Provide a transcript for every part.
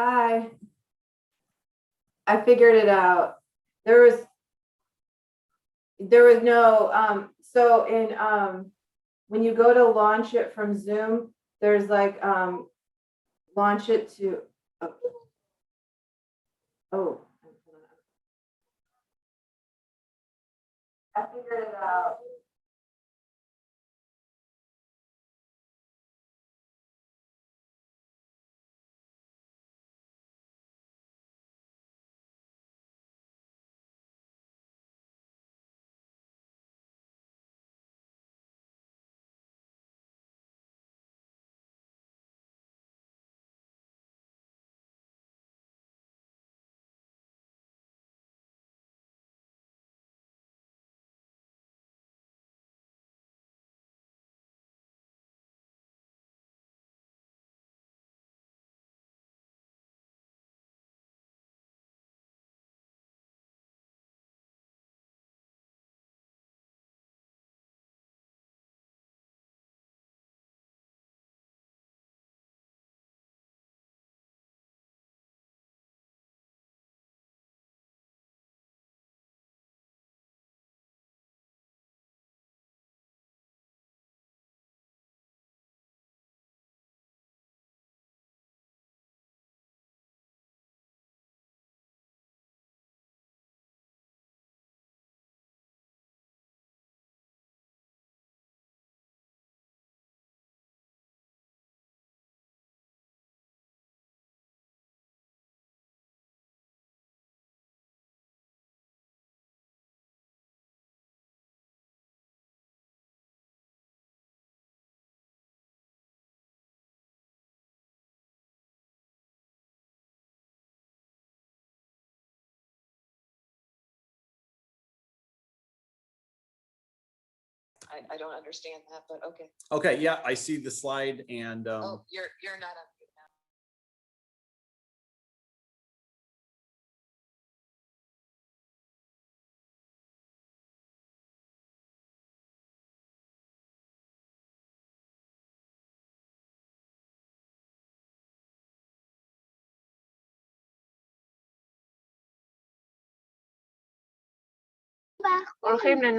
Hi, I figured it out. There was no, so when you go to launch it from Zoom, there's like, launch it to, oh, oh, I figured it out. I don't understand that, but okay. Okay, yeah, I see the slide and, Oh, you're not on. Còn phim này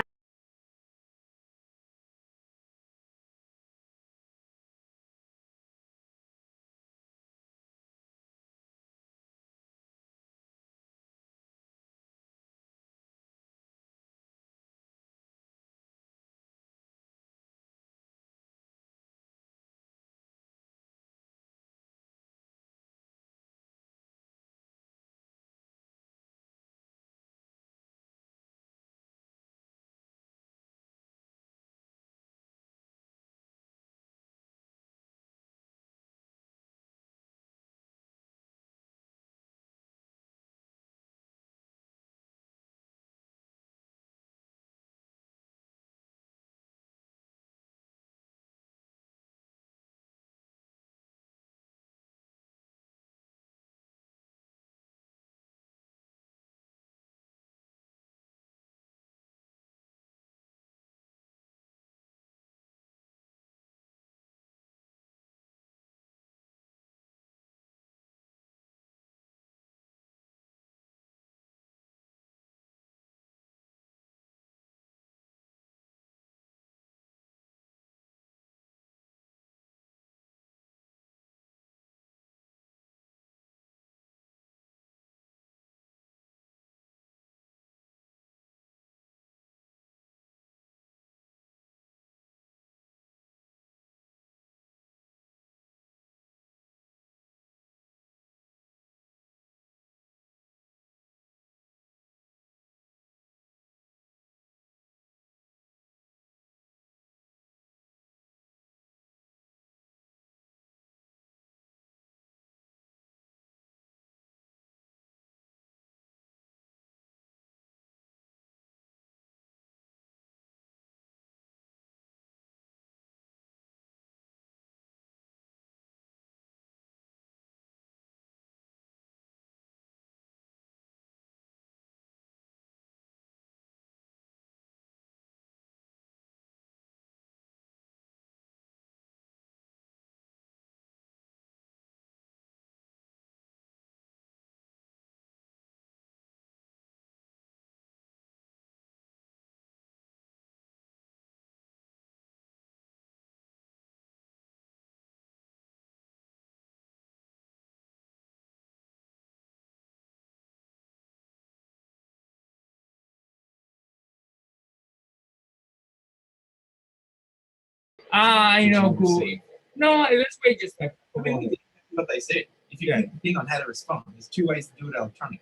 I Did know you who. receive? No, let's wait just a I couple mean, of we did what they said. If you Yeah. get a thing on how to respond, there's two ways to do it electronically.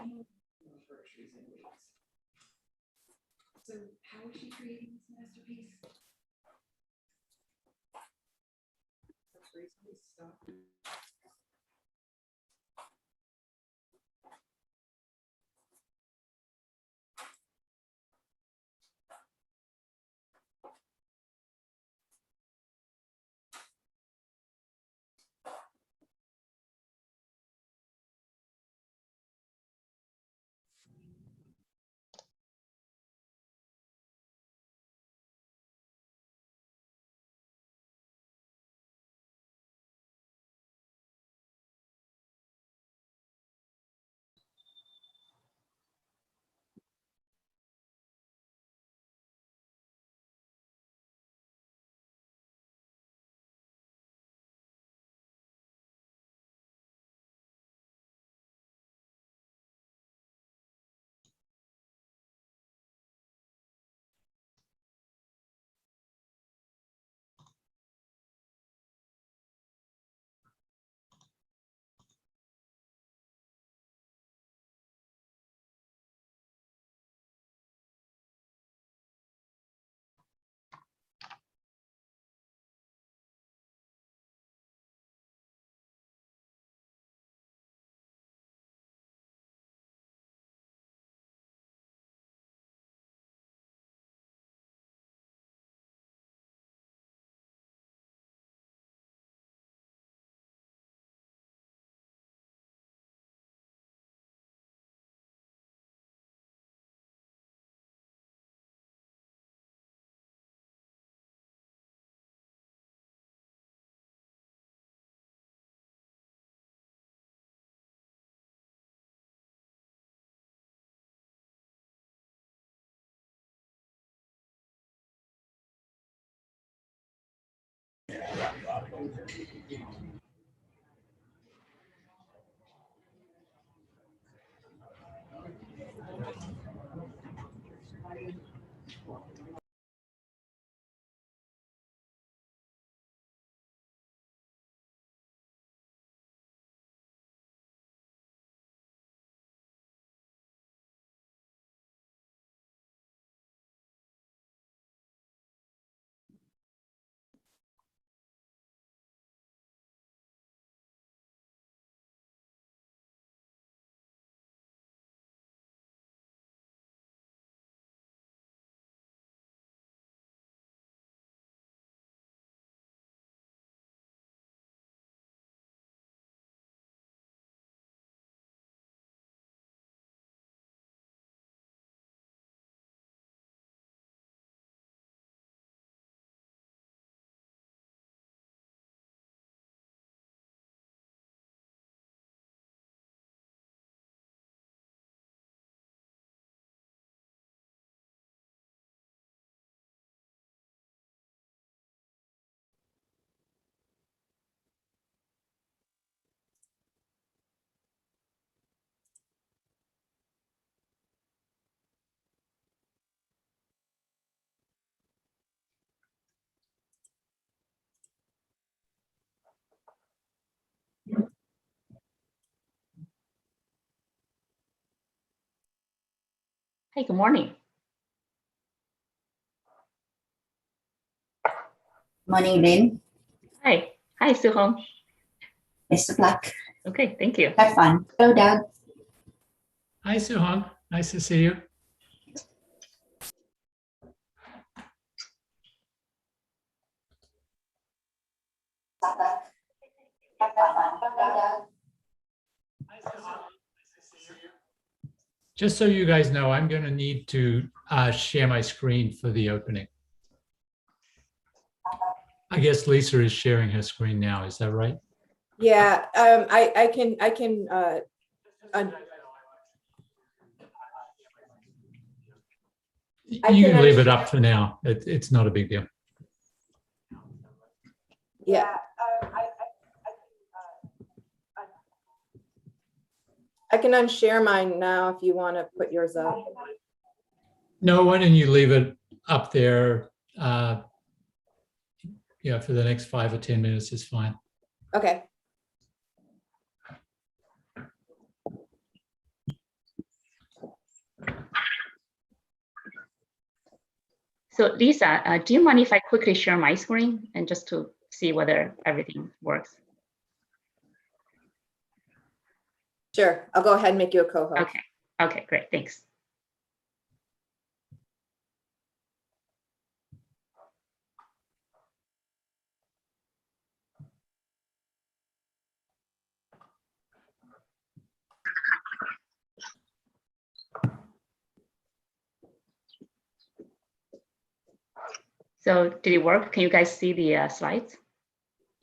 So how is she creating this masterpiece? Hey, good morning. Morning, Lynn. Hi. Hi, Su Hong. Best of luck. Okay, thank you. Have fun. Hello, Doug. Hi, Suhong. Nice to see you. Just so you guys know, I'm going to need to share my screen for the opening. I guess Lisa is sharing her screen now. Is that right? Yeah, I can, You I can can leave it up for now. It's not a big deal. yeah. I can unshare mine now if you want to put yours up. No, why don't you leave it up there? For the next 5 or 10 minutes is fine. Okay. So Lisa, do you mind if I quickly share my screen and just to see whether everything works? Sure, I'll go ahead and make you a co-host. Okay. Okay, great. Thanks. So did it work? Can you guys see the slides?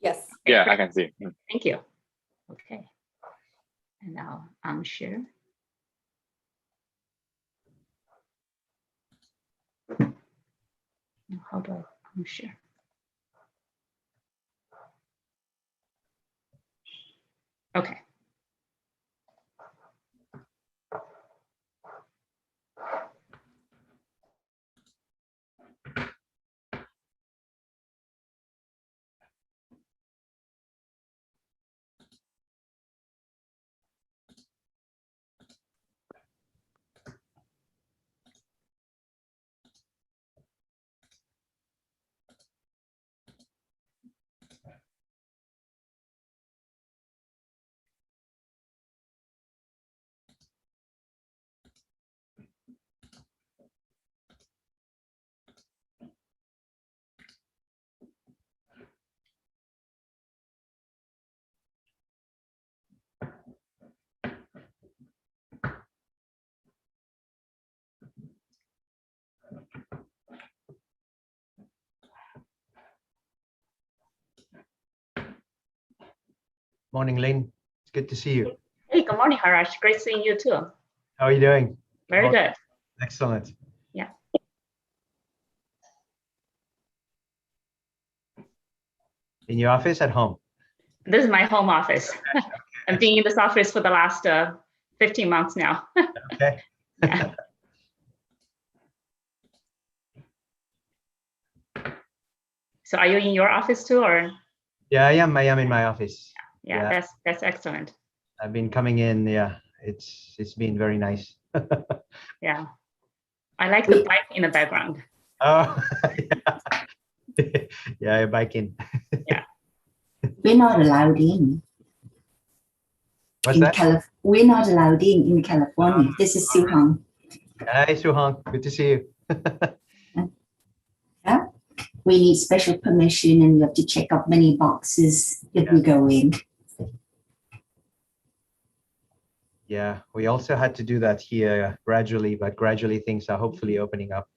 Yes. Yeah, I can see. Thank you. Okay. And now I'm share. How do I unshare? Okay. Morning, Lynn. It's good to see you. Hey, good morning, Harash. Great seeing you too. How are you doing? Very Oh, good. Excellent. Yeah. In your office at home? This is my home office. I've been in this office for the last 15 months now. Okay. Yeah. So are you in your office too, or? Yeah, I am in my office. Yeah, Yeah. that's excellent. I've been coming in. Yeah, it's been very nice. Yeah. I like the bike in the background. Oh, yeah. Yeah, biking. We're not allowed in. What's in that? We're not allowed in California. This is Su Hong. Hi, Suhong. Good to see you. We need special permission and we have to check up many boxes if we go in. Yeah, we also had to do that here gradually, but gradually things are hopefully opening up.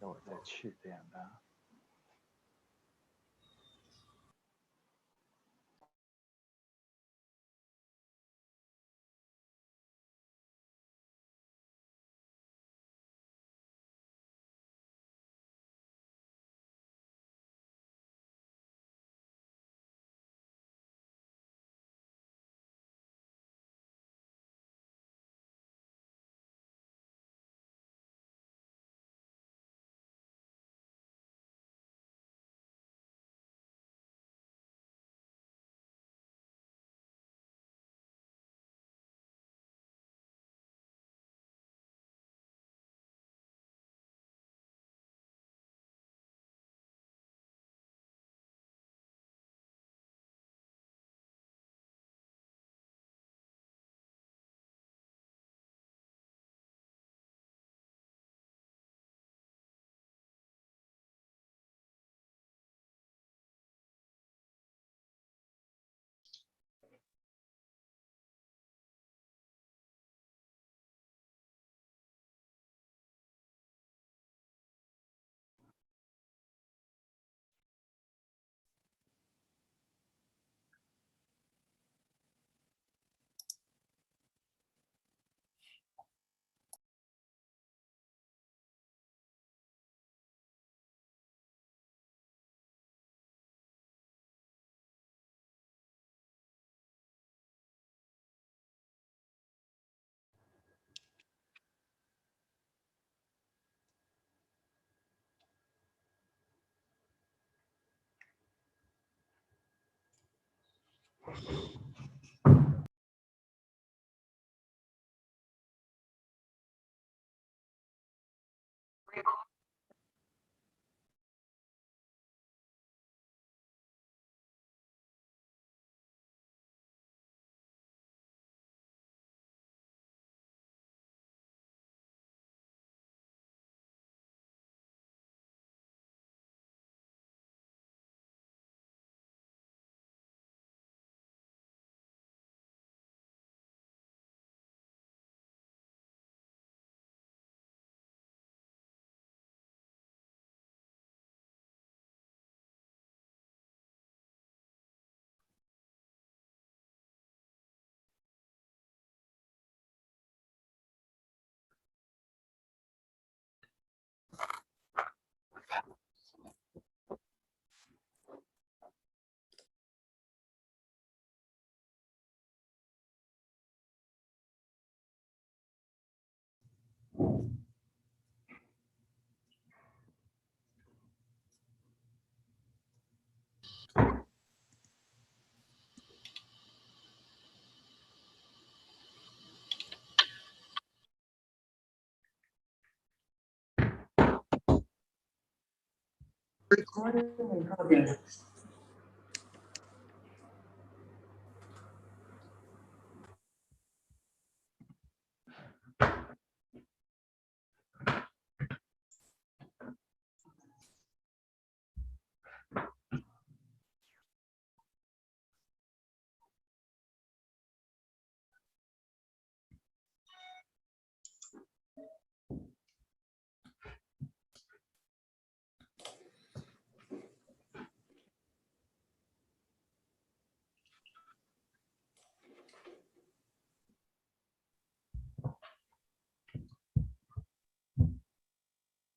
我再去点吧。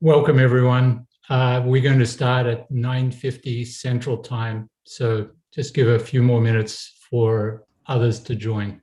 Welcome, everyone. We're going to start at 9:50 Central Time, so just give a few more minutes for others to join.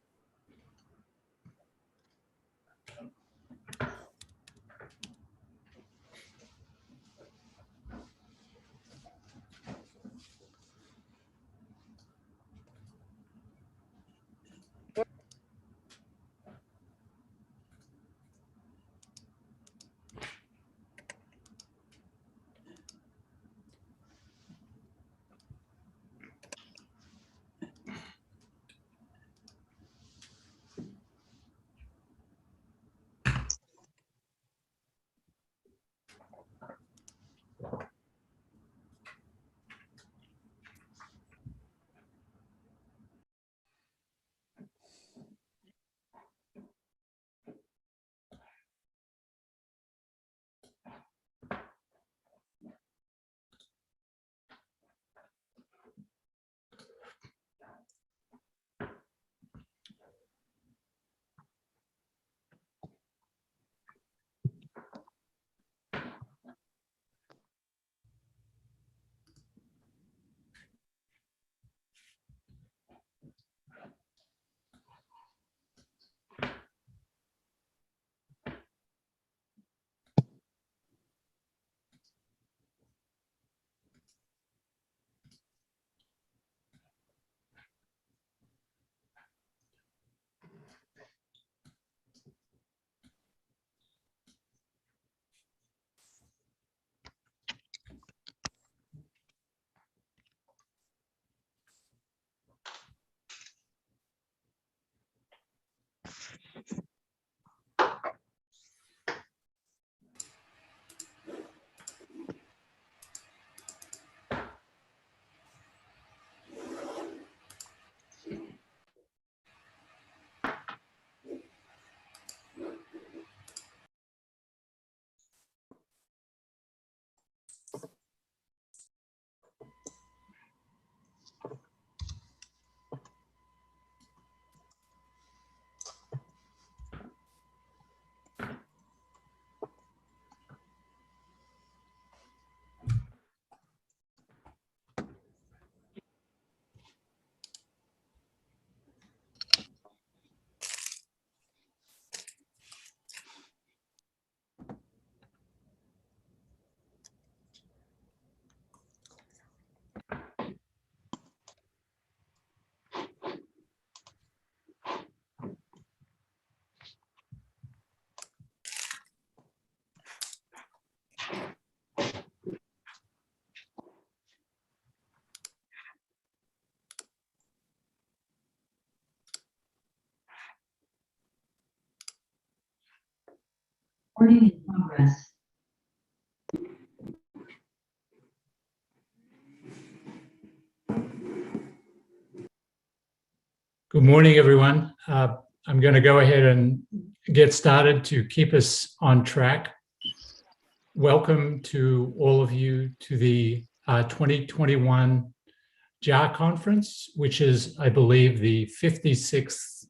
Recording in progress. Good morning, everyone. I'm going to go ahead and get started to keep us on track. Welcome to all of you to the 2021 JAR conference, which is, I believe, the 56th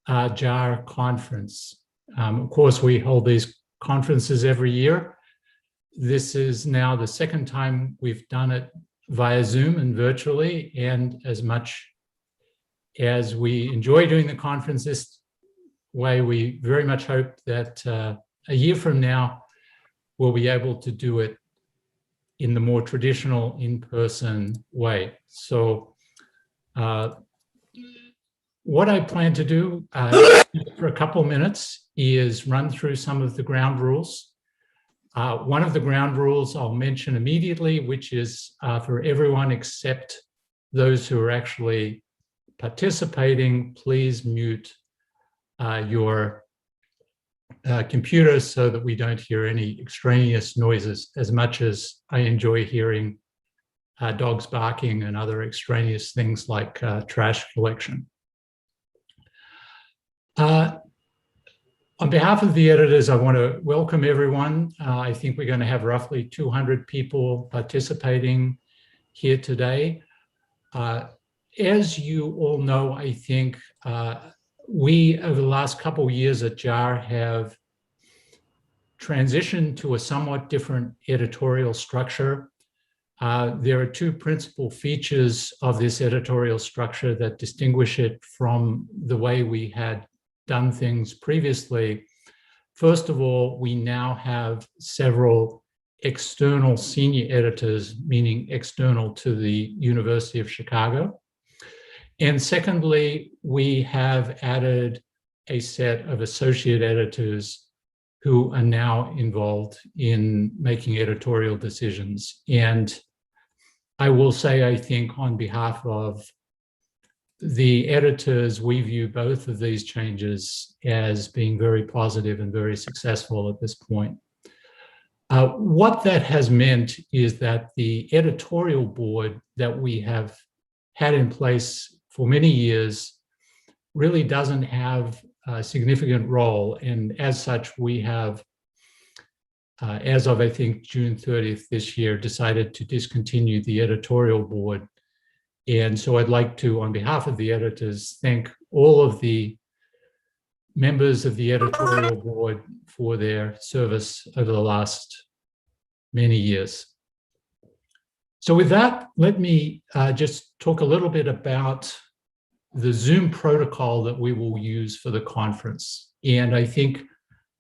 JAR conference. Of course, we hold these conferences every year. This is now the second time we've done it via Zoom and virtually, and as much as we enjoy doing the conference this way, we very much hope that a year from now, we'll be able to do it in the more traditional in-person way. So what I plan to do for a couple minutes is run through some of the ground rules. One of the ground rules I'll mention immediately, which is for everyone except those who are actually participating, please mute your computer so that we don't hear any extraneous noises, as much as I enjoy hearing dogs barking and other extraneous things like trash collection. On behalf of the editors, I want to welcome everyone. I think we're going to have roughly 200 people participating here today. As you all know, I think we, over the last couple of years at JAR, have transitioned to a somewhat different editorial structure. There are two principal features of this editorial structure that distinguish it from the way we had done things previously. First of all, we now have several external senior editors, meaning external to the University of Chicago. And secondly, we have added a set of associate editors who are now involved in making editorial decisions. And I will say, I think on behalf of the editors, we view both of these changes as being very positive and very successful at this point. What that has meant is that the editorial board that we have had in place for many years really doesn't have a significant role. And as such, we have, as of I think June 30th this year, decided to discontinue the editorial board. And so I'd like to, on behalf of the editors, thank all of the members of the editorial board for their service over the last many years. So with that, let me just talk a little bit about the Zoom protocol that we will use for the conference. And I think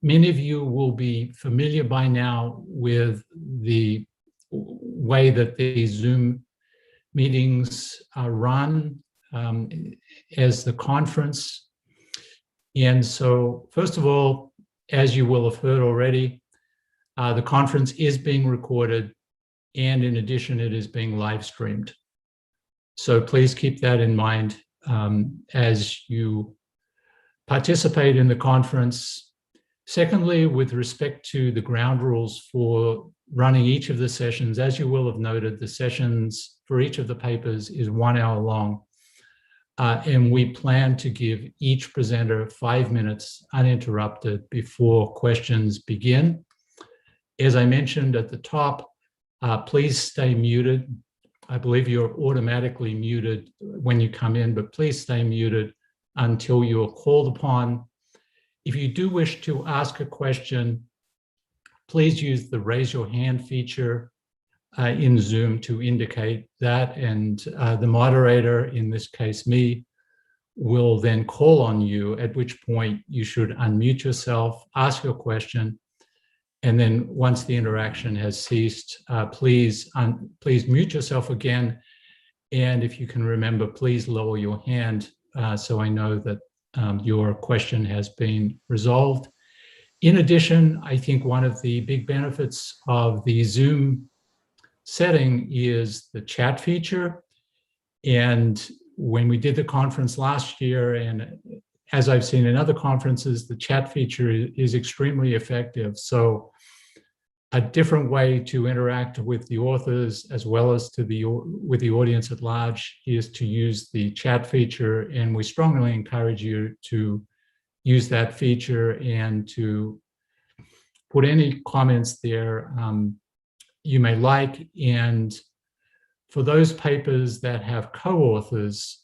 many of you will be familiar by now with the way that the Zoom meetings are run as the conference. And so, first of all, as you will have heard already, the conference is being recorded, and in addition, it is being live streamed. So please keep that in mind as you participate in the conference. Secondly, with respect to the ground rules for running each of the sessions, as you will have noted, the sessions for each of the papers is 1 hour long. And we plan to give each presenter 5 minutes uninterrupted before questions begin. As I mentioned at the top, please stay muted. I believe you're automatically muted when you come in, but please stay muted until you are called upon. If you do wish to ask a question, please use the raise your hand feature in Zoom to indicate that, and the moderator, in this case me, will then call on you, at which point you should unmute yourself, ask your question, and then once the interaction has ceased, please mute yourself again. And if you can remember, please lower your hand so I know that your question has been resolved. In addition, I think one of the big benefits of the Zoom setting is the chat feature. And when we did the conference last year, and as I've seen in other conferences, the chat feature is extremely effective. So a different way to interact with the authors as well as with the audience at large is to use the chat feature. And we strongly encourage you to use that feature and to put any comments there you may like. And for those papers that have co-authors,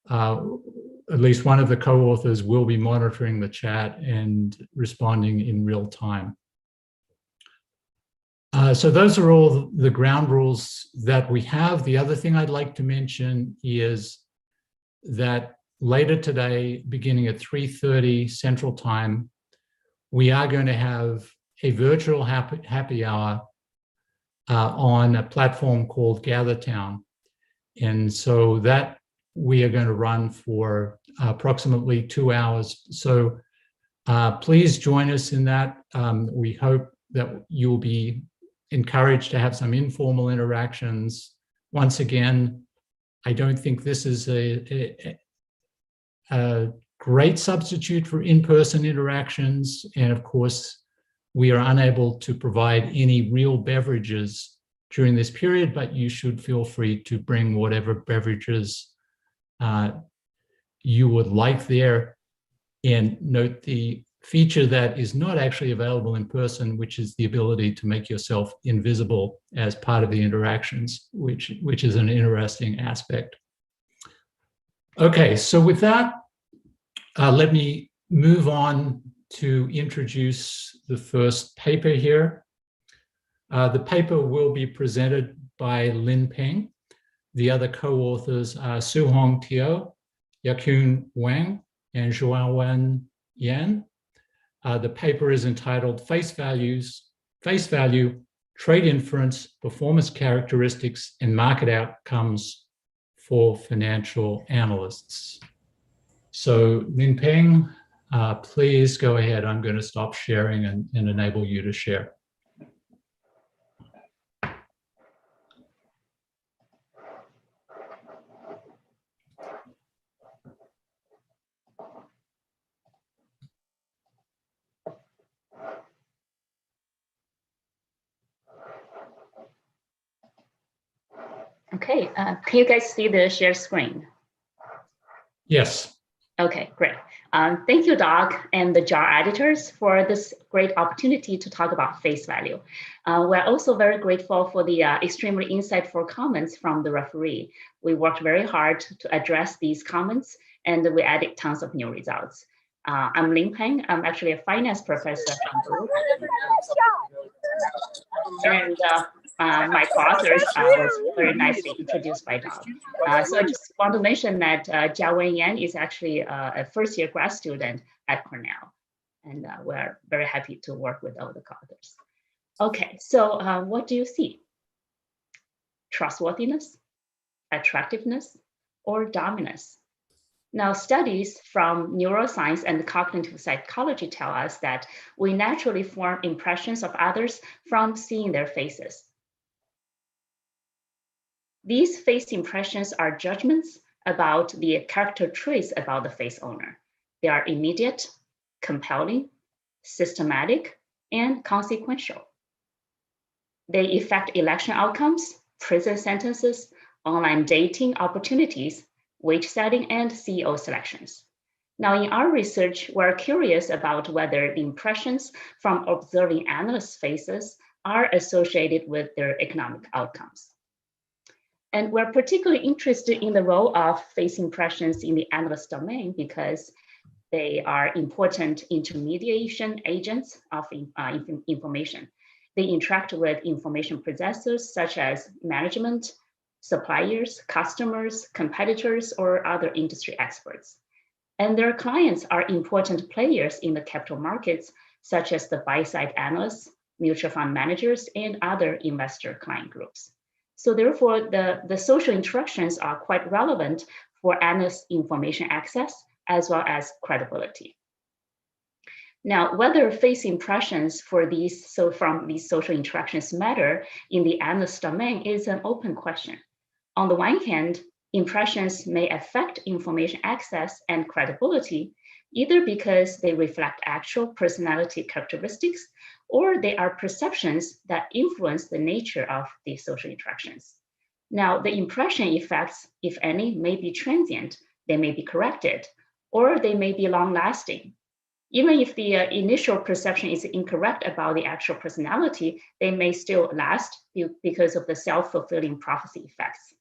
at least one of the co-authors will be monitoring the chat and responding in real time. So those are all the ground rules that we have. The other thing I'd like to mention is that later today, beginning at 3:30 Central Time, we are going to have a virtual happy hour on a platform called GatherTown. And so that we are going to run for approximately 2 hours. So please join us in that. We hope that you'll be encouraged to have some informal interactions. Once again, I don't think this is a great substitute for in-person interactions. And of course, we are unable to provide any real beverages during this period, but you should feel free to bring whatever beverages you would like there. And note the feature that is not actually available in person, which is the ability to make yourself invisible as part of the interactions, which is an interesting aspect. Okay, so with that, let me move on to introduce the first paper here. The paper will be presented by Lin Peng. The other co-authors are Su-Hong Teo, Yakun Wang, and Xuanwen Yan. The paper is entitled Face Value, Trade Inference, Performance Characteristics, and Market Outcomes for Financial Analysts. So Lin Peng, please go ahead. I'm going to stop sharing and enable you to share. Okay, can you guys see the share screen? Yes. Okay, great. Thank you, Doc, and the JAR editors for this great opportunity to talk about face value. We're also very grateful for the extremely insightful comments from the referee. We worked very hard to address these comments, and we added tons of new results. I'm Lin Peng. I'm actually a finance professor from Peru. And my co-authors was very nicely introduced by Doc. So I just want to mention that Jiawen Yan is actually a first-year grad student at Cornell. And we're very happy to work with all the co-authors. Okay, so what do you see? Trustworthiness, attractiveness, or dominance? Now, studies from neuroscience and cognitive psychology tell us that we naturally form impressions of others from seeing their faces. These face impressions are judgments about the character traits about the face owner. They are immediate, compelling, systematic, and consequential. They affect election outcomes, prison sentences, online dating opportunities, wage setting, and CEO selections. Now, in our research, we're curious about whether the impressions from observing analysts' faces are associated with their economic outcomes. And we're particularly interested in the role of face impressions in the analyst domain because they are important intermediation agents of information. They interact with information possessors such as management, suppliers, customers, competitors, or other industry experts. And their clients are important players in the capital markets, such as the buy-side analysts, mutual fund managers, and other investor client groups. So therefore, the social interactions are quite relevant for analyst information access as well as credibility. Now, whether face impressions from these social interactions matter in the analyst domain is an open question. On the one hand, impressions may affect information access and credibility, either because they reflect actual personality characteristics or they are perceptions that influence the nature of the social interactions. Now, the impression effects, if any, may be transient, they may be corrected, or they may be long-lasting. Even if the initial perception is incorrect about the actual personality, they may still last because of the self-fulfilling prophecy effects.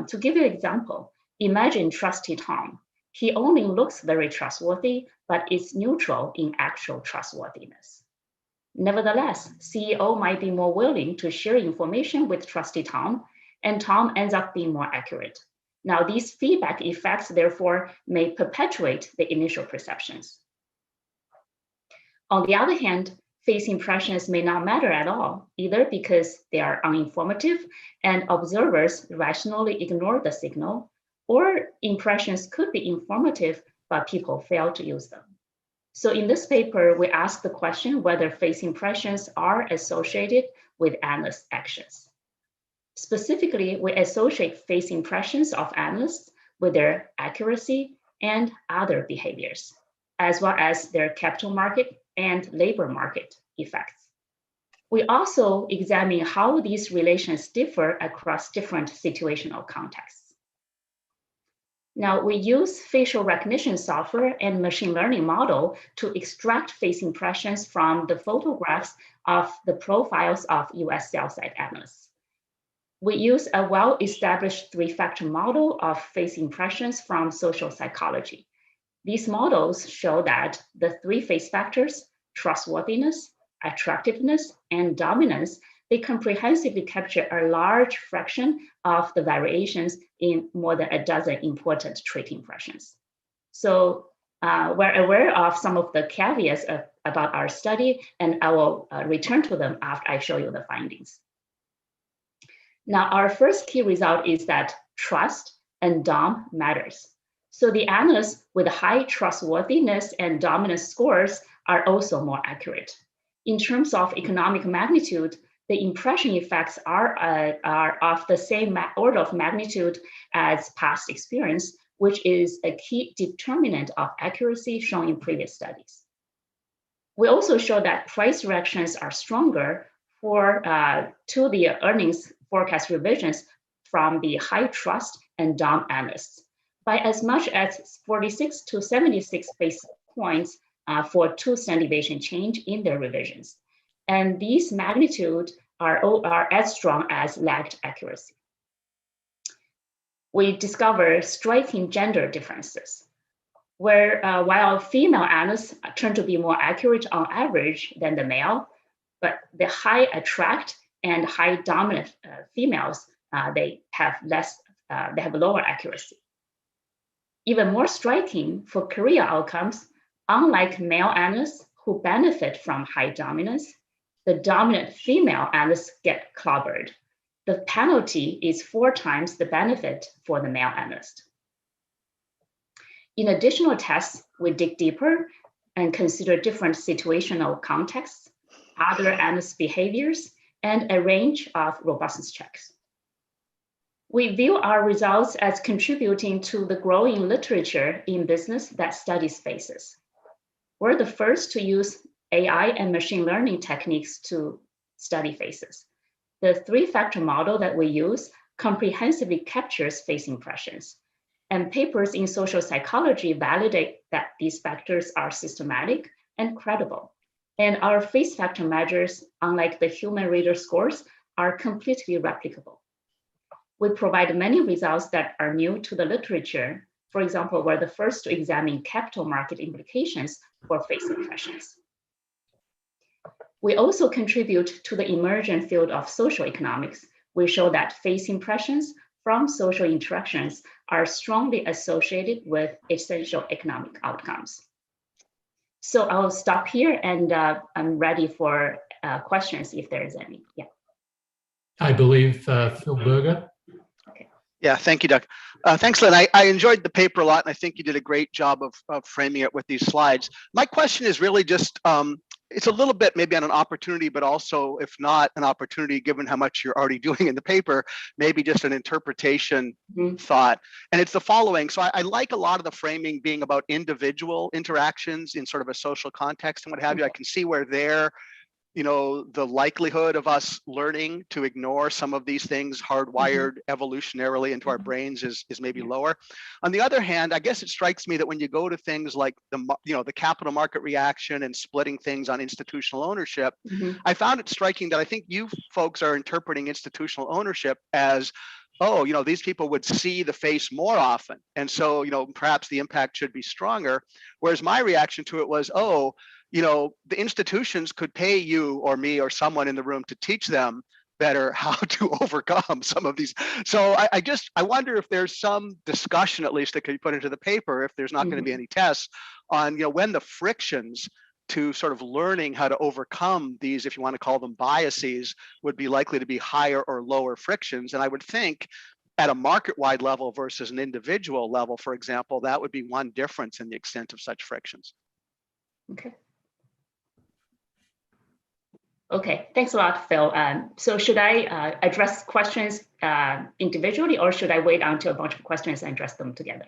To give you an example, imagine Trusty Tom. He only looks very trustworthy, but is neutral in actual trustworthiness. Nevertheless, CEO might be more willing to share information with Trusty Tom, and Tom ends up being more accurate. Now, these feedback effects, therefore, may perpetuate the initial perceptions. On the other hand, face impressions may not matter at all, either because they are uninformative and observers rationally ignore the signal, or impressions could be informative, but people fail to use them. So in this paper, we ask the question whether face impressions are associated with analyst actions. Specifically, we associate face impressions of analysts with their accuracy and other behaviors, as well as their capital market and labor market effects. We also examine how these relations differ across different situational contexts. Now, we use facial recognition software and machine learning model to extract face impressions from the photographs of the profiles of US sell-side analysts. We use a well-established three-factor model of face impressions from social psychology. These models show that the three face factors, trustworthiness, attractiveness, and dominance, they comprehensively capture a large fraction of the variations in more than a dozen important trait impressions. So we're aware of some of the caveats about our study, and I will return to them after I show you the findings. Now, our first key result is that trust and dom matters. So the analysts with high trustworthiness and dominance scores are also more accurate. In terms of economic magnitude, the impression effects are of the same order of magnitude as past experience, which is a key determinant of accuracy shown in previous studies. We also show that price reactions are stronger to the earnings forecast revisions from the high trust and dom analysts by as much as 46 to 76 basis points for 2 standard deviation change in their revisions. And these magnitudes are as strong as lagged accuracy. We discover striking gender differences, where while female analysts tend to be more accurate on average than the male, but the high attract and high dominant females, they have lower accuracy. Even more striking for career outcomes, unlike male analysts who benefit from high dominance, the dominant female analysts get clobbered. The penalty is 4 times the benefit for the male analyst. In additional tests, we dig deeper and consider different situational contexts, other analyst behaviors, and a range of robustness checks. We view our results as contributing to the growing literature in business that studies faces. We're the first to use AI and machine learning techniques to study faces. The three-factor model that we use comprehensively captures face impressions, and papers in social psychology validate that these factors are systematic and credible. And our face factor measures, unlike the human reader scores, are completely replicable. We provide many results that are new to the literature. For example, we're the first to examine capital market implications for face impressions. We also contribute to the emergent field of social economics. We show that face impressions from social interactions are strongly associated with essential economic outcomes. So I'll stop here, and I'm ready for questions if there is any. Yeah. I believe Phil Berger. Yeah, thank you, Doug. Thanks, Lynn. I enjoyed the paper a lot, and I think you did a great job of framing it with these slides. My question is really just, it's a little bit maybe on an opportunity, but also if not an opportunity, given how much you're already doing in the paper, maybe just an interpretation thought. And it's the following. So I like a lot of the framing being about individual interactions in sort of a social context and what have you. I can see where there, you know, the likelihood of us learning to ignore some of these things hardwired evolutionarily into our brains is maybe lower. On the other hand, I guess it strikes me that when you go to things like the capital market reaction and splitting things on institutional ownership, I found it striking that I think you folks are interpreting institutional ownership as, oh, you know, these people would see the face more often. And so, you know, perhaps the impact should be stronger. Whereas my reaction to it was, oh, you know, the institutions could pay you or me or someone in the room to teach them better how to overcome some of these. So I wonder if there's some discussion, at least, that could be put into the paper, if there's not going to be any tests on, you know, when the frictions to sort of learning how to overcome these, if you want to call them biases, would be likely to be higher or lower frictions. And I would think at a market-wide level versus an individual level, for example, that would be one difference in the extent of such frictions. Okay. Okay, thanks a lot, Phil. So should I address questions individually, or should I wait until a bunch of questions and address them together?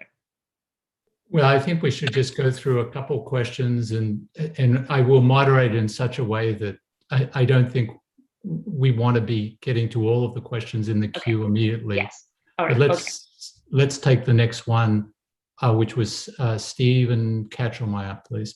Well, I think we should just go through a couple questions, and I will moderate in such a way that I don't think we want to be getting to all of the questions in the queue immediately. Yes. All right. But let's take the next one, which was Steve and Katchelmeyer, please.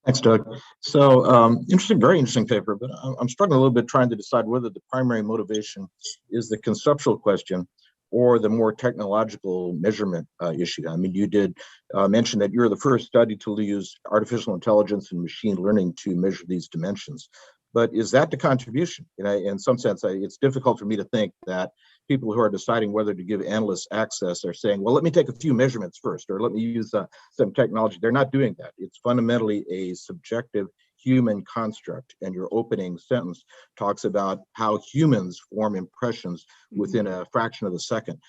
Thanks, Doug. So very interesting paper, but I'm struggling a little bit trying to decide whether the primary motivation is the conceptual question or the more technological measurement issue. I mean, you did mention that you're the first study to use artificial intelligence and machine learning to measure these dimensions. But is that the contribution? You know, in some sense, it's difficult for me to think that people who are deciding whether to give analysts access are saying, well, let me take a few measurements first, or let me use some technology. They're not doing that. It's fundamentally a subjective human construct. And your opening sentence talks about how humans form impressions within a fraction of a second.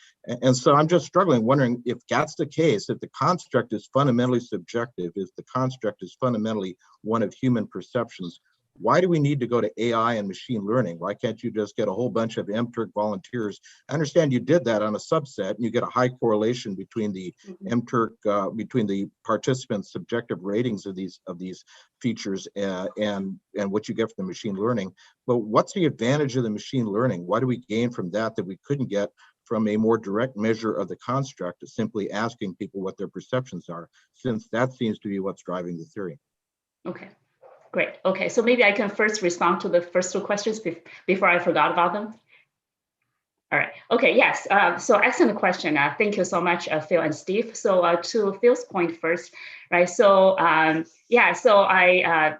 And so I'm just struggling, wondering if that's the case, if the construct is fundamentally subjective, if the construct is fundamentally one of human perceptions, why do we need to go to AI and machine learning? Why can't you just get a whole bunch of MTurk volunteers? I understand you did that on a subset, and you get a high correlation between the MTurk, between the participants' subjective ratings of these features and what you get from the machine learning. But what's the advantage of the machine learning? What do we gain from that we couldn't get from a more direct measure of the construct of simply asking people what their perceptions are, since that seems to be what's driving the theory? Okay. Great. Okay, so maybe I can first respond to the first two questions before I forgot about them. All right. Okay. Yes. So excellent question. Thank you so much, Phil and Steve. So to Phil's point first, right? So yeah. So I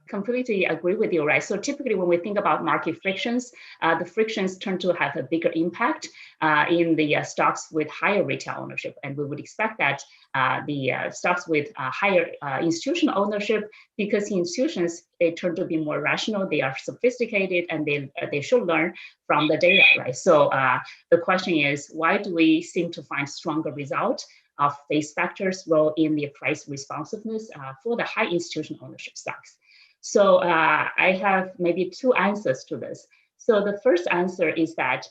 completely agree with you, right? So typically, when we think about market frictions, the frictions tend to have a bigger impact in the stocks with higher retail ownership, and we would expect that the stocks with higher institutional ownership, because institutions, they turn to be more rational, they are sophisticated, and they should learn from the data, right? So the question is, why do we seem to find stronger result of face factors role in the price responsiveness for the high institutional ownership stocks? So I have maybe two answers to this. So the first answer is that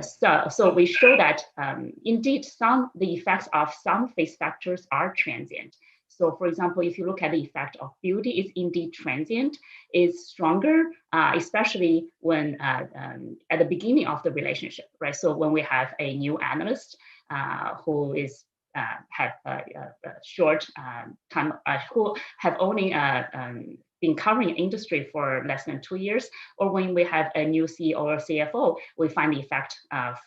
so we show that indeed the effects of some face factors are transient. So for example, if you look at the effect of beauty, is indeed transient, is stronger, especially when at the beginning of the relationship, right? So when we have a new analyst who is have a short time, who have only been covering industry for less than 2 years, or when we have a new CEO or CFO, we find the effect of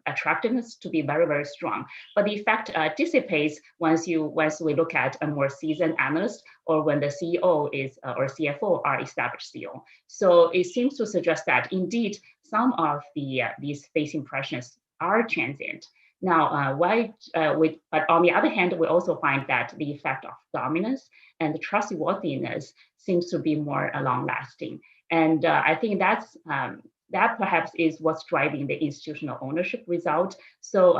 attractiveness to be very, very strong. But the effect dissipates once we look at a more seasoned analyst, or when the CEO is or CFO are established CEO. So it seems to suggest that indeed some of these face impressions are transient. Now, but on the other hand, we also find that the effect of dominance and the trustworthiness seems to be more long-lasting. And I think that perhaps is what's driving the institutional ownership result. So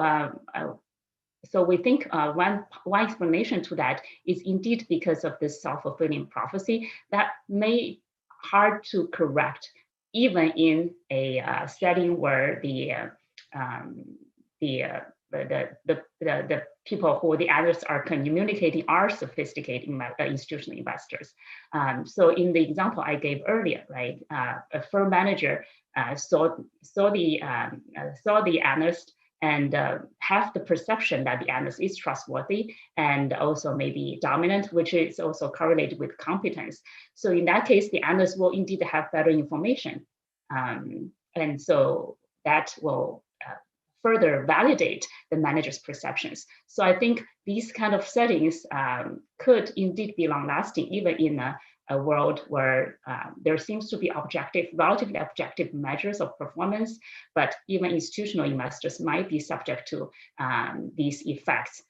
so we think one explanation to that is indeed because of this self-fulfilling prophecy that may hard to correct even in a setting where the people who the analysts are communicating are sophisticated institutional investors. So in the example I gave earlier, right, a firm manager saw the analyst and have the perception that the analyst is trustworthy and also maybe dominant, which is also correlated with competence. So in that case, the analyst will indeed have better information. And so that will further validate the manager's perceptions. So I think these kind of settings could indeed be long-lasting, even in a world where there seems to be relatively objective measures of performance, but even institutional investors might be subject to these effects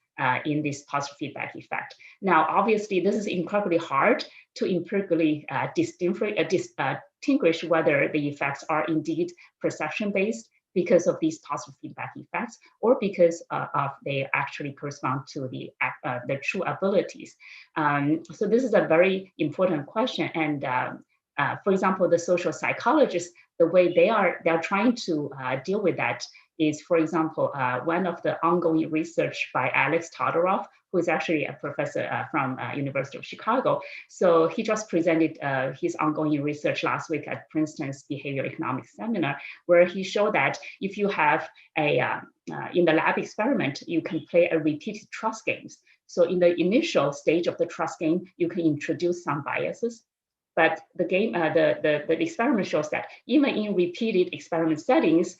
in this positive feedback effect. Now, obviously, this is incredibly hard to empirically distinguish whether the effects are indeed perception-based because of these positive feedback effects, or because of they actually correspond to the true abilities. So this is a very important question. And for example, the social psychologists, the way they're trying to deal with that is, for example, one of the ongoing research by Alex Todorov, who is actually a professor from University of Chicago. So he just presented his ongoing research last week at Princeton's Behavioral Economics Seminar, where he showed that if you have in the lab experiment, you can play a repeated trust games. So in the initial stage of the trust game, you can introduce some biases. But the game, the experiment shows that even in repeated experiment settings,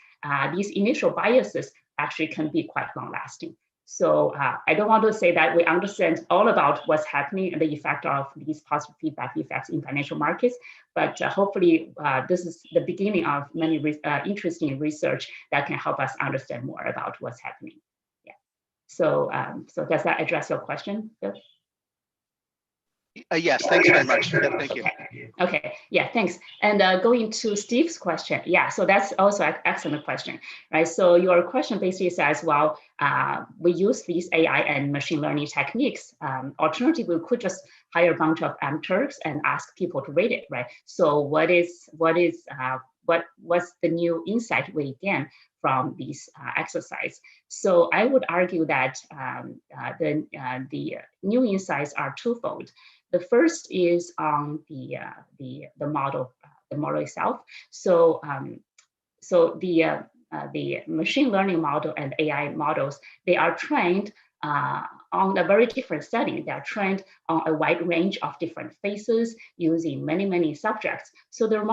these initial biases actually can be quite long-lasting. So I don't want to say that we understand all about what's happening and the effect of these positive feedback effects in financial markets, but hopefully this is the beginning of many interesting research that can help us understand more about what's happening. Yeah. So so does that address your question, Bill? Yes, thanks very much. Yeah, thank you. Okay, yeah, thanks. And going to Steve's question, yeah, so that's also an excellent question, right? So your question basically says, well, we use these AI and machine learning techniques. Alternatively, we could just hire a bunch of amateurs and ask people to rate it, right? So what's the new insight we gain from these exercise? So I would argue that the new insights are twofold. The first is on the model itself. So the machine learning model and AI models, they are trained on a very different setting. They are trained on a wide range of different faces using many subjects. So the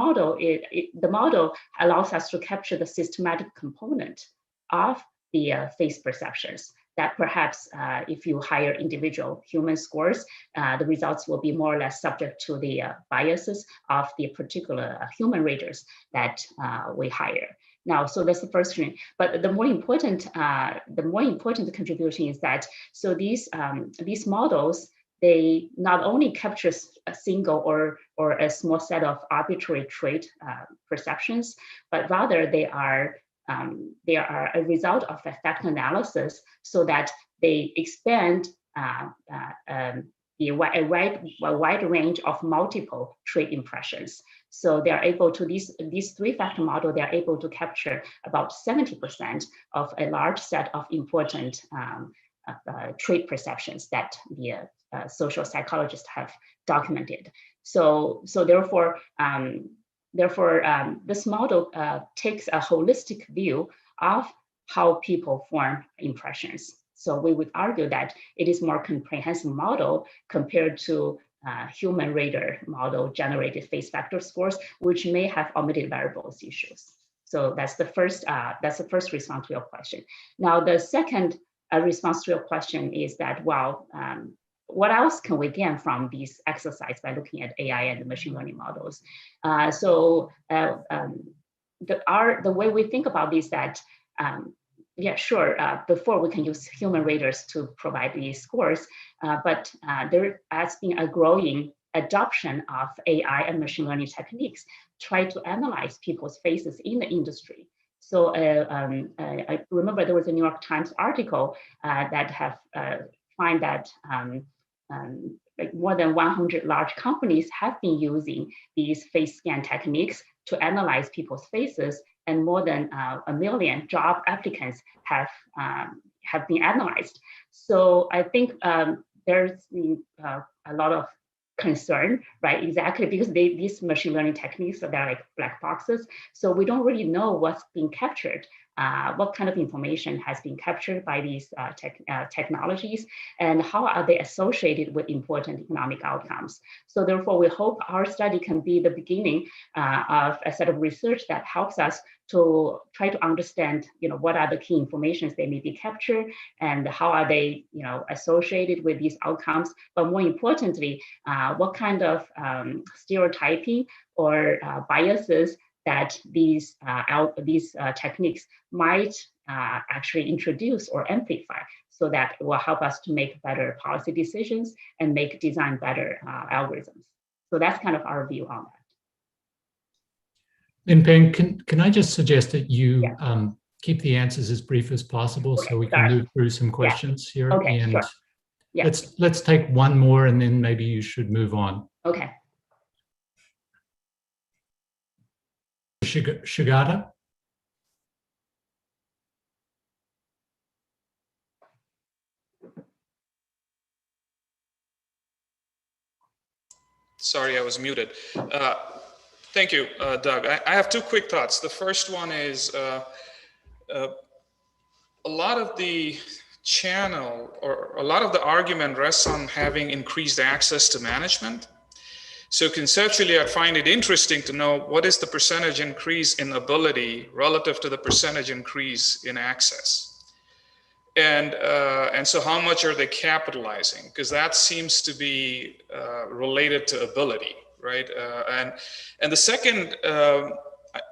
model allows us to capture the systematic component of the face perceptions that perhaps if you hire individual human scores, the results will be more or less subject to the biases of the particular human raters that we hire. Now, so that's the first thing. But the more important contribution is that so these models, they not only capture a single or a small set of arbitrary trait perceptions, but rather they are a result of effect analysis, so that they expand a wide range of multiple trait impressions. So they are able to, these three-factor model, they are able to capture about 70% of a large set of important trait perceptions that the social psychologists have documented. So therefore, this model takes a holistic view of how people form impressions. So we would argue that it is more comprehensive model compared to human rater model generated face factor scores, which may have omitted variables issues. So that's the first response to your question. Now, the second response to your question is that, well, what else can we gain from these exercise by looking at AI and machine learning models? The way we think about this, that yeah, sure, before we can use human raters to provide these scores, but there has been a growing adoption of AI and machine learning techniques try to analyze people's faces in the industry. So I remember there was a New York Times article that have find that like more than 100 large companies have been using these face scan techniques to analyze people's faces, and more than 1 million job applicants have been analyzed. So I think there's a lot of concern, right? Exactly, because these machine learning techniques are like black boxes. So we don't really know what's being captured, what kind of information has been captured by these technologies, and how are they associated with important economic outcomes. So therefore, we hope our study can be the beginning of a set of research that helps us to try to understand, what are the key informations they may be captured, and how are they, associated with these outcomes. But more importantly, what kind of stereotyping or biases that these techniques might actually introduce or amplify, so that it will help us to make better policy decisions and design better algorithms. So that's kind of our view on that. Lin-Peng, can I just suggest that you keep the answers as brief as possible, so we can move through some questions here. Okay, and sure. Yeah. Let's take one more, and then maybe you should move on. Okay. Shigata? Sorry, I was muted. Thank you, Doug. I have two quick thoughts. The first one is a lot of the channel or a lot of the argument rests on having increased access to management. So conceptually, I find it interesting to know what is the percentage increase in ability relative to the percentage increase in access. And so how much are they capitalizing? Because that seems to be related to ability, right? And the second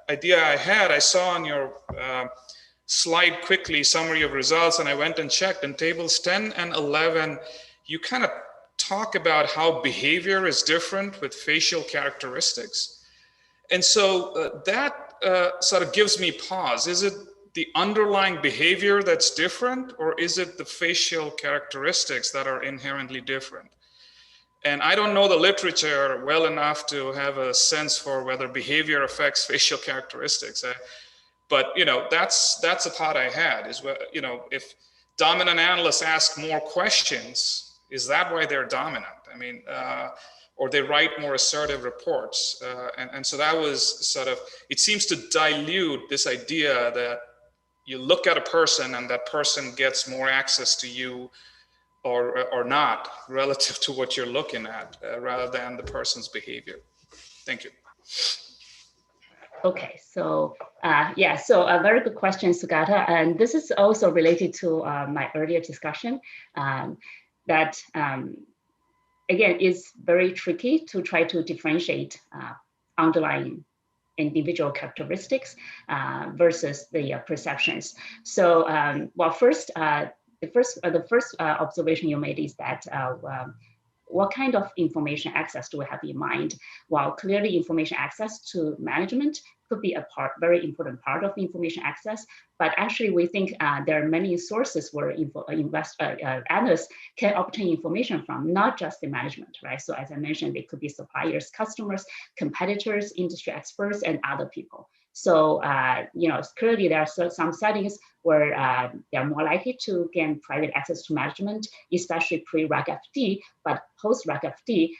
idea I had, I saw on your slide quickly summary of results, and I went and checked in tables 10 and 11, you kind of talk about how behavior is different with facial characteristics. And so that sort of gives me pause. Is it the underlying behavior that's different, or is it the facial characteristics that are inherently different? And I don't know the literature well enough to have a sense for whether behavior affects facial characteristics. But that's a thought I had, is, if dominant analysts ask more questions, is that why they're dominant? I mean, or they write more assertive reports. And so that was sort of, it seems to dilute this idea that you look at a person and that person gets more access to you or not relative to what you're looking at, rather than the person's behavior. Thank you. Okay, so so a very good question, Sugata. And this is also related to my earlier discussion that, again, is very tricky to try to differentiate underlying individual characteristics versus the perceptions. So, well, the first observation you made is that what kind of information access do we have in mind? While clearly information access to management could be a very important part of information access, but actually we think there are many sources where analysts can obtain information from, not just the management, right? So as I mentioned, they could be suppliers, customers, competitors, industry experts, and other people. So, clearly there are some settings where they're more likely to gain private access to management, especially pre-Reg FD, but post-Reg FD,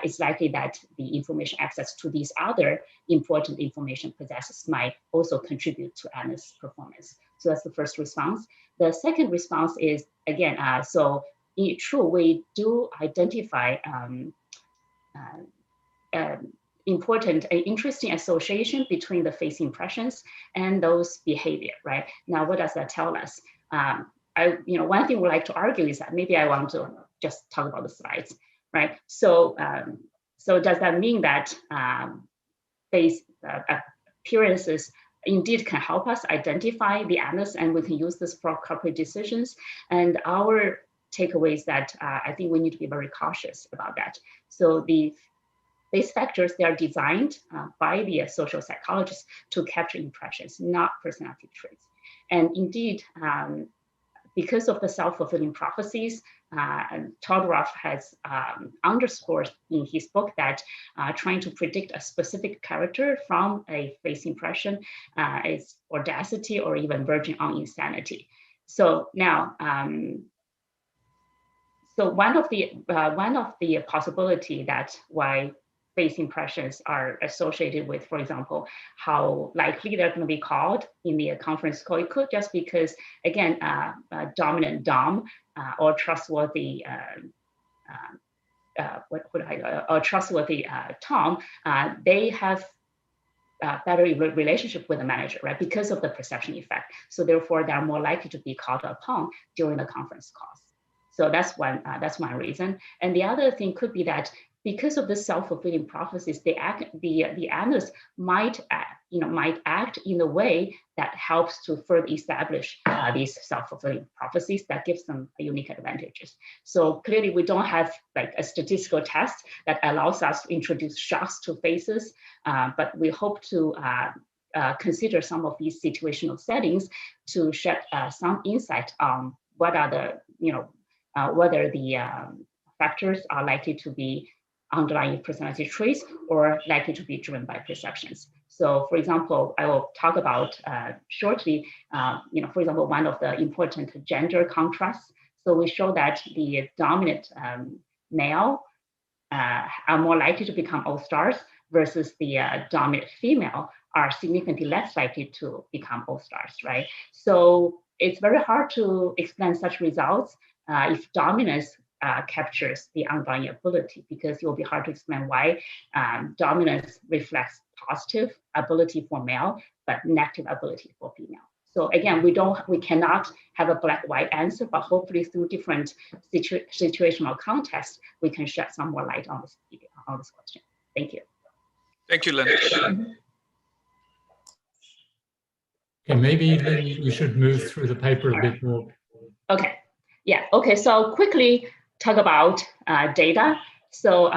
it's likely that the information access to these other important information possessors might also contribute to analyst performance. So that's the first response. The second response is, again, so true, we do identify important and interesting association between the face impressions and those behavior, right? Now, what does that tell us? One thing we like to argue is that maybe I want to just talk about the slides, right? So, so does that mean that face appearances indeed can help us identify the analysts, and we can use this for corporate decisions? And our takeaway is that I think we need to be very cautious about that. So the These factors, they are designed by the social psychologists to capture impressions, not personality traits. And indeed, because of the self-fulfilling prophecies, Todorov has underscored in his book that trying to predict a specific character from a face impression is audacity or even verging on insanity. So now, so one of the possibility that why face impressions are associated with, for example, how likely they're going to be called in the conference call. It could just because, again, dominant Dom or trustworthy, trustworthy Tom, they have a better relationship with the manager, right? Because of the perception effect. So therefore, they are more likely to be called upon during the conference calls. So that's one reason. And the other thing could be that because of the self-fulfilling prophecies, the analyst might act in a way that helps to further establish these self-fulfilling prophecies that gives them unique advantages. So clearly, we don't have like a statistical test that allows us to introduce shocks to faces, but we hope to consider some of these situational settings to shed some insight on what are the whether the factors are likely to be underlying personality traits or likely to be driven by perceptions. So for example, I will talk about shortly, for example, one of the important gender contrasts. So we show that the dominant male are more likely to become all-stars versus the dominant female are significantly less likely to become all-stars, right? So it's very hard to explain such results if dominance captures the underlying ability, because it will be hard to explain why dominance reflects positive ability for male, but negative ability for female. So again, we cannot have a black-white answer, but hopefully through different situational contexts, we can shed some more light on this question. Thank you. Thank you, Lynn. Okay, maybe then we should move through the paper a bit more. Okay, yeah, okay, so I'll quickly talk about data. So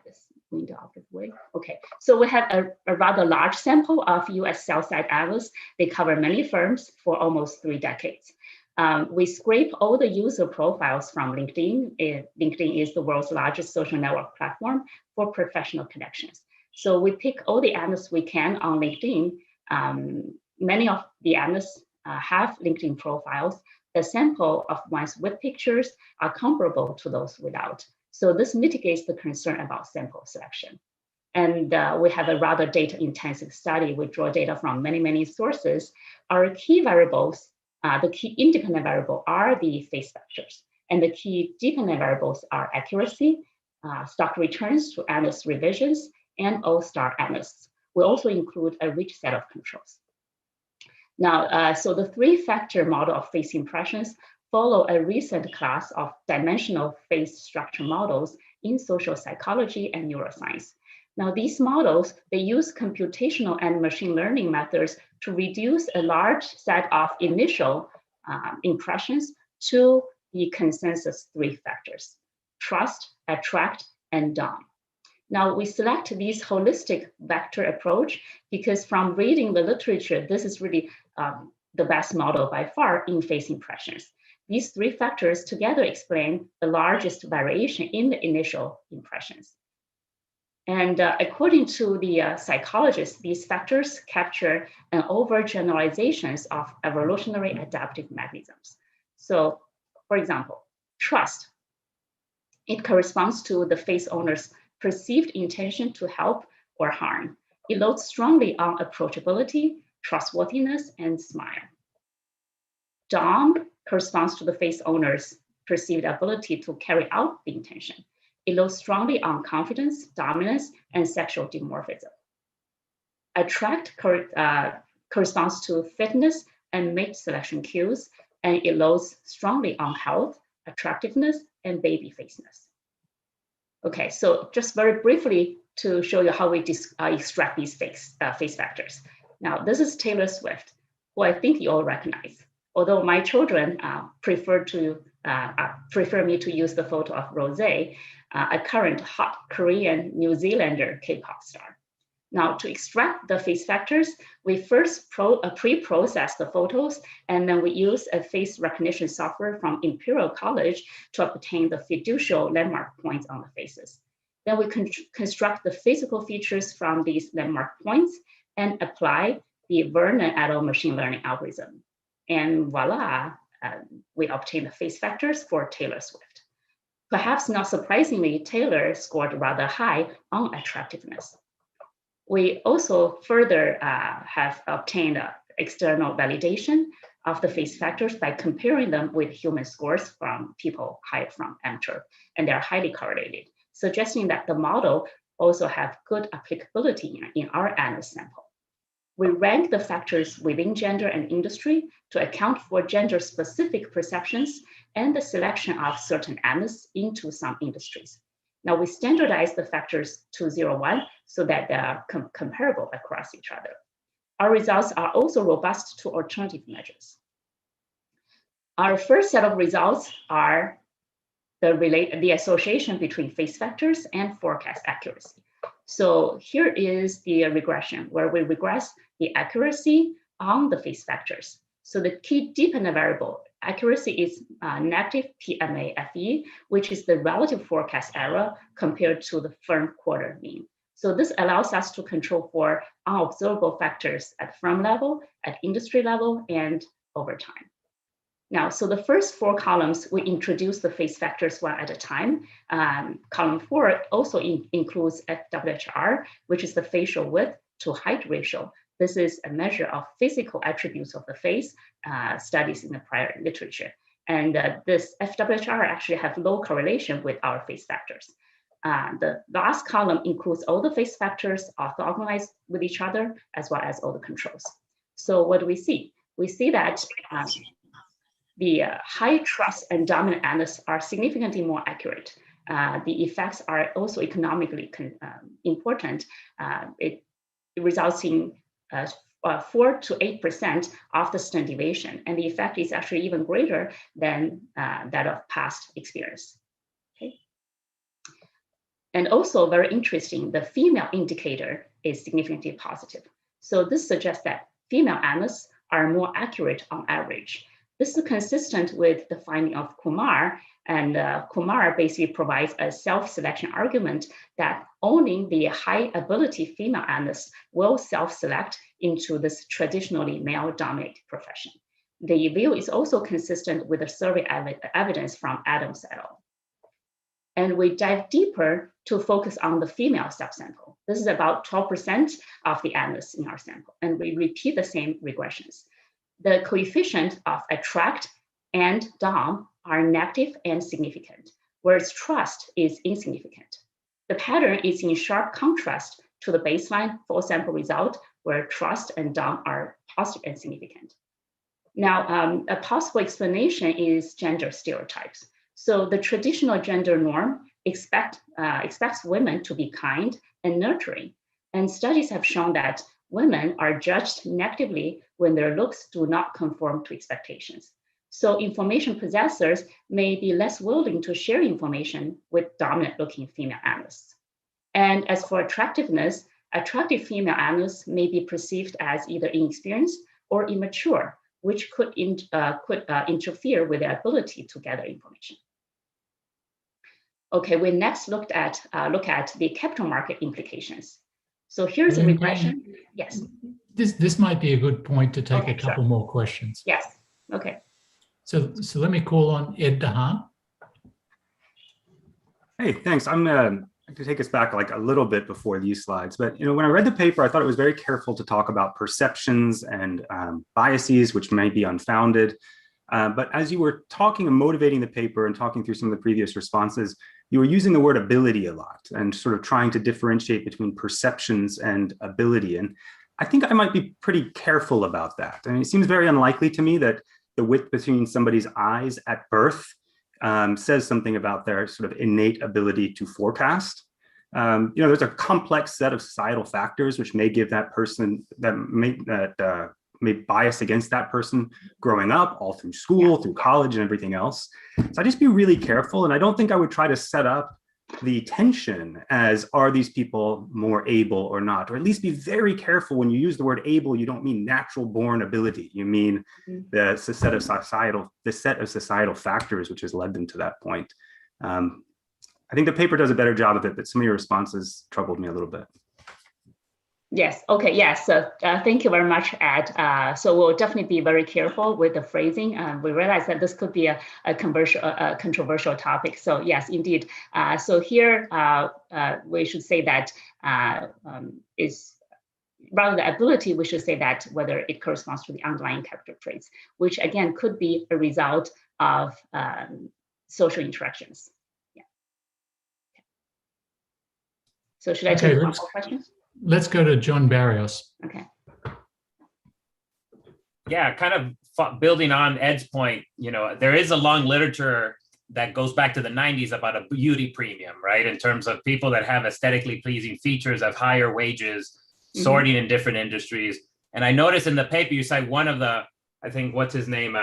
this window out of the way. Okay, so we have a rather large sample of US sell-side analysts. They cover many firms for almost 3 decades. We scrape all the user profiles from LinkedIn. LinkedIn is the world's largest social network platform for professional connections. So we pick all the analysts we can on LinkedIn. Many of the analysts have LinkedIn profiles. The sample of ones with pictures are comparable to those without. So this mitigates the concern about sample selection. And we have a rather data-intensive study. We draw data from many, many sources. Our key variables, the key independent variable are the face factors. And the key dependent variables are accuracy, stock returns to analyst revisions, and all-star analysts. We also include a rich set of controls. Now, so the 3-factor model of face impressions follow a recent class of dimensional face structure models in social psychology and neuroscience. Now, these models, they use computational and machine learning methods to reduce a large set of initial impressions to the consensus 3 factors: trust, attract, and dom. Now, we select this holistic vector approach because from reading the literature, this is really the best model by far in face impressions. These 3 factors together explain the largest variation in the initial impressions. And according to the psychologists, these factors capture an overgeneralizations of evolutionary adaptive mechanisms. So, for example, trust. It corresponds to the face owner's perceived intention to help or harm. It loads strongly on approachability, trustworthiness, and smile. Dom corresponds to the face owner's perceived ability to carry out the intention. It loads strongly on confidence, dominance, and sexual dimorphism. Attract corresponds to fitness and mate selection cues, and it loads strongly on health, attractiveness, and baby faceness. Okay, so just very briefly to show you how we extract these face factors. Now, this is Taylor Swift, who I think you all recognize. Although my children prefer to prefer me to use the photo of Rosé, a current hot Korean New Zealander K-pop star. Now, to extract the face factors, we first pre-process the photos, and then we use a face recognition software from Imperial College to obtain the fiducial landmark points on the faces. Then we construct the physical features from these landmark points and apply the Vernon et al. Machine learning algorithm. And voila, we obtain the face factors for Taylor Swift. Perhaps not surprisingly, Taylor scored rather high on attractiveness. We also further have obtained external validation of the face factors by comparing them with human scores from people hired from amateur, and they're highly correlated, suggesting that the model also have good applicability in our ANOS sample. We rank the factors within gender and industry to account for gender-specific perceptions and the selection of certain ANOS into some industries. Now we standardize the factors 201 so that they are comparable across each other. Our results are also robust to alternative measures. Our first set of results are the association between face factors and forecast accuracy. So here is the regression where we regress the accuracy on the face factors. So the key dependent variable accuracy is negative PMA-FE, which is the relative forecast error compared to the firm quarter mean. So this allows us to control for unobservable factors at firm level, at industry level, and over time. Now, so the first 4 columns, we introduce the face factors one at a time. Column 4 also includes FWHR, which is the facial width to height ratio. This is a measure of physical attributes of the face, studies in the prior literature. And this FWHR actually have low correlation with our face factors. The last column includes all the face factors orthogonalized with each other, as well as all the controls. So what do we see? We see that the high trust and dominant ANOS are significantly more accurate. The effects are also economically important. It results in 4 to 8% of the standard deviation, and the effect is actually even greater than that of past experience. Okay. And also very interesting, the female indicator is significantly positive. So this suggests that female ANOS are more accurate on average. This is consistent with the finding of Kumar, and Kumar basically provides a self-selection argument that only the high ability female ANOS will self-select into this traditionally male-dominated profession. The view is also consistent with the survey evidence from Adams et al. And we dive deeper to focus on the female subsample. This is about 12% of the ANOS in our sample, and we repeat the same regressions. The coefficient of attract and dom are negative and significant, whereas trust is insignificant. The pattern is in sharp contrast to the baseline full sample result, where trust and dom are positive and significant. Now, a possible explanation is gender stereotypes. So the traditional gender norm expects women to be kind and nurturing, and studies have shown that women are judged negatively when their looks do not conform to expectations. So information possessors may be less willing to share information with dominant-looking female ANOS. And as for attractiveness, attractive female ANOS may be perceived as either inexperienced or immature, which could interfere with their ability to gather information. Okay, we next look at the capital market implications. So here's a regression. Yes. This might be a good point to take Okay, a couple more questions. Yes. Okay. So let me call on Ed DeHaan. Hey, thanks. I'm going to take us back like a little bit before these slides. But when I read the paper, I thought it was very careful to talk about perceptions and biases, which may be unfounded. But as you were talking and motivating the paper and talking through some of the previous responses, you were using the word ability a lot and sort of trying to differentiate between perceptions and ability. And I think I might be pretty careful about that. I mean, it seems very unlikely to me that the width between somebody's eyes at birth says something about their sort of innate ability to forecast. There's a complex set of societal factors which may give that person, that maybe bias against that person growing up, all through school, through college, and everything else. So I just be really careful, and I don't think I would try to set up the tension as are these people more able or not, or at least be very careful when you use the word able. You don't mean natural born ability. You mean the set of societal factors which has led them to that point. I think the paper does a better job of it, but some of your responses troubled me a little bit. Yes. Okay. Yes. So thank you very much, Ed. So we'll definitely be very careful with the phrasing. We realize that this could be a controversial topic. So yes, indeed. So here we should say that is rather than ability, we should say that whether it corresponds to the underlying character traits, which again could be a result of social interactions. Yeah. Okay. So should I take one more question? Let's go to John Barrios. Okay. Yeah, kind of building on Ed's point, there is a long literature that goes back to the 90s about a beauty premium, right? In terms of people that have aesthetically pleasing features, have higher wages, sorting in different industries. And I noticed in the paper, you cite one of the, I think, what's his name,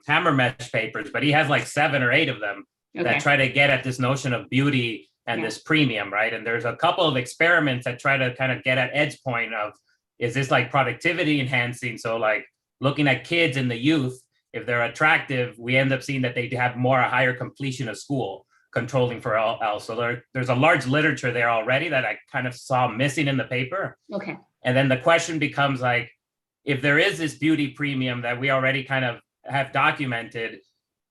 Hammermesh papers, but he has like 7 or 8 of them that try to get at this notion of beauty and this premium, right? And there's a couple of experiments that try to kind of get at Ed's point of, is this like productivity enhancing? So like looking at kids and the youth, if they're attractive, we end up seeing that they have a higher completion of school, controlling for all else. So there's a large literature there already that I kind of saw missing in the paper. Okay. And then the question becomes like, if there is this beauty premium that we already kind of have documented,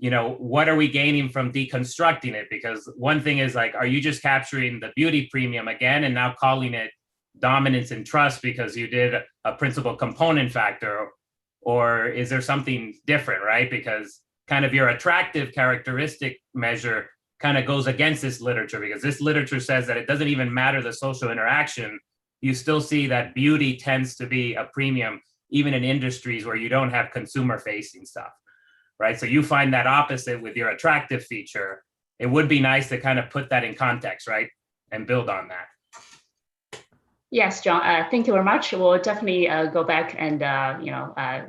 what are we gaining from deconstructing it? Because one thing is like, are you just capturing the beauty premium again and now calling it dominance and trust because you did a principal component factor? Or is there something different, right? Because kind of your attractive characteristic measure kind of goes against this literature, because this literature says that it doesn't even matter the social interaction. You still see that beauty tends to be a premium, even in industries where you don't have consumer facing stuff. Right. So you find that opposite with your attractive feature. It would be nice to kind of put that in context, right? And build on that. Yes, John, thank you very much. We'll definitely go back and,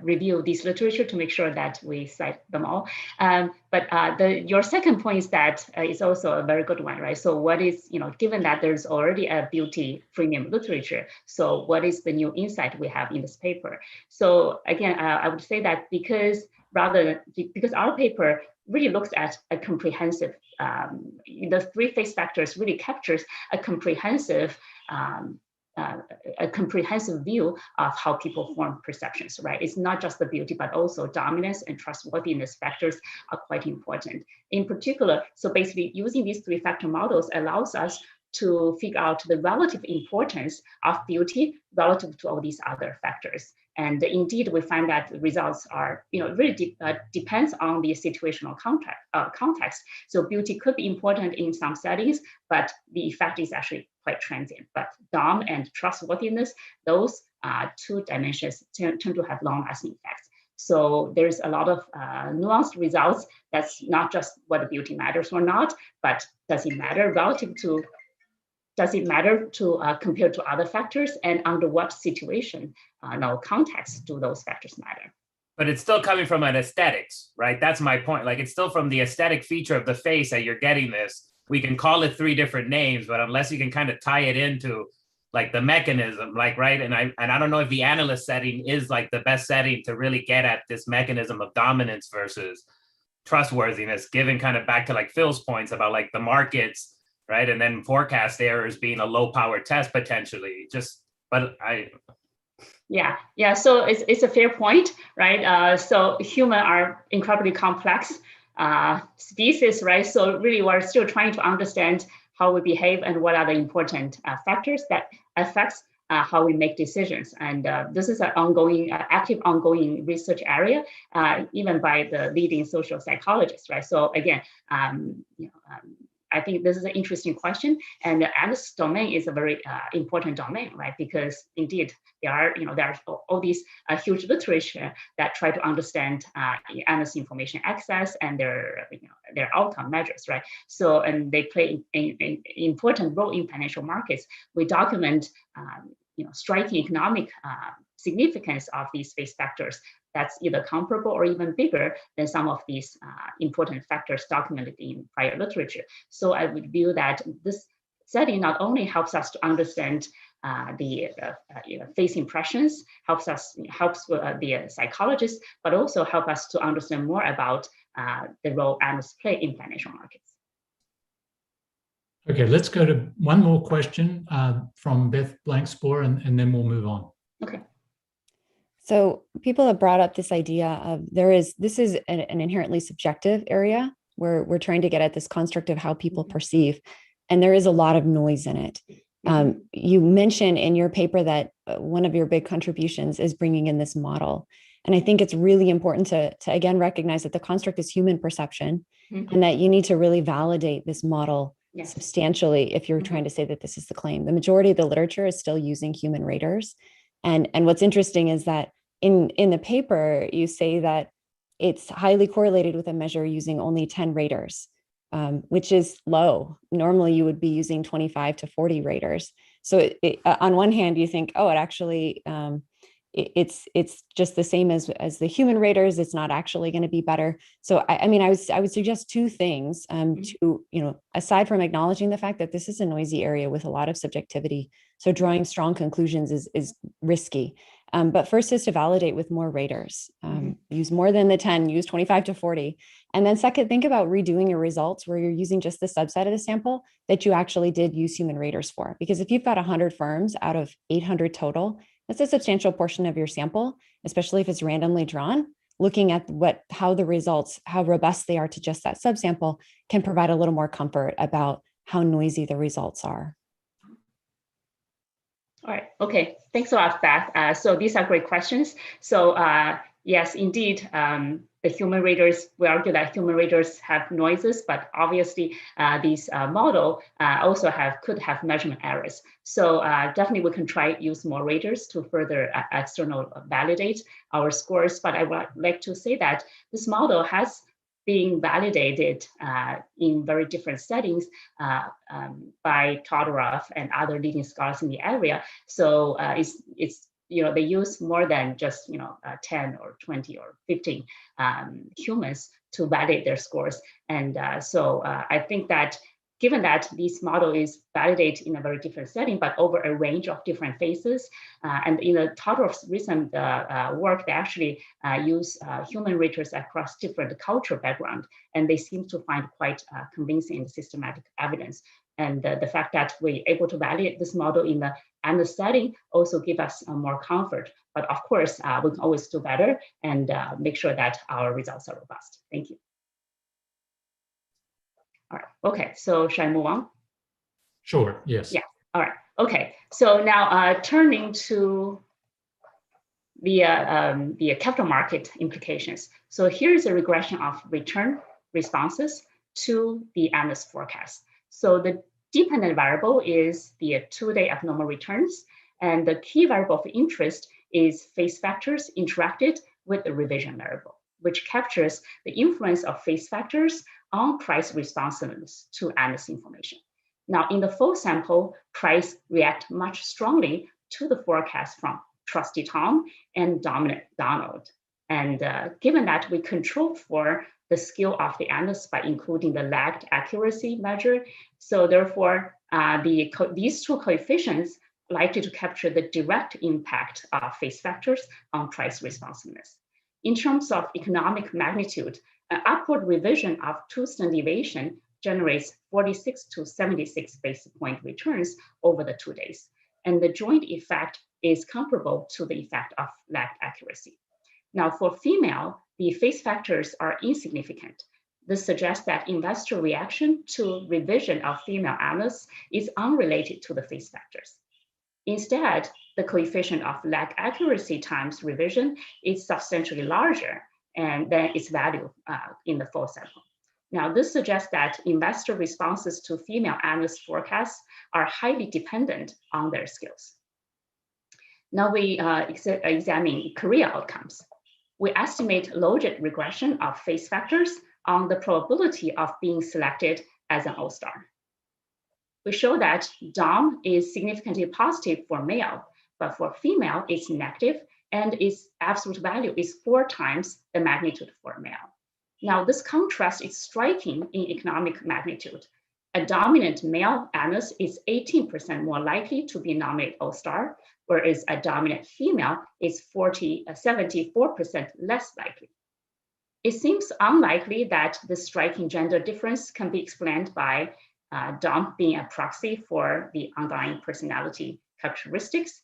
review this literature to make sure that we cite them all. But your second point is that is also a very good one, right? So what is, given that there's already a beauty premium literature, so what is the new insight we have in this paper? So again, I would say that because our paper really looks at a comprehensive, the 3 face factors really captures a comprehensive view of how people form perceptions, right? It's not just the beauty, but also dominance and trustworthiness factors are quite important. In particular, so basically using these 3-factor models allows us to figure out the relative importance of beauty relative to all these other factors. And indeed, we find that the results are, really depends on the situational context. So beauty could be important in some settings, but the effect is actually quite transient. But dom and trustworthiness, those 2 dimensions tend to have long-lasting effects. So there's a lot of nuanced results. That's not just whether beauty matters or not, but does it matter compared to other factors, and under what situation, context do those factors matter? But it's still coming from an aesthetics, right? That's my point. Like it's still from the aesthetic feature of the face that you're getting this. We can call it 3 different names, but unless you can kind of tie it into like the mechanism, like, right? And I don't know if the analyst setting is like the best setting to really get at this mechanism of dominance versus trustworthiness, given kind of back to like Phil's points about like the markets, right? And then forecast errors being a low power test potentially. Yeah. So it's a fair point, right? So humans are incredibly complex species, right? So really, we're still trying to understand how we behave and what are the important factors that affects how we make decisions. And this is an active ongoing research area, even by the leading social psychologists, right? So again, I think this is an interesting question, and the analysis domain is a very important domain, right? Because indeed there are all these huge literature that try to understand analyst information access and their outcome measures, right? So, and they play an important role in financial markets. We document striking economic significance of these face factors that's either comparable or even bigger than some of these important factors documented in prior literature. So I would view that this study not only helps us to understand the face impressions, helps the psychologists, but also help us to understand more about the role animals play in financial markets. Okay, let's go to one more question from Beth Blankspore, and then we'll move on. Okay. So people have brought up this idea of this is an inherently subjective area where we're trying to get at this construct of how people perceive, and there is a lot of noise in it. You mentioned in your paper that one of your big contributions is bringing in this model. And I think it's really important to again recognize that the construct is human perception, and that you need to really validate this model substantially if you're trying to say that this is the claim. The majority of the literature is still using human raters. And what's interesting is that in the paper, you say that it's highly correlated with a measure using only 10 raters, which is low. Normally, you would be using 25 to 40 raters. So on one hand, you think, oh, it actually, it's just the same as the human raters. It's not actually going to be better. So I mean, I would suggest two things to, aside from acknowledging the fact that this is a noisy area with a lot of subjectivity. So drawing strong conclusions is risky. But first is to validate with more raters. Use more than the 10, use 25 to 40. And then second, think about redoing your results where you're using just the subset of the sample that you actually did use human raters for. Because if you've got 100 firms out of 800 total, that's a substantial portion of your sample, especially if it's randomly drawn. Looking at how the results, how robust they are to just that subsample can provide a little more comfort about how noisy the results are. All right. Okay. Thanks a lot, Beth. So these are great questions. So yes, indeed, the human raters, we argue that human raters have noises, but obviously these model also could have measurement errors. So definitely we can try use more raters to further external validate our scores. But I would like to say that this model has being validated in very different settings by Todorov and other leading scholars in the area. So it's they use more than just 10 or 20 or 15 humans to validate their scores. And so I think that given that this model is validated in a very different setting, but over a range of different phases, and in the Todorov's recent work, they actually use human raters across different cultural background, and they seem to find quite convincing and systematic evidence. And the fact that we're able to validate this model in the animal setting also give us more comfort. But of course, we can always do better and make sure that our results are robust. Thank you. All right. Okay. So should I move on? Sure. Yes. Yeah. All right. Okay. So now turning to the capital market implications. So here's a regression of return responses to the analyst forecast. So the dependent variable is the 2-day abnormal returns, and the key variable of interest is face factors interacted with the revision variable, which captures the influence of face factors on price responsiveness to analyst information. Now, in the full sample, price react much strongly to the forecast from Trusty Tom and Dominant Donald. And given that we control for the skill of the analyst by including the lagged accuracy measure, so therefore these two coefficients likely to capture the direct impact of face factors on price responsiveness. In terms of economic magnitude, an upward revision of 2 standard deviation generates 46 to 76 basis point returns over the 2 days. And the joint effect is comparable to the effect of lagged accuracy. Now for female, the face factors are insignificant. This suggests that investor reaction to revision of female analysts is unrelated to the face factors. Instead, the coefficient of lag accuracy times revision is substantially larger and than its value in the full sample. Now, this suggests that investor responses to female analyst forecasts are highly dependent on their skills. Now we examine career outcomes. We estimate logit regression of face factors on the probability of being selected as an all-star. We show that DOM is significantly positive for male, but for female, it's negative and its absolute value is 4 times the magnitude for male. Now, this contrast is striking in economic magnitude. A dominant male analyst is 18% more likely to be nominated All-Star, whereas a dominant female is 74% less likely. It seems unlikely that the striking gender difference can be explained by DOM being a proxy for the underlying personality characteristics.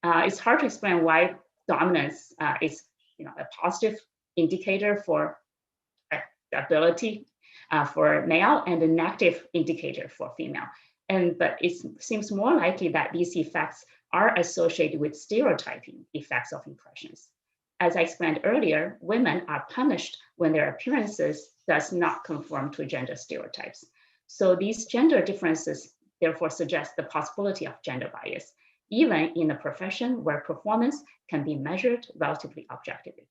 It's hard to explain why dominance is a positive indicator for ability for male and a negative indicator for female. But it seems more likely that these effects are associated with stereotyping effects of impressions. As I explained earlier, women are punished when their appearances does not conform to gender stereotypes. So these gender differences therefore suggest the possibility of gender bias, even in a profession where performance can be measured relatively objectively.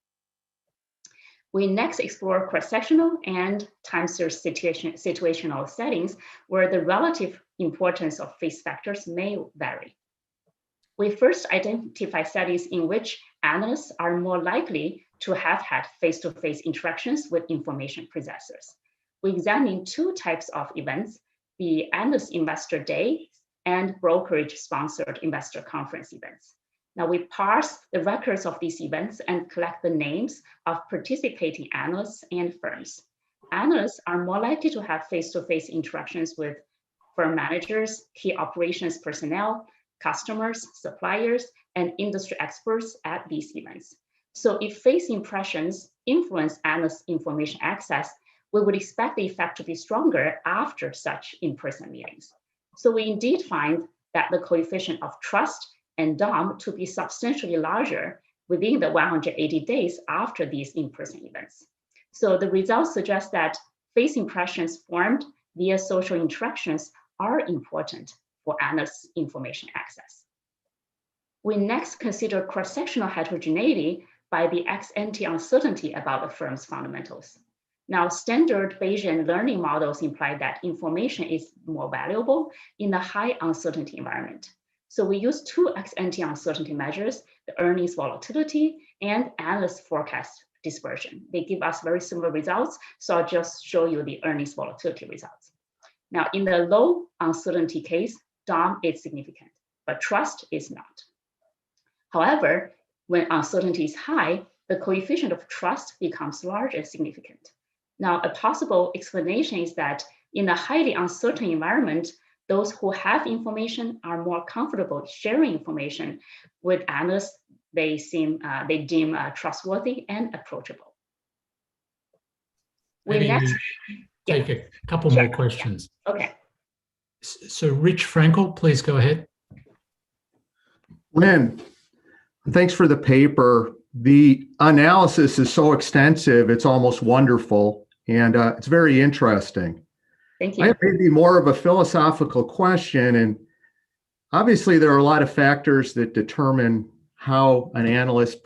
We next explore cross-sectional and time series situational settings where the relative importance of face factors may vary. We first identify studies in which analysts are more likely to have had face-to-face interactions with information possessors. We examine 2 types of events, the analyst investor day and brokerage-sponsored investor conference events. Now we parse the records of these events and collect the names of participating analysts and firms. Analysts are more likely to have face-to-face interactions with firm managers, key operations personnel, customers, suppliers, and industry experts at these events. So if face impressions influence analyst information access, we would expect the effect to be stronger after such in-person meetings. So we indeed find that the coefficient of trust and DOM to be substantially larger within the 180 days after these in-person events. So the results suggest that face impressions formed via social interactions are important for analysts' information access. We next consider cross-sectional heterogeneity by the ex-ante uncertainty about the firm's fundamentals. Now, standard Bayesian learning models imply that information is more valuable in a high uncertainty environment. So we use 2 ex-ante uncertainty measures, the earnings volatility and analyst forecast dispersion. They give us very similar results, so I'll just show you the earnings volatility results. Now, in the low uncertainty case, DOM is significant, but trust is not. However, when uncertainty is high, the coefficient of trust becomes large and significant. Now, a possible explanation is that in a highly uncertain environment, those who have information are more comfortable sharing information with analysts they deem trustworthy and approachable. Maybe next take a couple more questions. Okay. So Rich Frankel, please go ahead. Lynn, thanks for the paper. The analysis is so extensive, it's almost wonderful, and it's very interesting. Thank you. I have maybe more of a philosophical question, and obviously there are a lot of factors that determine how an analyst,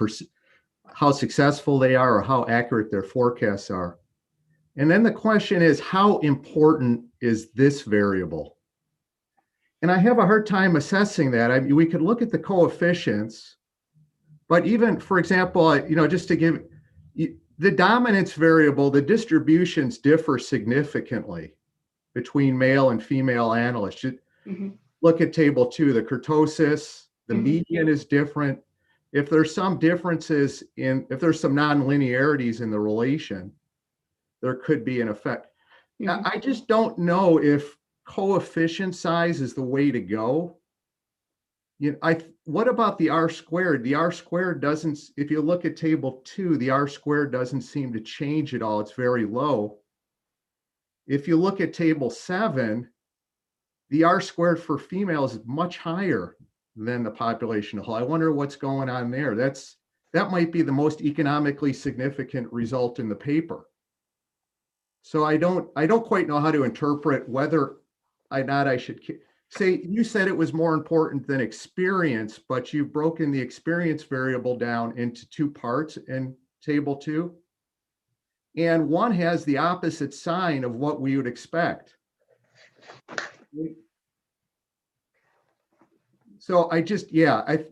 how successful they are or how accurate their forecasts are. And then the question is, how important is this variable? And I have a hard time assessing that. I mean, we could look at the coefficients, but even, for example, just to give the dominance variable, the distributions differ significantly between male and female analysts. Look at table 2, the kurtosis, the median is different. If there's some differences if there's some non-linearities in the relation, there could be an effect. Now, I just don't know if coefficient size is the way to go. What about the R squared? The R squared doesn't, if you look at table 2, the R squared doesn't seem to change at all. It's very low. If you look at table 7, the R squared for females is much higher than the population whole. I wonder what's going on there. That might be the most economically significant result in the paper. So I don't quite know how to interpret whether or not I should say. You said it was more important than experience, but you've broken the experience variable down into 2 parts in table 2. And one has the opposite sign of what we would expect. So I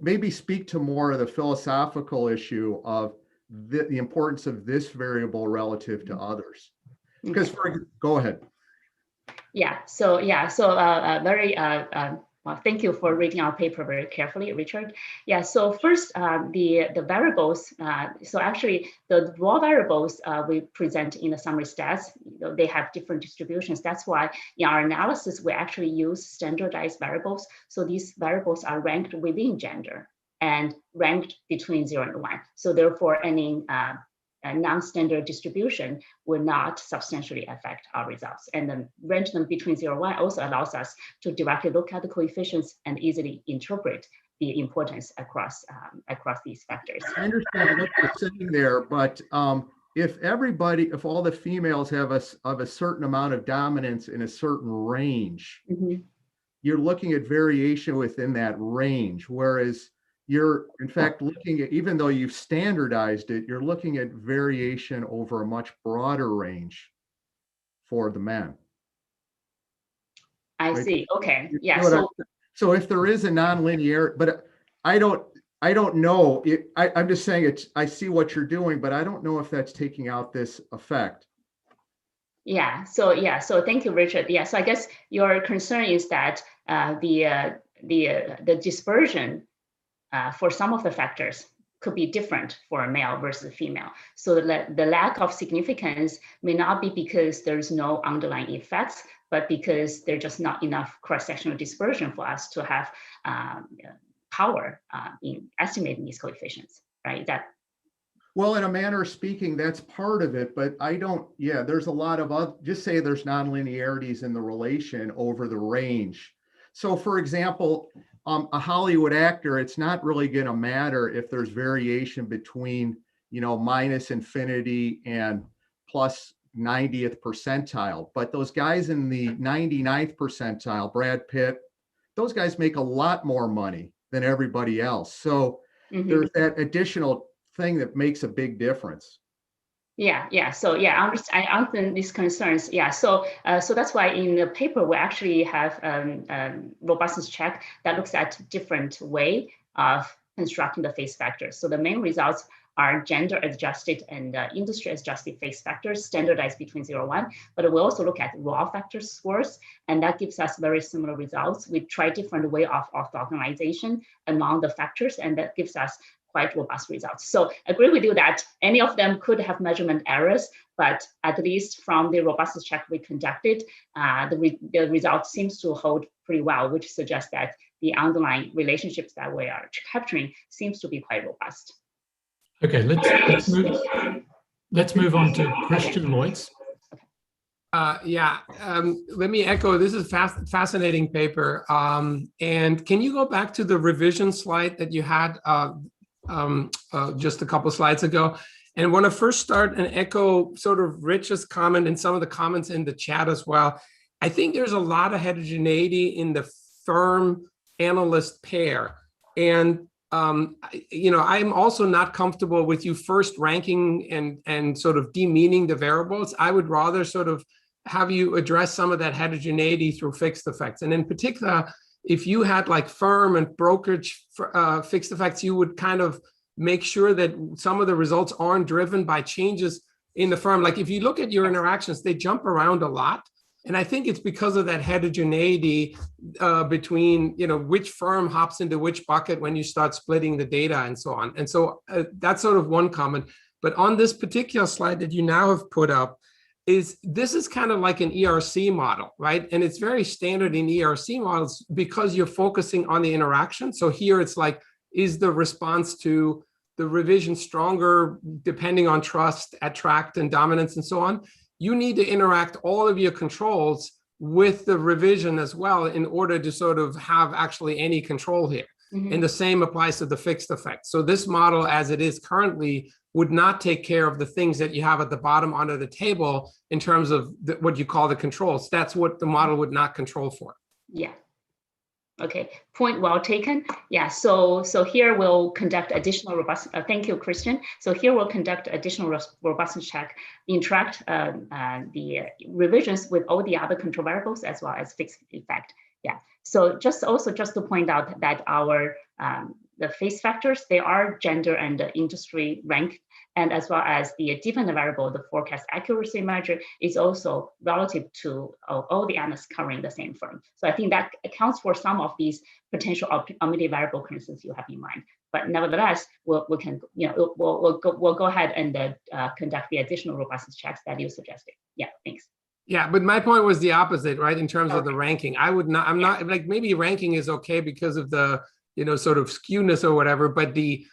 maybe speak to more of the philosophical issue of the importance of this variable relative to others. Because go ahead. Well, thank you for reading our paper very carefully, Richard. Yeah, so first, the variables, so actually the raw variables we present in the summary stats, they have different distributions. That's why in our analysis, we actually use standardized variables. So these variables are ranked within gender and ranked between 0 and 1. So therefore, any non-standard distribution will not substantially affect our results. And then range them between 0 and 1 also allows us to directly look at the coefficients and easily interpret the importance across these factors. I understand what you're saying there, but if all the females have a certain amount of dominance in a certain range, you're looking at variation within that range, whereas you're in fact looking at, even though you've standardized it, you're looking at variation over a much broader range for the men. I see. Okay. Yeah. So if there is a nonlinear, but I don't know. I'm just saying I see what you're doing, but I don't know if that's taking out this effect. So thank you, Richard. Yeah. So I guess your concern is that the dispersion for some of the factors could be different for a male versus a female. So the lack of significance may not be because there's no underlying effects, but because there's just not enough cross-sectional dispersion for us to have power in estimating these coefficients, right? Well, in a manner of speaking, that's part of it, but there's a lot of just say there's nonlinearities in the relation over the range. So for example, a Hollywood actor, it's not really going to matter if there's variation between, minus infinity and plus 90th percentile. But those guys in the 99th percentile, Brad Pitt, those guys make a lot more money than everybody else. So there's that additional thing that makes a big difference. So I understand these concerns. So that's why in the paper we actually have robustness check that looks at different way of constructing the phase factors. So the main results are gender adjusted and industry adjusted phase factors standardized between 0 and 1. But we also look at raw factor scores, and that gives us very similar results. We try different way of orthogonalization among the factors, and that gives us quite robust results. So I agree with you that any of them could have measurement errors, but at least from the robustness check we conducted, the result seems to hold pretty well, which suggests that the underlying relationships that we are capturing seems to be quite robust. Okay, let's move on to Christian Lloyds. Let me echo, this is fascinating paper. And can you go back to the revision slide that you had just a couple slides ago? And I want to first start and echo sort of Rich's comment and some of the comments in the chat as well. I think there's a lot of heterogeneity in the firm analyst pair. And I'm also not comfortable with you first ranking and sort of demeaning the variables. I would rather sort of have you address some of that heterogeneity through fixed effects. And in particular, if you had like firm and brokerage fixed effects, you would kind of make sure that some of the results aren't driven by changes in the firm. Like if you look at your interactions, they jump around a lot. And I think it's because of that heterogeneity between, which firm hops into which bucket when you start splitting the data and so on. And so that's sort of one comment. But on this particular slide that you now have put up, this is kind of like an ERC model, right? And it's very standard in ERC models because you're focusing on the interaction. So here it's like, is the response to the revision stronger depending on trust, attract, and dominance, and so on? You need to interact all of your controls with the revision as well in order to sort of have actually any control here. And the same applies to the fixed effect. So this model as it is currently would not take care of the things that you have at the bottom under the table in terms of what you call the controls. That's what the model would not control for. Yeah. Okay, point well taken. Yeah, so here we'll conduct additional robust, thank you, Christian. So here we'll conduct additional robustness check, interact the revisions with all the other control variables as well as fixed effect. Yeah, So just to point out that our the face factors, they are gender and industry ranked, and as well as the dependent variable, the forecast accuracy measure, is also relative to all the analysts covering the same firm. So I think that accounts for some of these potential omitted variable concerns you have in mind. But nevertheless, we'll go ahead and conduct the additional robustness checks that you suggested. Yeah, thanks. Yeah, but my point was the opposite, right? In terms of the ranking, I'm not like, maybe ranking is okay because of the, sort of skewness or whatever, but the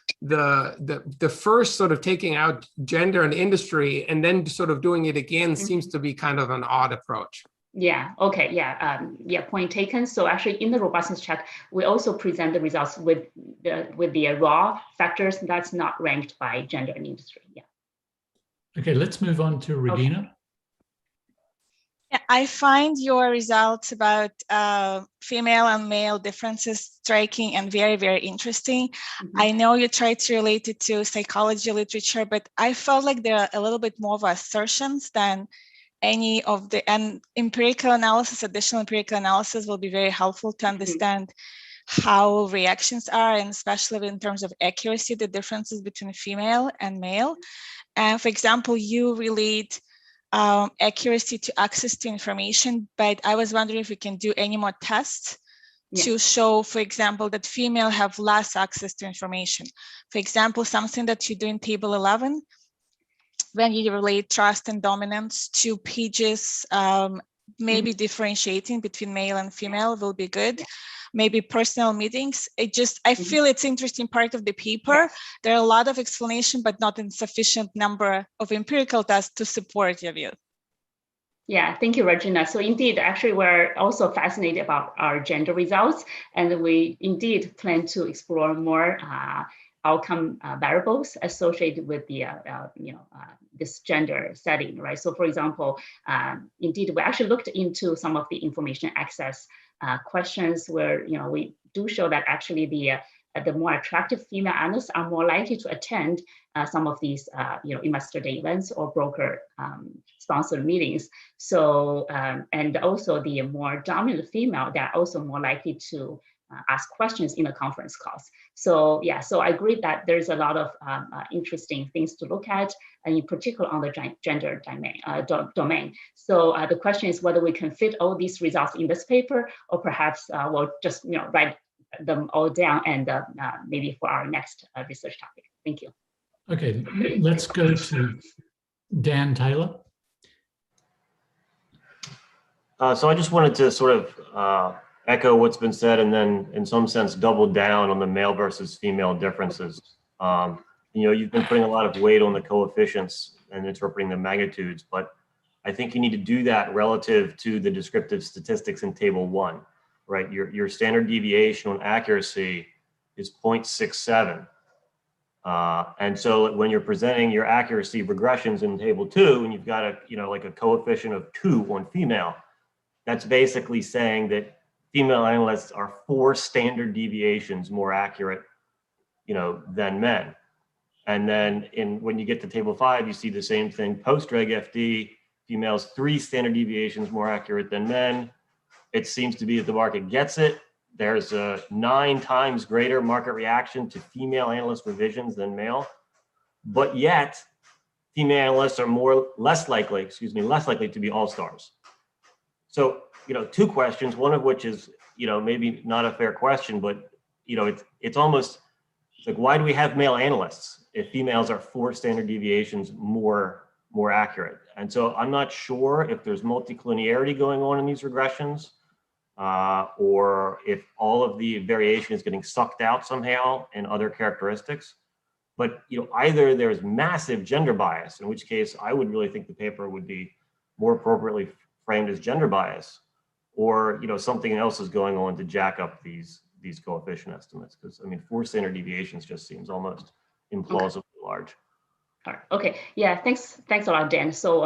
first sort of taking out gender and industry and then sort of doing it again seems to be kind of an odd approach. Yeah, okay, yeah, point taken. So actually in the robustness check, we also present the results with the raw factors that's not ranked by gender and industry, yeah. Okay, let's move on to Regina. Okay. Yeah, I find your results about female and male differences striking and very, very interesting. I know you tried to relate it to psychology literature, but I felt like there are a little bit more of assertions than any of the, and empirical analysis, additional empirical analysis will be very helpful to understand how reactions are, and especially in terms of accuracy, the differences between female and male. And for example, you relate accuracy to access to information, but I was wondering if we can do any more tests to show, for example, that female have less access to information. For example, something that you do in table 11, when you relate trust and dominance to pages, maybe differentiating between male and female will be good. Maybe personal meetings. I feel it's interesting part of the paper. There are a lot of explanation, but not in sufficient number of empirical tests to support your view. Yeah, thank you, Regina. So indeed, actually, we're also fascinated about our gender results, and we indeed plan to explore more outcome variables associated with the this gender setting, right? So for example, indeed, we actually looked into some of the information access questions where we do show that actually the more attractive female analysts are more likely to attend some of these investor day events or broker sponsored meetings. So and also the more dominant female, they're also more likely to ask questions in the conference calls. So yeah, so I agree that there's a lot of interesting things to look at, and in particular on the gender domain. So the question is whether we can fit all these results in this paper, or perhaps we'll just write them all down and maybe for our next research topic. Thank you. Okay, let's go to Dan Taylor. So I just wanted to sort of echo what's been said, and then in some sense double down on the male versus female differences. You've been putting a lot of weight on the coefficients and interpreting the magnitudes, but I think you need to do that relative to the descriptive statistics in table 1, right? Your standard deviation on accuracy is 0.67. And so when you're presenting your accuracy regressions in table 2, and you've got a coefficient of 2 on female, that's basically saying that female analysts are 4 standard deviations more accurate, than men. And then when you get to table 5, you see the same thing. Post-reg FD, females 3 standard deviations more accurate than men. It seems to be that the market gets it. There's a 9 times greater market reaction to female analyst revisions than male, but yet female analysts are less likely to be all-stars. So, 2 questions, one of which is, maybe not a fair question, but, it's almost like, why do we have male analysts if females are 4 standard deviations more accurate? And so I'm not sure if there's multiclinearity going on in these regressions, or if all of the variation is getting sucked out somehow in other characteristics. But either there's massive gender bias, in which case I would really think the paper would be more appropriately framed as gender bias, or something else is going on to jack up these coefficient estimates. Because 4 standard deviations just seems almost implausibly large. All right. Okay. Yeah. Thanks a lot, Dan. So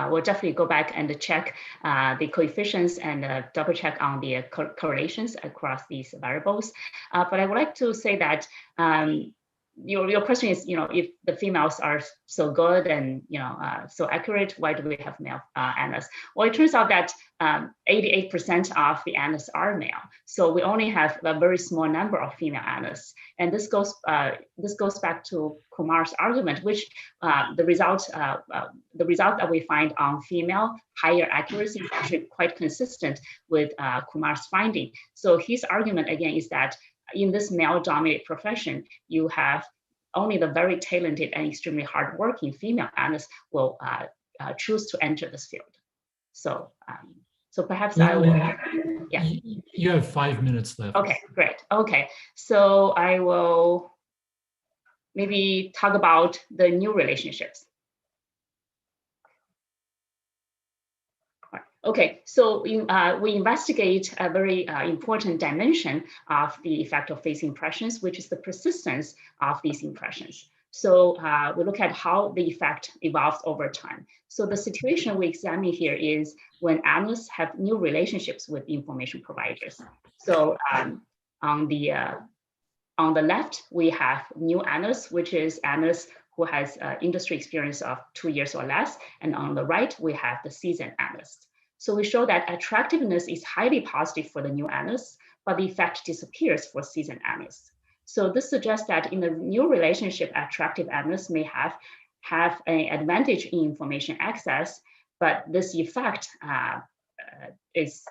we'll definitely go back and check the coefficients and double check on the correlations across these variables. But I would like to say that your question is, if the females are so good and so accurate, why do we have male analysts? Well, it turns out that 88% of the analysts are male, so we only have a very small number of female analysts. And this goes back to Kumar's argument, which the result that we find on female higher accuracy is actually quite consistent with Kumar's finding. So his argument again is that in this male-dominated profession, you have only the very talented and extremely hardworking female analysts will choose to enter this field. So, so perhaps I will. Yeah. You have 5 minutes left. Okay, great. Okay, so I will maybe talk about the new relationships. Okay, so we investigate a very important dimension of the effect of face impressions, which is the persistence of these impressions. So we look at how the effect evolves over time. So the situation we examine here is when analysts have new relationships with information providers. So on the left, we have new analysts, which is analysts who has industry experience of 2 years or less. And on the right, we have the seasoned analysts. So we show that attractiveness is highly positive for the new analysts, but the effect disappears for seasoned analysts. So this suggests that in the new relationship, attractive analysts may have an advantage in information access, but this effect is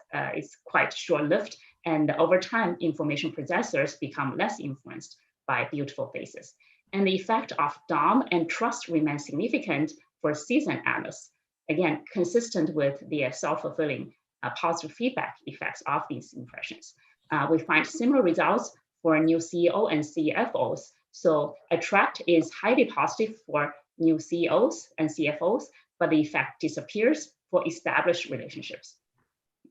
quite short-lived, and over time, information possessors become less influenced by beautiful faces. And the effect of DOM and trust remains significant for seasoned analysts, again, consistent with the self-fulfilling positive feedback effects of these impressions. We find similar results for new CEO and CFOs. So attract is highly positive for new CEOs and CFOs, but the effect disappears for established relationships.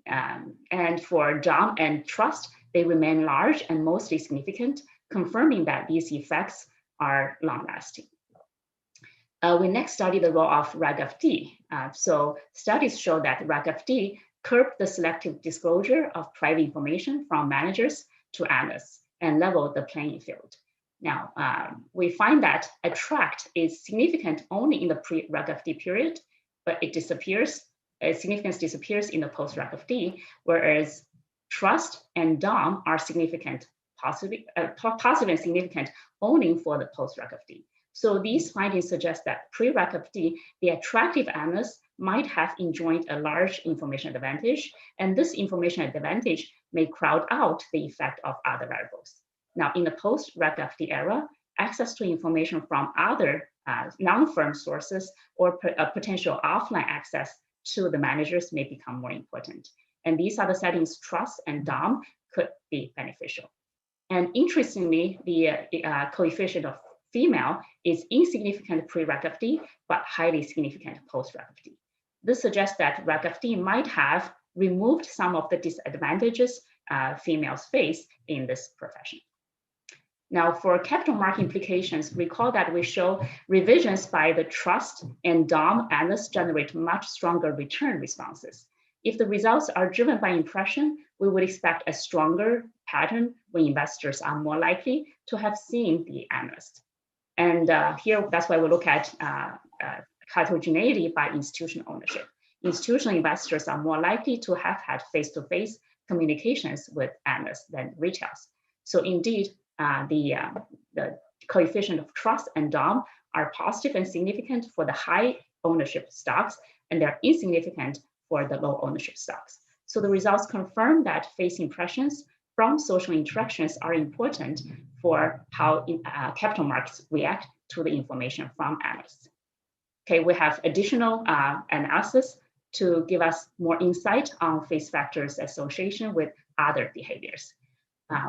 And for DOM and trust, they remain large and mostly significant, confirming that these effects are long-lasting. We next study the role of RAG-FD. So studies show that RAG-FD curbed the selective disclosure of private information from managers to analysts and leveled the playing field. Now, we find that attract is significant only in the pre-RAG-FD period, but it disappears, significance disappears in the post-RAG-FD, whereas trust and DOM are significant, positive and significant only for the post-RAG-FD. So these findings suggest that pre-RAG-FD, the attractive analysts might have enjoyed a large information advantage, and this information advantage may crowd out the effect of other variables. Now, in the post-RAG-FD era, access to information from other non-firm sources or potential offline access to the managers may become more important. And these are the settings trust and DOM could be beneficial. And interestingly, the coefficient of female is insignificant pre-RAG-FD, but highly significant post-RAG-FD. This suggests that RAG-FD might have removed some of the disadvantages females face in this profession. Now, for capital market implications, recall that we show revisions by the trust and DOM analysts generate much stronger return responses. If the results are driven by impression, we would expect a stronger pattern when investors are more likely to have seen the analyst. And here, that's why we look at heterogeneity by institutional ownership. Institutional investors are more likely to have had face-to-face communications with analysts than retails. So indeed, the coefficient of trust and DOM are positive and significant for the high ownership stocks, and they're insignificant for the low ownership stocks. So the results confirm that face impressions from social interactions are important for how capital markets react to the information from analysts. Okay, we have additional analysis to give us more insight on face factors association with other behaviors.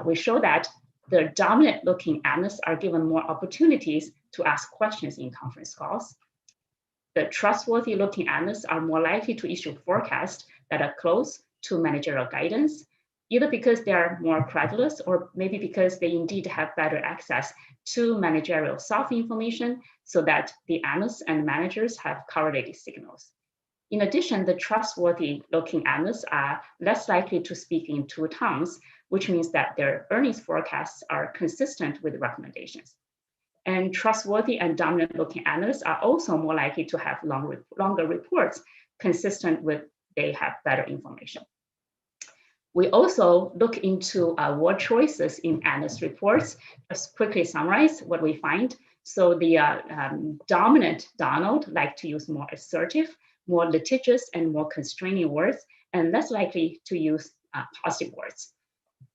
We show that the dominant looking analysts are given more opportunities to ask questions in conference calls. The trustworthy looking analysts are more likely to issue forecasts that are close to managerial guidance, either because they are more credulous or maybe because they indeed have better access to managerial soft information so that the analysts and managers have correlated signals. In addition, the trustworthy looking analysts are less likely to speak in two tongues, which means that their earnings forecasts are consistent with recommendations. And trustworthy and dominant looking analysts are also more likely to have longer reports consistent with they have better information. We also look into word choices in analyst reports. Just quickly summarize what we find. So the dominant Donald like to use more assertive, more litigious, and more constraining words, and less likely to use positive words.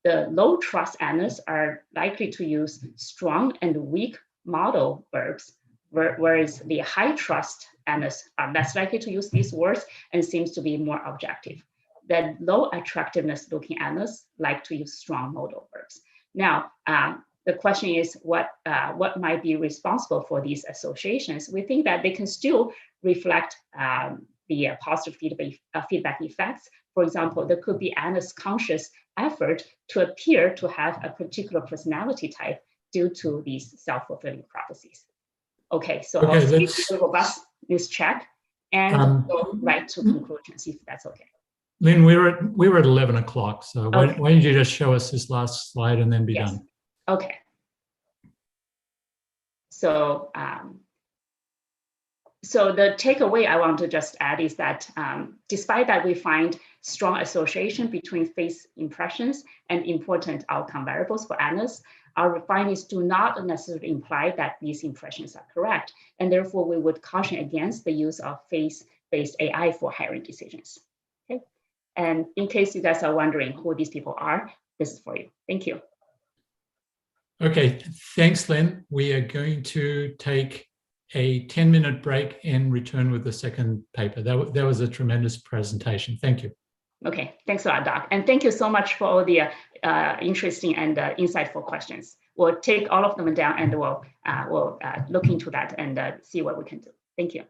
The low trust analysts are likely to use strong and weak modal verbs, whereas the high trust analysts are less likely to use these words and seems to be more objective. The low attractiveness looking analysts like to use strong modal verbs. Now, the question is what might be responsible for these associations? We think that they can still reflect the positive feedback effects. For example, there could be analyst conscious effort to appear to have a particular personality type due to these self-fulfilling prophecies. Okay, so Okay, I'll speak to the robustness check and go right to conclusions, if that's okay. Lynn, we were at 11 o'clock, so why don't you just show us this last slide and then be done? Okay. So, so the takeaway I want to just add is that despite that we find strong association between face impressions and important outcome variables for analysts, our findings do not necessarily imply that these impressions are correct, and therefore we would caution against the use of face-based AI for hiring decisions. Okay, and in case you guys are wondering who these people are, this is for you. Thank you. Okay, thanks, Lynn. We are going to take a 10-minute break and return with the second paper. That was a tremendous presentation. Thank you. Okay, thanks a lot, Doc. And thank you so much for all the interesting and insightful questions. We'll take all of them down and we'll look into that and see what we can do. Thank you.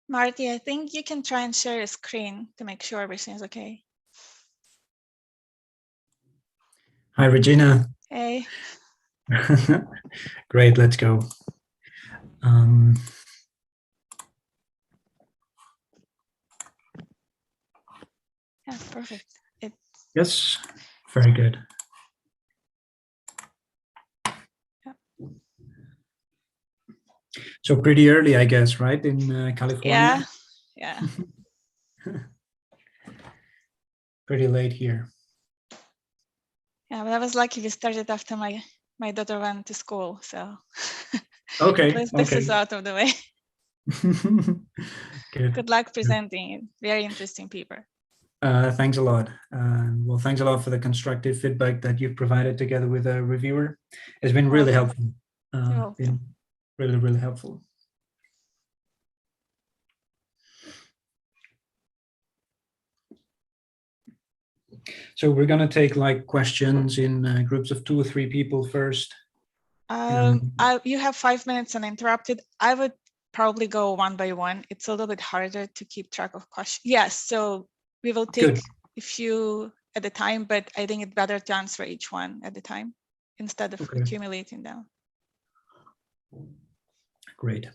Marty, I think you can try and share your screen to make sure everything is okay. Hi, Regina. Hey. Great, let's go. Yeah, perfect. Yes, very good. So pretty early, I guess, right, in California? Yeah. Pretty late here. Yeah, but I was lucky we started after my daughter went to school, so Okay. at least this is out of the way. Good. Good luck presenting it. Very interesting paper. Thanks a lot. Well, thanks a lot for the constructive feedback that you've provided together with a reviewer. It's been really helpful. Been really, really helpful. So we're going to take like questions in groups of 2 or 3 people first. You have 5 minutes uninterrupted. I would probably go one by one. It's a little bit harder to keep track of questions. Yes, so we will take a few at a time, but I think it's better to answer each one at a time instead of accumulating them. Great.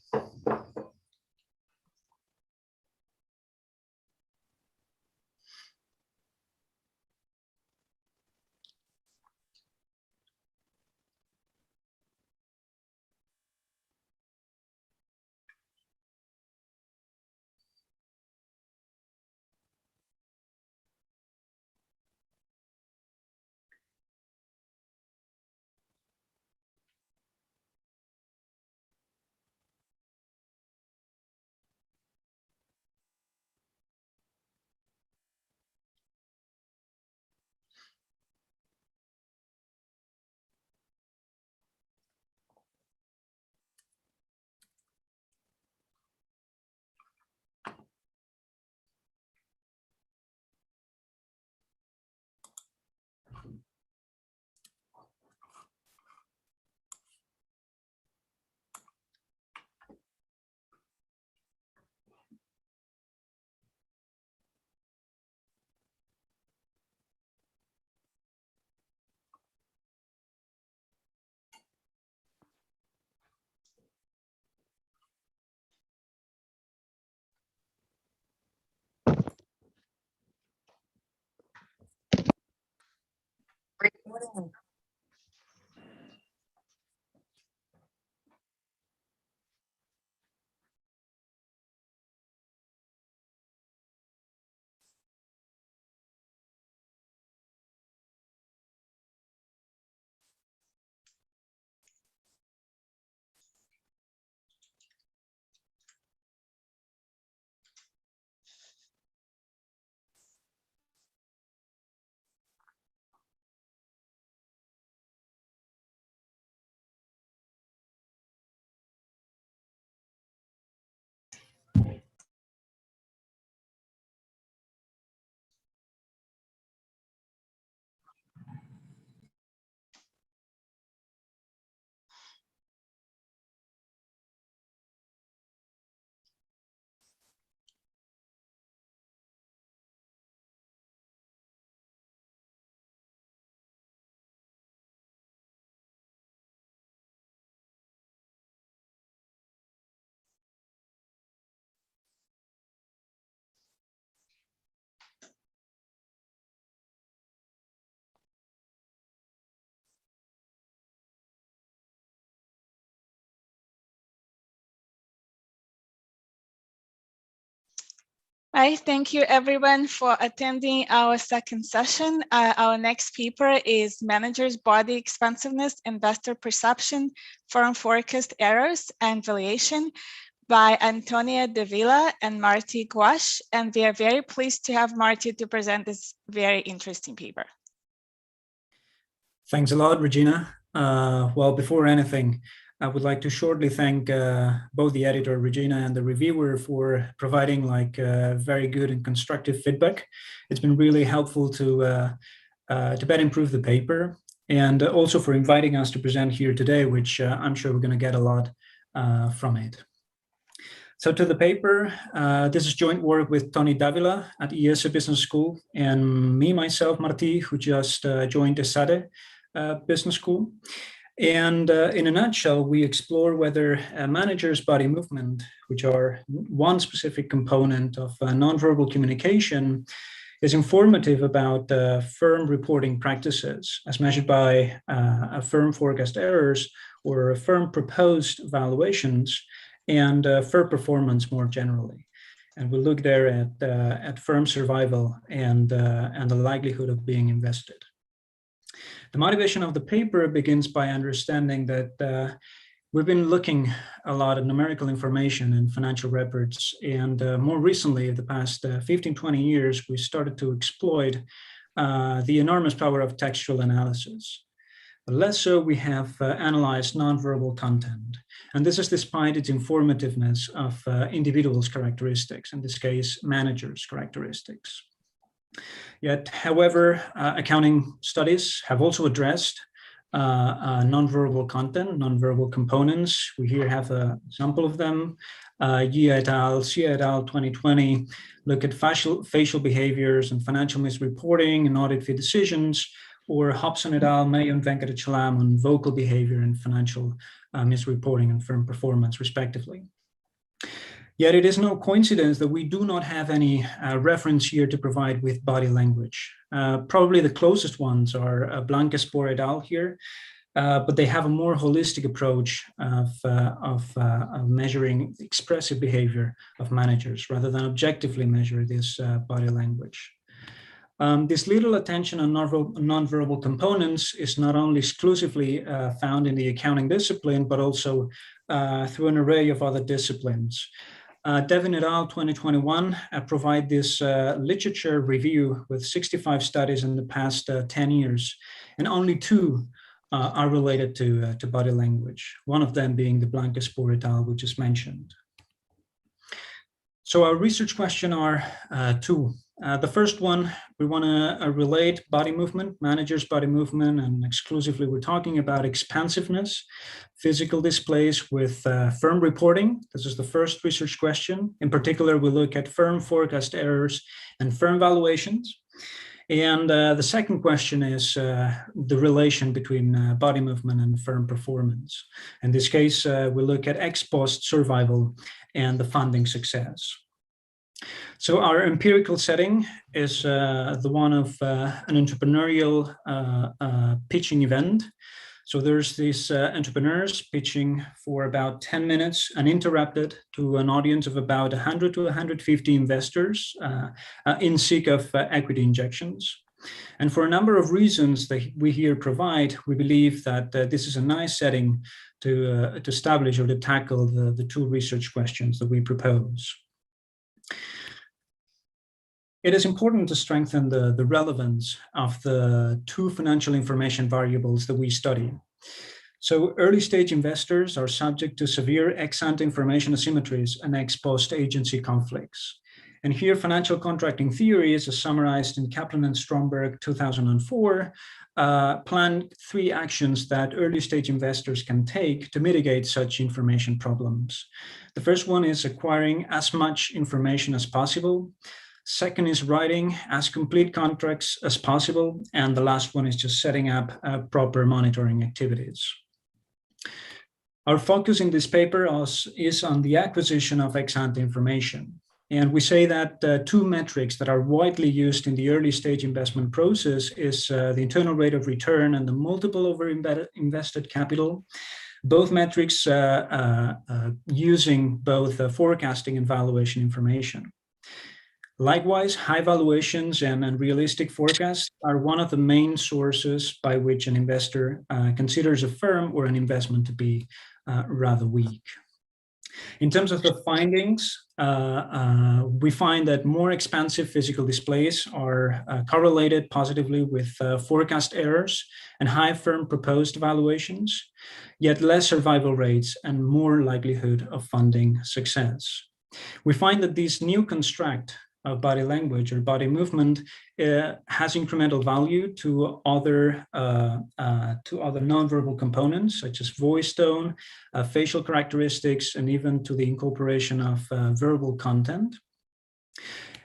I thank you everyone for attending our second session. Our next paper is Manager's Body Expansiveness, Investor Perception, Firm Forecast Errors and Valuation by Antonia Davila and Marty Gouache. And we are very pleased to have Marty to present this very interesting paper. Thanks a lot, Regina. Well, before anything, I would like to shortly thank both the editor, Regina, and the reviewer for providing like very good and constructive feedback. It's been really helpful to better improve the paper, and also for inviting us to present here today, which I'm sure we're going to get a lot from it. So to the paper, this is joint work with Tony Davila at IESE Business School and me, myself, Martí, who just joined ESADE Business School. And in a nutshell, we explore whether managers' body movement, which are one specific component of nonverbal communication, is informative about firm reporting practices as measured by firm forecast errors or firm proposed valuations and firm performance more generally. And we'll look there at firm survival and the likelihood of being invested. The motivation of the paper begins by understanding that we've been looking a lot at numerical information in financial reports, and more recently, the past 15, 20 years, we started to exploit the enormous power of textual analysis. But less so, we have analyzed nonverbal content, and this is despite its informativeness of individuals' characteristics, in this case, managers' characteristics. Yet, however, accounting studies have also addressed nonverbal content, nonverbal components. We here have an example of them. Yi et al., Xie et al. 2020 look at facial behaviors and financial misreporting and audit fee decisions, or Hobson et al., Mayo and Venkatachalam on vocal behavior and financial misreporting and firm performance, respectively. Yet it is no coincidence that we do not have any reference here to provide with body language. Probably the closest ones are Blanquesport et al. Here, but they have a more holistic approach of measuring expressive behavior of managers rather than objectively measure this body language. This little attention on nonverbal components is not only exclusively found in the accounting discipline, but also through an array of other disciplines. Devin et al. 2021 provide this literature review with 65 studies in the past 10 years, and only 2 are related to body language, one of them being the Blanquesport et al., which is mentioned. So our research questions are 2. The first one, we want to relate body movement, managers' body movement, and exclusively we're talking about expansiveness, physical displays with firm reporting. This is the first research question. In particular, we look at firm forecast errors and firm valuations. And the second question is the relation between body movement and firm performance. In this case, we look at ex post survival and the funding success. So our empirical setting is the one of an entrepreneurial pitching event. So there's these entrepreneurs pitching for about 10 minutes uninterrupted to an audience of about 100 to 150 investors in seek of equity injections. And for a number of reasons that we here provide, we believe that this is a nice setting to establish or to tackle the 2 research questions that we propose. It is important to strengthen the relevance of the 2 financial information variables that we study. So early stage investors are subject to severe ex-ante information asymmetries and ex-post agency conflicts. And here financial contracting theories, as summarized in Kaplan and Stromberg 2004, plan 3 actions that early stage investors can take to mitigate such information problems. The first one is acquiring as much information as possible. Second is writing as complete contracts as possible. And the last one is just setting up proper monitoring activities. Our focus in this paper is on the acquisition of ex-ante information. And we say that 2 metrics that are widely used in the early stage investment process is the internal rate of return and the multiple over invested capital. Both metrics using both forecasting and valuation information. Likewise, high valuations and unrealistic forecasts are one of the main sources by which an investor considers a firm or an investment to be rather weak. In terms of the findings, we find that more expansive physical displays are correlated positively with forecast errors and high firm proposed valuations, yet less survival rates and more likelihood of funding success. We find that this new construct of body language or body movement has incremental value to other nonverbal components such as voice tone, facial characteristics, and even to the incorporation of verbal content.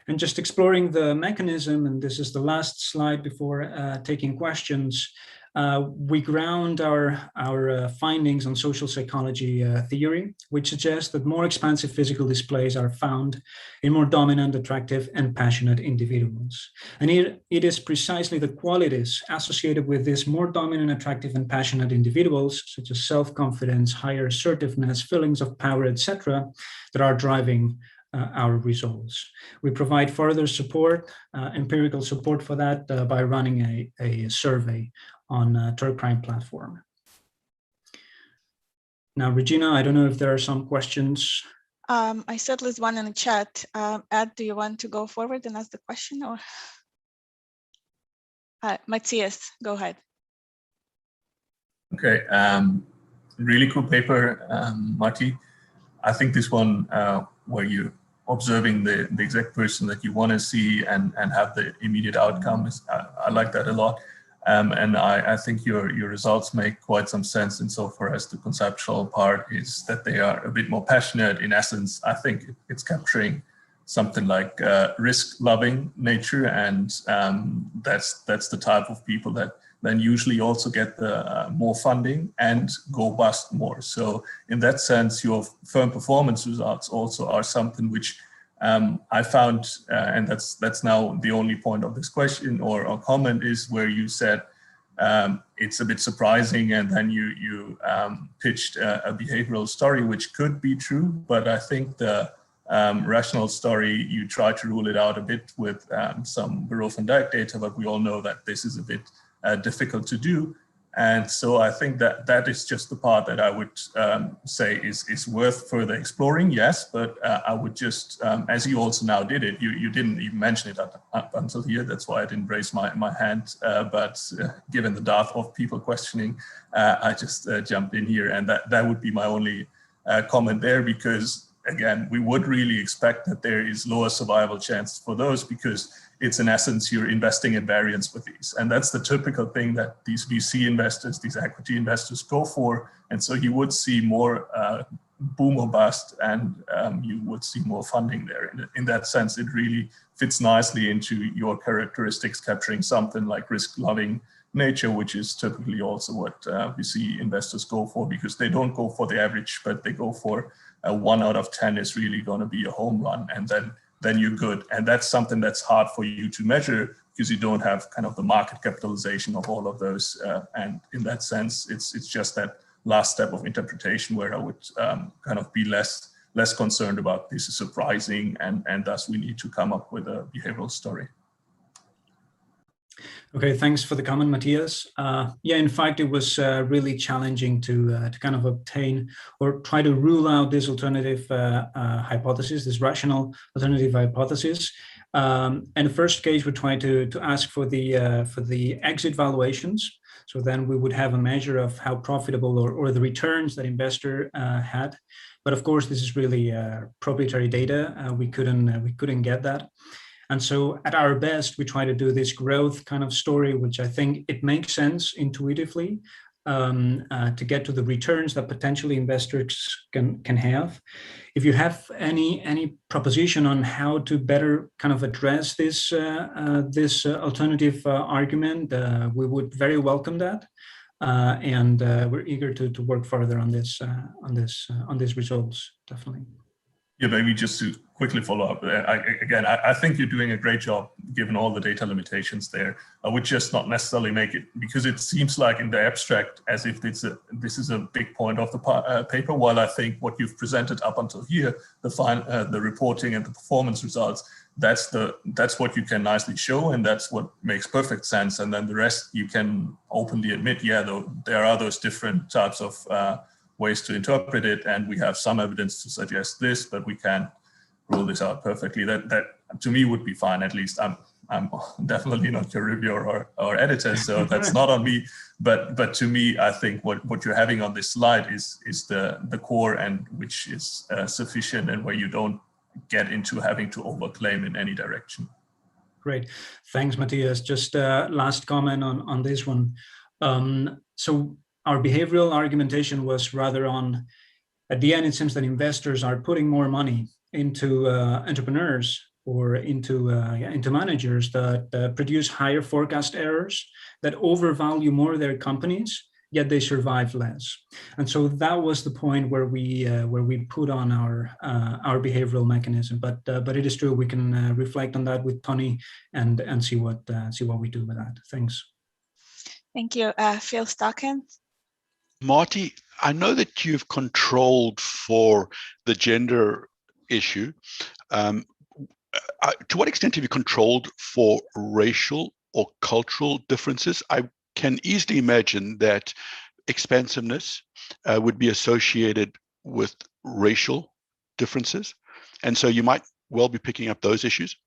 And just exploring the mechanism, and this is the last slide before taking questions, we ground our findings on social psychology theory, which suggests that more expansive physical displays are found in more dominant, attractive, and passionate individuals. And it is precisely the qualities associated with these more dominant, attractive, and passionate individuals, such as self-confidence, higher assertiveness, feelings of power, etc., that are driving our results. We provide further support, empirical support for that by running a survey on Turk Prime platform. Now, Regina, I don't know if there are some questions. I said there's one in the chat. Ed, do you want to go forward and ask the question, or? Matthias, go ahead. Okay, really cool paper, Marty. I think this one where you're observing the exact person that you want to see and have the immediate outcome, I like that a lot. And I think your results make quite some sense insofar as the conceptual part is that they are a bit more passionate. In essence, I think it's capturing something like risk-loving nature, and that's the type of people that then usually also get the more funding and go bust more. So in that sense, your firm performance results also are something which I found, and that's now the only point of this question or comment, is where you said it's a bit surprising, and then you pitched a behavioral story, which could be true, but I think the rational story, you try to rule it out a bit with some Bureau van Dijk data, but we all know that this is a bit difficult to do. And so I think that is just the part that I would say is worth further exploring, yes, but I would just, as you also now did it, you didn't even mention it up until here, that's why I didn't raise my hand, but given the dearth of people questioning, I just jumped in here, and that would be my only comment there, because again, we would really expect that there is lower survival chance for those, because it's in essence, you're investing in variance with these. And that's the typical thing that these VC investors, these equity investors go for. And so you would see more boom or bust, and you would see more funding there. In that sense, it really fits nicely into your characteristics, capturing something like risk-loving nature, which is typically also what VC investors go for, because they don't go for the average, but they go for 1 out of 10 is really going to be a home run, and then you're good. And that's something that's hard for you to measure, because you don't have kind of the market capitalization of all of those. And in that sense, it's just that last step of interpretation where I would kind of be less concerned about this is surprising, and thus we need to come up with a behavioral story. Okay, thanks for the comment, Matthias. Yeah, in fact, it was really challenging to kind of obtain or try to rule out this alternative hypothesis, this rational alternative hypothesis. And the first case, we tried to ask for the exit valuations. So then we would have a measure of how profitable or the returns that investor had. But of course, this is really proprietary data. We couldn't get that. And so at our best, we try to do this growth kind of story, which I think it makes sense intuitively to get to the returns that potentially investors can have. If you have any proposition on how to better kind of address this alternative argument, we would very welcome that. And we're eager to work further on these results, definitely. Yeah, maybe just to quickly follow up. I think you're doing a great job given all the data limitations there. I would just not necessarily make it, because it seems like in the abstract as if this is a big point of the paper, while I think what you've presented up until here, the reporting and the performance results, that's what you can nicely show, and that's what makes perfect sense. And then the rest you can openly admit, yeah, though there are those different types of ways to interpret it, and we have some evidence to suggest this, but we can't rule this out perfectly. That to me would be fine. At least I'm definitely not your reviewer or editor, so that's not on me. But to me, I think what you're having on this slide is the core, and which is sufficient, and where you don't get into having to overclaim in any direction. Great. Thanks, Matthias. Just last comment on this one. So our behavioral argumentation was rather on, at the end, it seems that investors are putting more money into entrepreneurs or into managers that produce higher forecast errors, that overvalue more their companies, yet they survive less. And so that was the point where we put on our behavioral mechanism. But it is true, we can reflect on that with Tony and see what we do with that. Thanks. Thank you, Phil Stockham. Marty, I know that you've controlled for the gender issue. To what extent have you controlled for racial or cultural differences? I can easily imagine that expansiveness would be associated with racial differences. And so you might well be picking up those issues.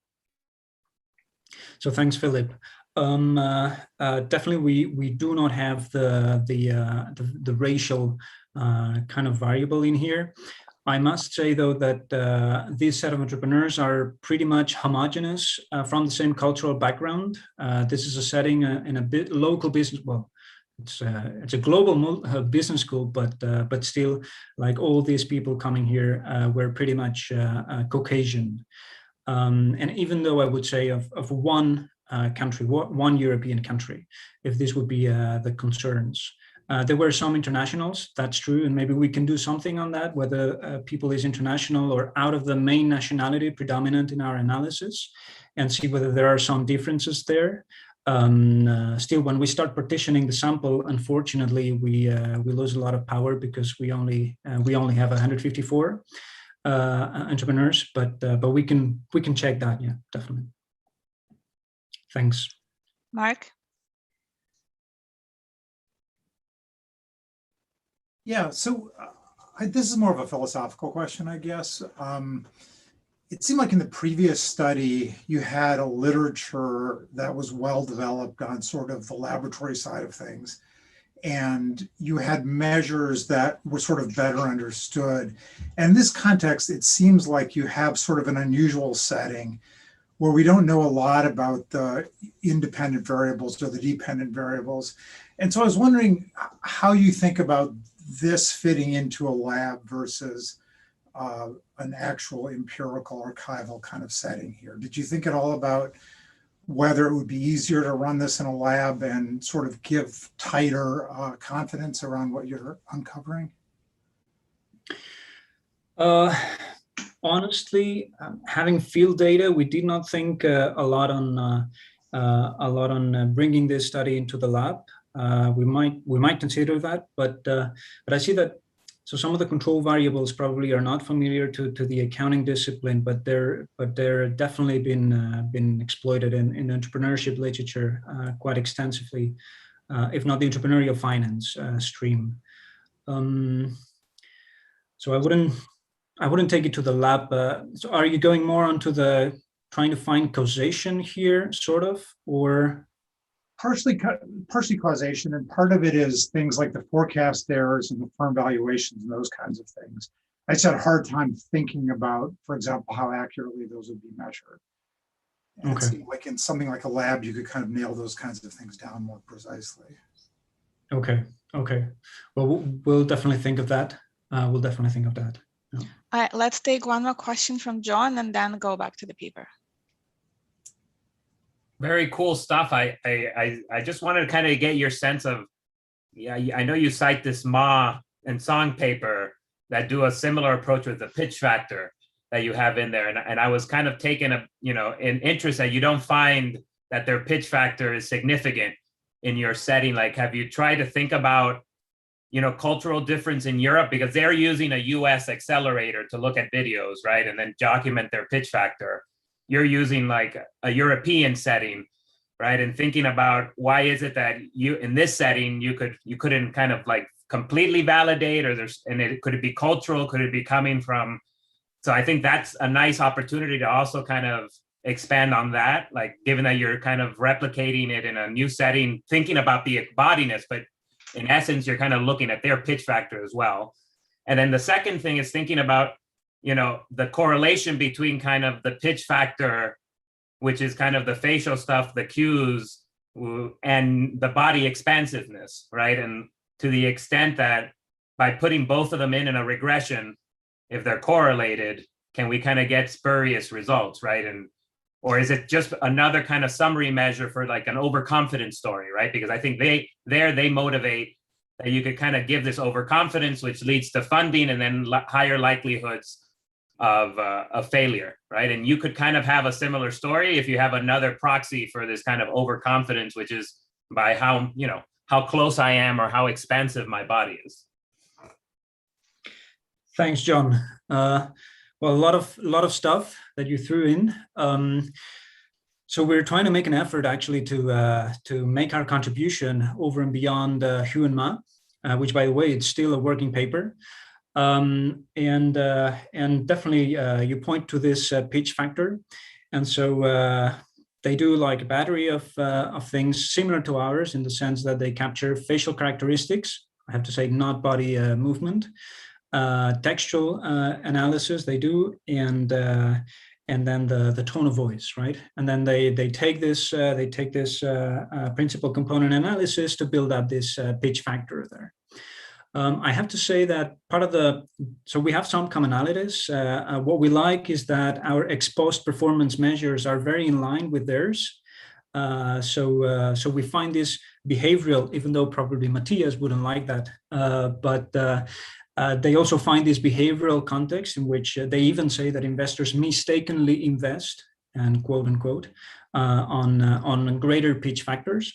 So thanks, Philip. Definitely, we do not have the racial kind of variable in here. I must say, though, that this set of entrepreneurs are pretty much homogeneous from the same cultural background. This is a setting in a bit local business. Well, it's a global business school, but still, like all these people coming here, were pretty much Caucasian. And even though I would say of one country, one European country, if this would be the concerns. There were some internationals, that's true, and maybe we can do something on that, whether people is international or out of the main nationality predominant in our analysis, and see whether there are some differences there. Still, when we start partitioning the sample, unfortunately, we lose a lot of power because we only have 154 entrepreneurs, but we can check that, yeah, definitely. Thanks. Mark? Yeah, so this is more of a philosophical question, I guess. It seemed like in the previous study, you had a literature that was well developed on sort of the laboratory side of things. And you had measures that were sort of better understood. And in this context, it seems like you have sort of an unusual setting where we don't know a lot about the independent variables or the dependent variables. And so I was wondering how you think about this fitting into a lab versus an actual empirical archival kind of setting here. Did you think at all about whether it would be easier to run this in a lab and sort of give tighter confidence around what you're uncovering? Honestly, having field data, we did not think a lot on bringing this study into the lab. We might consider that, but I see that. So some of the control variables probably are not familiar to the accounting discipline, but they're definitely been exploited in entrepreneurship literature quite extensively, if not the entrepreneurial finance stream. So I wouldn't take it to the lab. So are you going more onto the trying to find causation here, sort of, or? Partially causation, and part of it is things like the forecast errors and the firm valuations and those kinds of things. I just had a hard time thinking about, for example, how accurately those would be measured. And it seemed like in something like a lab, you could kind of nail those kinds of things down more precisely. Okay. Well, we'll definitely think of that. We'll definitely think of that. Yeah. All right, let's take one more question from John and then go back to the paper. Very cool stuff. I just wanted to kind of get your sense of, yeah, I know you cite this Ma and Song paper that do a similar approach with the pitch factor that you have in there. And I was kind of taking an interest that you don't find that their pitch factor is significant in your setting. Like, have you tried to think about, cultural difference in Europe? Because they're using a US accelerator to look at videos, right? And then document their pitch factor. You're using like a European setting, right? And thinking about why is it that you in this setting you couldn't kind of like completely validate, or could it be cultural? Could it be coming from? So I think that's a nice opportunity to also kind of expand on that, like given that you're kind of replicating it in a new setting, thinking about the embodiness, but in essence you're kind of looking at their pitch factor as well. And then the second thing is thinking about you know, the correlation between kind of the pitch factor, which is kind of the facial stuff, the cues, and the body expansiveness, right? And to the extent that by putting both of them in a regression, if they're correlated, can we kind of get spurious results, right? And or is it just another kind of summary measure for like an overconfident story, right? Because I think they motivate that you could kind of give this overconfidence, which leads to funding and then higher likelihoods of failure, right? And you could kind of have a similar story if you have another proxy for this kind of overconfidence, which is by how, you know, how close I am or how expansive my body is. Thanks, John. Well, a lot of stuff that you threw in. So we're trying to make an effort actually to make our contribution over and beyond Hu and Ma, which, by the way, it's still a working paper. And definitely you point to this pitch factor. And so they do like a battery of things similar to ours in the sense that they capture facial characteristics. I have to say not body movement. Textual analysis they do, and then the tone of voice, right? And then they take this principal component analysis to build up this pitch factor there. I have to say that so we have some commonalities. What we like is that our ex-post performance measures are very in line with theirs. So we find this behavioral, even though probably Matthias wouldn't like that, but they also find this behavioral context in which they even say that investors mistakenly invest, and quote unquote, on greater pitch factors.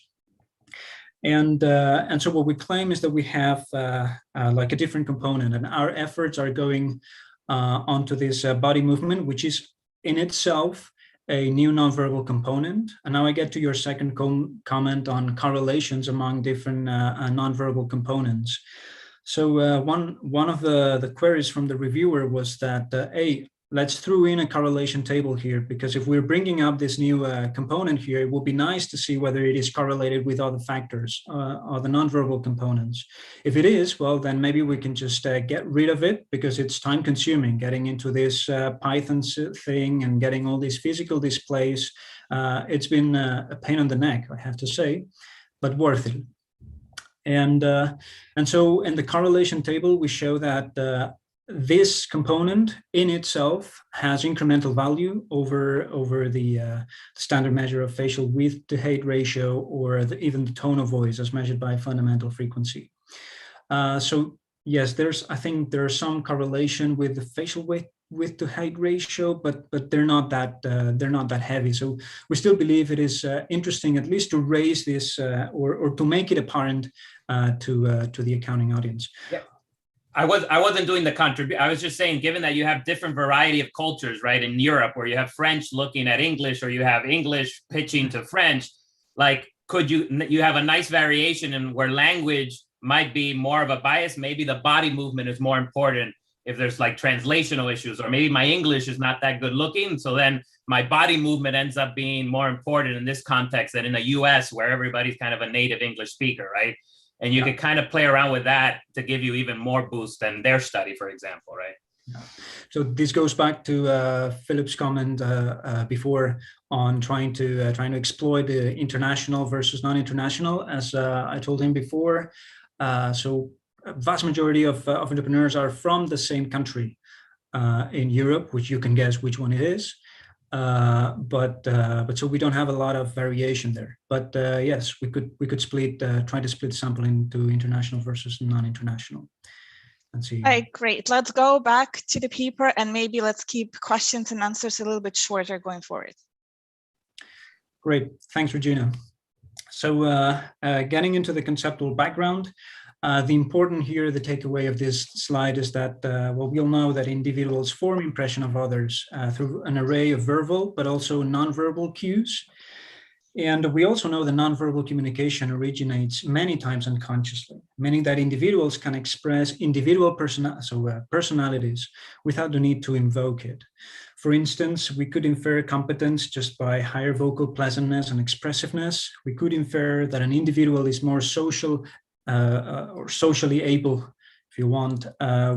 And so what we claim is that we have like a different component, and our efforts are going onto this body movement, which is in itself a new nonverbal component. And now I get to your second comment on correlations among different nonverbal components. So one of the queries from the reviewer was that, let's throw in a correlation table here, because if we're bringing up this new component here, it would be nice to see whether it is correlated with other factors or the nonverbal components. If it is, well, then maybe we can just get rid of it, because it's time consuming getting into this Python thing and getting all these physical displays. It's been a pain in the neck, I have to say, but worth it. And so in the correlation table, we show that this component in itself has incremental value over the standard measure of facial width to height ratio, or even the tone of voice as measured by fundamental frequency. So yes, I think there's some correlation with the facial width to height ratio, but they're not that heavy. So we still believe it is interesting, at least to raise this or to make it apparent to the accounting audience. Yeah. I wasn't doing the contribution. I was just saying, given that you have different variety of cultures, right? In Europe, where you have French looking at English, or you have English pitching to French, like, could you have a nice variation in where language might be more of a bias? Maybe the body movement is more important if there's like translational issues, or maybe my English is not that good looking. So then my body movement ends up being more important in this context than in the US, where everybody's kind of a native English speaker, right? And you could kind of play around with that to give you even more boost than their study, for example, right? Yeah. So this goes back to Philip's comment before on trying to exploit the international versus non-international, as I told him before. So a vast majority of entrepreneurs are from the same country in Europe, which you can guess which one it is. But so we don't have a lot of variation there. But yes, we could split, try to split sample into international versus non-international. Let's see. All right, great. Let's go back to the paper, and maybe let's keep questions and answers a little bit shorter going forward. Great, thanks, Regina. So getting into the conceptual background, the important here, the takeaway of this slide is that, well, we all know that individuals form impression of others through an array of verbal, but also nonverbal cues. And we also know that nonverbal communication originates many times unconsciously, meaning that individuals can express individual personalities without the need to invoke it. For instance, we could infer competence just by higher vocal pleasantness and expressiveness. We could infer that an individual is more social or socially able if you want,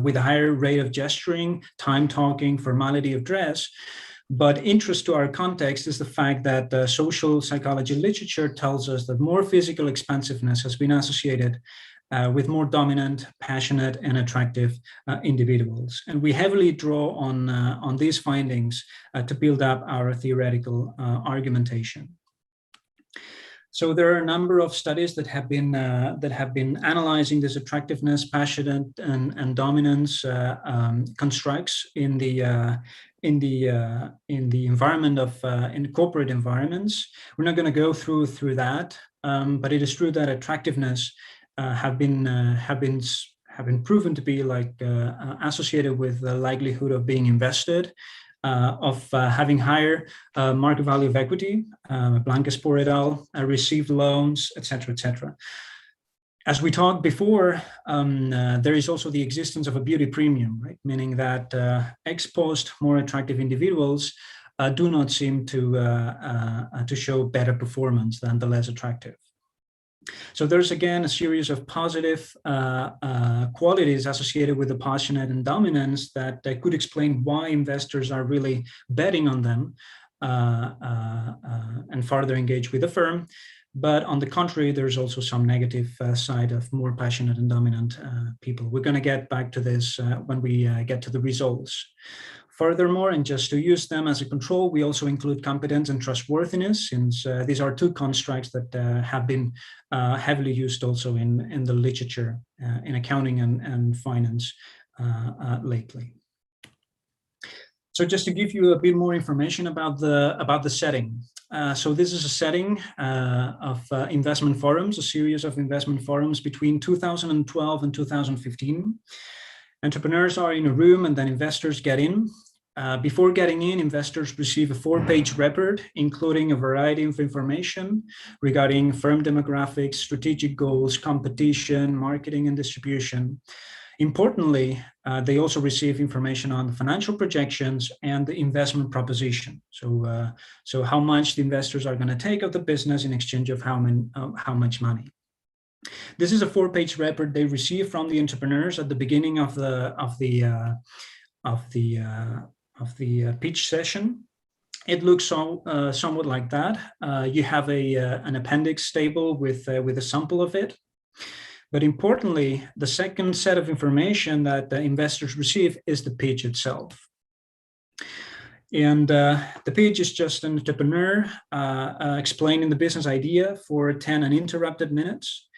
with a higher rate of gesturing, time talking, formality of dress. But interest to our context is the fact that social psychology literature tells us that more physical expansiveness has been associated with more dominant, passionate, and attractive individuals. And we heavily draw on these findings to build up our theoretical argumentation. So there are a number of studies that have been analyzing this attractiveness, passionate, and dominance constructs in the environment of in corporate environments. We're not going to go through that, but it is true that attractiveness have been proven to be associated with the likelihood of being invested, of having higher market value of equity, Blankenspor et al., received loans, etc., etc. As we talked before, there is also the existence of a beauty premium, right? Meaning that ex post more attractive individuals do not seem to show better performance than the less attractive. So there's again a series of positive qualities associated with the passionate and dominance that could explain why investors are really betting on them and further engage with the firm. But on the contrary, there's also some negative side of more passionate and dominant people. We're going to get back to this when we get to the results. Furthermore, and just to use them as a control, we also include competence and trustworthiness, since these are two constructs that have been heavily used also in the literature in accounting and finance lately. So just to give you a bit more information about the setting. So this is a setting of investment forums, a series of investment forums between 2012 and 2015. Entrepreneurs are in a room and then investors get in. Before getting in, investors receive a 4-page report, including a variety of information regarding firm demographics, strategic goals, competition, marketing, and distribution. Importantly, they also receive information on the financial projections and the investment proposition. So how much the investors are going to take of the business in exchange of how much money. This is a 4-page report they receive from the entrepreneurs at the beginning of the pitch session. It looks somewhat like that. You have an appendix table with a sample of it. But importantly, the second set of information that the investors receive is the pitch itself. And the pitch is just an entrepreneur explaining the business idea for 10 uninterrupted minutes.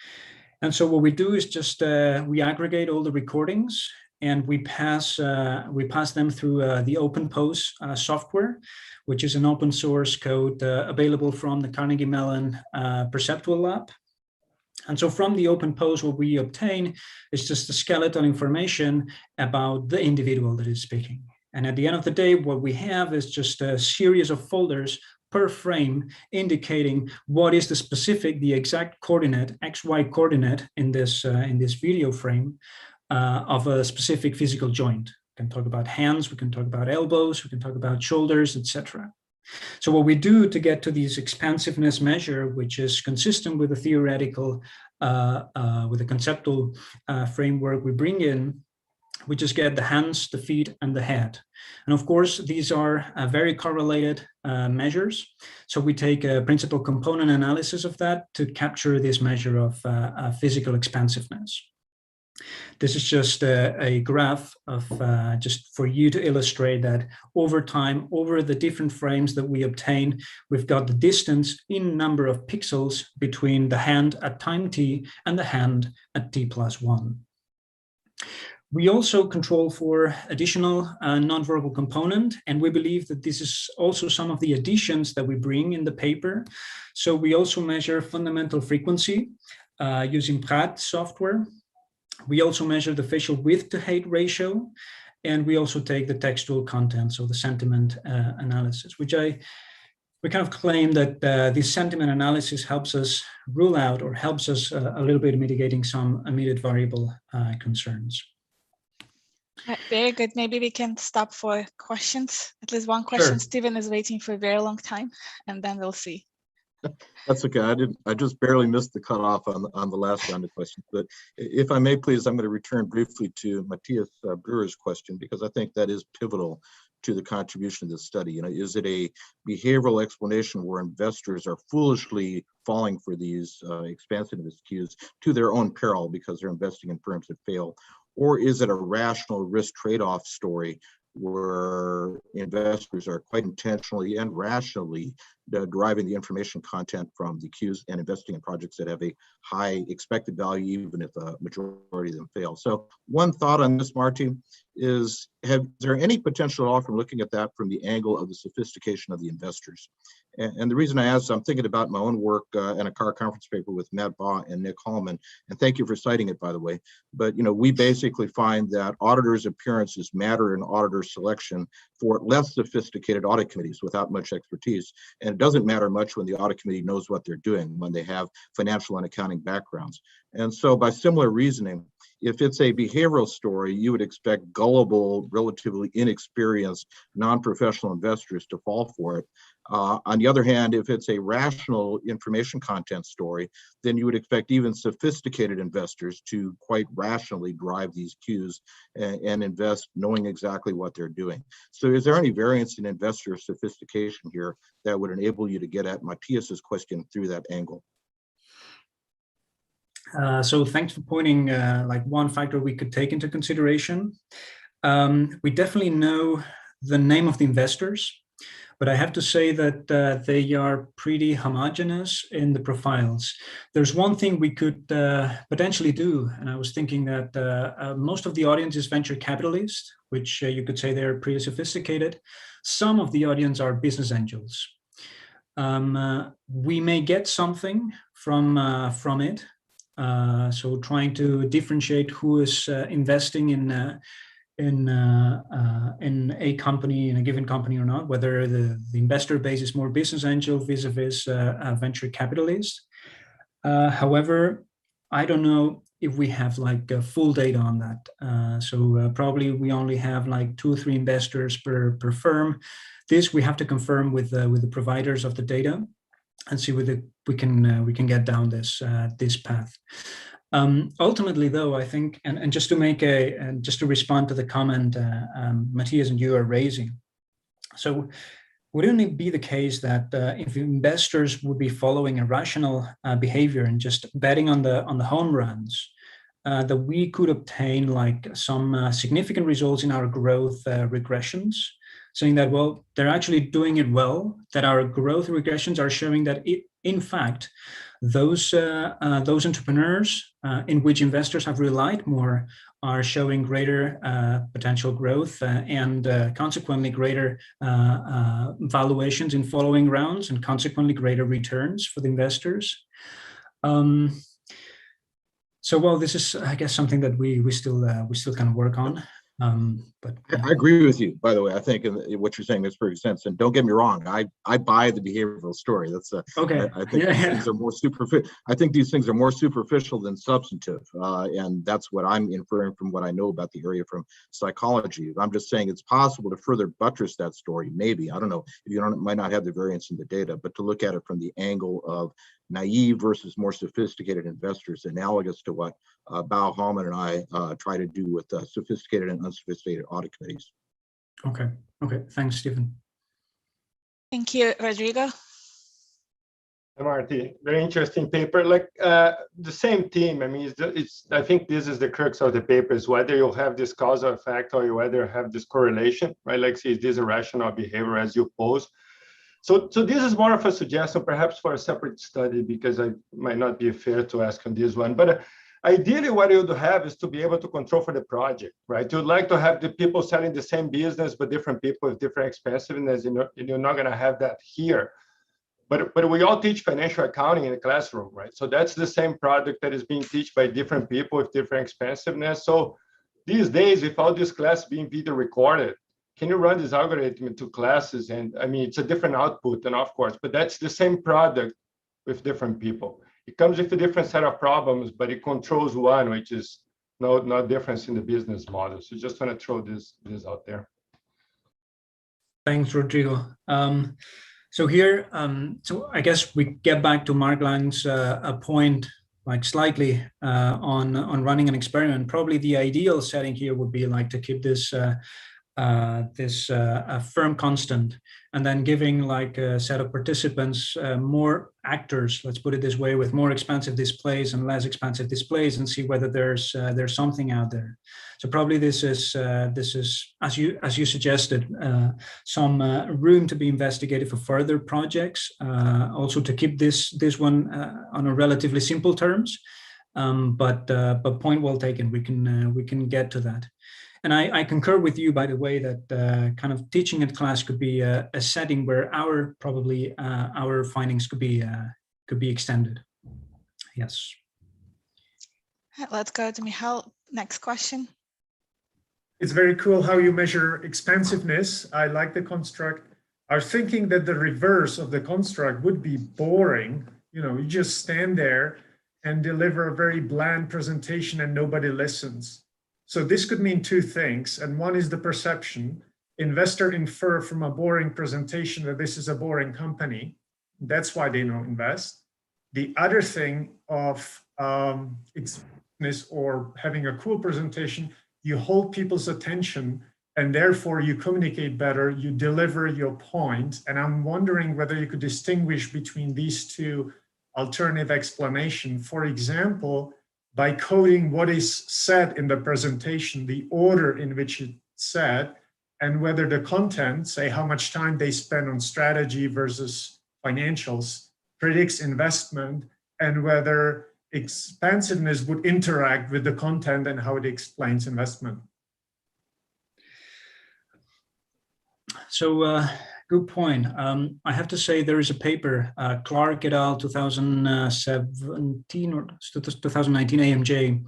And so what we do is just we aggregate all the recordings and we pass them through the OpenPose software, which is an open source code available from the Carnegie Mellon Perceptual Lab. And so from the OpenPose, what we obtain is just the skeletal information about the individual that is speaking. And at the end of the day, what we have is just a series of folders per frame indicating what is the exact coordinate, XY coordinate in this video frame of a specific physical joint. We can talk about hands, we can talk about elbows, we can talk about shoulders, etc. So what we do to get to this expansiveness measure, which is consistent with the theoretical, with the conceptual framework we bring in, we just get the hands, the feet, and the head. And of course, these are very correlated measures. So we take a principal component analysis of that to capture this measure of physical expansiveness. This is just a graph of just for you to illustrate that over time, over the different frames that we obtain, we've got the distance in number of pixels between the hand at time t and the hand at t+1. We also control for additional nonverbal component, and we believe that this is also some of the additions that we bring in the paper. So we also measure fundamental frequency using Praat software. We also measure the facial width to height ratio, and we also take the textual content, so the sentiment analysis, which we kind of claim that this sentiment analysis helps us rule out or helps us a little bit mitigating some immediate variable concerns. Very good. Maybe we can stop for questions. At least one question. Sure. Stephen is waiting for a very long time, and then we'll see. That's okay. I just barely missed the cutoff on the last round of questions. But if I may, please, I'm going to return briefly to Matthias Brewer's question, because I think that is pivotal to the contribution of this study. You know, is it a behavioral explanation where investors are foolishly falling for these expansionist cues to their own peril because they're investing in firms that fail? Or is it a rational risk trade-off story where investors are quite intentionally and rationally deriving the information content from the cues and investing in projects that have a high expected value, even if a majority of them fail? So one thought on this, Marty, is there any potential at all from looking at that from the angle of the sophistication of the investors? And the reason I ask, I'm thinking about my own work in a CAR conference paper with Matt Baugh and Nick Hallman, and thank you for citing it, by the way. But you know, we basically find that auditors' appearances matter in auditor selection for less sophisticated audit committees without much expertise. And it doesn't matter much when the audit committee knows what they're doing, when they have financial and accounting backgrounds. And so by similar reasoning, if it's a behavioral story, you would expect gullible, relatively inexperienced, non-professional investors to fall for it. On the other hand, if it's a rational information content story, then you would expect even sophisticated investors to quite rationally drive these cues and invest knowing exactly what they're doing. So is there any variance in investor sophistication here that would enable you to get at Matthias's question through that angle? So thanks for pointing like one factor we could take into consideration. We definitely know the name of the investors, but I have to say that they are pretty homogeneous in the profiles. There's one thing we could potentially do, and I was thinking that most of the audience is venture capitalists, which you could say they're pretty sophisticated. Some of the audience are business angels. We may get something from it. So trying to differentiate who is investing in a company, in a given company or not, whether the investor base is more business angel vis-a-vis venture capitalist. However, I don't know if we have like full data on that. So probably we only have like 2 or 3 investors per firm. This we have to confirm with the providers of the data and see whether we can get down this path. Ultimately, though, I think, and just to respond to the comment Matthias and you are raising, so wouldn't it be the case that if investors would be following a rational behavior and just betting on the home runs, that we could obtain like some significant results in our growth regressions, saying that, well, they're actually doing it well, that our growth regressions are showing that in fact, those entrepreneurs in which investors have relied more are showing greater potential growth and consequently greater valuations in following rounds and consequently greater returns for the investors. So, well, this is, I guess, something that we still kind of work on. But I agree with you, by the way. I think what you're saying makes perfect sense. And don't get me wrong, I buy the behavioral story. That's okay. I think things are more superficial. I think these things are more superficial than substantive, and that's what I'm inferring from what I know about the area from psychology. I'm just saying it's possible to further buttress that story. Maybe, I don't know, you might not have the variance in the data, but to look at it from the angle of naive versus more sophisticated investors, analogous to what Bao Hallman and I try to do with sophisticated and unsophisticated audit committees. Okay. Thanks, Stephen. Thank you, Rodrigo. Hi, Marty. Very interesting paper. Like the same theme. I mean, I think this is the crux of the paper: is whether you'll have this causal effect or you whether have this correlation, right? Like, is this a rational behavior as you pose? So this is more of a suggestion, perhaps for a separate study, because I might not be fair to ask on this one. But ideally, what you would have is to be able to control for the project, right? You'd like to have the people selling the same business, but different people with different expensiveness, and you're not going to have that here. But we all teach financial accounting in the classroom, right? So that's the same product that is being taught by different people with different expensiveness. So these days, with all this class being video recorded, can you run this algorithm into classes? And I mean, it's a different output, and of course, but that's the same product with different people. It comes with a different set of problems, but it controls one, which is no difference in the business model. So just want to throw this out there. Thanks, Rodrigo. So here, so I guess we get back to Mark Lang's point, like slightly on running an experiment. Probably the ideal setting here would be like to keep this a firm constant, and then giving like a set of participants more actors, let's put it this way, with more expansive displays and less expansive displays, and see whether there's something out there. So probably this is as you suggested, some room to be investigated for further projects. Also to keep this one on a relatively simple terms, but point well taken. We can get to that. And I concur with you, by the way, that kind of teaching at class could be a setting where our findings could be extended. Yes. Let's go to Michal. Next question. It's very cool how you measure expansiveness. I like the construct. I was thinking that the reverse of the construct would be boring. You know, you just stand there and deliver a very bland presentation and nobody listens. So this could mean two things. And one is the perception. Investors infer from a boring presentation that this is a boring company. That's why they don't invest. The other thing of expansiveness or having a cool presentation, you hold people's attention and therefore you communicate better, you deliver your point. And I'm wondering whether you could distinguish between these two alternative explanations. For example, by coding what is said in the presentation, the order in which it's said, and whether the content, say how much time they spend on strategy versus financials, predicts investment, and whether expansiveness would interact with the content and how it explains investment. So good point. I have to say there is a paper, Clark et al. 2017 or 2019 AMJ,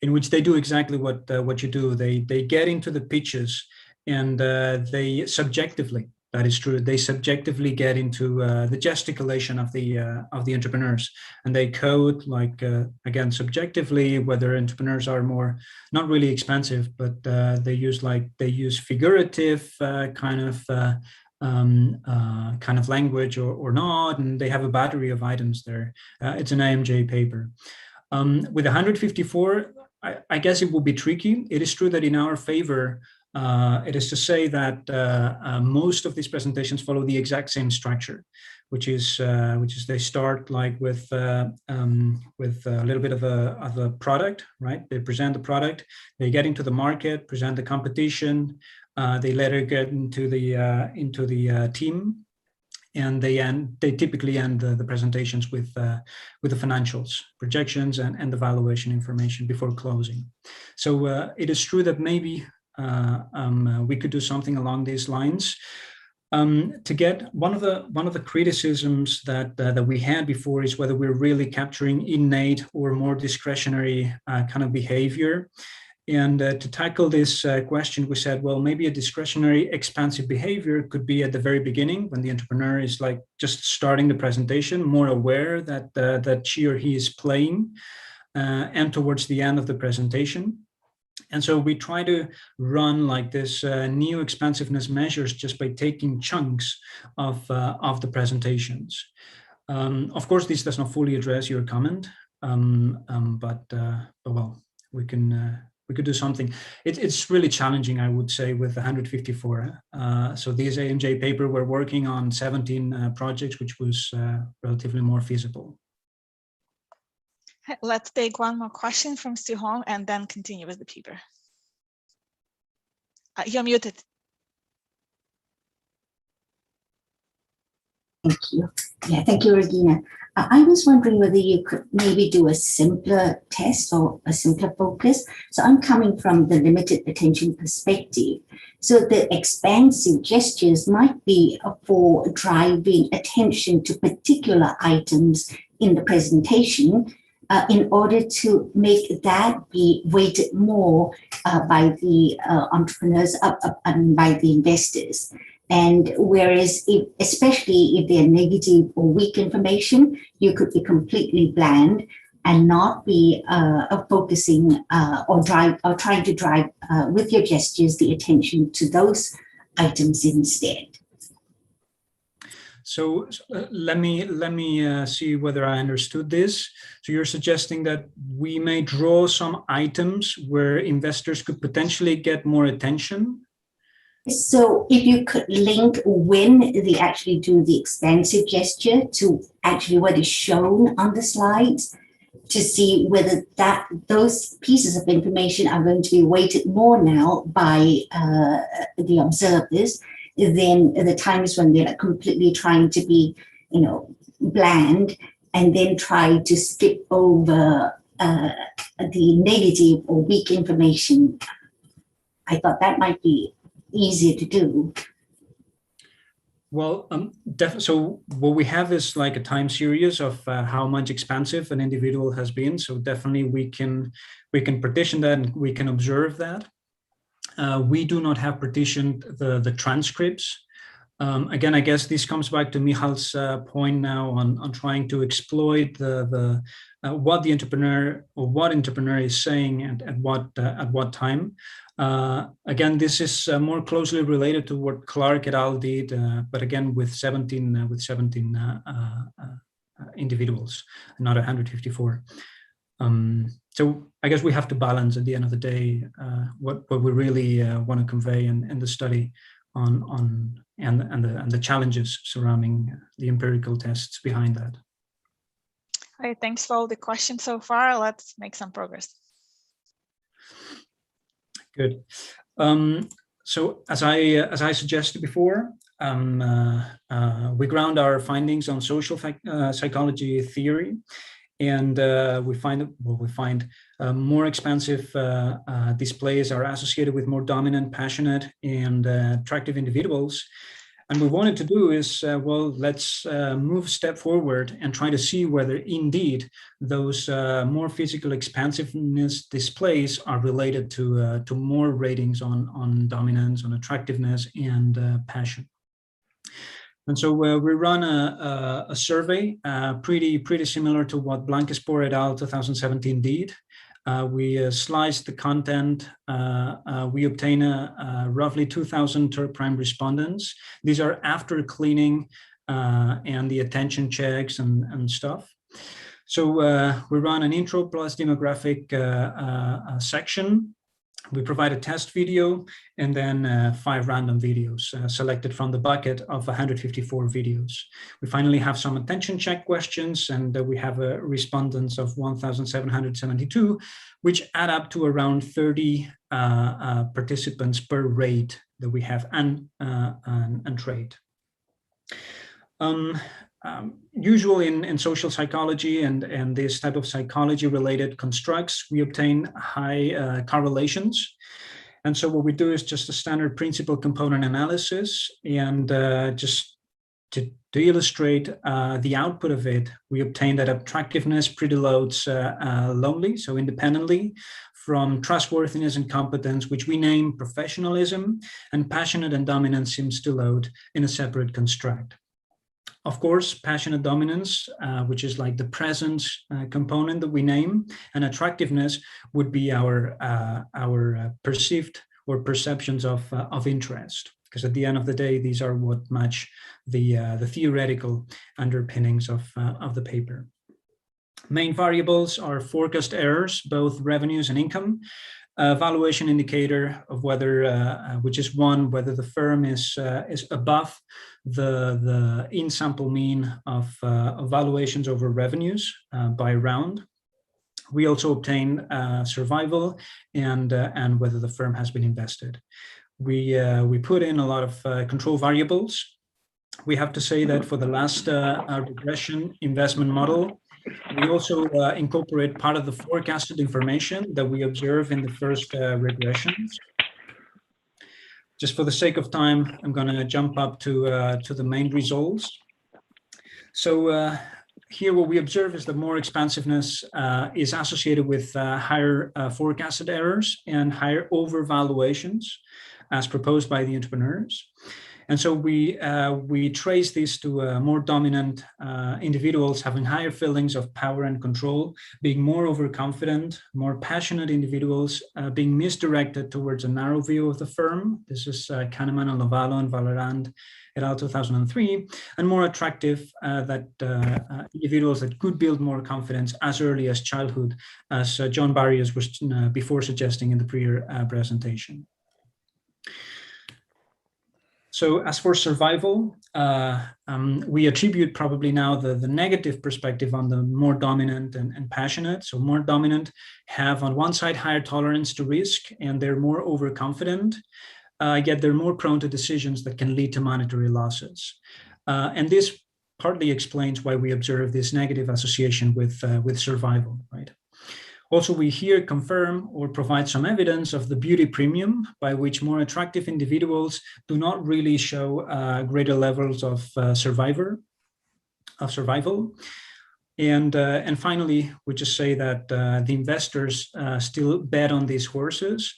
in which they do exactly what you do. They get into the pitches and they subjectively, that is true, they subjectively get into the gesticulation of the entrepreneurs, and they code like again subjectively whether entrepreneurs are more not really expansive, but they use figurative kind of language or not, and they have a battery of items there. It's an AMJ paper. With 154, I guess it will be tricky. It is true that in our favor, it is to say that most of these presentations follow the exact same structure, which is they start like with a little bit of a product, right? They present the product, they get into the market, present the competition, they later get into the team, and they typically end the presentations with the financials, projections, and the valuation information before closing. So it is true that maybe we could do something along these lines. To get one of the criticisms that we had before is whether we're really capturing innate or more discretionary kind of behavior. And to tackle this question, we said, well, maybe a discretionary expansive behavior could be at the very beginning when the entrepreneur is like just starting the presentation, more aware that she or he is playing, and towards the end of the presentation. And so we try to run like this new expansiveness measures just by taking chunks of the presentations. Of course, this does not fully address your comment, but well, we could do something. It's really challenging, I would say, with 154. So this AMJ paper, we're working on 17 projects, which was relatively more feasible. Let's take one more question from Stu Hong and then continue with the paper. You're muted. Thank you. Yeah, thank you, Regina. I was wondering whether you could maybe do a simpler test or a simpler focus. So I'm coming from the limited attention perspective. So the expansive gestures might be for driving attention to particular items in the presentation, in order to make that be weighted more by the entrepreneurs, by the investors. And whereas, especially if they're negative or weak information, you could be completely bland and not be focusing or trying to drive with your gestures the attention to those items instead. So let me see whether I understood this. So you're suggesting that we may draw some items where investors could potentially get more attention. So if you could link when they actually do the expansive gesture to actually what is shown on the slides, to see whether those pieces of information are going to be weighted more now by the observers than the times when they're completely trying to be, bland, and then try to skip over the negative or weak information. I thought that might be easier to do. Well, so what we have is like a time series of how much expansive an individual has been. So definitely we can partition that and we can observe that. We do not have partitioned the transcripts. Again, I guess this comes back to Michal's point now on trying to exploit what the entrepreneur or what entrepreneur is saying and at what time. Again, this is more closely related to what Clark et al. Did, but again with 17 individuals, not 154. So I guess we have to balance at the end of the day what we really want to convey in the study and the challenges surrounding the empirical tests behind that. All right, thanks for all the questions so far. Let's make some progress. Good. So as I suggested before, we ground our findings on social psychology theory, and we find more expansive displays are associated with more dominant, passionate, and attractive individuals. And what we wanted to do is, let's move a step forward and try to see whether indeed those more physical expansiveness displays are related to more ratings on dominance, on attractiveness, and passion. And so we run a survey pretty similar to what Blanquesport et al. 2017 did. We slice the content. We obtain roughly 2,000 TERC prime respondents. These are after cleaning and the attention checks and stuff. So we run an intro plus demographic section. We provide a test video and then 5 random videos selected from the bucket of 154 videos. We finally have some attention check questions, and we have a respondents of 1,772, which add up to around 30 participants per rate that we have and trade. Usually in social psychology and this type of psychology related constructs, we obtain high correlations. And so what we do is just a standard principal component analysis, and just to illustrate the output of it, we obtain that attractiveness preloads lonely, so independently, from trustworthiness and competence, which we name professionalism, and passionate and dominance seems to load in a separate construct. Of course, passionate dominance, which is like the presence component that we name, and attractiveness would be our perceived or perceptions of interest, because at the end of the day, these are what match the theoretical underpinnings of the paper. Main variables are forecast errors, both revenues and income, valuation indicator of whether, which is whether the firm is above the in-sample mean of valuations over revenues by round. We also obtain survival and whether the firm has been invested. We put in a lot of control variables. We have to say that for the last regression investment model, we also incorporate part of the forecasted information that we observe in the first regressions. Just for the sake of time, I'm going to jump up to the main results. So here what we observe is that more expansiveness is associated with higher forecasted errors and higher overvaluations as proposed by the entrepreneurs. And so we trace this to more dominant individuals having higher feelings of power and control, being more overconfident, more passionate individuals, being misdirected towards a narrow view of the firm. This is Kahneman and Lovallo and Vallerand et al. 2003, and more attractive individuals that could build more confidence as early as childhood, as John Barrios was before suggesting in the prior presentation. So as for survival, we attribute probably now the negative perspective on the more dominant and passionate. So more dominant have on one side higher tolerance to risk, and they're more overconfident, yet they're more prone to decisions that can lead to monetary losses. And this partly explains why we observe this negative association with survival, right? Also, we here confirm or provide some evidence of the beauty premium by which more attractive individuals do not really show greater levels of survival. And finally, we just say that the investors still bet on these horses.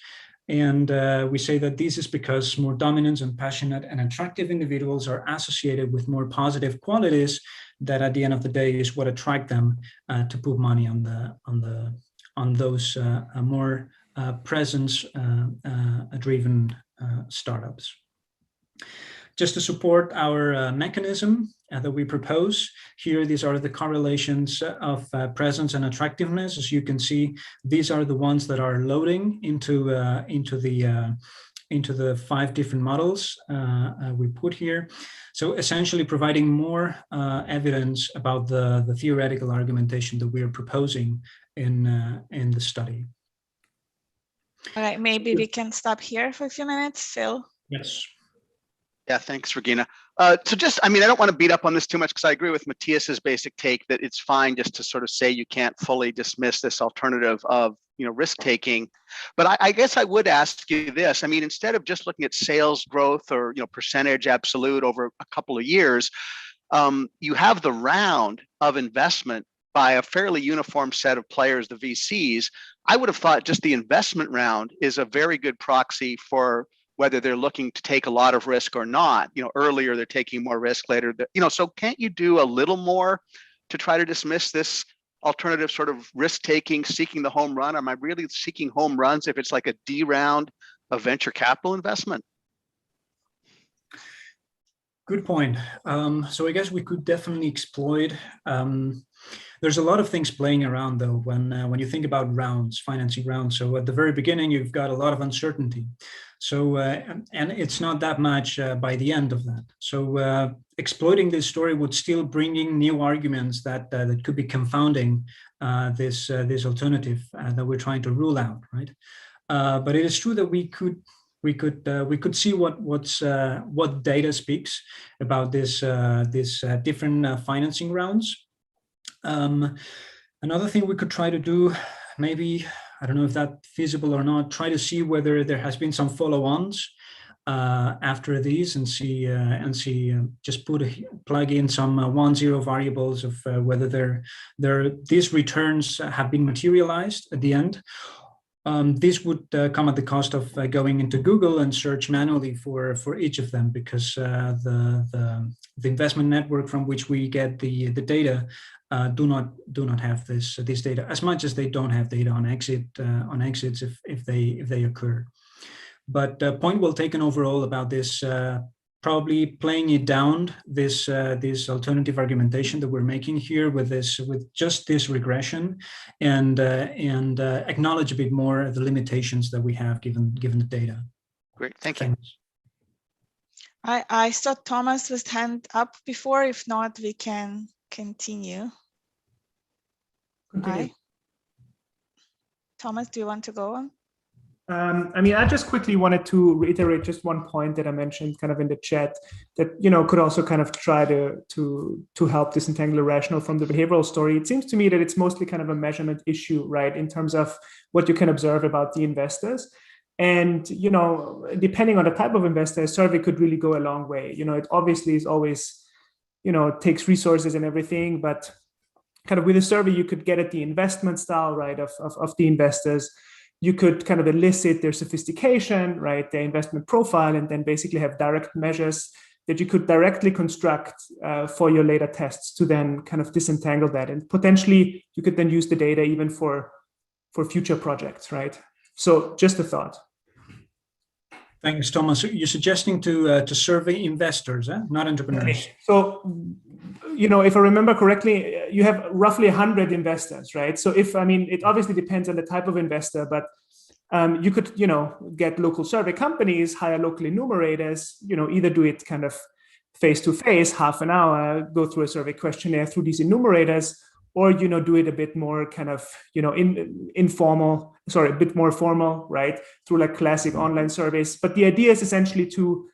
And we say that this is because more dominant and passionate and attractive individuals are associated with more positive qualities that at the end of the day is what attract them to put money on those more presence-driven startups. Just to support our mechanism that we propose here, these are the correlations of presence and attractiveness. As you can see, these are the ones that are loading into the 5 different models we put here. So essentially providing more evidence about the theoretical argumentation that we are proposing in the study. All right, maybe we can stop here for a few minutes, Phil. Yes. Yeah, thanks, Regina. So just, I don't want to beat up on this too much because I agree with Matthias's basic take that it's fine just to sort of say you can't fully dismiss this alternative of risk taking. But I guess I would ask you this. Instead of just looking at sales growth or percentage absolute over a couple of years, you have the round of investment by a fairly uniform set of players, the VCs. I would have thought just the investment round is a very good proxy for whether they're looking to take a lot of risk or not. Earlier they're taking more risk, later, so can't you do a little more to try to dismiss this alternative sort of risk-taking, seeking the home run? Am I really seeking home runs if it's like a D round of venture capital investment? Good point. So I guess we could definitely exploit. There's a lot of things playing around though when you think about rounds, financing rounds. So at the very beginning, you've got a lot of uncertainty. So and it's not that much by the end of that. So exploiting this story would still bring in new arguments that could be confounding this alternative that we're trying to rule out, right? But it is true that we could see what data speaks about this different financing rounds. Another thing we could try to do, maybe, I don't know if that's feasible or not, try to see whether there has been some follow-ons after these and see just plug in some 1-0 variables of whether these returns have been materialized at the end. This would come at the cost of going into Google and search manually for each of them, because the investment network from which we get the data do not have this data, as much as they don't have data on exits if they occur. But point well taken overall about this. Probably playing it down, this alternative argumentation that we're making here with just this regression, and acknowledge a bit more the limitations that we have given the data. Great, thank you. I saw Thomas was hand up before. If not, we can continue. Hi. Thomas, do you want to go on? I just quickly wanted to reiterate just one point that I mentioned kind of in the chat that, could also kind of try to help disentangle the rational from the behavioral story. It seems to me that it's mostly kind of a measurement issue, right, in terms of what you can observe about the investors. And, depending on the type of investor, a survey could really go a long way. It obviously is always, takes resources and everything, but kind of with a survey, you could get at the investment style, right, of the investors. you could kind of elicit their sophistication, right, their investment profile, and then basically have direct measures that you could directly construct for your later tests to then kind of disentangle that. And potentially you could then use the data even for future projects, right? So just a thought. Thanks, Thomas. You're suggesting to survey investors, not entrepreneurs. So, you know, if I remember correctly, you have roughly 100 investors, right? So if, I mean, it obviously depends on the type of investor, but you could, you know, get local survey companies, hire local enumerators, you know, either do it kind of face-to-face, half an hour, go through a survey questionnaire through these enumerators, or, you know, do it a bit more kind of, you know, a bit more formal, right? Through like classic online surveys. But the idea is essentially to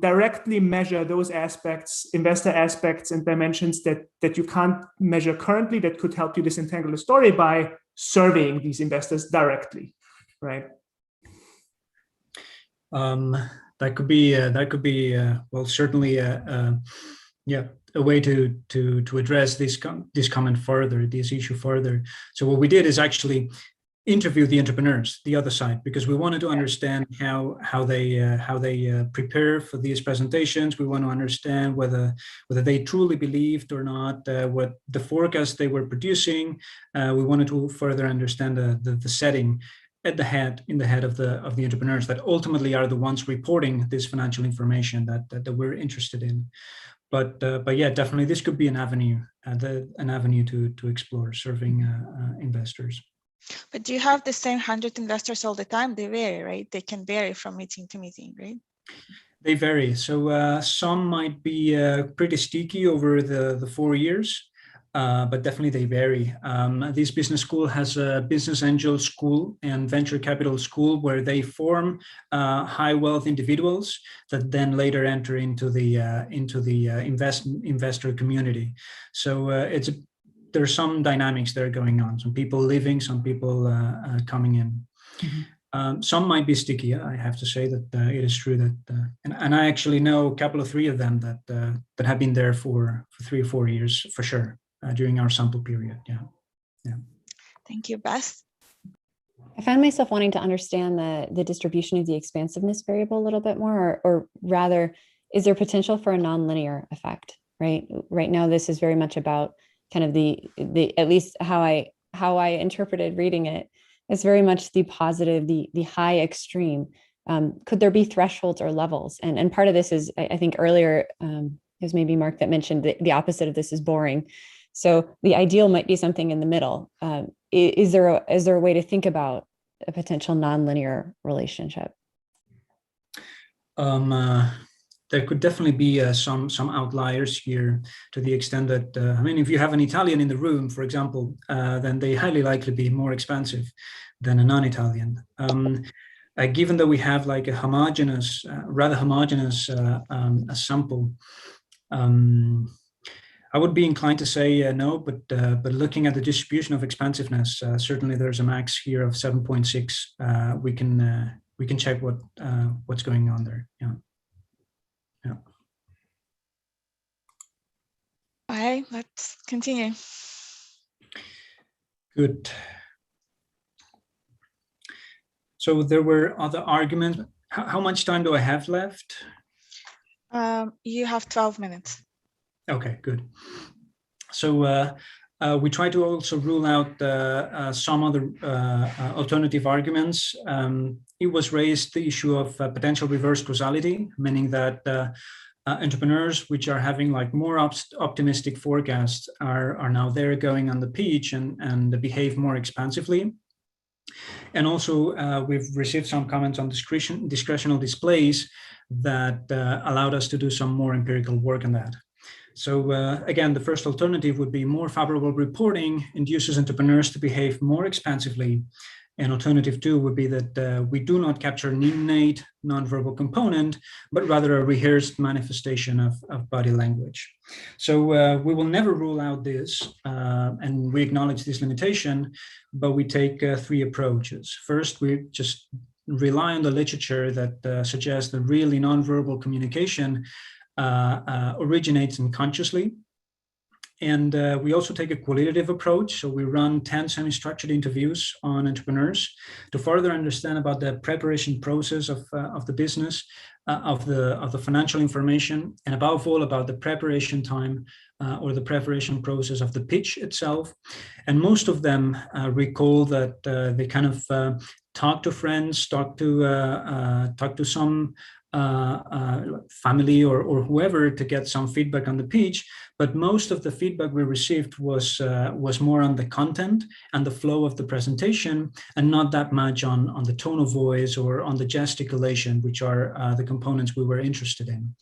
directly measure those aspects, investor aspects and dimensions that you can't measure currently, that could help you disentangle the story by surveying these investors directly, right? That could be well, certainly a way to address this comment further, this issue further. So what we did is actually interview the entrepreneurs, the other side, because we wanted to understand how they prepare for these presentations. We want to understand whether they truly believed or not what the forecast they were producing. We wanted to further understand the setting in the head of the entrepreneurs that ultimately are the ones reporting this financial information that we're interested in. But yeah, definitely this could be an avenue to explore, serving investors. But do you have the same 100 investors all the time? They vary, right? They can vary from meeting to meeting, right? They vary. So some might be pretty sticky over the 4 years, but definitely they vary. This business school has a business angel school and venture capital school where they form high wealth individuals that then later enter into the investor community. So there's some dynamics there going on. Some people leaving, some people coming in. Mm-hmm. Some might be sticky. I have to say that it is true that, and I actually know a couple of 3 of them that have been there for 3 or 4 years for sure during our sample period. Yeah. Thank you, Beth. I find myself wanting to understand the distribution of the expansiveness variable a little bit more, or rather, is there potential for a nonlinear effect? Right. Right now, this is very much about kind of the at least how I interpreted reading it. It's very much the positive, the high extreme. Could there be thresholds or levels? And part of this is, I think earlier, it was maybe Mark that mentioned that the opposite of this is boring. So the ideal might be something in the middle. Is there a way to think about a potential nonlinear relationship? There could definitely be some outliers here, to the extent that, I mean, if you have an Italian in the room, for example, then they highly likely be more expansive than a non-Italian. Given that we have like a homogeneous, rather homogeneous sample, I would be inclined to say no, but looking at the distribution of expansiveness, certainly there's a max here of 7.6. We can check what's going on there. Yeah. All right, let's continue. Good. So there were other arguments. How much time do I have left? You have 12 minutes. Okay, good. So we try to also rule out some other alternative arguments. It was raised the issue of potential reverse causality, meaning that entrepreneurs which are having like more optimistic forecasts are now there going on the pitch and behave more expansively. And also we've received some comments on discretional displays that allowed us to do some more empirical work on that. So again, the first alternative would be more favorable reporting induces entrepreneurs to behave more expansively. And alternative 2 would be that we do not capture an innate nonverbal component, but rather a rehearsed manifestation of body language. So we will never rule out this, and we acknowledge this limitation, but we take 3 approaches. First, we just rely on the literature that suggests that really nonverbal communication originates unconsciously. And we also take a qualitative approach. So we run 10 semi-structured interviews on entrepreneurs to further understand about the preparation process of the business, of the financial information, and above all about the preparation time or the preparation process of the pitch itself. And most of them recall that they kind of talk to friends, talk to some family or whoever to get some feedback on the pitch, but most of the feedback we received was more on the content and the flow of the presentation, and not that much on the tone of voice or on the gesticulation, which are the components we were interested in.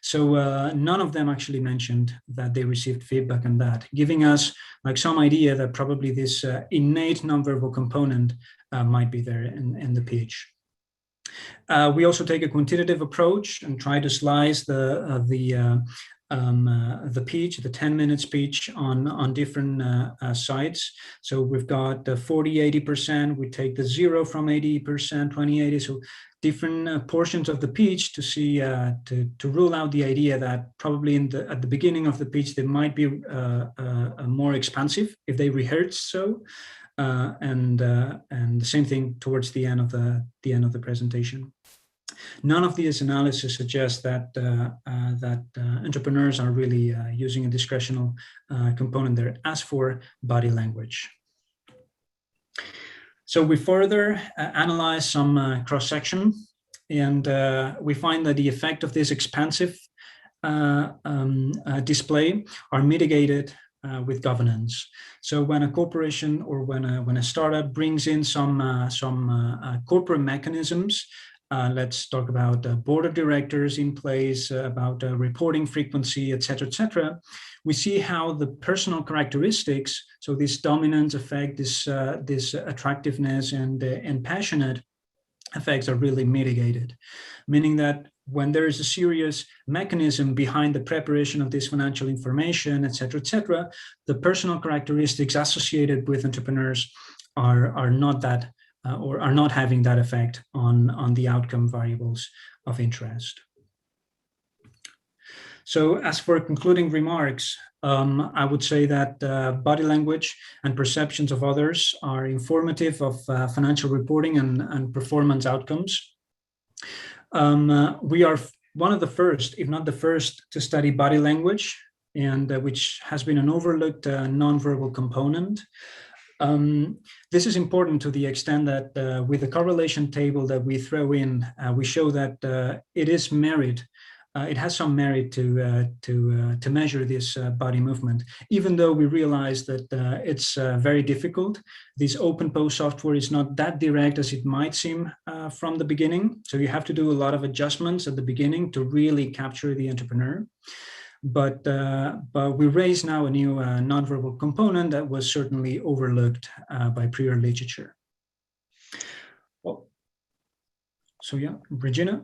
So none of them actually mentioned that they received feedback on that, giving us like some idea that probably this innate nonverbal component might be there in the pitch. We also take a quantitative approach and try to slice the pitch, the 10-minute speech on different sites. So we've got the 40-80%, we take the 0 from 80%, 20-80, so different portions of the pitch to see, to rule out the idea that probably at the beginning of the pitch, they might be more expansive if they rehearsed so. And the same thing towards the end of the presentation. None of these analysis suggests that entrepreneurs are really using a discretional component there as for body language. So we further analyze some cross-section, and we find that the effect of this expansive display are mitigated with governance. So when a corporation or when a startup brings in some corporate mechanisms, let's talk about the board of directors in place, about reporting frequency, et cetera, we see how the personal characteristics, so this dominance effect, this attractiveness and passionate effects are really mitigated, meaning that when there is a serious mechanism behind the preparation of this financial information, et cetera, the personal characteristics associated with entrepreneurs are not that or are not having that effect on the outcome variables of interest. So as for concluding remarks, I would say that body language and perceptions of others are informative of financial reporting and performance outcomes. We are one of the first, if not the first, to study body language, and which has been an overlooked nonverbal component. This is important to the extent that with the correlation table that we throw in, we show that it is merit. It has some merit to measure this body movement, even though we realize that it's very difficult. This OpenPose software is not that direct as it might seem from the beginning. So you have to do a lot of adjustments at the beginning to really capture the entrepreneur. But we raise now a new nonverbal component that was certainly overlooked by prior literature. Well, so yeah, Regina.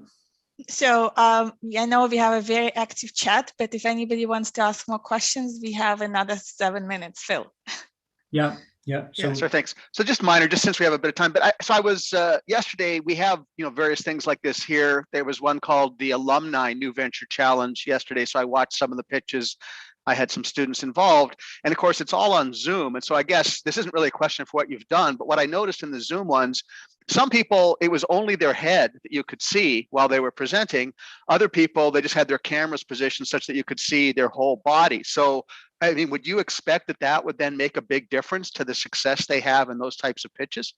So I know we have a very active chat, but if anybody wants to ask more questions, we have another 7 minutes, Phil. Yeah. So, sure, thanks. So just minor, just since we have a bit of time, but I was yesterday, we have, various things like this here. There was one called the Alumni New Venture Challenge yesterday. So I watched some of the pitches. I had some students involved, and of course it's all on Zoom. And so I guess this isn't really a question for what you've done, but what I noticed in the Zoom ones, some people, it was only their head that you could see while they were presenting. Other people, they just had their cameras positioned such that you could see their whole body. So, I mean, would you expect that that would then make a big difference to the success they have in those types of pitches?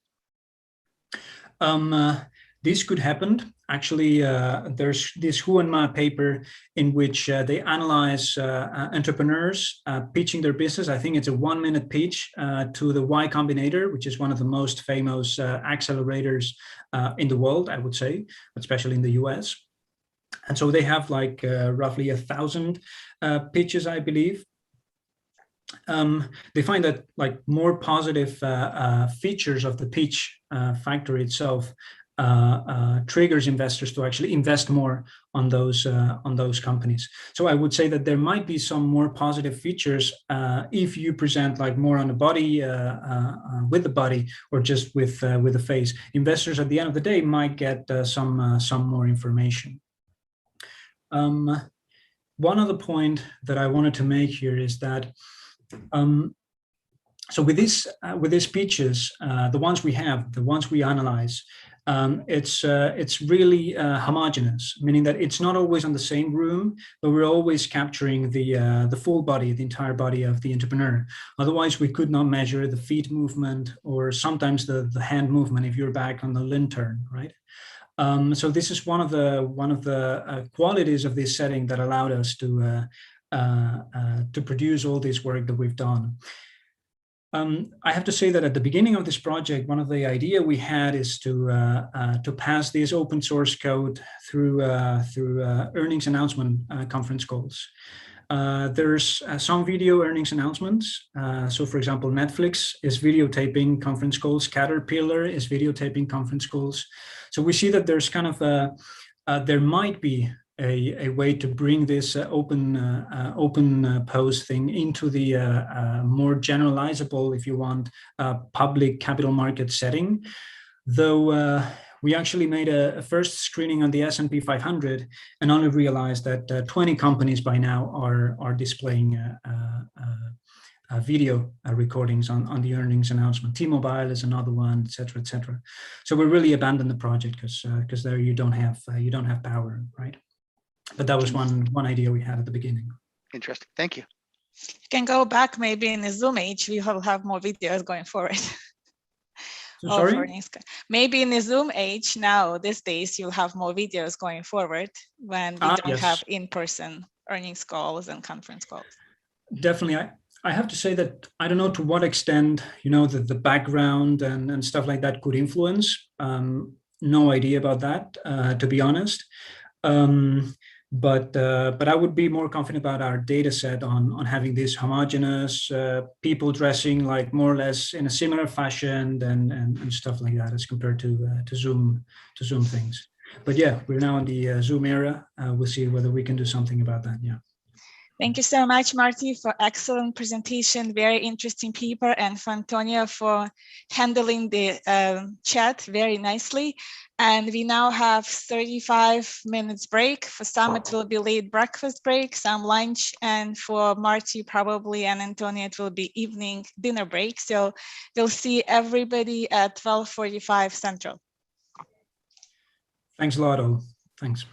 This could happen. Actually, there's this Hu and Ma paper in which they analyze entrepreneurs pitching their business. I think it's a 1-minute pitch to the Y Combinator, which is one of the most famous accelerators in the world, I would say, especially in the US. And so they have like roughly 1,000 pitches, I believe. They find that like more positive features of the pitch factor itself triggers investors to actually invest more on those companies. So I would say that there might be some more positive features if you present like more on the body, with the body, or just with the face. Investors at the end of the day might get some more information. One other point that I wanted to make here is that So with these speeches, the ones we have, the ones we analyze, it's really homogeneous, meaning that it's not always on the same room, but we're always capturing the full body, the entire body of the entrepreneur. Otherwise, we could not measure the feet movement or sometimes the hand movement if you're back on the lantern, right? So this is one of the qualities of this setting that allowed us to produce all this work that we've done. I have to say that at the beginning of this project, one of the idea we had is to pass this open source code through earnings announcement conference calls. There's some video earnings announcements. So for example, Netflix is videotaping conference calls. Caterpillar is videotaping conference calls. So we see that there's kind of there might be a way to bring this open post thing into the more generalizable, if you want, public capital market setting. Though we actually made a first screening on the S&P 500 and only realized that 20 companies by now are displaying video recordings on the earnings announcement. T-Mobile is another one, et cetera, et cetera. So we really abandoned the project because there you don't have power, right? But that was one idea we had at the beginning. Interesting. Thank you. You can go back maybe in the Zoom age. We will have more videos going forward. Sorry? Maybe in the Zoom age now, these days, you'll have more videos going forward when we don't have in-person earnings calls and conference calls. Definitely. I have to say that I don't know to what extent, the background and stuff like that could influence. No idea about that, to be honest. But I would be more confident about our data set on having this homogeneous people dressing like more or less in a similar fashion and stuff like that as compared to Zoom things. But yeah, we're now in the Zoom era. We'll see whether we can do something about that. Yeah. Thank you so much, Marty, for excellent presentation, very interesting paper, and for Antonio for handling the chat very nicely. And we now have 35 minutes break. For some, it will be late breakfast break, some lunch, and for Marty probably and Antonio, it will be evening dinner break. So we'll see everybody at 12:45 Central. Thanks a lot, all. Thanks.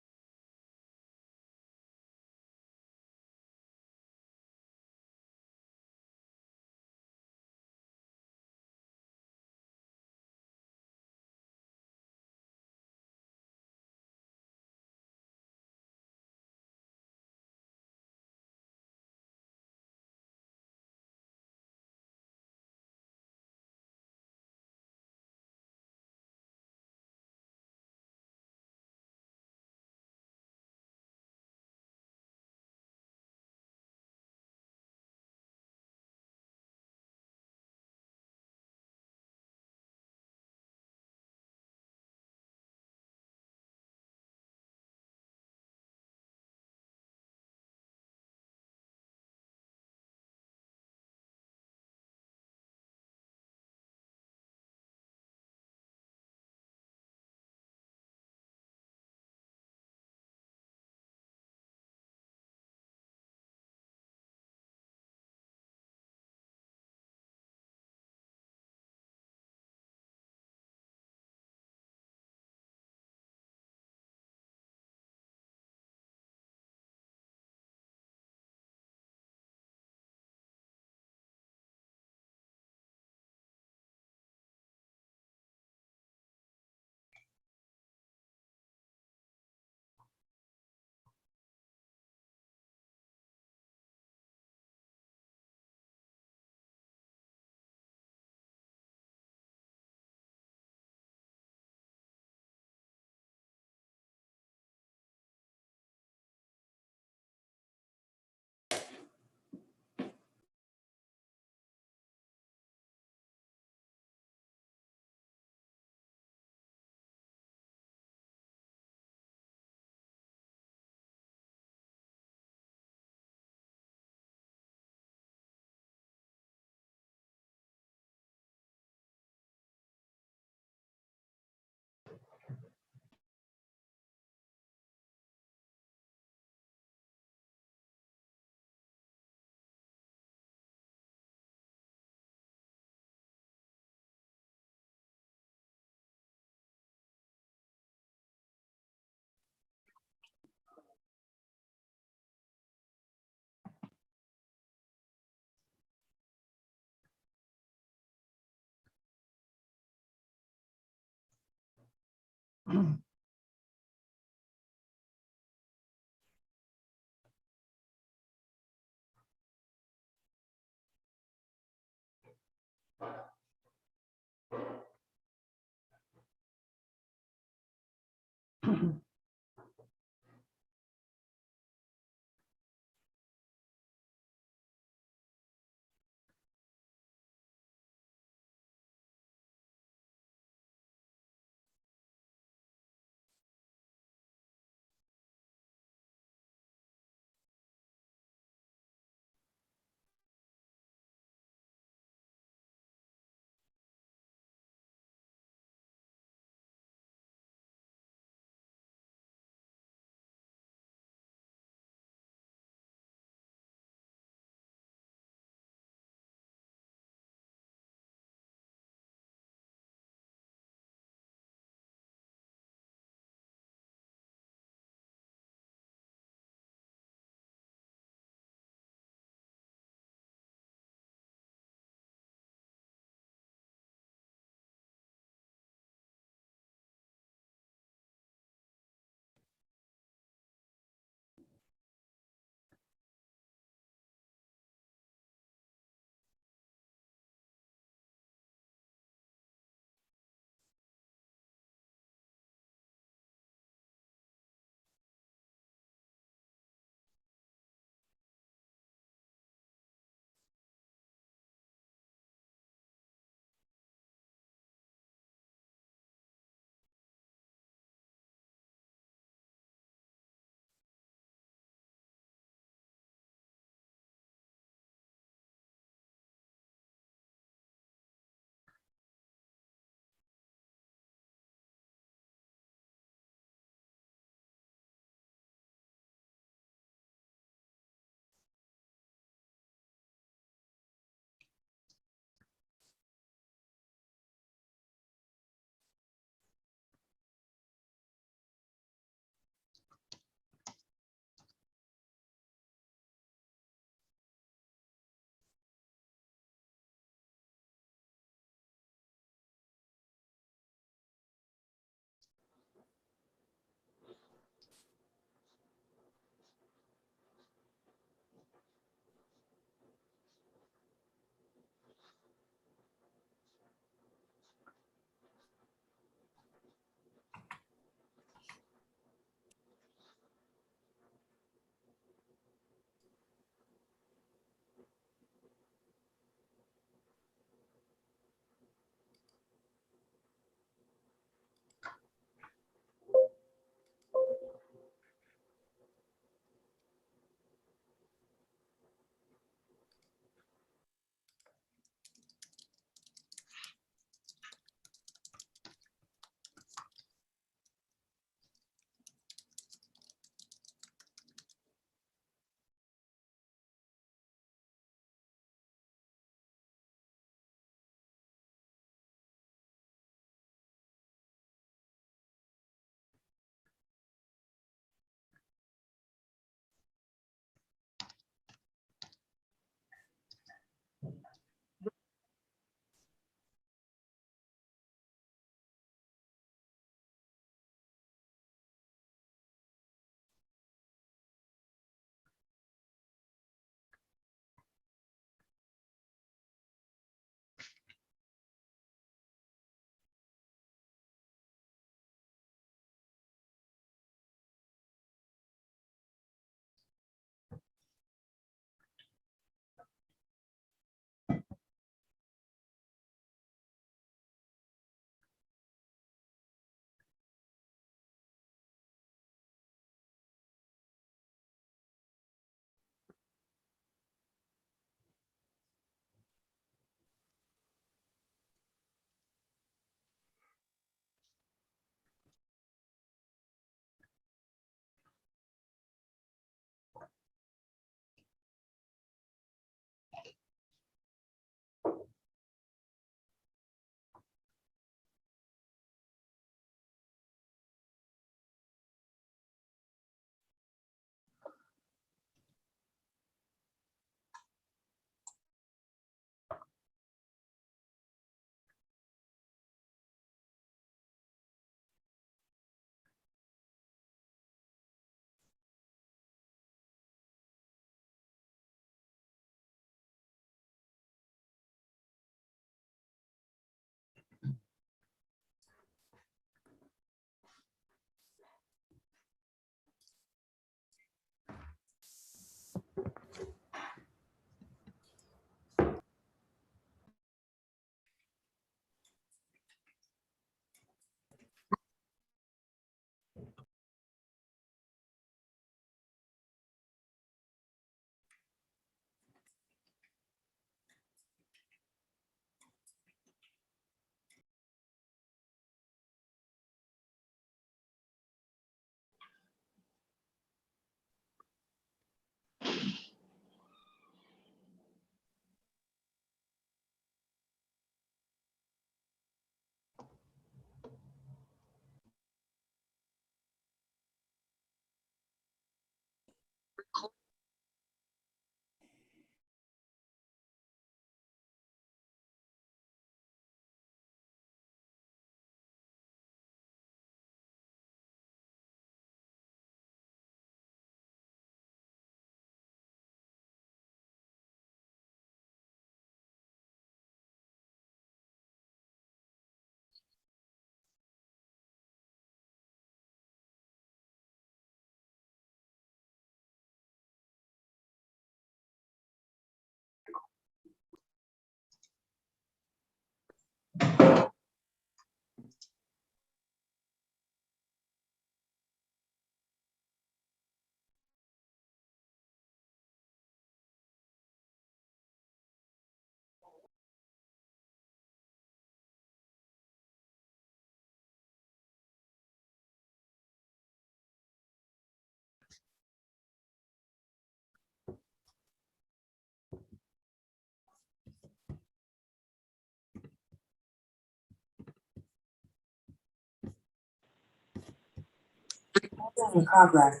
In progress.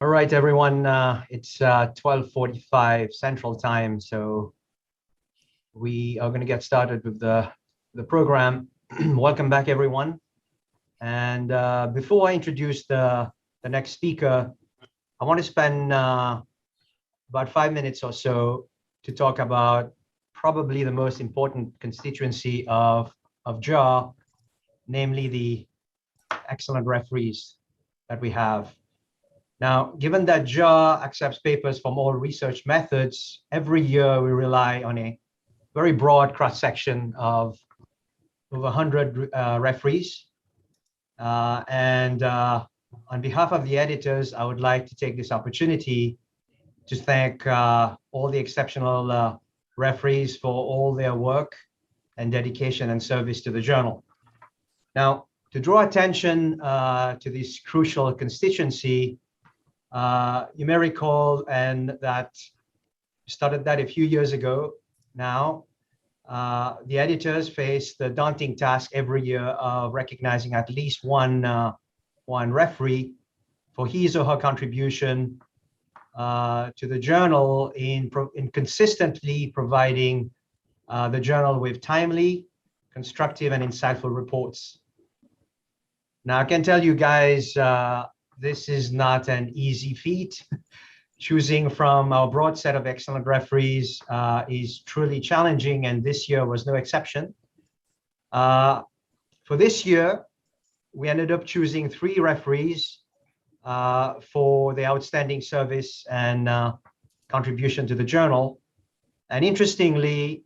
All right, everyone, it's 12:45 Central Time, so we are going to get started with the program. Welcome back, everyone. And before I introduce the next speaker, I want to spend about 5 minutes or so to talk about probably the most important constituency of JAR, namely the excellent referees that we have. Now, given that JAR accepts papers from all research methods, every year we rely on a very broad cross-section of over 100 referees. On behalf of the editors, I would like to take this opportunity to thank all the exceptional referees for all their work and dedication and service to the journal. Now, to draw attention to this crucial constituency, you may recall, and that started that a few years ago now, the editors face the daunting task every year of recognizing at least one referee for his or her contribution to the journal in consistently providing the journal with timely, constructive, and insightful reports. Now, I can tell you guys, this is not an easy feat. Choosing from our broad set of excellent referees is truly challenging, and this year was no exception. For this year, we ended up choosing 3 referees for the outstanding service and contribution to the journal. And interestingly,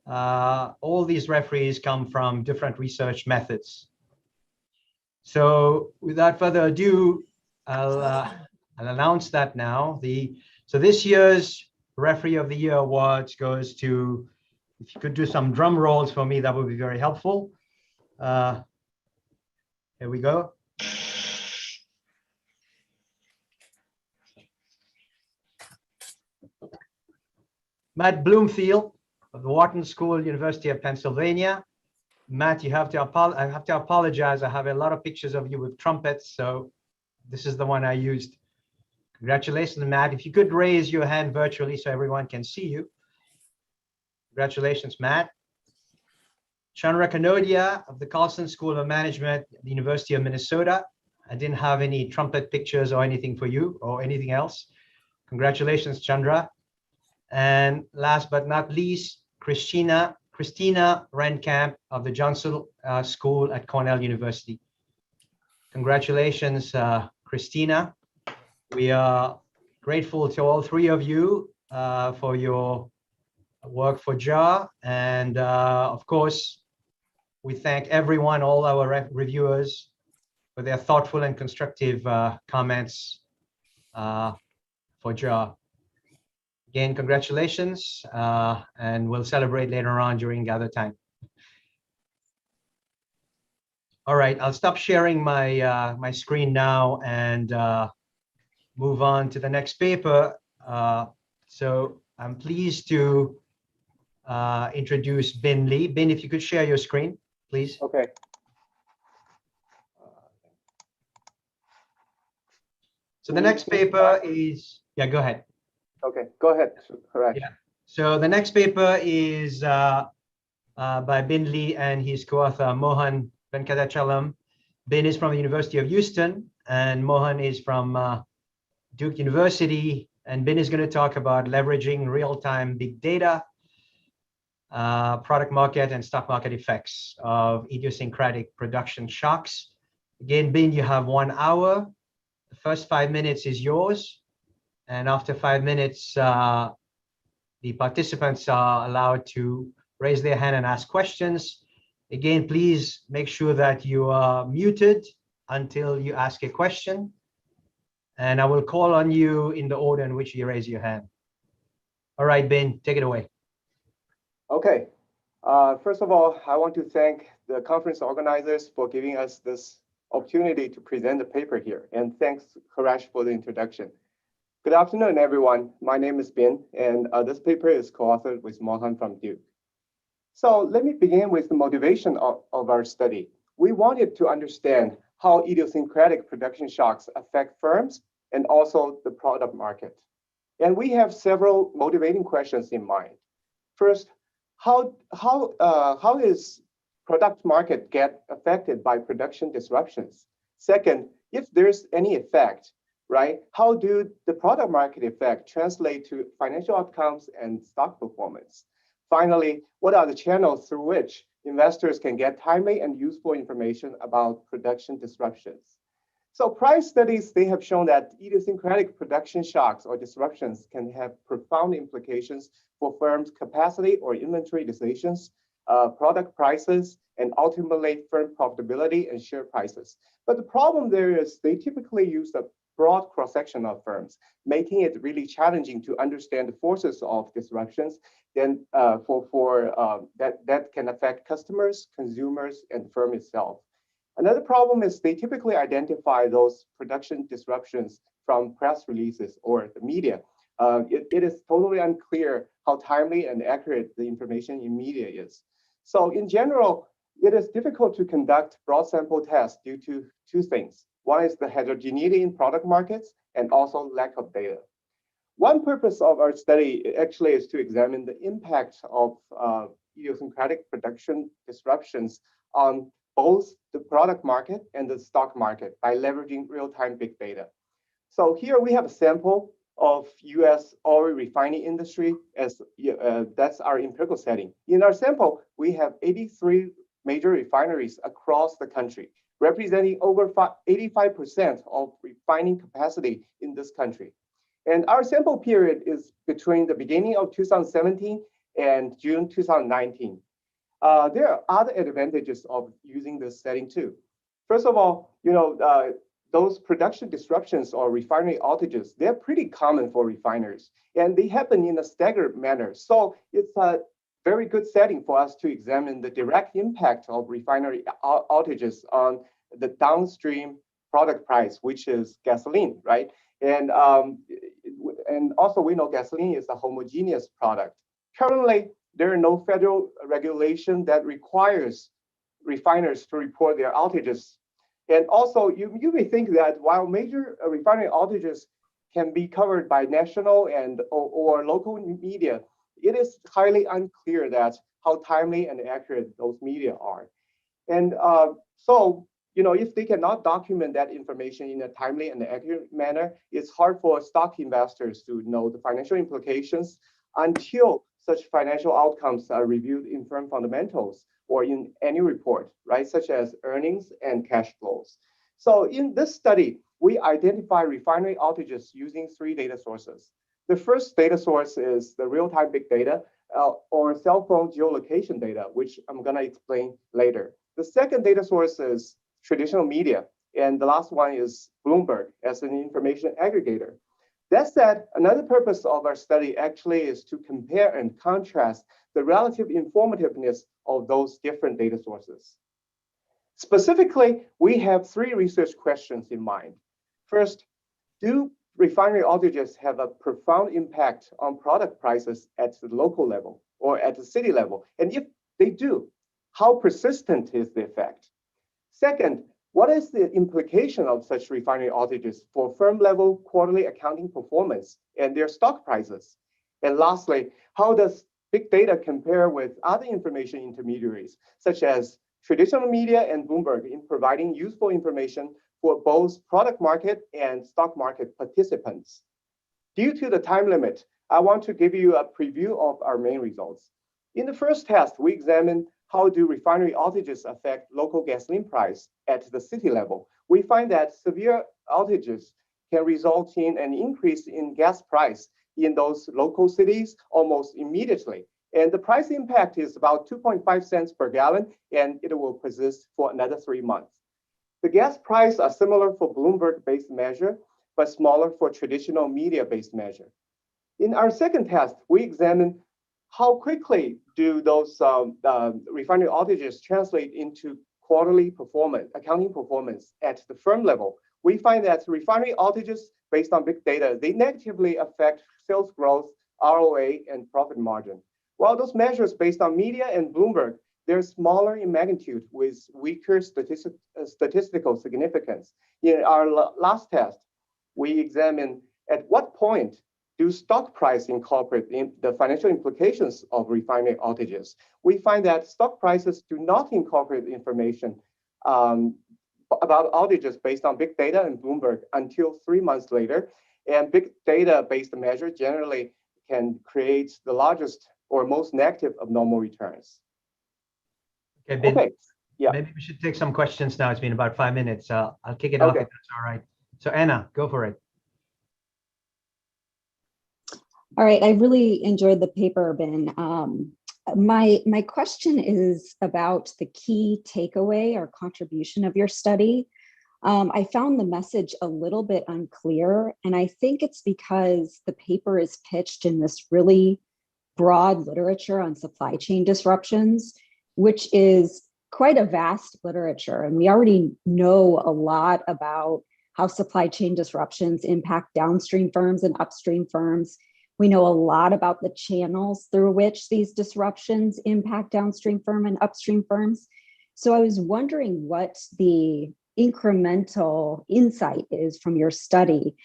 all these referees come from different research methods. So without further ado, I'll announce that now. So this year's Referee of the Year awards goes to, if you could do some drum rolls for me, that would be very helpful. Here we go. Matt Bloomfield of the Wharton School, University of Pennsylvania. Matt, I have to apologize. I have a lot of pictures of you with trumpets, so this is the one I used. Congratulations, Matt. If you could raise your hand virtually so everyone can see you. Congratulations, Matt. Chandra Kanodia of the Carlson School of Management at the University of Minnesota. I didn't have any trumpet pictures or anything for you or anything else. Congratulations, Chandra. And last but not least, Christina Renkamp of the Johnson School at Cornell University. Congratulations, Christina. We are grateful to all 3 of you for your work for JAR. And of course, we thank everyone, all our reviewers, for their thoughtful and constructive comments for JAR. Again, congratulations, and we'll celebrate later on during gather time. All right, I'll stop sharing my my screen now and move on to the next paper. So I'm pleased to introduce Bin Lee. Bin, if you could share your screen, please. Okay. So the next paper is, yeah, go ahead. Okay, go ahead. Correct. Yeah. So the next paper is by Bin Lee and his co-author Mohan Venkatachalam. Bin is from the University of Houston, and Mohan is from Duke University. And Bin is going to talk about leveraging real-time big data product market and stock market effects of idiosyncratic production shocks. Again, Ben, you have 1 hour. The first 5 minutes is yours. And after 5 minutes, the participants are allowed to raise their hand and ask questions. Again, please make sure that you are muted until you ask a question. And I will call on you in the order in which you raise your hand. All right, Ben, take it away. Okay. First of all, I want to thank the conference organizers for giving us this opportunity to present the paper here. And thanks, Harash, for the introduction. Good afternoon, everyone. My name is Ben, and this paper is co-authored with Mohan from Duke. So let me begin with the motivation of our study. We wanted to understand how idiosyncratic production shocks affect firms and also the product market. And we have several motivating questions in mind. First, how is product market get affected by production disruptions? Second, if there's any effect, right, how do the product market effect translate to financial outcomes and stock performance? Finally, what are the channels through which investors can get timely and useful information about production disruptions? So prior studies, they have shown that idiosyncratic production shocks or disruptions can have profound implications for firms' capacity or inventory decisions, product prices, and ultimately firm profitability and share prices. But the problem there is they typically use a broad cross-section of firms, making it really challenging to understand the forces of disruptions then that can affect customers, consumers, and firm itself. Another problem is they typically identify those production disruptions from press releases or the media. It is totally unclear how timely and accurate the information in media is. So in general, it is difficult to conduct broad sample tests due to two things. One is the heterogeneity in product markets and also lack of data. One purpose of our study actually is to examine the impact of idiosyncratic production disruptions on both the product market and the stock market by leveraging real-time big data. So here we have a sample of US oil refining industry as that's our empirical setting. In our sample, we have 83 major refineries across the country, representing over 85% of refining capacity in this country. And our sample period is between the beginning of 2017 and June 2019. There are other advantages of using this setting too. First of all, those production disruptions or refinery outages, they're pretty common for refiners and they happen in a staggered manner. So it's a very good setting for us to examine the direct impact of refinery outages on the downstream product price, which is gasoline, right? And also we know gasoline is a homogeneous product. Currently, there are no federal regulation that requires refiners to report their outages. And also, you may think that while major refinery outages can be covered by national and or local media, it is highly unclear that how timely and accurate those media are. And so, if they cannot document that information in a timely and accurate manner, it's hard for stock investors to know the financial implications until such financial outcomes are reviewed in firm fundamentals or in any report, right, such as earnings and cash flows. So in this study, we identify refinery outages using 3 data sources. The first data source is the real-time big data or cell phone geolocation data, which I'm going to explain later. The second data source is traditional media, and the last one is Bloomberg as an information aggregator. That said, another purpose of our study actually is to compare and contrast the relative informativeness of those different data sources. Specifically, we have 3 research questions in mind. First, do refinery outages have a profound impact on product prices at the local level or at the city level? And if they do, how persistent is the effect? Second, what is the implication of such refinery outages for firm-level quarterly accounting performance and their stock prices? And lastly, how does big data compare with other information intermediaries, such as traditional media and Bloomberg, in providing useful information for both product market and stock market participants? Due to the time limit, I want to give you a preview of our main results. In the first test, we examined how do refinery outages affect local gasoline price at the city level. We find that severe outages can result in an increase in gas price in those local cities almost immediately. And the price impact is about 2.5 cents per gallon, and it will persist for another 3 months. The gas price are similar for Bloomberg-based measure, but smaller for traditional media-based measure. In our second test, we examined how quickly do those refinery outages translate into quarterly performance, accounting performance at the firm level. We find that refinery outages based on big data, they negatively affect sales growth, ROA, and profit margin. While those measures based on media and Bloomberg, they're smaller in magnitude with weaker statistical significance. In our last test, we examined at what point do stock price incorporate in the financial implications of refinery outages. We find that stock prices do not incorporate information about outages based on big data and Bloomberg until 3 months later. And big data based measure generally can create the largest or most negative of normal returns. Okay, Ben, okay. Yeah. Maybe we should take some questions now. It's been about 5 minutes. I'll kick it off if that's all right. So Anna, go for it. All right, I really enjoyed the paper, Ben. My question is about the key takeaway or contribution of your study. I found the message a little bit unclear, and I think it's because the paper is pitched in this really broad literature on supply chain disruptions, which is quite a vast literature. And we already know a lot about how supply chain disruptions impact downstream firms and upstream firms. We know a lot about the channels through which these disruptions impact downstream firm and upstream firms. So I was wondering what the incremental insight is from your study.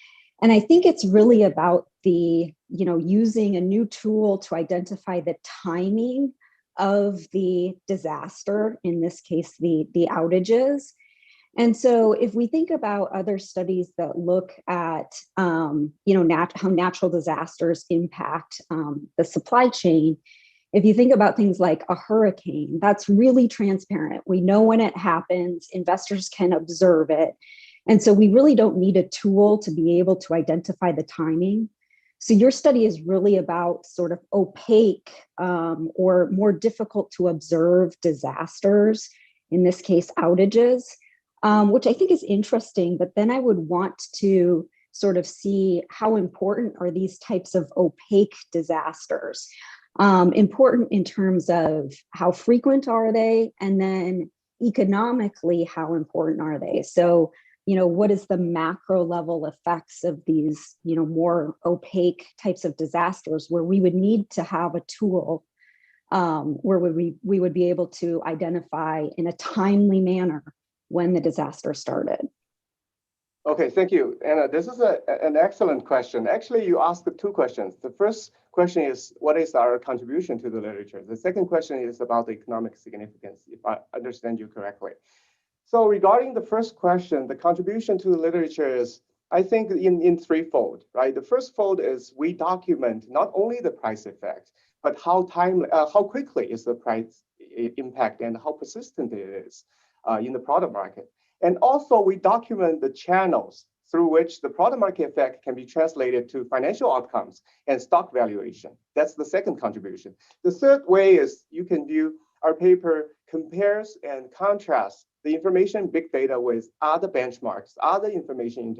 And I think it's really about the, using a new tool to identify the timing of the disaster, in this case, the outages. And so if we think about other studies that look at, how natural disasters impact the supply chain, if you think about things like a hurricane, that's really transparent. We know when it happens, investors can observe it. And so we really don't need a tool to be able to identify the timing. So your study is really about sort of opaque or more difficult to observe disasters, in this case, outages. Which I think is interesting, but then I would want to sort of see how important are these types of opaque disasters. Important in terms of how frequent are they, and then economically, how important are they? So, what is the macro level effects of these, more opaque types of disasters where we would need to have a tool where we would be able to identify in a timely manner when the disaster started? Okay, thank you, Anna. This is an excellent question. Actually, you asked 2 questions. The first question is, what is our contribution to the literature? The second question is about the economic significance, if I understand you correctly. So regarding the first question, the contribution to the literature is, I think, in threefold, right? The first fold is we document not only the price effect, but how quickly is the price impact and how persistent it is in the product market. And also we document the channels through which the product market effect can be translated to financial outcomes and stock valuation. That's the second contribution. The third way is you can view our paper compares and contrasts the information big data with other benchmarks, other information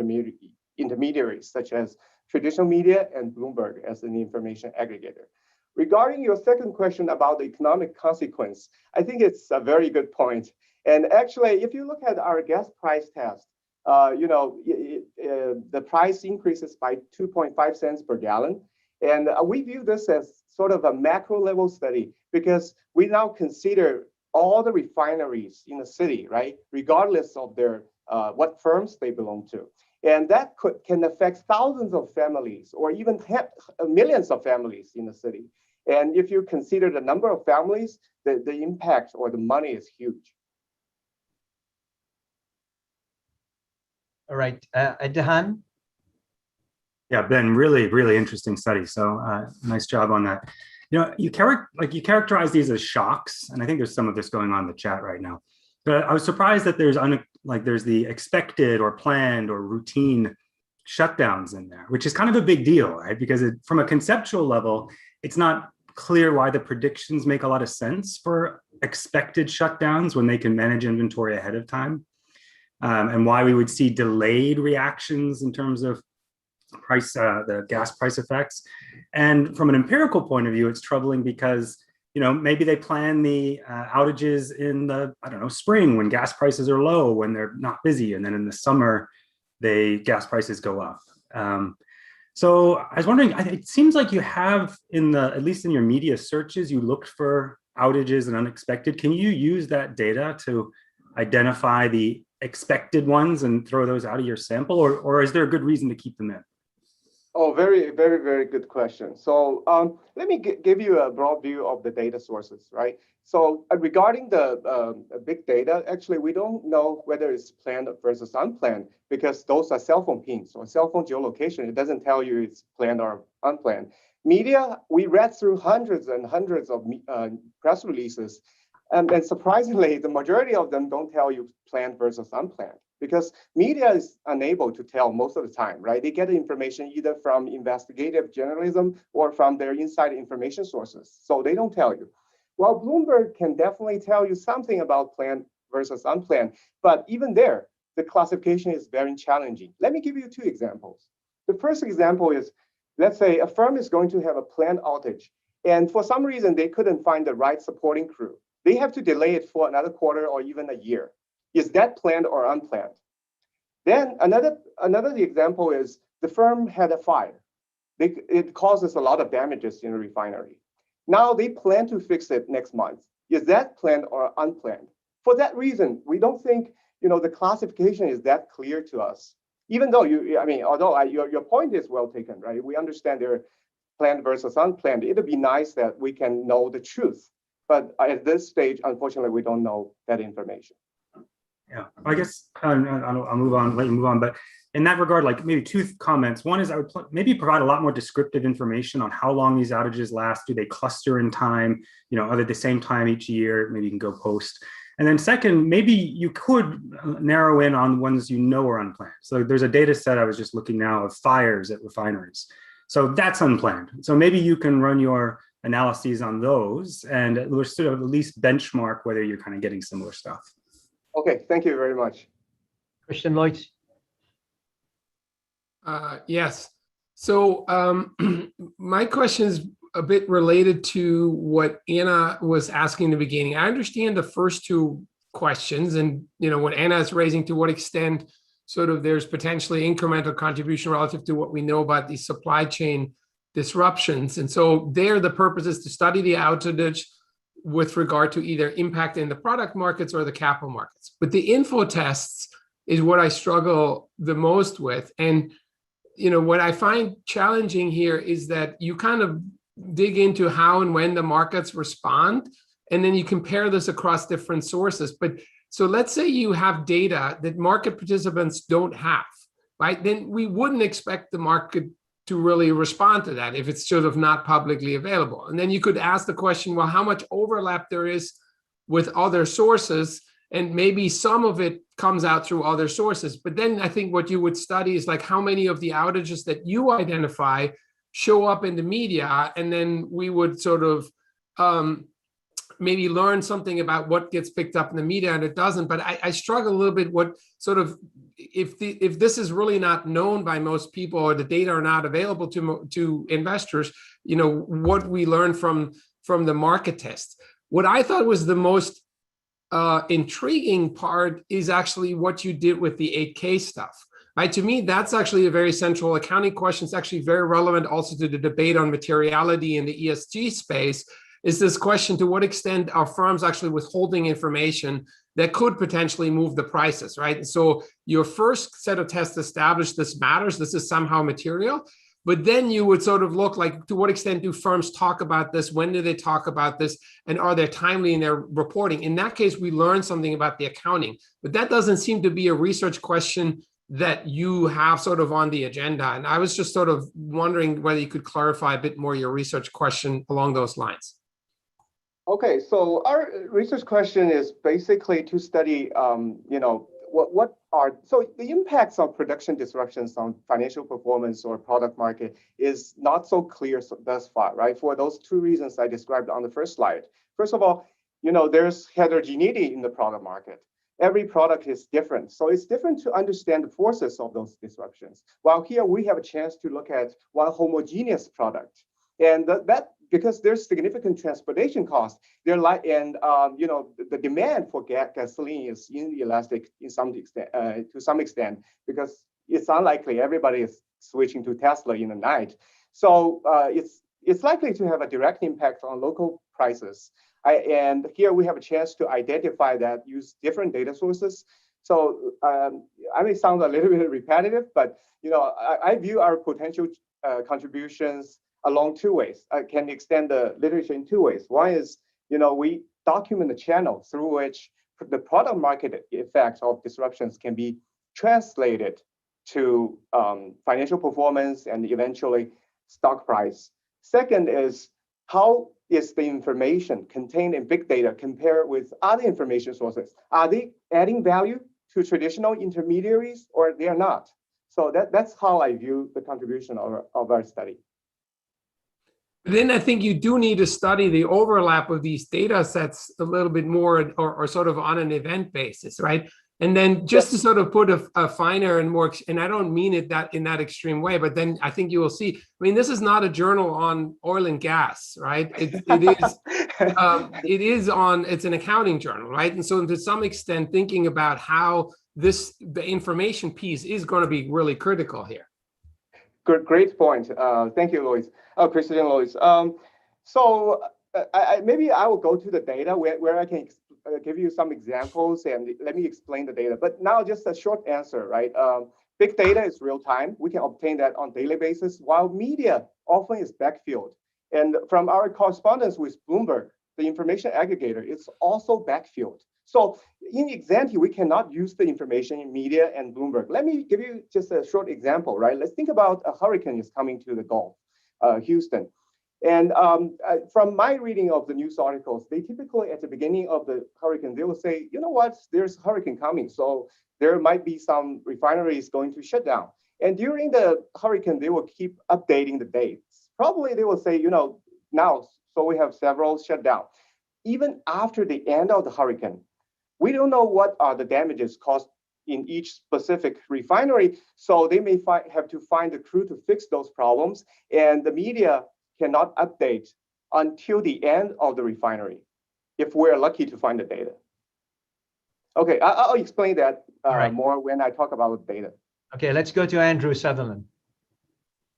intermediaries, such as traditional media and Bloomberg as an information aggregator. Regarding your second question about the economic consequence, I think it's a very good point. And actually, if you look at our gas price test, the price increases by 2.5 cents per gallon. And we view this as sort of a macro level study because we now consider all the refineries in the city, right? Regardless of their what firms they belong to. And that can affect thousands of families or even millions of families in the city. And if you consider the number of families, the impact or the money is huge. All right, Dehan. Yeah, Ben, really, really interesting study. So nice job on that. you characterize these as shocks, and I think there's some of this going on in the chat right now. But I was surprised that there's the expected or planned or routine shutdowns in there, which is kind of a big deal, right? Because from a conceptual level, it's not clear why the predictions make a lot of sense for expected shutdowns when they can manage inventory ahead of time, and why we would see delayed reactions in terms of the gas price effects. And from an empirical point of view, it's troubling because maybe they plan the outages in the, spring when gas prices are low, when they're not busy, and then in the summer, gas prices go up. So I was wondering, it seems like you have at least in your media searches, you looked for outages and unexpected. Can you use that data to identify the expected ones and throw those out of your sample, or is there a good reason to keep them in? Oh, very, very, very good question. So let me give you a broad view of the data sources, right? So regarding the big data, actually, we don't know whether it's planned versus unplanned because those are cell phone pings or cell phone geolocation. It doesn't tell you it's planned or unplanned. Media, we read through hundreds and hundreds of press releases. And surprisingly, the majority of them don't tell you planned versus unplanned, because media is unable to tell most of the time, right? They get the information either from investigative journalism or from their inside information sources. So they don't tell you. Well, Bloomberg can definitely tell you something about planned versus unplanned, but even there, the classification is very challenging. Let me give you two examples. The first example is, let's say a firm is going to have a planned outage, and for some reason, they couldn't find the right supporting crew. They have to delay it for another quarter or even a year. Is that planned or unplanned? Then another example is the firm had a fire. It causes a lot of damages in a refinery. Now they plan to fix it next month. Is that planned or unplanned? For that reason, we don't think the classification is that clear to us. Even though your point is well taken, right? We understand they're planned versus unplanned. It'd be nice that we can know the truth. But at this stage, unfortunately, we don't know that information. Yeah, I guess I'll move on, let you move on. But in that regard, like maybe two comments. One is I would maybe provide a lot more descriptive information on how long these outages last. Do they cluster in time? Are they the same time each year? Maybe you can go post. And then second, maybe you could narrow in on ones are unplanned. So there's a data set I was just looking now of fires at refineries. So that's unplanned. So maybe you can run your analyses on those and we're sort of at least benchmark whether you're kind of getting similar stuff. Okay, thank you very much. Christian Lloyd. Yes. So my question is a bit related to what Anna was asking in the beginning. I understand the first two questions and what Anna is raising, to what extent sort of there's potentially incremental contribution relative to what we know about these supply chain disruptions. And so there, the purpose is to study the outage with regard to either impact in the product markets or the capital markets. But the info tests is what I struggle the most with. And what I find challenging here is that you kind of dig into how and when the markets respond, and then you compare this across different sources. But so let's say you have data that market participants don't have, right? Then we wouldn't expect the market to really respond to that if it's sort of not publicly available. And then you could ask the question, well, how much overlap there is with other sources, and maybe some of it comes out through other sources. But then I think what you would study is like how many of the outages that you identify show up in the media, and then we would sort of maybe learn something about what gets picked up in the media and it doesn't. But I struggle a little bit what sort of, if this is really not known by most people or the data are not available to investors, what we learn from the market test. What I thought was the most intriguing part is actually what you did with the 8K stuff. Right? To me, that's actually a very central accounting question. It's actually very relevant also to the debate on materiality in the ESG space, is this question, to what extent are firms actually withholding information that could potentially move the prices, right? So your first set of tests established this matters, this is somehow material, but then you would sort of look like, to what extent do firms talk about this? When do they talk about this? And are they timely in their reporting? In that case, we learned something about the accounting, but that doesn't seem to be a research question that you have sort of on the agenda. And I was just sort of wondering whether you could clarify a bit more your research question along those lines. Okay, so our research question is basically to study, what are, so the impacts of production disruptions on financial performance or product market is not so clear thus far, right? For those two reasons I described on the first slide. First of all, there's heterogeneity in the product market. Every product is different. So it's different to understand the forces of those disruptions. While here we have a chance to look at one homogeneous product. And that because there's significant transportation costs, the demand for gasoline is inelastic in some extent, to some extent, because it's unlikely everybody is switching to Tesla in the night. So it's likely to have a direct impact on local prices. And here we have a chance to identify that, use different data sources. So I may sound a little bit repetitive, but I view our potential contributions along two ways. I can extend the literature in two ways. One is, we document the channel through which the product market effects of disruptions can be translated to financial performance and eventually stock price. Second is, how is the information contained in big data compared with other information sources? Are they adding value to traditional intermediaries or they are not? So that's how I view the contribution of our study. Then I think you do need to study the overlap of these data sets a little bit more, or sort of on an event basis, right? And then just to sort of put a finer and more, and I don't mean it that in that extreme way, but then I think you will see, this is not a journal on oil and gas, right? It's an accounting journal, right? And so to some extent, thinking about how the information piece is going to be really critical here. Great point. Thank you, Lois. Christian Lois. So maybe I will go to the data where I can give you some examples and let me explain the data. But now just a short answer, right? Big data is real time. We can obtain that on daily basis, while media often is backfilled. And from our correspondence with Bloomberg, the information aggregator, it's also backfilled. So in Exante, we cannot use the information in media and Bloomberg. Let me give you just a short example, right? Let's think about a hurricane is coming to the Gulf, Houston. And from my reading of the news articles, they typically at the beginning of the hurricane, they will say, you know what, there's a hurricane coming. So there might be some refineries going to shut down. And during the hurricane, they will keep updating the dates. Probably they will say, now, so we have several shut down. Even after the end of the hurricane, we don't know what are the damages caused in each specific refinery. So they may have to find a crew to fix those problems. And the media cannot update until the end of the refinery, if we're lucky to find the data. Okay, I'll explain that more when I talk about data. Okay, let's go to Andrew Sutherland.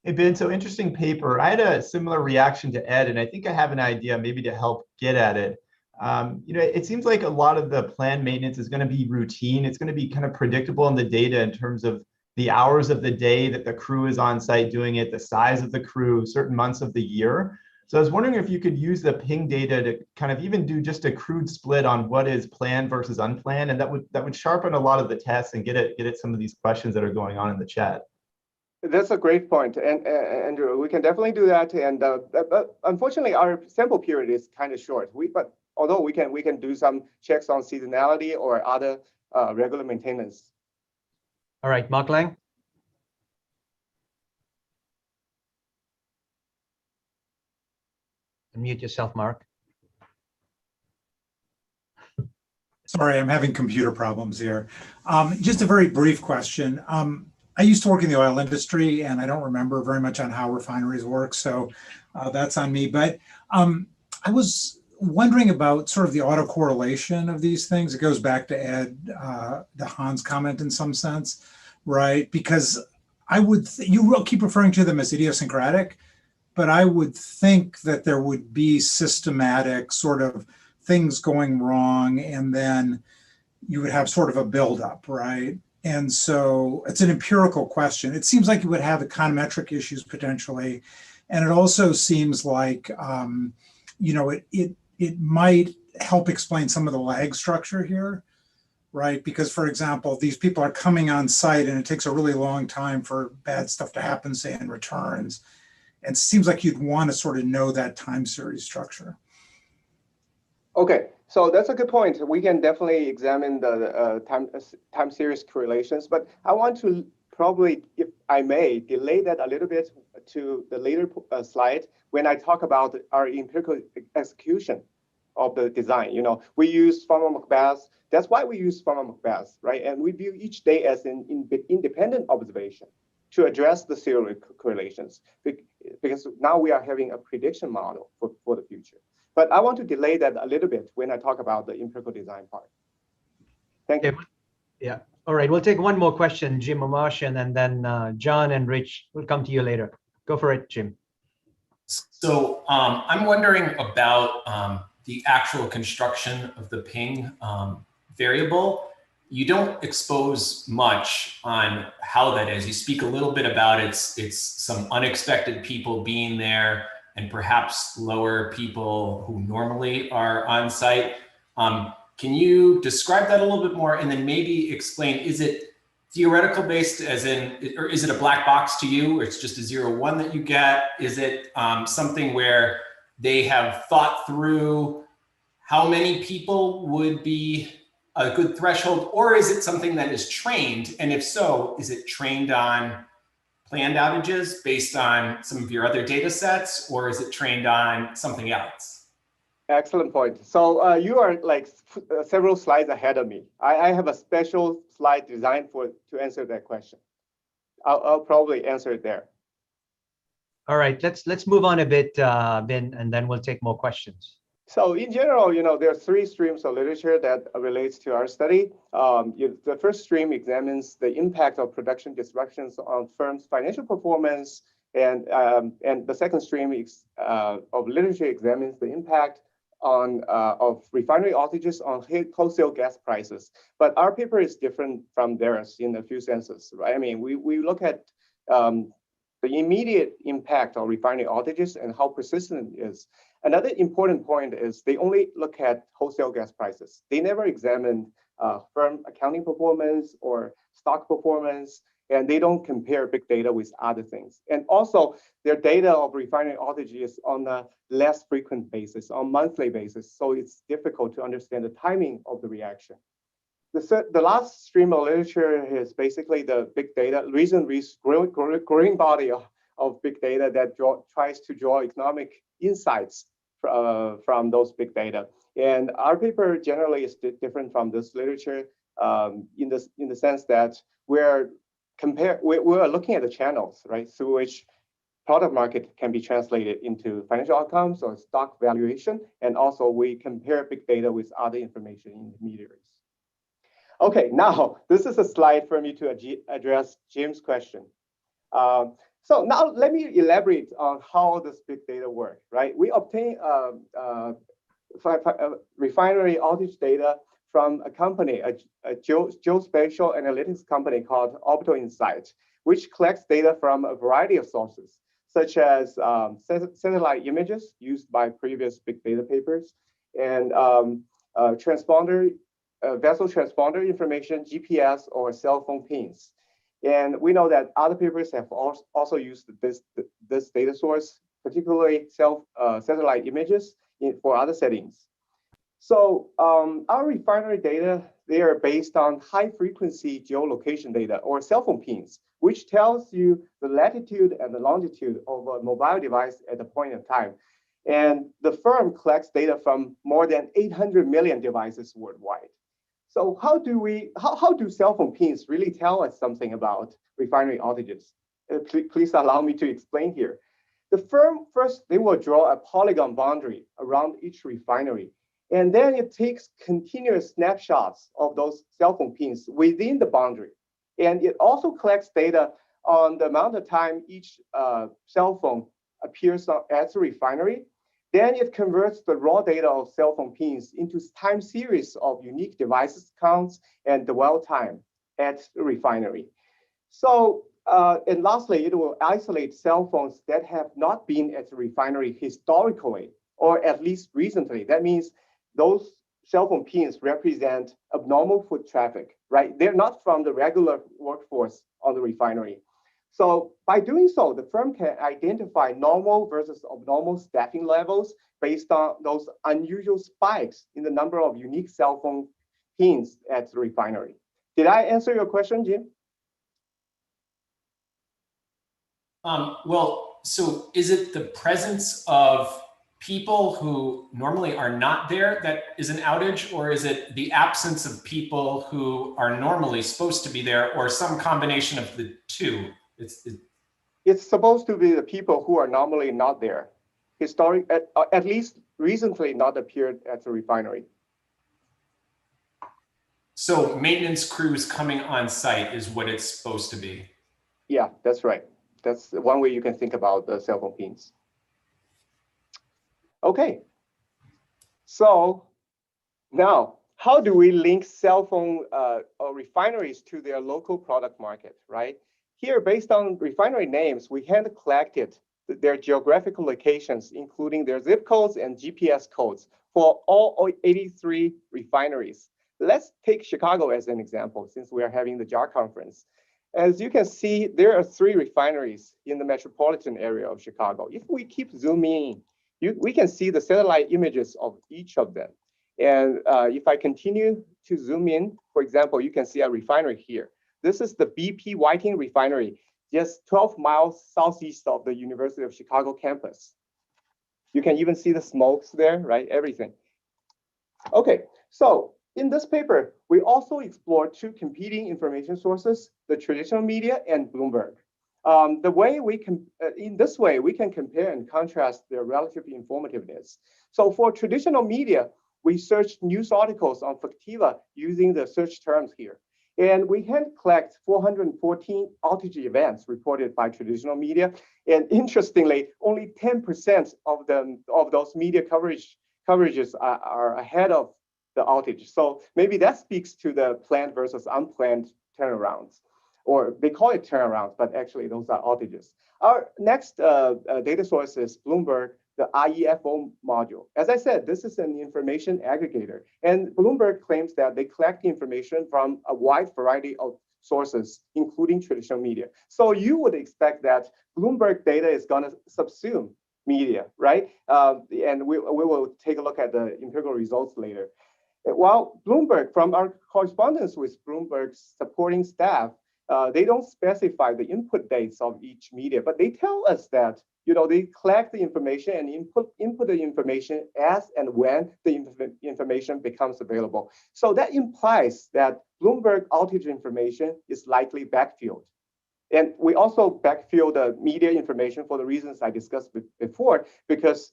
Hey, Ben, so interesting paper. I had a similar reaction to Ed, and I think I have an idea maybe to help get at it. It seems like a lot of the planned maintenance is going to be routine. It's going to be kind of predictable in the data in terms of the hours of the day that the crew is on site doing it, the size of the crew, certain months of the year. So I was wondering if you could use the ping data to kind of even do just a crude split on what is planned versus unplanned, and that would sharpen a lot of the tests and get at some of these questions that are going on in the chat. That's a great point, and Andrew, we can definitely do that. And but unfortunately, our sample period is kind of short. But although we can do some checks on seasonality or other regular maintenance. All right, Mark Lang. Unmute yourself, Mark. Sorry, I'm having computer problems here. Just a very brief question. I used to work in the oil industry, and I don't remember very much on how refineries work, so that's on me. But I was wondering about sort of the autocorrelation of these things. It goes back to Ed, the Hans comment in some sense, right? Because you will keep referring to them as idiosyncratic, but I would think that there would be systematic sort of things going wrong, and then you would have sort of a buildup, right? And so it's an empirical question. It seems like you would have econometric issues potentially. And it also seems like, it might help explain some of the lag structure here. right? Because, for example, these people are coming on site and it takes a really long time for bad stuff to happen, say in returns. And it seems like you'd want to sort of know that time series structure. Okay, so that's a good point. We can definitely examine the time series correlations, but I want to probably, if I may, delay that a little bit to the later slide when I talk about our empirical execution of the design. You know, we use Farmer-Macbeth. That's why we use Farmer-Macbeth, right? And we view each day as an independent observation to address the serial correlations, because now we are having a prediction model for the future. But I want to delay that a little bit when I talk about the empirical design part. Thank you. Yeah. All right. We'll take one more question, Jim Omarshan, and then John and Rich will come to you later. Go for it, Jim. So I'm wondering about the actual construction of the ping variable. You don't expose much on how that is. You speak a little bit about it's some unexpected people being there and perhaps lower people who normally are on site. Can you describe that a little bit more and then maybe explain, is it theoretical based as in, or is it a black box to you, or it's just a 0-1 that you get? Is it something where they have thought through how many people would be a good threshold, or is it something that is trained? And if so, is it trained on planned outages based on some of your other data sets, or is it trained on something else? Excellent point. So you are like several slides ahead of me. I have a special slide designed to answer that question. I'll probably answer it there. All right, let's move on a bit, Ben, and then we'll take more questions. So in general, you know, there are 3 streams of literature that relates to our study. The first stream examines the impact of production disruptions on firms' financial performance, and the second stream of literature examines the impact of refinery outages on wholesale gas prices. But our paper is different from theirs in a few senses, right? I mean, we look at the immediate impact of refinery outages and how persistent it is. Another important point is they only look at wholesale gas prices. They never examine firm accounting performance or stock performance, and they don't compare big data with other things. And also, their data of refinery outages on a less frequent basis, on monthly basis, so it's difficult to understand the timing of the reaction. The last stream of literature is basically the big data, growing body of big data that tries to draw economic insights from those big data. And our paper generally is different from this literature in the sense that we're looking at the channels, right, through which product market can be translated into financial outcomes or stock valuation. And also we compare big data with other information intermediaries. Okay, now this is a slide for me to address Jim's question. So now let me elaborate on how this big data work, right? We obtain refinery outage data from a company, a geospatial analytics company called Orbital Insight, which collects data from a variety of sources, such as satellite images used by previous big data papers, and transponder, vessel transponder information, GPS, or cell phone pings. And we know that other papers have also used this data source, particularly satellite images for other settings. So our refinery data, they are based on high frequency geolocation data or cell phone pings, which tells you the latitude and the longitude of a mobile device at a point in time. And the firm collects data from more than 800 million devices worldwide. So how do cell phone pings really tell us something about refinery outages? Please allow me to explain here. The firm first, they will draw a polygon boundary around each refinery, and then it takes continuous snapshots of those cell phone pings within the boundary. And it also collects data on the amount of time each cell phone appears at the refinery. Then it converts the raw data of cell phone pings into time series of unique devices counts and dwell time at the refinery. So, and lastly, it will isolate cell phones that have not been at the refinery historically, or at least recently. That means those cell phone pins represent abnormal foot traffic, right? They're not from the regular workforce on the refinery. So by doing so, the firm can identify normal versus abnormal staffing levels based on those unusual spikes in the number of unique cell phone pins at the refinery. Did I answer your question, Jim? Well, so is it the presence of people who normally are not there that is an outage, or is it the absence of people who are normally supposed to be there, or some combination of the two? It's supposed to be the people who are normally not there. At least recently not appeared at the refinery. So maintenance crews coming on site is what it's supposed to be. Yeah, that's right. That's one way you can think about the cell phone pins. Okay. So now, how do we link cell phone or refineries to their local product market, right? Here, based on refinery names, we hand collected their geographical locations, including their zip codes and GPS codes for all 83 refineries. Let's take Chicago as an example, since we are having the JAR conference. As you can see, there are 3 refineries in the metropolitan area of Chicago. If we keep zooming in, we can see the satellite images of each of them. And if I continue to zoom in, for example, you can see a refinery here. This is the BP Whiting Refinery, just 12 miles southeast of the University of Chicago campus. You can even see the smokes there, right? Everything. Okay, so in this paper, we also explored 2 competing information sources, the traditional media and Bloomberg. In this way, we can compare and contrast their relative informativeness. So for traditional media, we searched news articles on Factiva using the search terms here. And we hand collect 414 outage events reported by traditional media. And interestingly, only 10% of those media coverages are ahead of the outage. So maybe that speaks to the planned versus unplanned turnarounds, or they call it turnarounds, but actually those are outages. Our next data source is Bloomberg, the IEFO module. As I said, this is an information aggregator, and Bloomberg claims that they collect the information from a wide variety of sources, including traditional media. So you would expect that Bloomberg data is going to subsume media, right? And we will take a look at the empirical results later. While Bloomberg, from our correspondence with Bloomberg's supporting staff, they don't specify the input dates of each media, but they tell us that they collect the information and input the information as and when the information becomes available. So that implies that Bloomberg outage information is likely backfilled. And we also backfill the media information for the reasons I discussed before, because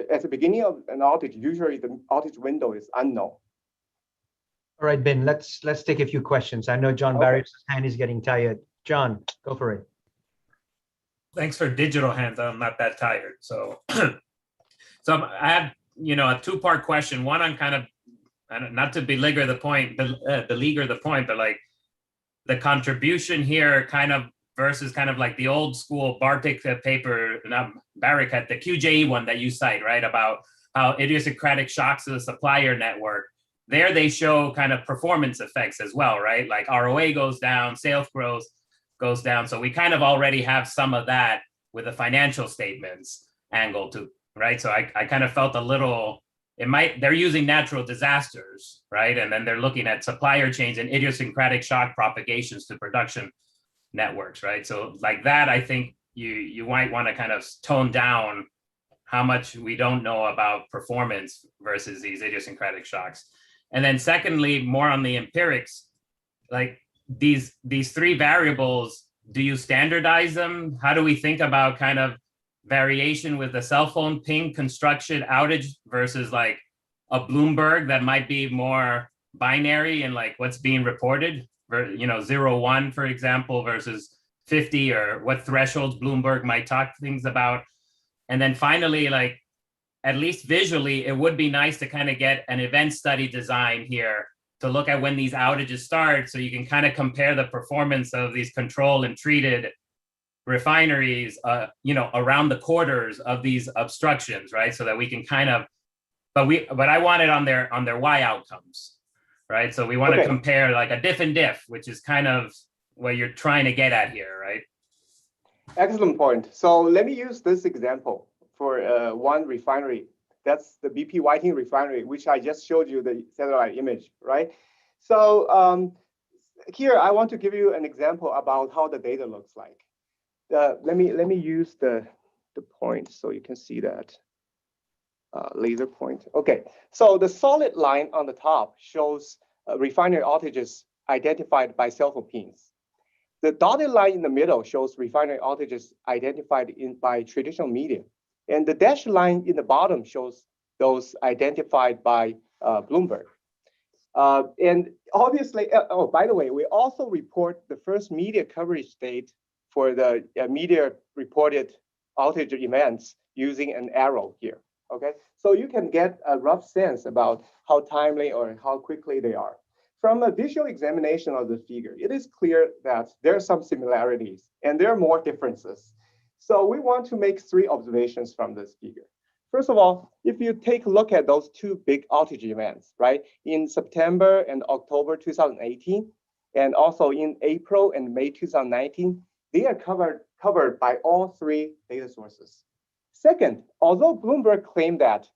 at the beginning of an outage, usually the outage window is unknown. All right, Ben, let's take a few questions. I know John Barrett's hand is getting tired. John, go for it. Thanks for digital hands. I'm not that tired. So, I have, a 2-part question. One on kind of, not to beleaguer the point, but like the contribution here kind of versus kind of like the old school Bartik paper, not Barakat, the QJE one that you cite, right? About how idiosyncratic shocks to the supplier network. There they show kind of performance effects as well, right? Like ROA goes down, sales growth goes down. So we kind of already have some of that with the financial statements angle too, right? So I kind of felt a little, they're using natural disasters, right? And then they're looking at supplier chains and idiosyncratic shock propagations to production networks, right? So like that, I think you might want to kind of tone down how much we don't know about performance versus these idiosyncratic shocks. And then secondly, more on the empirics, like these 3 variables, do you standardize them? How do we think about kind of variation with the cell phone ping construction outage versus like a Bloomberg that might be more binary and like what's being reported, 0-1, for example, versus 50, or what thresholds Bloomberg might talk things about. And then finally, like, at least visually, it would be nice to kind of get an event study design here to look at when these outages start, so you can kind of compare the performance of these controlled and treated refineries, around the quarters of these obstructions, right? So that we can kind of but I want it on their Y outcomes, right? So we want to Okay. compare like a diff and diff, which is kind of what you're trying to get at here, right? Excellent point. So let me use this example for one refinery. That's the BP Whiting refinery, which I just showed you the satellite image, right? So here I want to give you an example about how the data looks like. Let me use the point so you can see that laser point. Okay, so the solid line on the top shows refinery outages identified by cell phone pings. The dotted line in the middle shows refinery outages identified by traditional media. And the dashed line in the bottom shows those identified by Bloomberg. And obviously, oh, by the way, we also report the first media coverage date for the media reported outage events using an arrow here, okay? So you can get a rough sense about how timely or how quickly they are. From a visual examination of the figure, it is clear that there are some similarities and there are more differences. So we want to make 3 observations from this figure. First of all, if you take a look at those 2 big outage events, right? In September and October 2018, and also in April and May 2019, they are covered by all 3 data sources. Second, although Bloomberg claimed that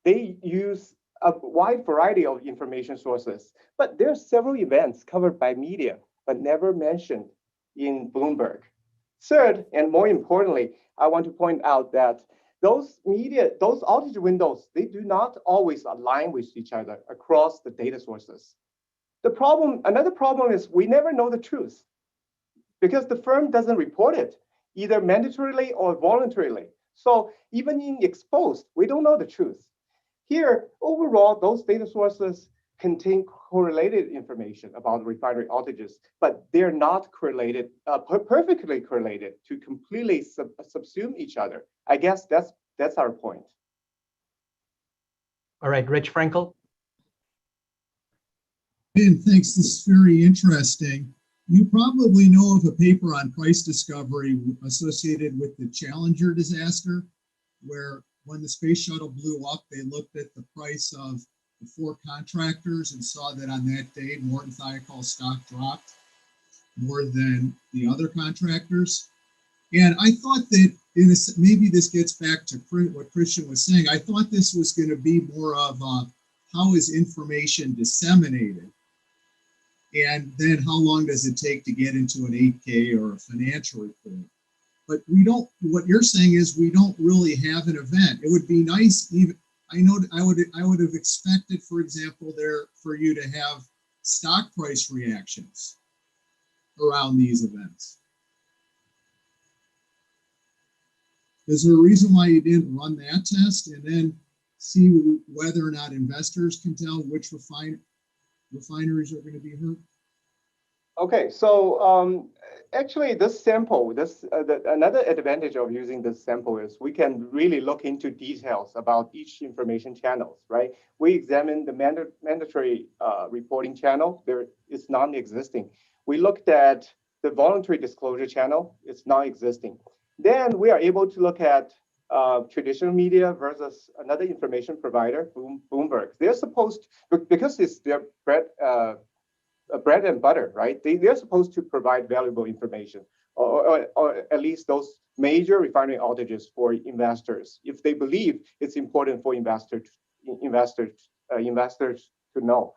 they use a wide variety of information sources, but there are several events covered by media, but never mentioned in Bloomberg. Third, and more importantly, I want to point out that those outage windows, they do not always align with each other across the data sources. Another problem is we never know the truth because the firm doesn't report it, either mandatorily or voluntarily. So even in exposed, we don't know the truth. Here, overall, those data sources contain correlated information about refinery outages, but they're not correlated, perfectly correlated to completely subsume each other. I guess that's our point. All right, Rich Frankel. Ben, thanks. This is very interesting. You probably know of a paper on price discovery associated with the Challenger disaster, where when the space shuttle blew up, they looked at the price of the 4 contractors and saw that on that day, Morton Thiokol stock dropped more than the other contractors. And I thought that maybe this gets back to what Christian was saying. I thought this was going to be more of how is information disseminated? And then how long does it take to get into an 8K or a financial report? But we don't, what you're saying is we don't really have an event. It would be nice, even, I know I would have expected, for example, for you to have stock price reactions around these events. Is there a reason why you didn't run that test and then see whether or not investors can tell which refineries are going to be hurt? Okay, so actually this sample, another advantage of using this sample is we can really look into details about each information channels, right? We examined the mandatory reporting channel, it's non-existing. We looked at the voluntary disclosure channel, it's non-existing. Then we are able to look at traditional media versus another information provider, Bloomberg. They're supposed to, because it's their bread and butter, right? They're supposed to provide valuable information, or at least those major refinery outages for investors, if they believe it's important for investors to know.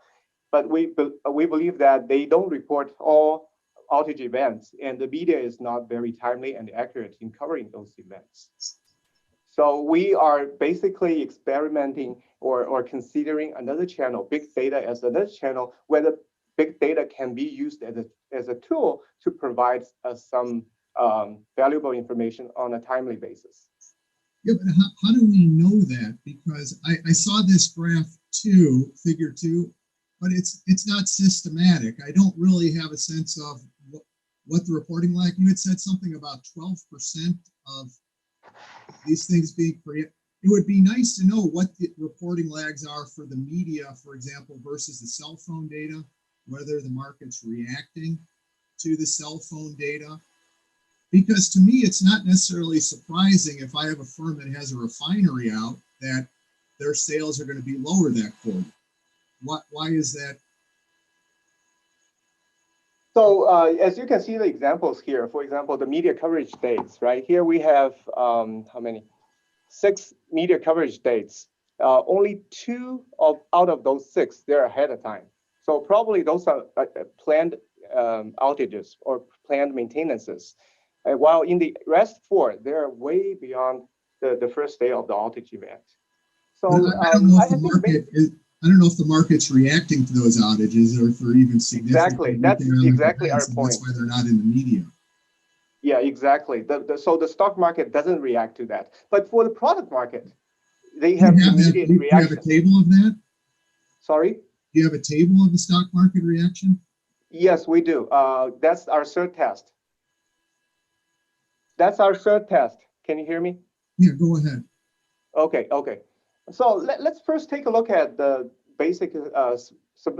But we believe that they don't report all outage events, and the media is not very timely and accurate in covering those events. So we are basically experimenting or considering another channel, big data as another channel, whether big data can be used as a tool to provide some valuable information on a timely basis. Yeah, but how do we know that? Because I saw this graph too, figure 2, but it's not systematic. I don't really have a sense of what the reporting lag. You had said something about 12% of these things being created. It would be nice to know what the reporting lags are for the media, for example, versus the cell phone data, whether the market's reacting to the cell phone data. Because to me, it's not necessarily surprising if I have a firm that has a refinery out that their sales are going to be lower that quarter. Why is that? So as you can see the examples here, for example, the media coverage dates, right? Here we have how many? 6 media coverage dates. Only 2 out of those 6, they're ahead of time. So probably those are planned outages or planned maintenances. While in the rest 4, they're way beyond the first day of the outage event. So I don't know if the market I don't know if the market's reacting to those outages or if they're even significant. Exactly, that's exactly our point. That's why they're not in the media. Yeah, exactly. So the stock market doesn't react to that. But for the product market, they have immediate reaction. Do you have a table of that? Sorry? Do you have a table of the stock market reaction? Yes, we do. That's our third test. That's our third test. Can you hear me? Yeah, go ahead. Okay. So let's first take a look at the basic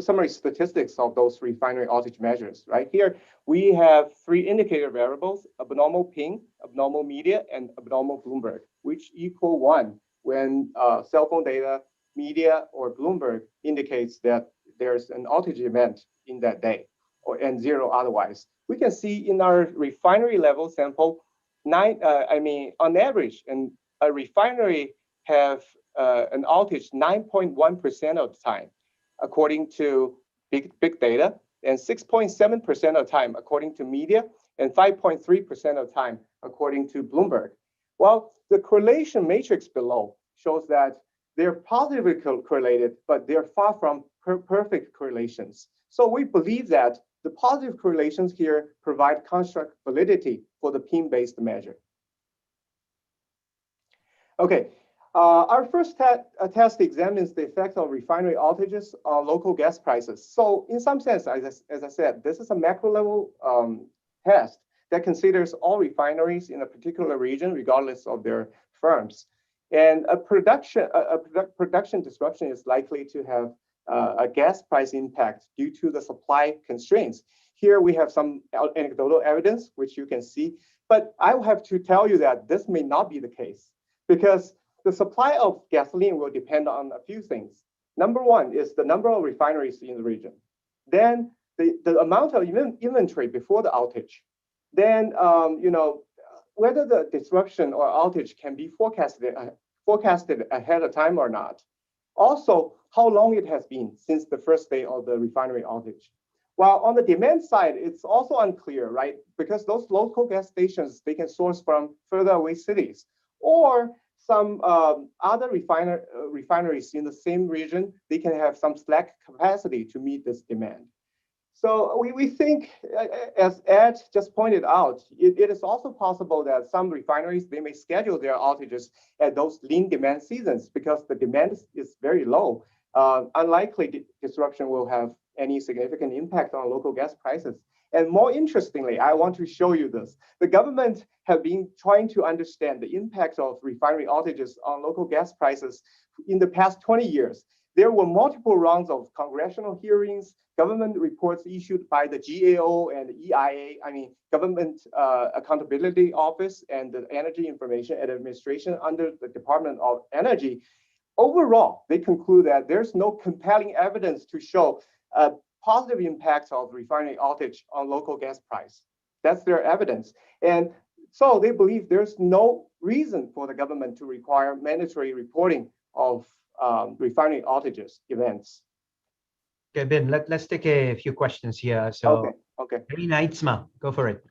summary statistics of those refinery outage measures. Right here, we have 3 indicator variables: abnormal ping, abnormal media, and abnormal Bloomberg, which equal 1 when cell phone data, media, or Bloomberg indicates that there's an outage event in that day, and 0 otherwise. We can see in our refinery level sample, on average, a refinery have an outage 9.1% of the time, according to big data, and 6.7% of the time, according to media, and 5.3% of the time, according to Bloomberg. Well, the correlation matrix below shows that they're positively correlated, but they're far from perfect correlations. So we believe that the positive correlations here provide construct validity for the PIN-based measure. Okay. Our first test examines the effect of refinery outages on local gas prices. So in some sense, as I said, this is a macro level test that considers all refineries in a particular region, regardless of their firms. And a production disruption is likely to have a gas price impact due to the supply constraints. Here we have some anecdotal evidence, which you can see, but I will have to tell you that this may not be the case, because the supply of gasoline will depend on a few things. Number 1 is the number of refineries in the region. Then the amount of inventory before the outage. Then whether the disruption or outage can be forecasted ahead of time or not. Also, how long it has been since the first day of the refinery outage. While on the demand side, it's also unclear, right? Because those local gas stations, they can source from further away cities, or some other refineries in the same region, they can have some slack capacity to meet this demand. So we think, as Ed just pointed out, it is also possible that some refineries, they may schedule their outages at those lean demand seasons because the demand is very low. Unlikely disruption will have any significant impact on local gas prices. And more interestingly, I want to show you this. The government have been trying to understand the impact of refinery outages on local gas prices in the past 20 years. There were multiple rounds of congressional hearings, government reports issued by the GAO and EIA, Government Accountability Office and the Energy Information Administration under the Department of Energy. Overall, they conclude that there's no compelling evidence to show a positive impact of refinery outage on local gas price. That's their evidence. And so they believe there's no reason for the government to require mandatory reporting of refinery outages events. Okay, Ben, let's take a few questions here. So, okay. Irina Itzma, go for it.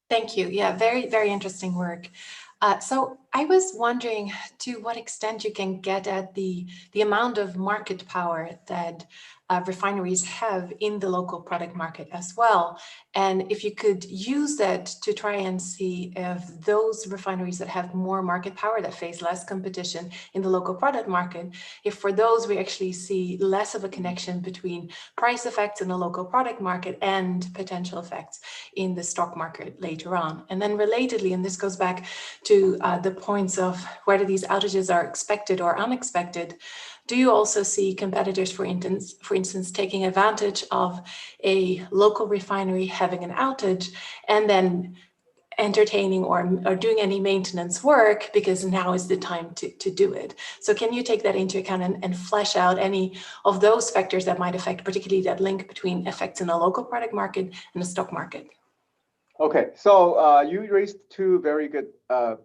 Thank you. Yeah, very, very interesting work. So I was wondering to what extent you can get at the amount of market power that refineries have in the local product market as well. And if you could use that to try and see if those refineries that have more market power, that face less competition in the local product market, if for those we actually see less of a connection between price effects in the local product market and potential effects in the stock market later on. And then relatedly, and this goes back to the points of whether these outages are expected or unexpected, do you also see competitors, for instance, taking advantage of a local refinery having an outage and then entertaining or doing any maintenance work because now is the time to do it. So can you take that into account and flesh out any of those factors that might affect, particularly that link between effects in the local product market and the stock market? Okay, so you raised two very good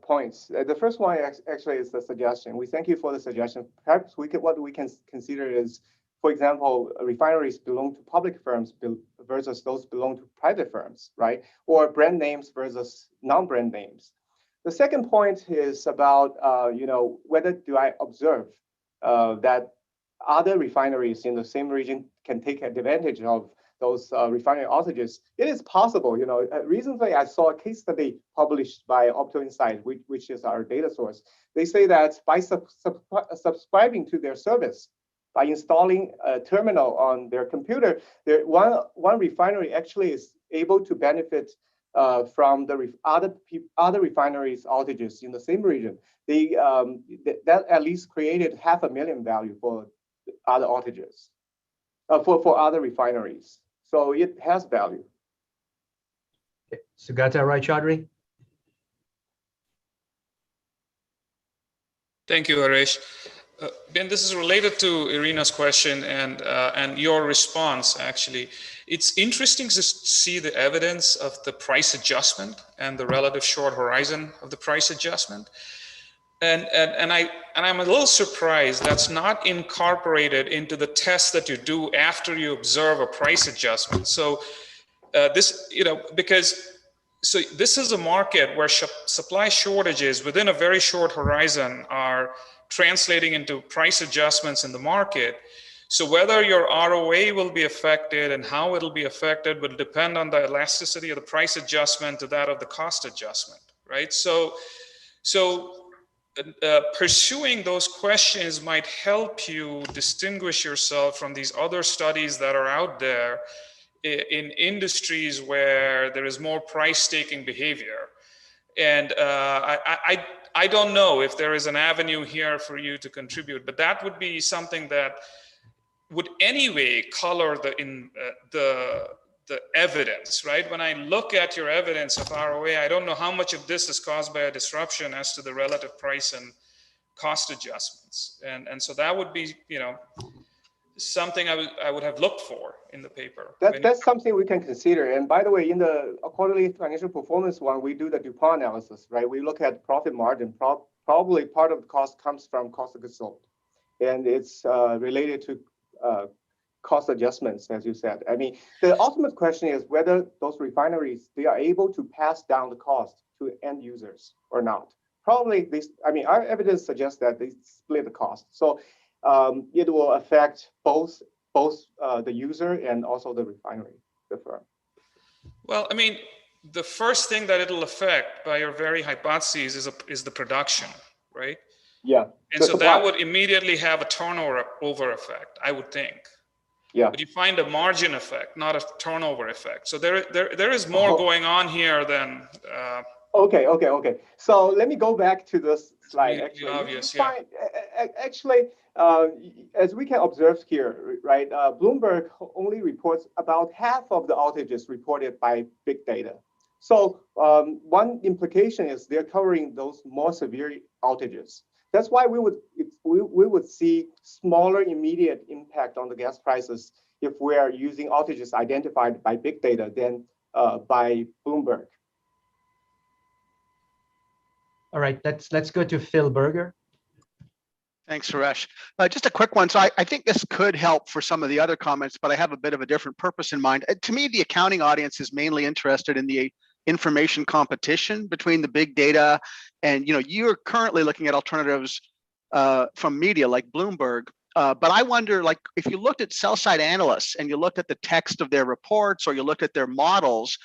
points. The first one actually is the suggestion. We thank you for the suggestion. Perhaps what we can consider is, for example, refineries belong to public firms versus those belong to private firms, right? Or brand names versus non-brand names. The second point is about, whether do I observe that other refineries in the same region can take advantage of those refinery outages. It is possible. Recently I saw a case study published by Opto Insight, which is our data source. They say that by subscribing to their service, by installing a terminal on their computer, one refinery actually is able to benefit from the other refineries outages in the same region. That at least created $500,000 value for other outages, for other refineries. So it has value. Sugata Roychaudhuri. Thank you, Harish. Ben, this is related to Irina's question and your response, actually. It's interesting to see the evidence of the price adjustment and the relative short horizon of the price adjustment. And I'm a little surprised that's not incorporated into the test that you do after you observe a price adjustment. So this is a market where supply shortages within a very short horizon are translating into price adjustments in the market. So whether your ROA will be affected and how it'll be affected will depend on the elasticity of the price adjustment to that of the cost adjustment, right? So pursuing those questions might help you distinguish yourself from these other studies that are out there in industries where there is more price-taking behavior. And I don't know if there is an avenue here for you to contribute, but that would be something that would anyway color the evidence, right? When I look at your evidence of ROA, I don't know how much of this is caused by a disruption as to the relative price and cost adjustments. And so that would be, something I would have looked for in the paper. That's something we can consider. And by the way, in the quarterly financial performance one, we do the DuPont analysis, right? We look at profit margin. Probably part of the cost comes from cost of goods sold. And it's related to cost adjustments, as you said. I mean, the ultimate question is whether those refineries, they are able to pass down the cost to end users or not. Probably our evidence suggests that they split the cost. So it will affect both the user and also the refinery, the firm. Well, I mean, the first thing that it'll affect by your very hypotheses is the production, right? Yeah. And so that would immediately have a turnover effect, I would think. Yeah. But you find a margin effect, not a turnover effect. So there is more going on here than. Okay. So let me go back to this slide. Actually, obvious, actually, as we can observe here, right? Bloomberg only reports about half of the outages reported by big data. So one implication is they're covering those more severe outages. That's why we would see smaller immediate impact on the gas prices if we are using outages identified by big data than by Bloomberg. All right, let's go to Phil Berger. Thanks, Suresh. Just a quick one. So I think this could help for some of the other comments, but I have a bit of a different purpose in mind. To me, the accounting audience is mainly interested in the information competition between the big data and you're currently looking at alternatives from media like Bloomberg. But I wonder, like, if you looked at sell side analysts and you looked at the text of their reports or you looked at their models,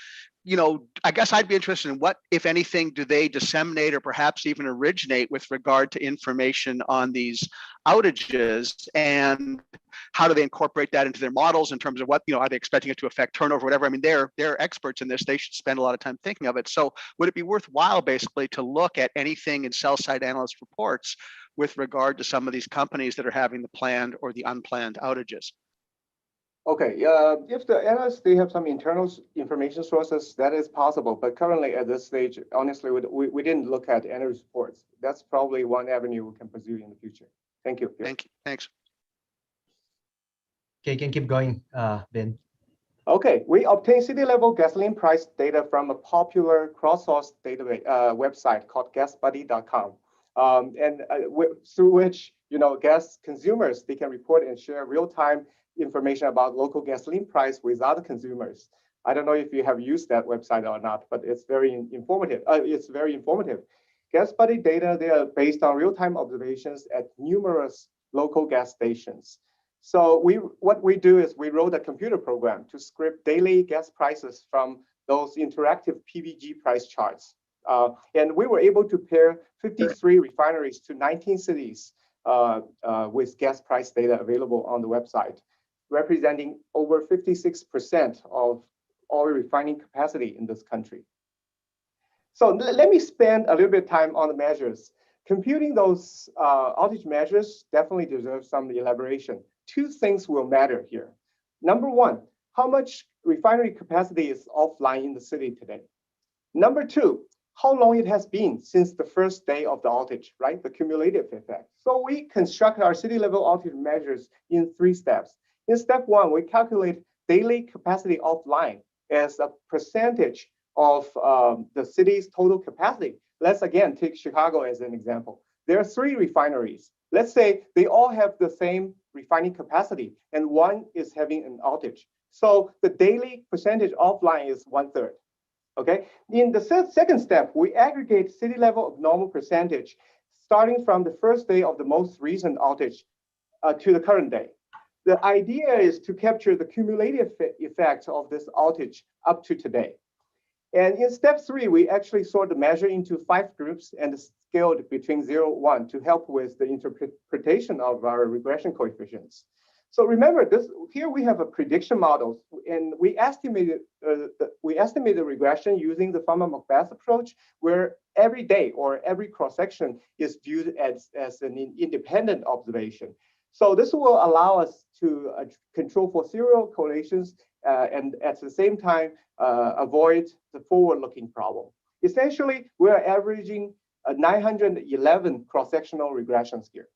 I guess I'd be interested in what, if anything, do they disseminate or perhaps even originate with regard to information on these outages, and how do they incorporate that into their models in terms of what, are they expecting it to affect turnover, whatever? I mean, they're experts in this. They should spend a lot of time thinking of it. So would it be worthwhile basically to look at anything in sell side analyst reports with regard to some of these companies that are having the planned or the unplanned outages? Okay, if the analysts, they have some internal information sources, that is possible. But currently at this stage, honestly, we didn't look at any reports. That's probably one avenue we can pursue in the future. Thank you. Thank you. Thanks. Okay, you can keep going, Ben. Okay, we obtain city-level gasoline price data from a popular cross-source database website called GasBuddy.com, through which gas consumers, they can report and share real-time information about local gasoline price with other consumers. I don't know if you have used that website or not, but it's very informative. GasBuddy data, they are based on real-time observations at numerous local gas stations. So what we do is we wrote a computer program to script daily gas prices from those interactive PVG price charts. And we were able to pair 53 refineries to 19 cities with gas price data available on the website, representing over 56% of oil refining capacity in this country. So let me spend a little bit of time on the measures. Computing those outage measures definitely deserves some elaboration. Two things will matter here. Number one, how much refinery capacity is offline in the city today? Number two, how long it has been since the first day of the outage, right? The cumulative effect. So we construct our city level outage measures in 3 steps. In step 1, we calculate daily capacity offline as a percentage of the city's total capacity. Let's again take Chicago as an example. There are 3 refineries. Let's say they all have the same refining capacity and one is having an outage. So the daily percentage offline is 1/3. Okay. In the second step, we aggregate city level abnormal percentage starting from the first day of the most recent outage to the current day. The idea is to capture the cumulative effect of this outage up to today. And in step 3, we actually sort the measure into 5 groups and scaled between 0 and 1 to help with the interpretation of our regression coefficients. So remember this, here we have a prediction model, and we estimated regression using the Farmer-McBath approach, where every day or every cross-section is viewed as an independent observation. So this will allow us to control for serial correlations and at the same time avoid the forward-looking problem. Essentially, we are averaging 911 cross-sectional regressions here.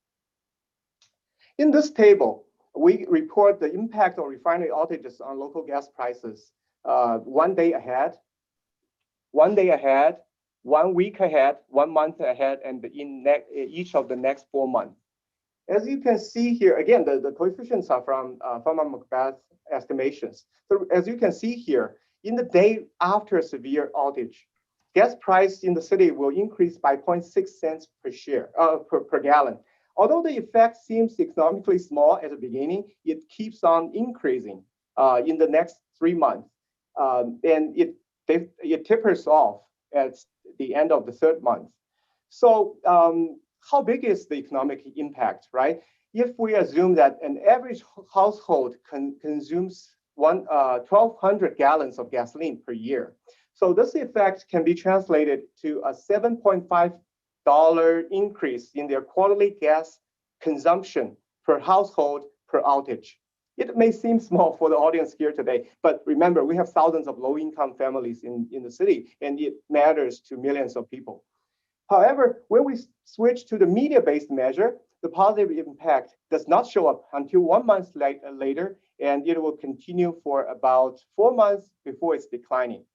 In this table, we report the impact of refinery outages on local gas prices 1 day ahead, 1 day ahead, 1 week ahead, 1 month ahead, and in each of the next 4 months. As you can see here, again, the coefficients are from Farmer-McBath estimations. So as you can see here, in the day after a severe outage, gas price in the city will increase by 0.6 cents per gallon. Although the effect seems economically small at the beginning, it keeps on increasing in the next 3 months. And it tapers off at the end of the 3rd month. So how big is the economic impact, right? If we assume that an average household consumes 1,200 gallons of gasoline per year. So this effect can be translated to a $7.5 increase in their quarterly gas consumption per household per outage. It may seem small for the audience here today, but remember, we have thousands of low-income families in the city, and it matters to millions of people. However, when we switch to the media-based measure, the positive impact does not show up until 1 month later, and it will continue for about 4 months before it's declining.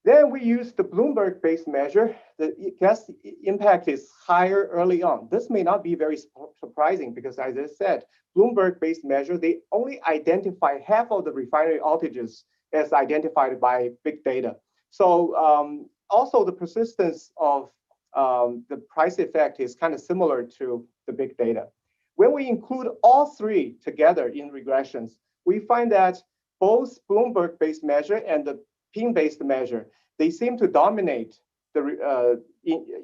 Then we use the Bloomberg-based measure. The gas impact is higher early on. This may not be very surprising because, as I said, Bloomberg-based measure, they only identify half of the refinery outages as identified by big data. So also the persistence of the price effect is kind of similar to the big data. When we include all 3 together in regressions, we find that both Bloomberg-based measure and the PIN-based measure, they seem to dominate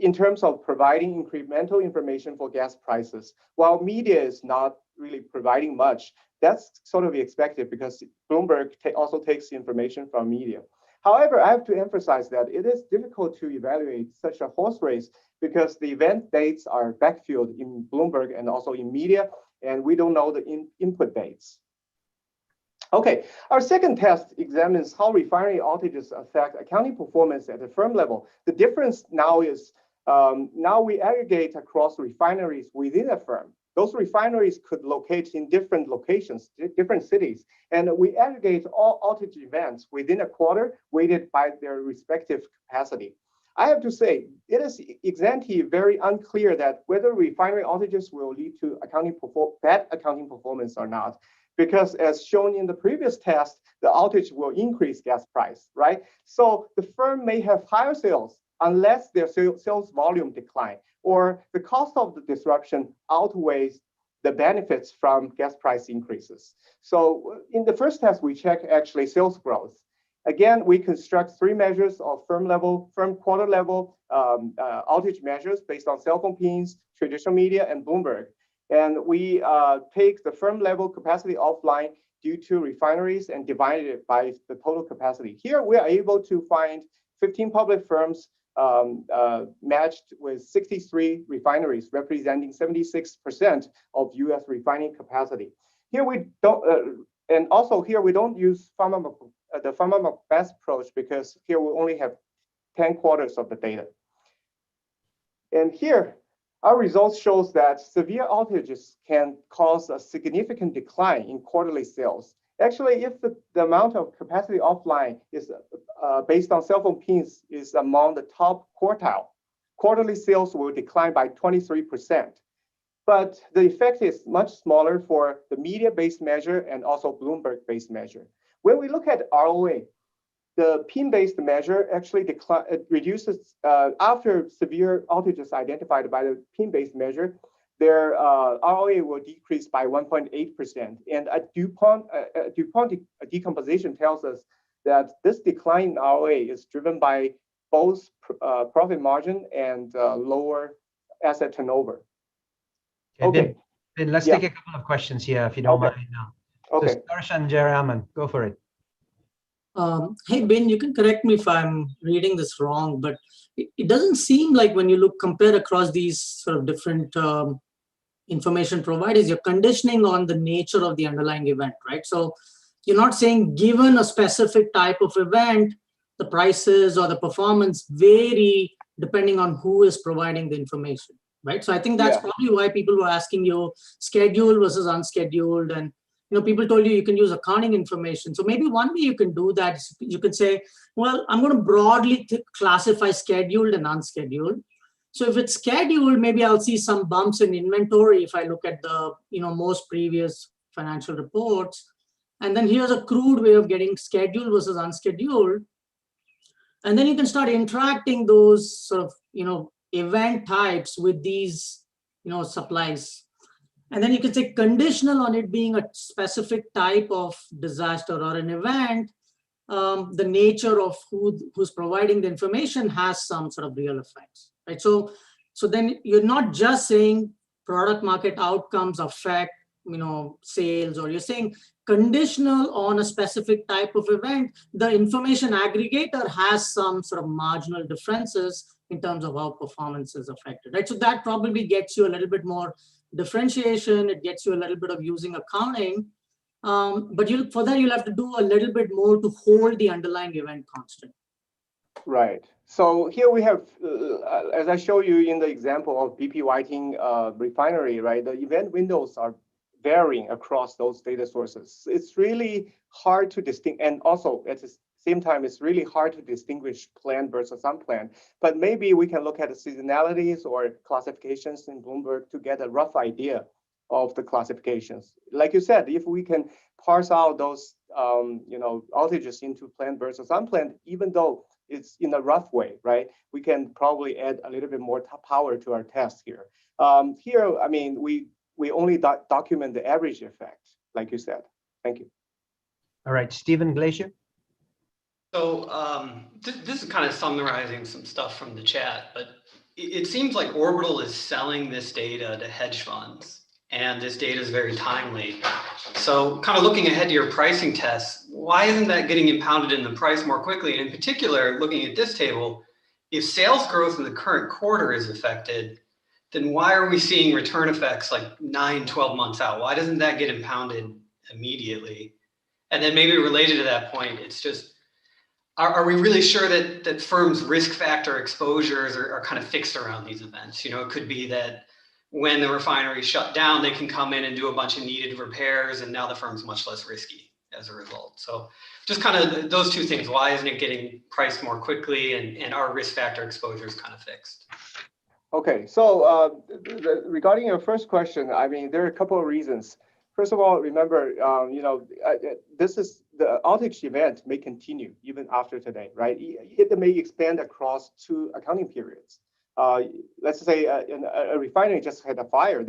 in terms of providing incremental information for gas prices, while media is not really providing much. That's sort of expected because Bloomberg also takes information from media. However, I have to emphasize that it is difficult to evaluate such a horse race because the event dates are backfilled in Bloomberg and also in media, and we don't know the input dates. Okay, our second test examines how refinery outages affect accounting performance at the firm level. The difference now is now we aggregate across refineries within a firm. Those refineries could locate in different locations, different cities, and we aggregate all outage events within a quarter weighted by their respective capacity. I have to say, it is ex ante very unclear that whether refinery outages will lead to bad accounting performance or not, because as shown in the previous test, the outage will increase gas price, right? So the firm may have higher sales unless their sales volume decline, or the cost of the disruption outweighs the benefits from gas price increases. So in the first test, we check actually sales growth. Again, we construct 3 measures of firm quarter level outage measures based on cell phone pings, traditional media, and Bloomberg. And we take the firm level capacity offline due to refineries and divide it by the total capacity. Here, we are able to find 15 public firms matched with 63 refineries, representing 76% of US refining capacity. Here we don't, and also here we don't use the Farmer-McBeth approach because here we only have 10 quarters of the data. And here, our results shows that severe outages can cause a significant decline in quarterly sales. Actually, if the amount of capacity offline is based on cell phone pings is among the top quartile, quarterly sales will decline by 23%. But the effect is much smaller for the media-based measure and also Bloomberg-based measure. When we look at ROA, the pin-based measure actually reduces after severe outages identified by the pin-based measure. Their ROA will decrease by 1.8%. And a DuPont decomposition tells us that this decline in ROA is driven by both profit margin and lower asset turnover. Okay. Ben, let's take a couple of questions here, if you don't mind now. Okay. So Darshan Jayaraman, go for it. Hey, Ben, you can correct me if I'm reading this wrong, but it doesn't seem like when you compare across these sort of different information providers, you're conditioning on the nature of the underlying event, right? So you're not saying given a specific type of event, the prices or the performance vary depending on who is providing the information, right? So I think that's probably why people were asking you scheduled versus unscheduled, and people told you can use accounting information. So maybe one way you can do that is you could say, well, I'm going to broadly classify scheduled and unscheduled. So if it's scheduled, maybe I'll see some bumps in inventory if I look at the most previous financial reports. And then here's a crude way of getting scheduled versus unscheduled. And then you can start interacting those sort of event types with these supplies. And then you can say conditional on it being a specific type of disaster or an event, the nature of who's providing the information has some sort of real effects, right? So then you're not just saying product market outcomes affect, sales, or you're saying conditional on a specific type of event, the information aggregator has some sort of marginal differences in terms of how performance is affected, right? So that probably gets you a little bit more differentiation. It gets you a little bit of using accounting, but for that you'll have to do a little bit more to hold the underlying event constant. Right. So here we have, as I show you in the example of BP Whiting refinery, right? The event windows are varying across those data sources. It's really hard to distinguish, and also at the same time, it's really hard to distinguish planned versus unplanned. But maybe we can look at the seasonalities or classifications in Bloomberg to get a rough idea of the classifications. Like you said, if we can parse out those outages into planned versus unplanned, even though it's in a rough way, right? We can probably add a little bit more power to our test here. Here, I mean, we only document the average effect, like you said. Thank you. All right, Stephen Glacier. So this is kind of summarizing some stuff from the chat, but it seems like Orbital is selling this data to hedge funds, and this data is very timely. So kind of looking ahead to your pricing tests, why isn't that getting impounded in the price more quickly? And in particular, looking at this table, if sales growth in the current quarter is affected, then why are we seeing return effects like 9, 12 months out? Why doesn't that get impounded immediately? And then maybe related to that point, it's just, are we really sure that firms' risk factor exposures are kind of fixed around these events? You know, it could be that when the refinery shut down, they can come in and do a bunch of needed repairs, and now the firm's much less risky as a result. So just kind of those two things. Why isn't it getting priced more quickly, and our risk factor exposure is kind of fixed? Okay, so regarding your first question, I mean, there are a couple of reasons. First of all, remember, this is the outage event may continue even after today, right? It may expand across 2 accounting periods. Let's say a refinery just had a fire.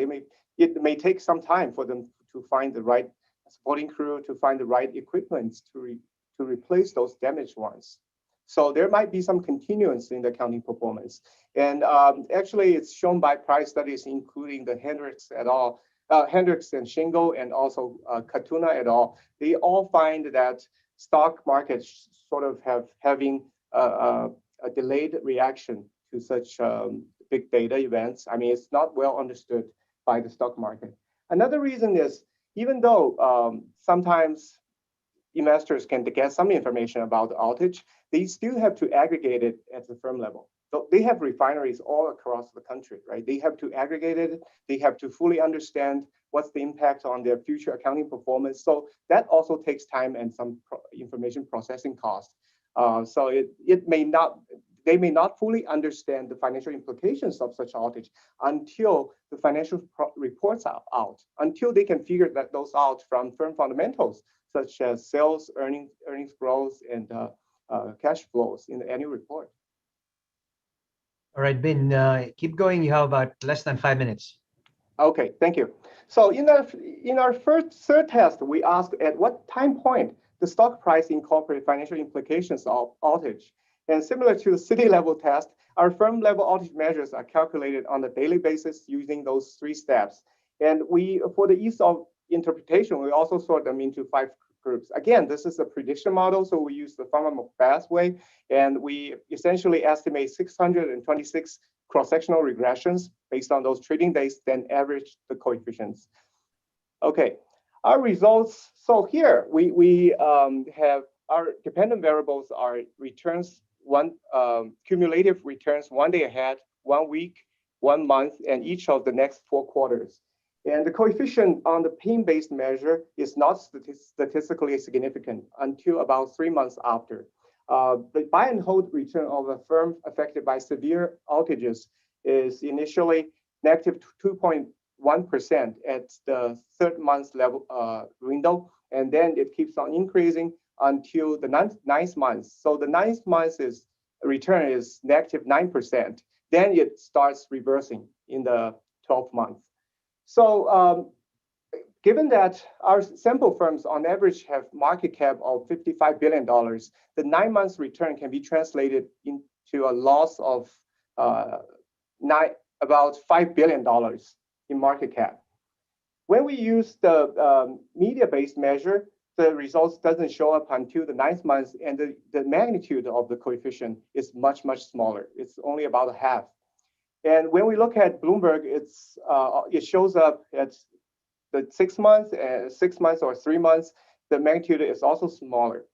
It may take some time for them to find the right supporting crew, to find the right equipment to replace those damaged ones. So there might be some continuance in the accounting performance. And actually, it's shown by prior studies, including the Hendricks et al., Hendricks and Shingle, and also Katuna et al. They all find that stock markets sort of having a delayed reaction to such big data events. I mean, it's not well understood by the stock market. Another reason is, even though sometimes investors can get some information about the outage, they still have to aggregate it at the firm level. So they have refineries all across the country, right? They have to aggregate it. They have to fully understand what's the impact on their future accounting performance. So that also takes time and some information processing costs. So they may not fully understand the financial implications of such outage until the financial reports are out, until they can figure those out from firm fundamentals, such as sales, earnings growth, and cash flows in the annual report. All right, Bin, keep going. You have about less than 5 minutes. Okay, thank you. So in our third test, we asked at what time point the stock price incorporate financial implications of outage. And similar to the city level test, our firm level outage measures are calculated on a daily basis using those 3 steps. And for the ease of interpretation, we also sort them into 5 groups. Again, this is a prediction model, so we use the Farmer-McBath way, and we essentially estimate 626 cross-sectional regressions based on those trading days, then average the coefficients. Okay, our results. So here we have our dependent variables are returns, cumulative returns 1 day ahead, 1 week, 1 month, and each of the next 4 quarters. And the coefficient on the pain-based measure is not statistically significant until about 3 months after. The buy and hold return of a firm affected by severe outages is initially negative 2.1% at the 3rd month level window, and then it keeps on increasing until the 9th month. So the 9th month return is negative 9%. Then it starts reversing in the 12th month. So given that our sample firms on average have market cap of $55 billion, the 9 months return can be translated into a loss of about $5 billion in market cap. When we use the media-based measure, the results doesn't show up until the 9th month, and the magnitude of the coefficient is much, much smaller. It's only about half. And when we look at Bloomberg, it shows up at the 6 months, 6 months or 3 months. The magnitude is also smaller.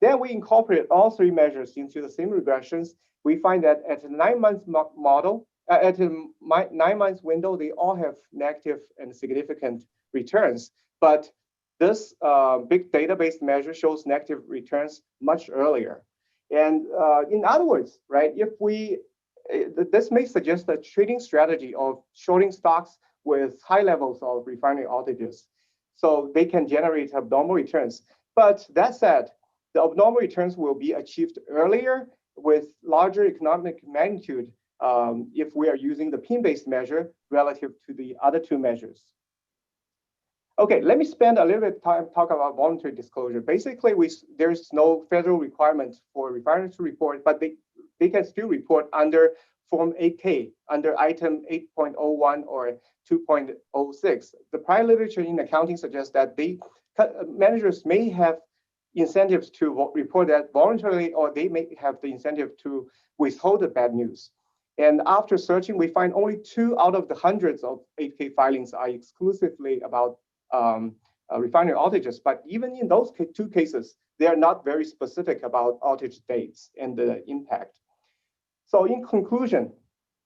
Then we incorporate all 3 measures into the same regressions. We find that at the 9 months model, at the 9 months window, they all have negative and significant returns. But this big database measure shows negative returns much earlier. And in other words, right, this may suggest a trading strategy of shorting stocks with high levels of refinery outages, so they can generate abnormal returns. But that said, the abnormal returns will be achieved earlier with larger economic magnitude if we are using the pin-based measure relative to the other 2 measures. Okay, let me spend a little bit of time talking about voluntary disclosure. Basically, there's no federal requirement for refineries to report, but they can still report under Form 8K, under item 8.01 or 2.06. The prior literature in accounting suggests that managers may have incentives to report that voluntarily, or they may have the incentive to withhold the bad news. And after searching, we find only 2 out of the hundreds of 8K filings are exclusively about refinery outages. But even in those two cases, they are not very specific about outage dates and the impact. So in conclusion,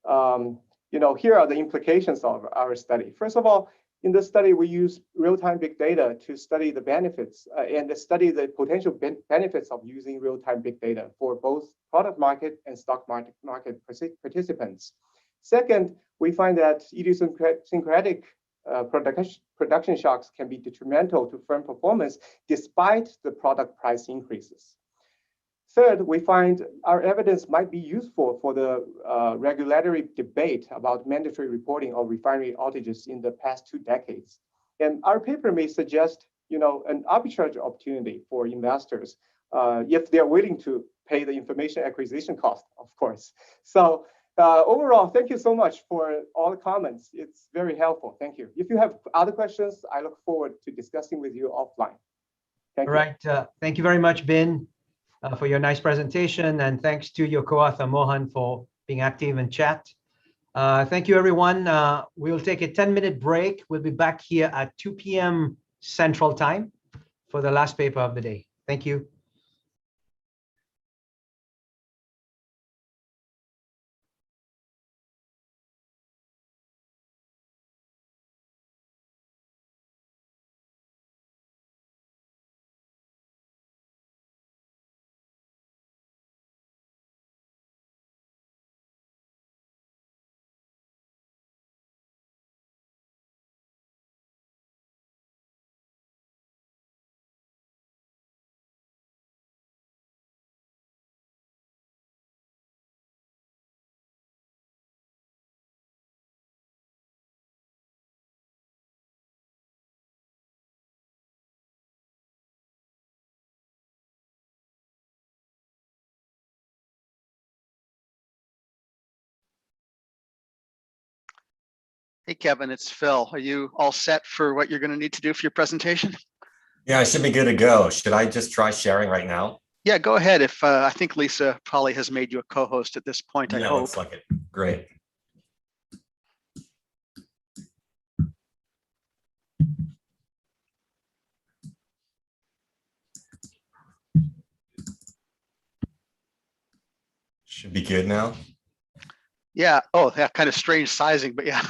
here are the implications of our study. First of all, in this study, we use real-time big data to study the benefits and study the potential benefits of using real-time big data for both product market and stock market participants. Second, we find that idiosyncratic production shocks can be detrimental to firm performance despite the product price increases. Third, we find our evidence might be useful for the regulatory debate about mandatory reporting of refinery outages in the past 2 decades. And our paper may suggest, an arbitrage opportunity for investors if they're willing to pay the information acquisition cost, of course. So overall, thank you so much for all the comments. It's very helpful. Thank you. If you have other questions, I look forward to discussing with you offline. Thank you. All right. Thank you very much, Bin, for your nice presentation. And thanks to your co-author, Mohan, for being active in chat. Thank you, everyone. We'll take a 10-minute break. We'll be back here at 2 p.m. Central Time for the last paper of the day. Thank you. Hey, Kevin, it's Phil. Are you all set for what you're going to need to do for your presentation? Yeah, I should be good to go. Should I just try sharing right now? Yeah, go ahead. If I think Lisa probably has made you a co-host at this point, I hope. Looks like it. Great. Should be good now. Yeah. Oh, yeah. Kind of strange sizing, but yeah.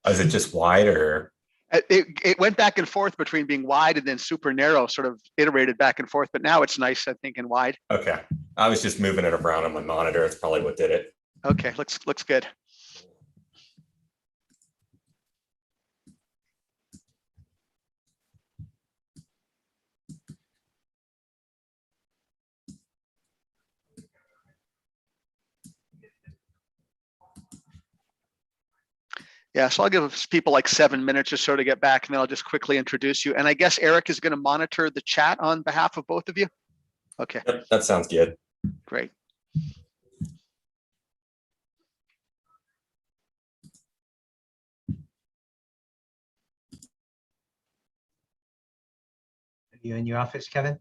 Is it just wide or? It went back and forth between being wide and then super narrow, sort of iterated back and forth. But now it's nice, I think, and wide. Okay. I was just moving it around on my monitor. It's probably what did it. Okay. Looks good. Yeah, so I'll give people like 7 minutes or so to get back, and then I'll just quickly introduce you. And I guess Eric is going to monitor the chat on behalf of both of you. Okay. That sounds good. Great. Are you in your office, Kevin?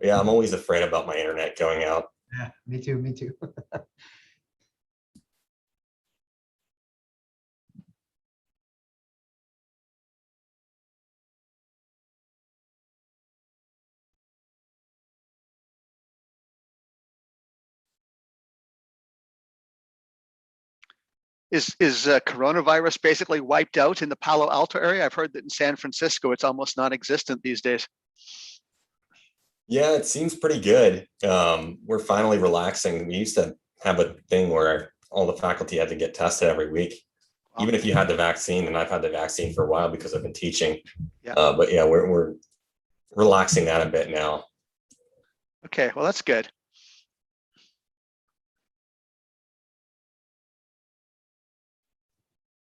Yeah, I'm always afraid about my internet going out. Yeah, me too. Me too. Is coronavirus basically wiped out in the Palo Alto area? I've heard that in San Francisco, it's almost non-existent these days. Yeah, it seems pretty good. We're finally relaxing. We used to have a thing where all the faculty had to get tested every week, even if you had the vaccine. And I've had the vaccine for a while because I've been teaching. Yeah. But yeah, we're relaxing that a bit now. Okay, well, that's good.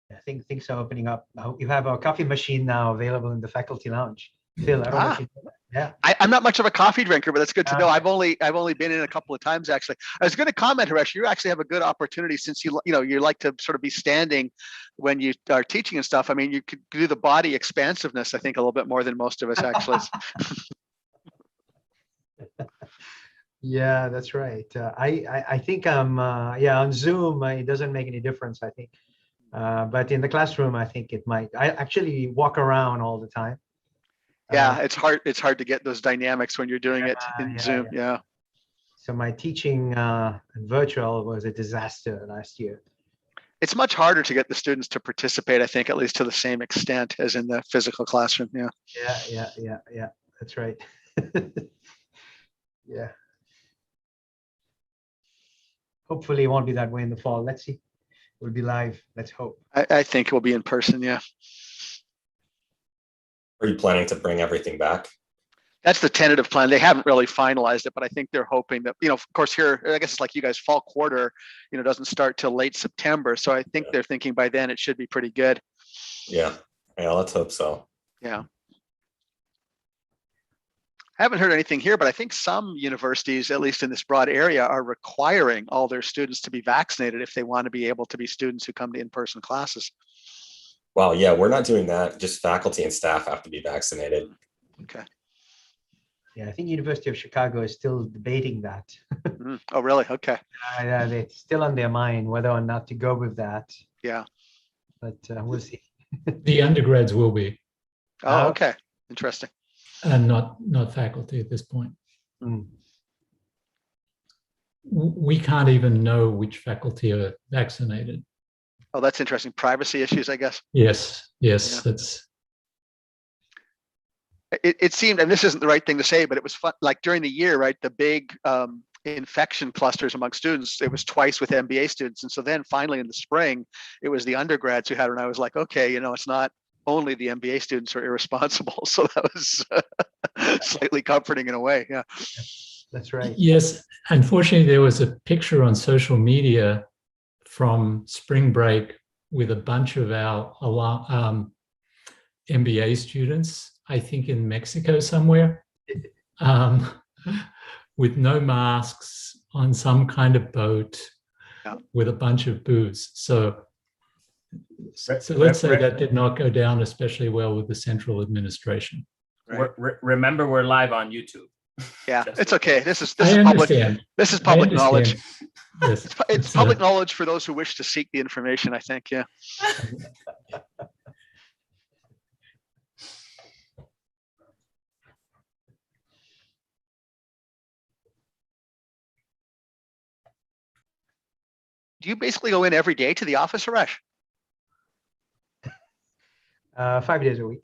I think things are opening up. You have a coffee machine now available in the faculty lounge. Phil, I don't know if you know that. Yeah. I'm not much of a coffee drinker, but that's good to know. I've only been in a couple of times actually. I was going to comment, Haresh, you actually have a good opportunity since you like to sort of be standing when you are teaching and stuff. I mean, you could do the body expansiveness, I think, a little bit more than most of us actually. Yeah, that's right. I think I'm on Zoom. It doesn't make any difference, I think. But in the classroom, I think it might. I actually walk around all the time. Yeah, it's hard. It's hard to get those dynamics when you're doing it in Zoom. Yeah. So my teaching virtual was a disaster last year. It's much harder to get the students to participate, I think, at least to the same extent as in the physical classroom. Yeah. Yeah. That's right. Yeah. Hopefully it won't be that way in the fall. Let's see. We'll be live. Let's hope. I think we'll be in person. Yeah. Are you planning to bring everything back? That's the tentative plan. They haven't really finalized it, but I think they're hoping that, of course here, I guess it's like you guys, fall quarter, doesn't start till late September. So I think they're thinking by then it should be pretty good. Yeah. Let's hope so. Yeah. I haven't heard anything here, but I think some universities, at least in this broad area, are requiring all their students to be vaccinated if they want to be able to be students who come to in-person classes. Wow. Yeah, we're not doing that. Just faculty and staff have to be vaccinated. Okay. Yeah, I think University of Chicago is still debating that. Oh, really? Okay. It's still on their mind whether or not to go with that. Yeah. But we'll see. The undergrads will be. Oh, okay. Interesting. And not faculty at this point. We can't even know which faculty are vaccinated. Oh, that's interesting. Privacy issues, I guess. Yes, Yeah. that's. It seemed, and this isn't the right thing to say, but it was fun. Like during the year, right? The big infection clusters among students, it was twice with MBA students. And so then finally in the spring, it was the undergrads who had it. And I was like, okay, it's not only the MBA students who are irresponsible. So that was slightly comforting in a way. Yeah. That's right. Yes. Unfortunately, there was a picture on social media from spring break with a bunch of our MBA students, I think in Mexico somewhere, with no masks on some kind of boat with a bunch of booze. So let's say that did not go down especially well with the central administration. Right. Remember, we're live on YouTube. Yeah, it's okay. This is I public. understand. This is public knowledge. Yes. It's public knowledge for those who wish to seek the information, I think. Yeah. Do you basically go in every day to the office, Suresh? 5 days a week.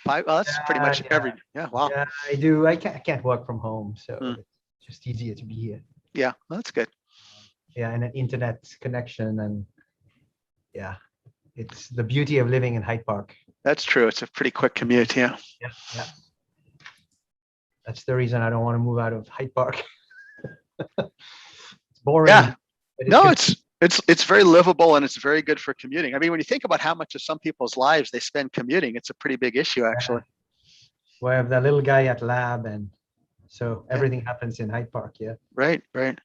Well, that's pretty much every. Yeah. Wow. Yeah, I do. I can't work from home, so it's just easier to be here. Yeah, well, that's good. Yeah, and an internet connection, and yeah, it's the beauty of living in Hyde Park. That's true. It's a pretty quick commute. Yeah. Yeah. That's the reason I don't want to move out of Hyde Park. It's boring. Yeah. but No, good. it's very livable and it's very good for commuting. I mean, when you think about how much of some people's lives they spend commuting, it's a pretty big issue, actually. We have the little guy at lab, and so everything happens in Hyde Park. Yeah. Right. Right.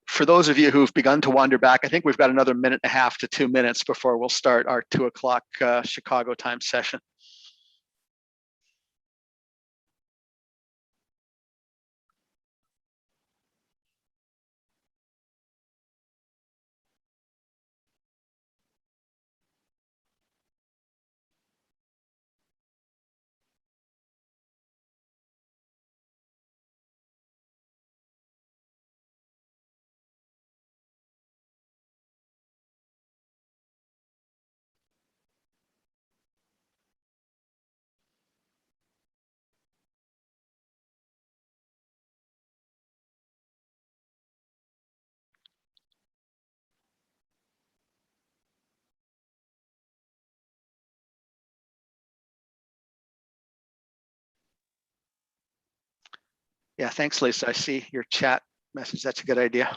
For those of you who've begun to wander back, I think we've got another 1.5 to 2 minutes before we'll start our 2 o'clock Chicago time session. Yeah, thanks, Lisa. I see your chat message. That's a good idea.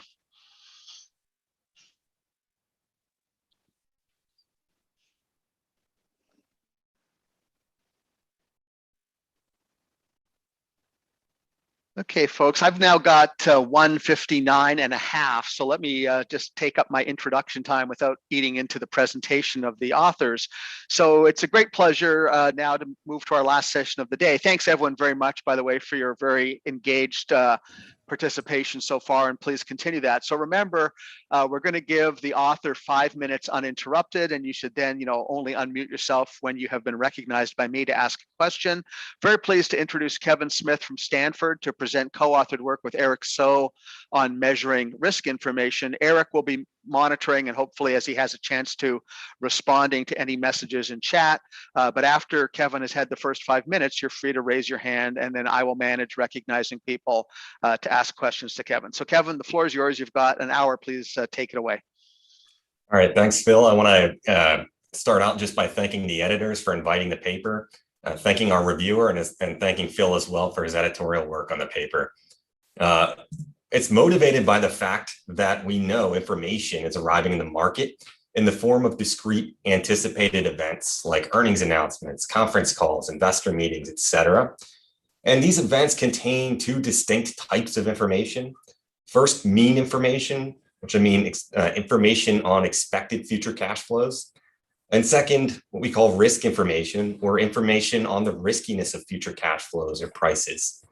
Okay, folks, I've now got 1:59 and a half. So let me just take up my introduction time without eating into the presentation of the authors. So it's a great pleasure now to move to our last session of the day. Thanks everyone very much, by the way, for your very engaged participation so far, and please continue that. So remember, we're going to give the author 5 minutes uninterrupted, and you should then, only unmute yourself when you have been recognized by me to ask a question. Very pleased to introduce Kevin Smith from Stanford to present co-authored work with Eric So on measuring risk information. Eric will be monitoring and hopefully, as he has a chance to, responding to any messages in chat. But after Kevin has had the first 5 minutes, you're free to raise your hand, and then I will manage recognizing people to ask questions to Kevin. So Kevin, the floor is yours. You've got an hour. Please take it away. All right, thanks, Phil. I want to start out just by thanking the editors for inviting the paper, thanking our reviewer, and thanking Phil as well for his editorial work on the paper. It's motivated by the fact that we know information is arriving in the market in the form of discrete anticipated events like earnings announcements, conference calls, investor meetings, etc. And these events contain two distinct types of information. First, mean information, which I mean information on expected future cash flows. And second, what we call risk information, or information on the riskiness of future cash flows or prices.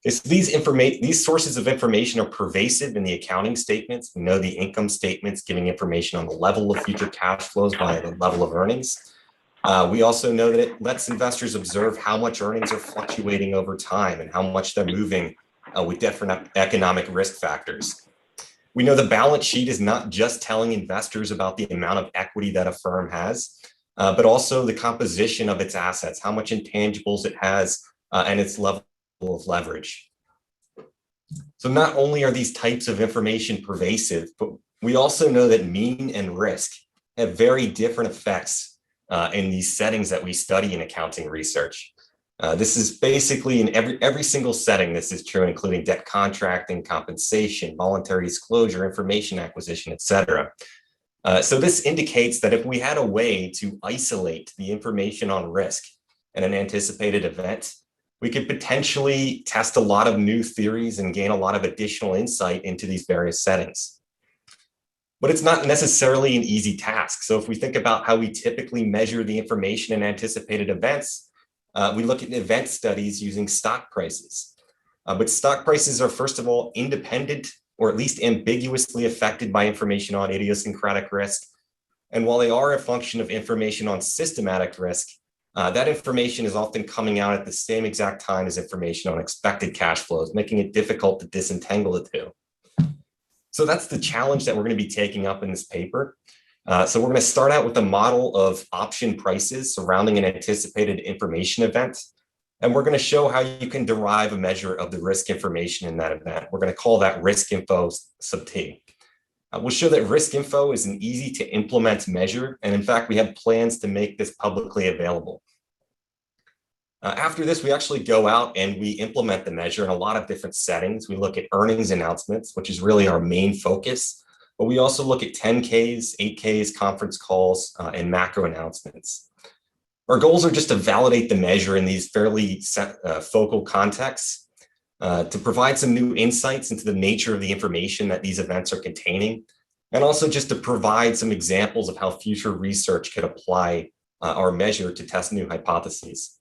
These sources of information are pervasive in the accounting statements. We know the income statements giving information on the level of future cash flows by the level of earnings. We also know that it lets investors observe how much earnings are fluctuating over time and how much they're moving with different economic risk factors. We know the balance sheet is not just telling investors about the amount of equity that a firm has, but also the composition of its assets, how much intangibles it has, and its level of leverage. So not only are these types of information pervasive, but we also know that mean and risk have very different effects in these settings that we study in accounting research. This is basically in every single setting. This is true, including debt contracting, compensation, voluntary disclosure, information acquisition, etc. So this indicates that if we had a way to isolate the information on risk and an anticipated event, we could potentially test a lot of new theories and gain a lot of additional insight into these various settings. But it's not necessarily an easy task. So if we think about how we typically measure the information in anticipated events, we look at event studies using stock prices. But stock prices are, first of all, independent or at least ambiguously affected by information on idiosyncratic risk. And while they are a function of information on systematic risk, that information is often coming out at the same exact time as information on expected cash flows, making it difficult to disentangle the two. So that's the challenge that we're going to be taking up in this paper. So we're going to start out with a model of option prices surrounding an anticipated information event. And we're going to show how you can derive a measure of the risk information in that event. We're going to call that risk info sub T. We'll show that risk info is an easy to implement measure. And in fact, we have plans to make this publicly available. After this, we actually go out and we implement the measure in a lot of different settings. We look at earnings announcements, which is really our main focus. But we also look at 10Ks, 8Ks, conference calls, and macro announcements. Our goals are just to validate the measure in these fairly focal contexts, to provide some new insights into the nature of the information that these events are containing, and also just to provide some examples of how future research could apply our measure to test new hypotheses.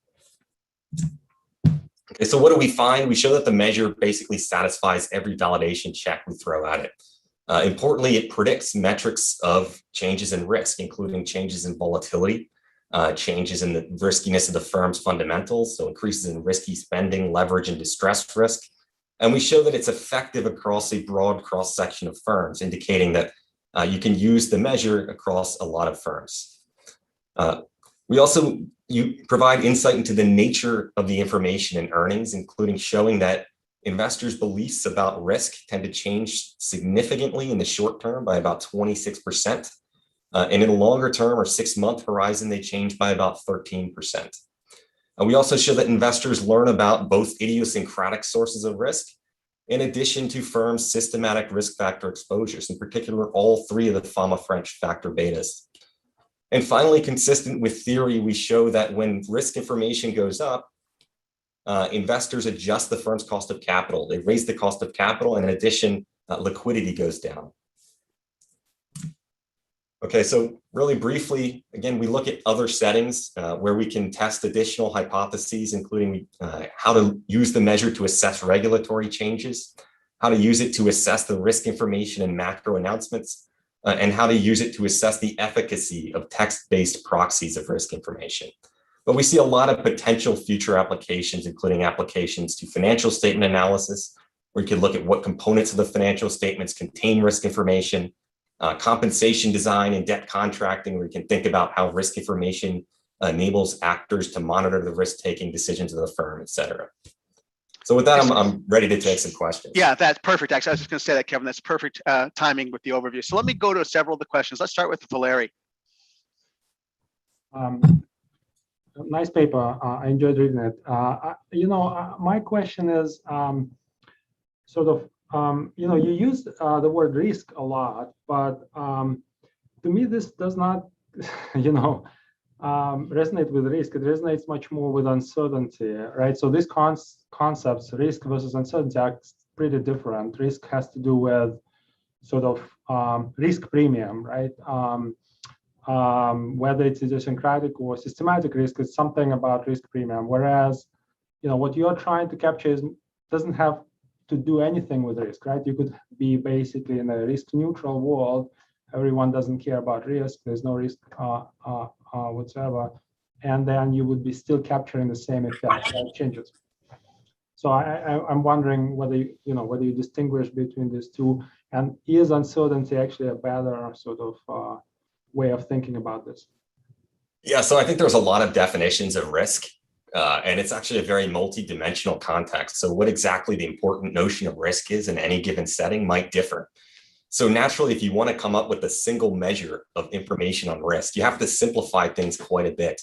Okay, so what do we find? We show that the measure basically satisfies every validation check we throw at it. Importantly, it predicts metrics of changes in risk, including changes in volatility, changes in the riskiness of the firm's fundamentals, so increases in risky spending, leverage, and distress risk. And we show that it's effective across a broad cross-section of firms, indicating that you can use the measure across a lot of firms. We also provide insight into the nature of the information in earnings, including showing that investors' beliefs about risk tend to change significantly in the short term by about 26%. And in a longer term or 6-month horizon, they change by about 13%. We also show that investors learn about both idiosyncratic sources of risk, in addition to firms' systematic risk factor exposures, in particular, all 3 of the Fama-French factor betas. And finally, consistent with theory, we show that when risk information goes up, investors adjust the firm's cost of capital. They raise the cost of capital, and in addition, liquidity goes down. Okay, so really briefly, again, we look at other settings where we can test additional hypotheses, including how to use the measure to assess regulatory changes, how to use it to assess the risk information and macro announcements, and how to use it to assess the efficacy of text-based proxies of risk information. But we see a lot of potential future applications, including applications to financial statement analysis, where you can look at what components of the financial statements contain risk information, compensation design and debt contracting, where you can think about how risk information enables actors to monitor the risk-taking decisions of the firm, et cetera. So with that, I'm ready to take some questions. Yeah, that's perfect. Actually, I was just going to say that, Kevin. That's perfect timing with the overview. So let me go to several of the questions. Let's start with Valeri. Nice paper. I enjoyed reading it. My question is you used the word risk a lot, but to me, this does not, resonate with risk. It resonates much more with uncertainty, right? So these concepts, risk versus uncertainty, are pretty different. Risk has to do with risk premium, right? Whether it's idiosyncratic or systematic risk, is something about risk premium. Whereas, what you're trying to capture doesn't have to do anything with risk, right? You could be basically in a risk neutral world. Everyone doesn't care about risk. There's no risk whatsoever. And then you would be still capturing the same effect, right? Changes. So I'm wondering whether you distinguish between these two, and is uncertainty actually a better way of thinking about this? Yeah, so I think there's a lot of definitions of risk, and it's actually a very multi-dimensional context. So what exactly the important notion of risk is in any given setting might differ. So naturally, if you want to come up with a single measure of information on risk, you have to simplify things quite a bit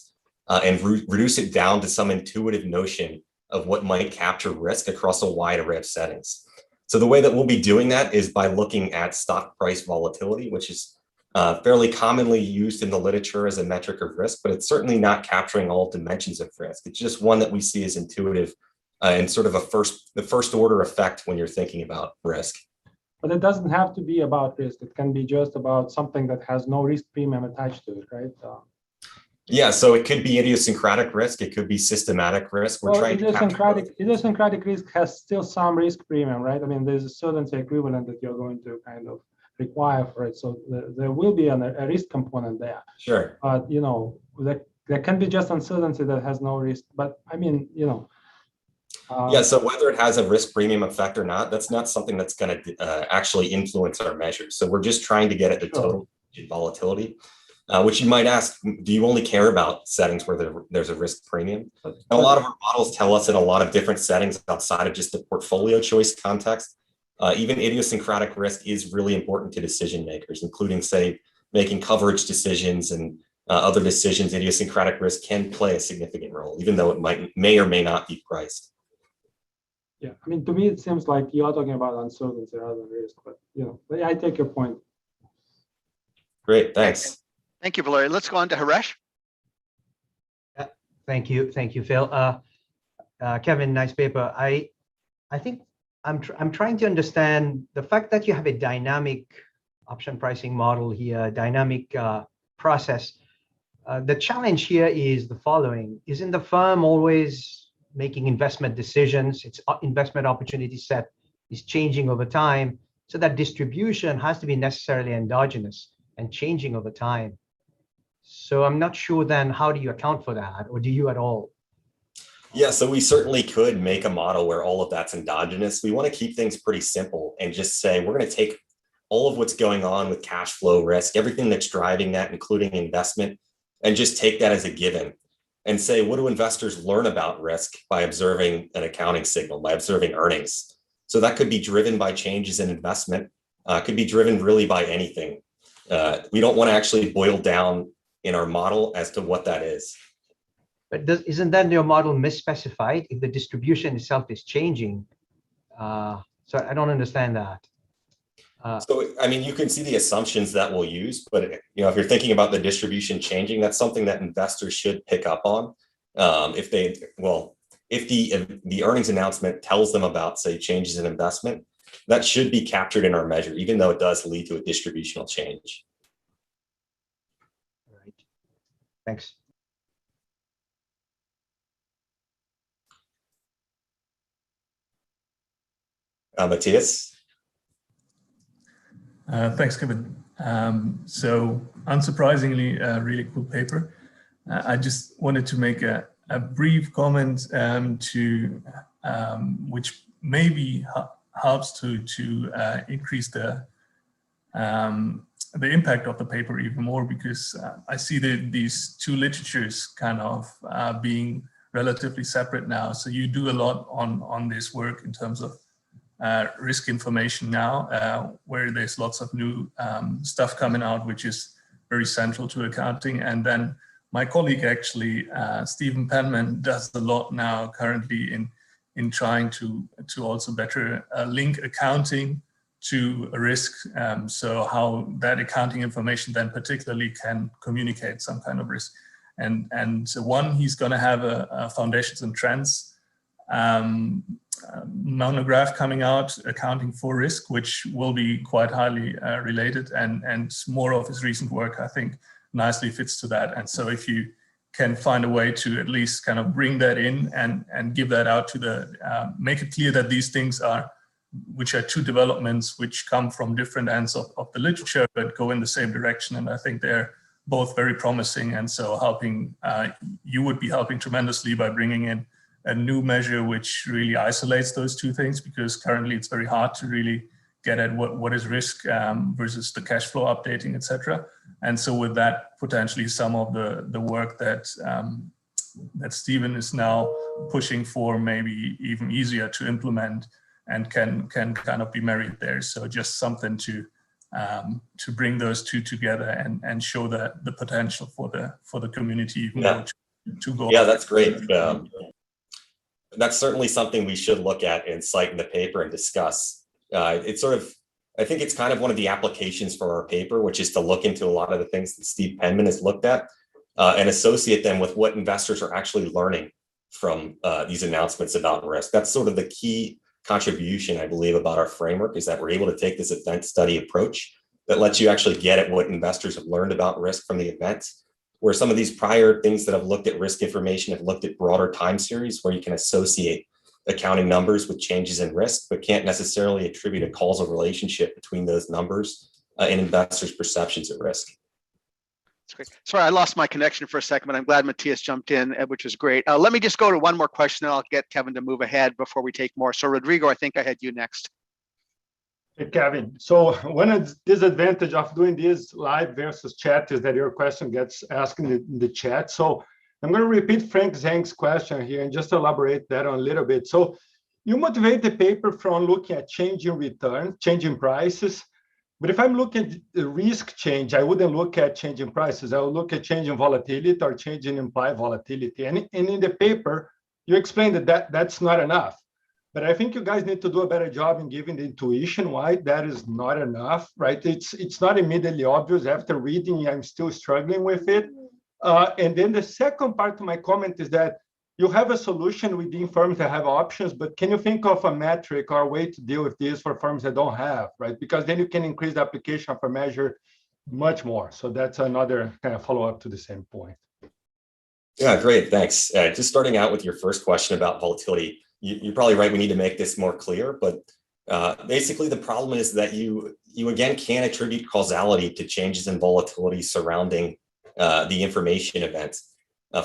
and reduce it down to some intuitive notion of what might capture risk across a wide array of settings. So the way that we'll be doing that is by looking at stock price volatility, which is fairly commonly used in the literature as a metric of risk, but it's certainly not capturing all dimensions of risk. It's just one that we see as intuitive and sort of the first order effect when you're thinking about risk. But it doesn't have to be about risk. It can be just about something that has no risk premium attached to it, right? Yeah, so it could be idiosyncratic risk. It could be systematic risk. We're trying idiosyncratic risk has still some risk premium, right? I mean, there's a certainty equivalent that you're going to kind of require for it. So there will be a risk component there. Sure. But, there can be just uncertainty that has no risk. But I mean, yeah, so whether it has a risk premium effect or not, that's not something that's going to actually influence our measures. So we're just trying to get at the total volatility, which you might ask, do you only care about settings where there's a risk premium? A lot of our models tell us in a lot of different settings outside of just the portfolio choice context, even idiosyncratic risk is really important to decision makers, including, say, making coverage decisions and other decisions. Idiosyncratic risk can play a significant role, even though it may or may not be priced. Yeah, I mean, to me, it seems like you are talking about uncertainty rather than risk, but I take your point. Great, thanks. Thank you, Valeri. Let's go on to Haresh. Thank you, Phil. Kevin, nice paper. I think I'm trying to understand the fact that you have a dynamic option pricing model here, dynamic process. The challenge here is the following: isn't the firm always making investment decisions? Its investment opportunity set is changing over time, so that distribution has to be necessarily endogenous and changing over time. So I'm not sure then, how do you account for that, or do you at all? Yeah, so we certainly could make a model where all of that's endogenous. We want to keep things pretty simple and just say, we're going to take all of what's going on with cash flow risk, everything that's driving that, including investment, and just take that as a given and say, what do investors learn about risk by observing an accounting signal, by observing earnings? So that could be driven by changes in investment, could be driven really by anything. We don't want to actually boil down in our model as to what that is. But isn't then your model misspecified if the distribution itself is changing? So I don't understand that. So, I mean, you can see the assumptions that we'll use, but if you're thinking about the distribution changing, that's something that investors should pick up on. if the earnings announcement tells them about, say, changes in investment, that should be captured in our measure, even though it does lead to a distributional change. Thanks. Matthias? Thanks, Kevin. So unsurprisingly, a really cool paper. I just wanted to make a brief comment which maybe helps to increase the impact of the paper even more, because I see these two literatures kind of being relatively separate now. So you do a lot on this work in terms of risk information now, where there's lots of new stuff coming out, which is very central to accounting. And then my colleague, actually, Stephen Penman, does a lot now currently in trying to also better link accounting to a risk. So how that accounting information then particularly can communicate some kind of risk. And so one, he's going to have a Foundations and Trends monograph coming out, accounting for risk, which will be quite highly related, and more of his recent work, I think, nicely fits to that. And so if you can find a way to at least kind of bring that in and give that out to the, make it clear that these things are, which are two developments which come from different ends of the literature, but go in the same direction. And I think they're both very promising. And so helping, you would be helping tremendously by bringing in a new measure which really isolates those two things, because currently it's very hard to really get at what is risk versus the cash flow updating, etc. And so with that, potentially some of the work that that Stephen is now pushing for may be even easier to implement and can kind of be married there. So just something to bring those two together and show the potential for the community even more to go. Yeah, that's great. That's certainly something we should look at and cite in the paper and discuss. It's sort of, I think it's kind of one of the applications for our paper, which is to look into a lot of the things that Steve Penman has looked at and associate them with what investors are actually learning from these announcements about risk. That's sort of the key contribution, I believe, about our framework, is that we're able to take this event study approach that lets you actually get at what investors have learned about risk from the event, where some of these prior things that have looked at risk information have looked at broader time series where you can associate accounting numbers with changes in risk, but can't necessarily attribute a causal relationship between those numbers and investors' perceptions of risk. That's great. Sorry, I lost my connection for a second, but I'm glad Matthias jumped in, which was great. Let me just go to one more question, and I'll get Kevin to move ahead before we take more. So Rodrigo, I think I had you next. Hey, Kevin. So one disadvantage of doing this live versus chat is that your question gets asked in the chat. So I'm going to repeat Frank Zhang's question here and just elaborate that on a little bit. So you motivate the paper from looking at changing return, changing prices. But if I'm looking at the risk change, I wouldn't look at changing prices. I would look at changing volatility or changing implied volatility. And in the paper, you explained that that's not enough. But I think you guys need to do a better job in giving the intuition why that is not enough, right? It's not immediately obvious. After reading, I'm still struggling with it. And then the second part of my comment is that you have a solution within firms that have options, but can you think of a metric or a way to deal with this for firms that don't have, right? Because then you can increase the application of a measure much more. So that's another kind of follow-up to the same point. Yeah, great, thanks. Just starting out with your first question about volatility, you're probably right, we need to make this more clear, but basically the problem is that you again can't attribute causality to changes in volatility surrounding the information event.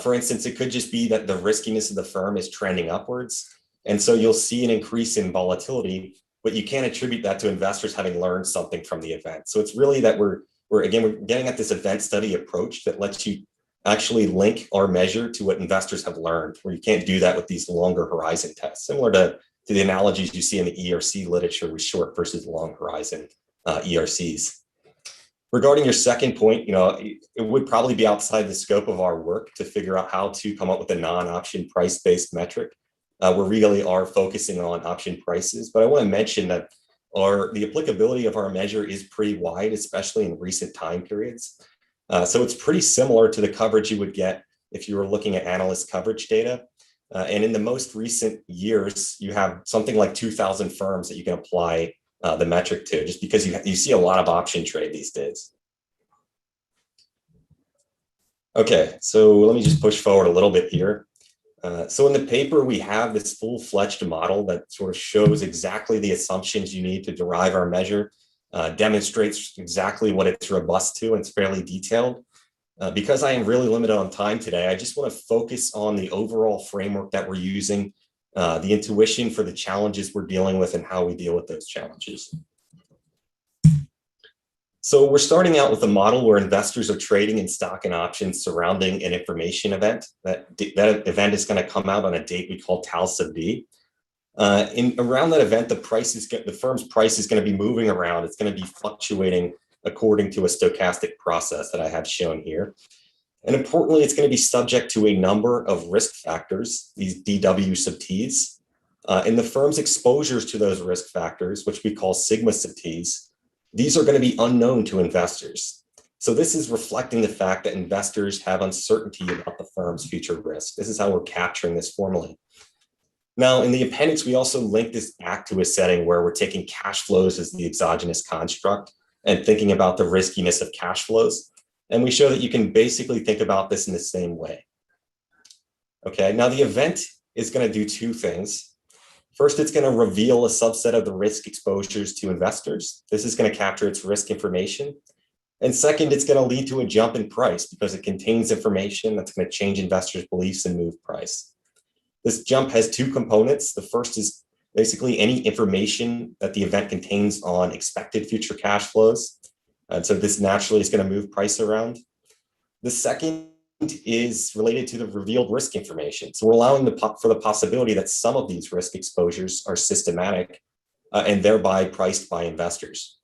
For instance, it could just be that the riskiness of the firm is trending upwards. And so you'll see an increase in volatility, but you can't attribute that to investors having learned something from the event. So it's really that we're getting at this event study approach that lets you actually link our measure to what investors have learned, where you can't do that with these longer horizon tests, similar to the analogies you see in the ERC literature with short versus long horizon ERCs. Regarding your second point, it would probably be outside the scope of our work to figure out how to come up with a non-option price-based metric. We really are focusing on option prices, but I want to mention that the applicability of our measure is pretty wide, especially in recent time periods. So it's pretty similar to the coverage you would get if you were looking at analyst coverage data. And in the most recent years, you have something like 2,000 firms that you can apply the metric to, just because you see a lot of option trade these days. Okay, so let me just push forward a little bit here. So in the paper, we have this full-fledged model that sort of shows exactly the assumptions you need to derive our measure, demonstrates exactly what it's robust to, and it's fairly detailed. Because I am really limited on time today, I just want to focus on the overall framework that we're using, the intuition for the challenges we're dealing with, and how we deal with those challenges. So we're starting out with a model where investors are trading in stock and options surrounding an information event. That event is going to come out on a date we call tau sub b. Around that event, the firm's price is going to be moving around. It's going to be fluctuating according to a stochastic process that I have shown here. And importantly, it's going to be subject to a number of risk factors, these DW sub t's, and the firm's exposures to those risk factors, which we call sigma sub t's. These are going to be unknown to investors. So this is reflecting the fact that investors have uncertainty about the firm's future risk. This is how we're capturing this formally. Now, in the appendix, we also link this back to a setting where we're taking cash flows as the exogenous construct and thinking about the riskiness of cash flows. And we show that you can basically think about this in the same way. Okay, now the event is going to do two things. First, it's going to reveal a subset of the risk exposures to investors. This is going to capture its risk information. And second, it's going to lead to a jump in price because it contains information that's going to change investors' beliefs and move price. This jump has two components. The first is basically any information that the event contains on expected future cash flows. And so this naturally is going to move price around. The second is related to the revealed risk information. So we're allowing for the possibility that some of these risk exposures are systematic and thereby priced by investors.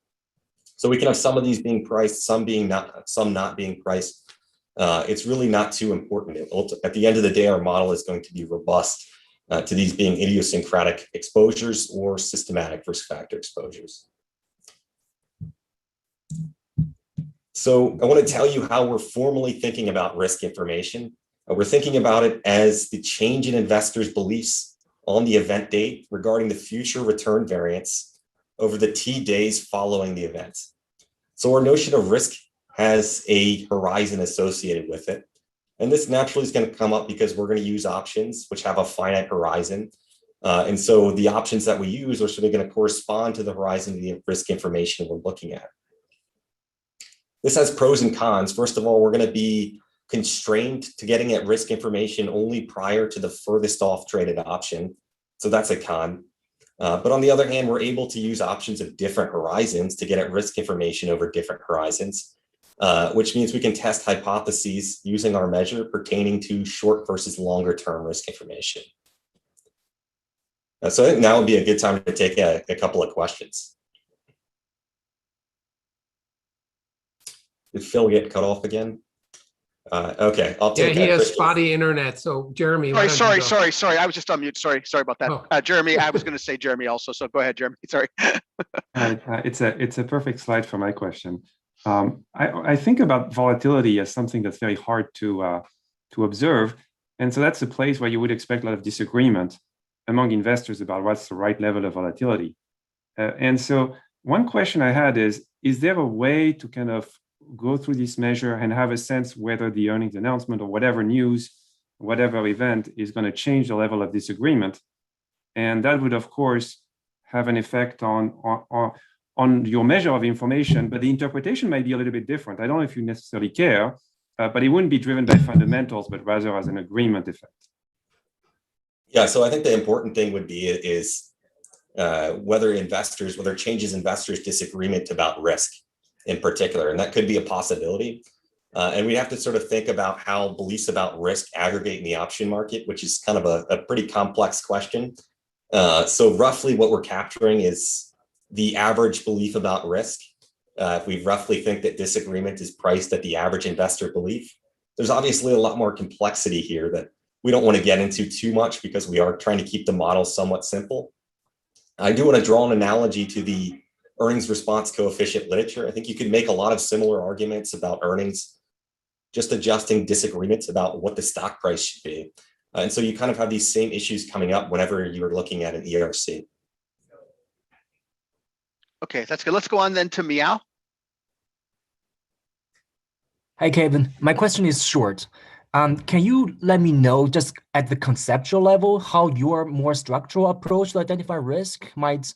So we can have some of these being priced, some not being priced. It's really not too important. At the end of the day, our model is going to be robust to these being idiosyncratic exposures or systematic risk factor exposures. So I want to tell you how we're formally thinking about risk information. We're thinking about it as the change in investors' beliefs on the event date regarding the future return variance over the T days following the event. So our notion of risk has a horizon associated with it. And this naturally is going to come up because we're going to use options which have a finite horizon. And so the options that we use are sort of going to correspond to the horizon of the risk information we're looking at. This has pros and cons. First of all, we're going to be constrained to getting at risk information only prior to the furthest off traded option. So that's a con. But on the other hand, we're able to use options of different horizons to get at risk information over different horizons, which means we can test hypotheses using our measure pertaining to short versus longer term risk information. So I think now would be a good time to take a couple of questions. Did Phil get cut off again? Okay, I'll take he has spotty internet. So Jeremy. Sorry. I was just on mute. Sorry about that. Oh. Jeremy, I was going to say Jeremy also. So go ahead, Jeremy. Sorry. It's a perfect slide for my question. I think about volatility as something that's very hard to observe. And so that's a place where you would expect a lot of disagreement among investors about what's the right level of volatility. And so one question I had is there a way to kind of go through this measure and have a sense whether the earnings announcement or whatever news, whatever event is going to change the level of disagreement? And that would, of course, have an effect on your measure of information, but the interpretation might be a little bit different. I don't know if you necessarily care, but it wouldn't be driven by fundamentals, but rather as an agreement effect. Yeah, so I think the important thing would be is whether changes investors' disagreement about risk in particular, and that could be a possibility. And we have to sort of think about how beliefs about risk aggregate in the option market, which is kind of a pretty complex question. So roughly what we're capturing is the average belief about risk. If we roughly think that disagreement is priced at the average investor belief, there's obviously a lot more complexity here that we don't want to get into too much because we are trying to keep the model somewhat simple. I do want to draw an analogy to the earnings response coefficient literature. I think you could make a lot of similar arguments about earnings, just adjusting disagreements about what the stock price should be. And so you kind of have these same issues coming up whenever you're looking at an ERC. Okay, that's good. Let's go on then to Meow. Hi, Kevin. My question is short. Can you let me know just at the conceptual level how your more structural approach to identify risk might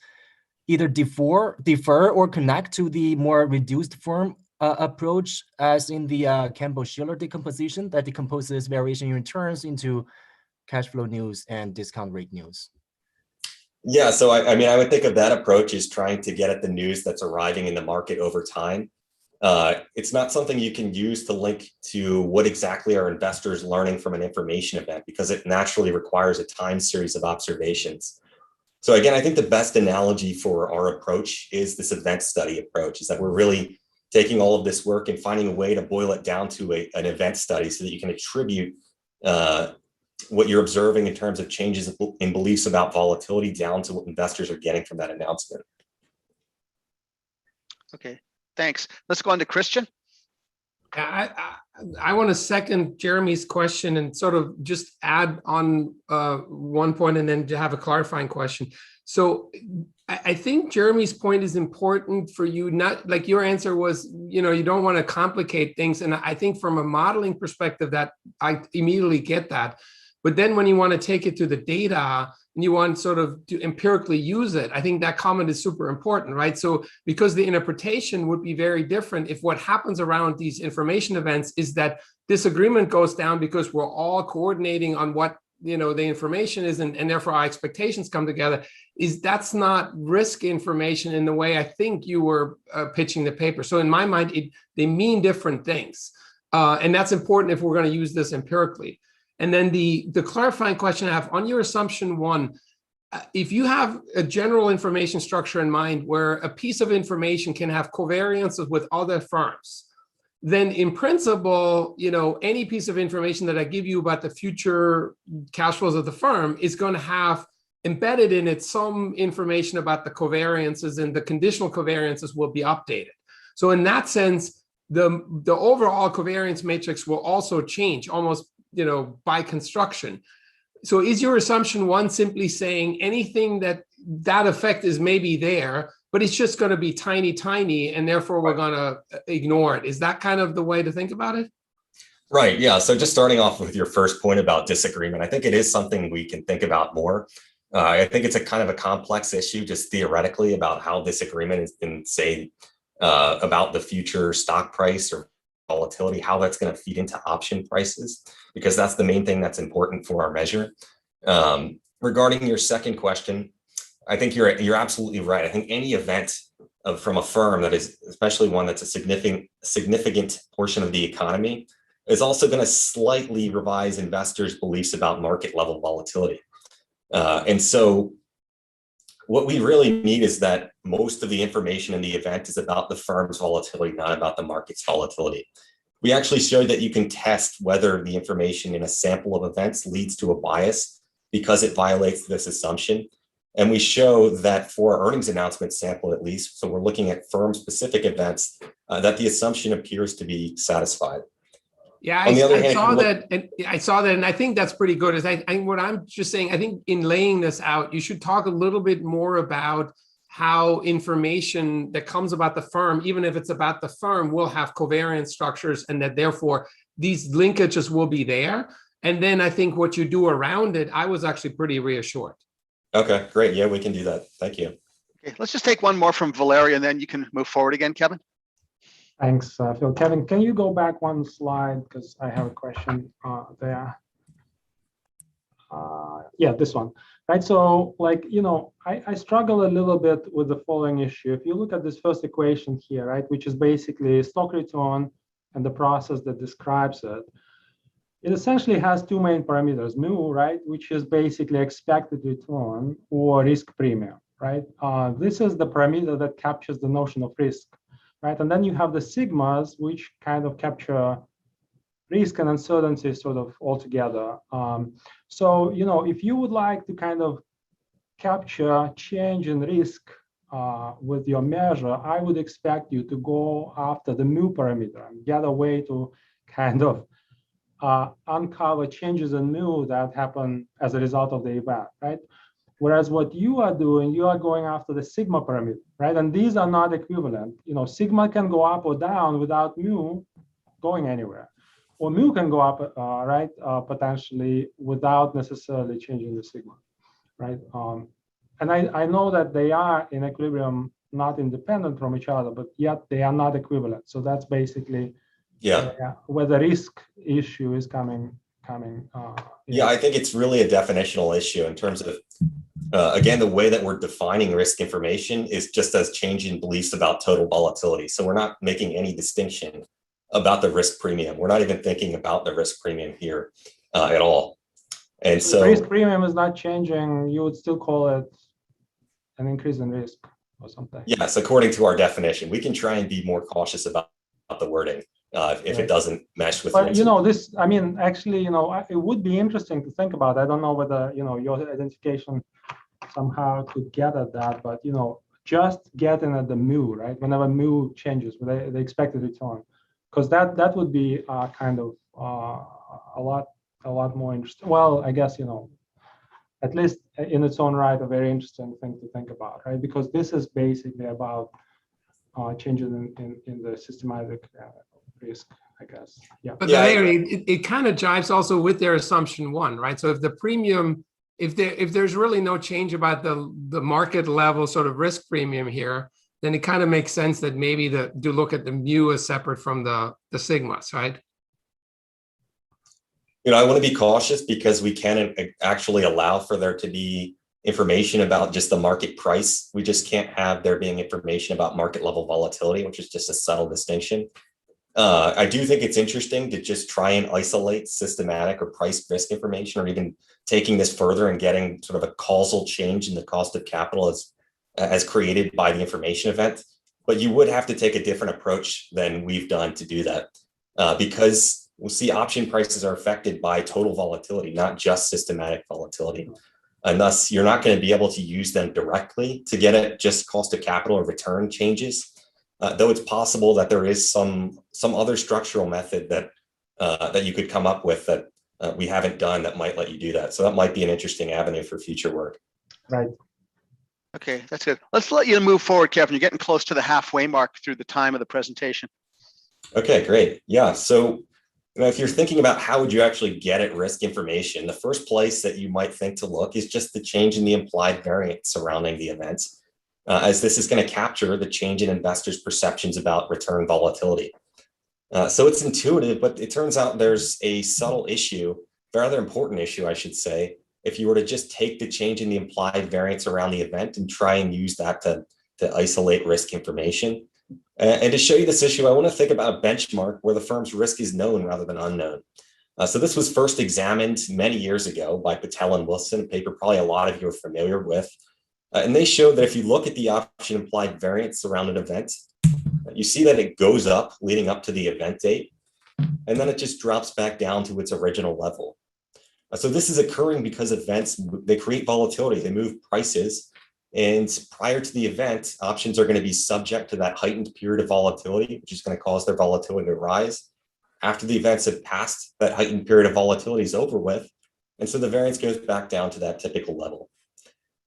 either defer or connect to the more reduced form approach as in the Campbell-Shiller decomposition that decomposes variation in returns into cash flow news and discount rate news? Yeah, so I mean, I would think of that approach as trying to get at the news that's arriving in the market over time. It's not something you can use to link to what exactly are investors learning from an information event, because it naturally requires a time series of observations. So again, I think the best analogy for our approach is this event study approach, is that we're really taking all of this work and finding a way to boil it down to an event study so that you can attribute what you're observing in terms of changes in beliefs about volatility down to what investors are getting from that announcement. Okay, thanks. Let's go on to Christian. I want to second Jeremy's question and sort of just add on one point and then to have a clarifying question. So I think Jeremy's point is important for you, not like your answer was, you don't want to complicate things. And I think from a modeling perspective that I immediately get that. But then when you want to take it to the data and you want sort of to empirically use it, I think that comment is super important, right? So because the interpretation would be very different if what happens around these information events is that disagreement goes down because we're all coordinating on what the information is, and therefore our expectations come together, that's not risk information in the way I think you were pitching the paper. So in my mind, they mean different things. And that's important if we're going to use this empirically. And then the clarifying question I have on your assumption one, if you have a general information structure in mind where a piece of information can have covariances with other firms, then in principle, any piece of information that I give you about the future cash flows of the firm is going to have embedded in it some information about the covariances, and the conditional covariances will be updated. So in that sense, the overall covariance matrix will also change almost by construction. So is your assumption one simply saying anything that effect is maybe there, but it's just going to be tiny, and therefore we're going to ignore it? Is that kind of the way to think about it? Right, yeah. So just starting off with your first point about disagreement, I think it is something we can think about more. I think it's a kind of a complex issue just theoretically about how disagreement has been, say, about the future stock price or volatility, how that's going to feed into option prices, because that's the main thing that's important for our measure. Regarding your second question, I think you're absolutely right. I think any event from a firm that is, especially one that's a significant portion of the economy, is also going to slightly revise investors' beliefs about market level volatility. And so what we really need is that most of the information in the event is about the firm's volatility, not about the market's volatility. We actually showed that you can test whether the information in a sample of events leads to a bias because it violates this assumption. And we show that for our earnings announcement sample, at least, so we're looking at firm-specific events, that the assumption appears to be satisfied. Yeah, I saw that, and I think that's pretty good. What I'm just saying, I think in laying this out, you should talk a little bit more about how information that comes about the firm, even if it's about the firm, will have covariance structures, and that therefore these linkages will be there. And then I think what you do around it, I was actually pretty reassured. Okay, great. Yeah, we can do that. Thank you. Okay, let's just take one more from Valeria, and then you can move forward again, Kevin. Thanks, Phil. Kevin, can you go back one slide, because I have a question there. Yeah, this one, right? So I struggle a little bit with the following issue. If you look at this first equation here, right, which is basically stock return and the process that describes it, it essentially has two main parameters, mu, right, which is basically expected return or risk premium, right? This is the parameter that captures the notion of risk, right? And then you have the sigmas, which kind of capture risk and uncertainty sort of all together. So, if you would like to kind of capture change in risk with your measure, I would expect you to go after the mu parameter and get a way to kind of uncover changes in mu that happen as a result of the event, right? Whereas what you are doing, you are going after the sigma parameter, right? And these are not equivalent. You know, sigma can go up or down without mu going anywhere, or mu can go up, potentially without necessarily changing the sigma, right? And I know that they are in equilibrium, not independent from each other, but yet they are not equivalent. So that's basically where the risk issue is coming. Yeah, I think it's really a definitional issue in terms of, again, the way that we're defining risk information is just as change in beliefs about total volatility. So we're not making any distinction about the risk premium. We're not even thinking about the risk premium here at all. And so the risk premium is not changing. You would still call it an increase in risk or something. Yes, according to our definition, we can try and be more cautious about the wording if it doesn't mesh with. But you know, this, I mean, actually, you know, it would be interesting to think about. I don't know whether, you know, your identification somehow could get at that, but, you know, just getting at the mu, right? Whenever mu changes, the expected return, because that would be kind of a lot more interesting. Well, I guess, you know, at least in its own right, a very interesting thing to think about, right? Because this is basically about changes in the systematic risk, I guess. Yeah. But Larry, it kind of jives also with their assumption one, right? So if the premium, if there's really no change about the market level sort of risk premium here, then it kind of makes sense that maybe to look at the mu as separate from the sigmas, right? You know, I want to be cautious because we can actually allow for there to be information about just the market price. We just can't have there being information about market level volatility, which is just a subtle distinction. I do think it's interesting to just try and isolate systematic or price risk information, or even taking this further and getting sort of a causal change in the cost of capital as created by the information event. But you would have to take a different approach than we've done to do that, because we'll see option prices are affected by total volatility, not just systematic volatility. And thus, you're not going to be able to use them directly to get at just cost of capital or return changes. Though it's possible that there is some other structural method that you could come up with that we haven't done that might let you do that. So that might be an interesting avenue for future work. Right. Okay, that's good. Let's let you move forward, Kevin. You're getting close to the halfway mark through the time of the presentation. Okay, great. Yeah. So, you know, if you're thinking about how would you actually get at risk information, the first place that you might think to look is just the change in the implied variance surrounding the events, as this is going to capture the change in investors' perceptions about return volatility. So it's intuitive, but it turns out there's a subtle issue, rather important issue, I should say, if you were to just take the change in the implied variance around the event and try and use that to isolate risk information. And to show you this issue, I want to think about a benchmark where the firm's risk is known rather than unknown. So this was first examined many years ago by Patel and Wilson, a paper probably a lot of you are familiar with. And they showed that if you look at the option implied variance around an event, you see that it goes up leading up to the event date, and then it just drops back down to its original level. So this is occurring because events, they create volatility, they move prices, and prior to the event, options are going to be subject to that heightened period of volatility, which is going to cause their volatility to rise. After the events have passed, that heightened period of volatility is over with, and so the variance goes back down to that typical level.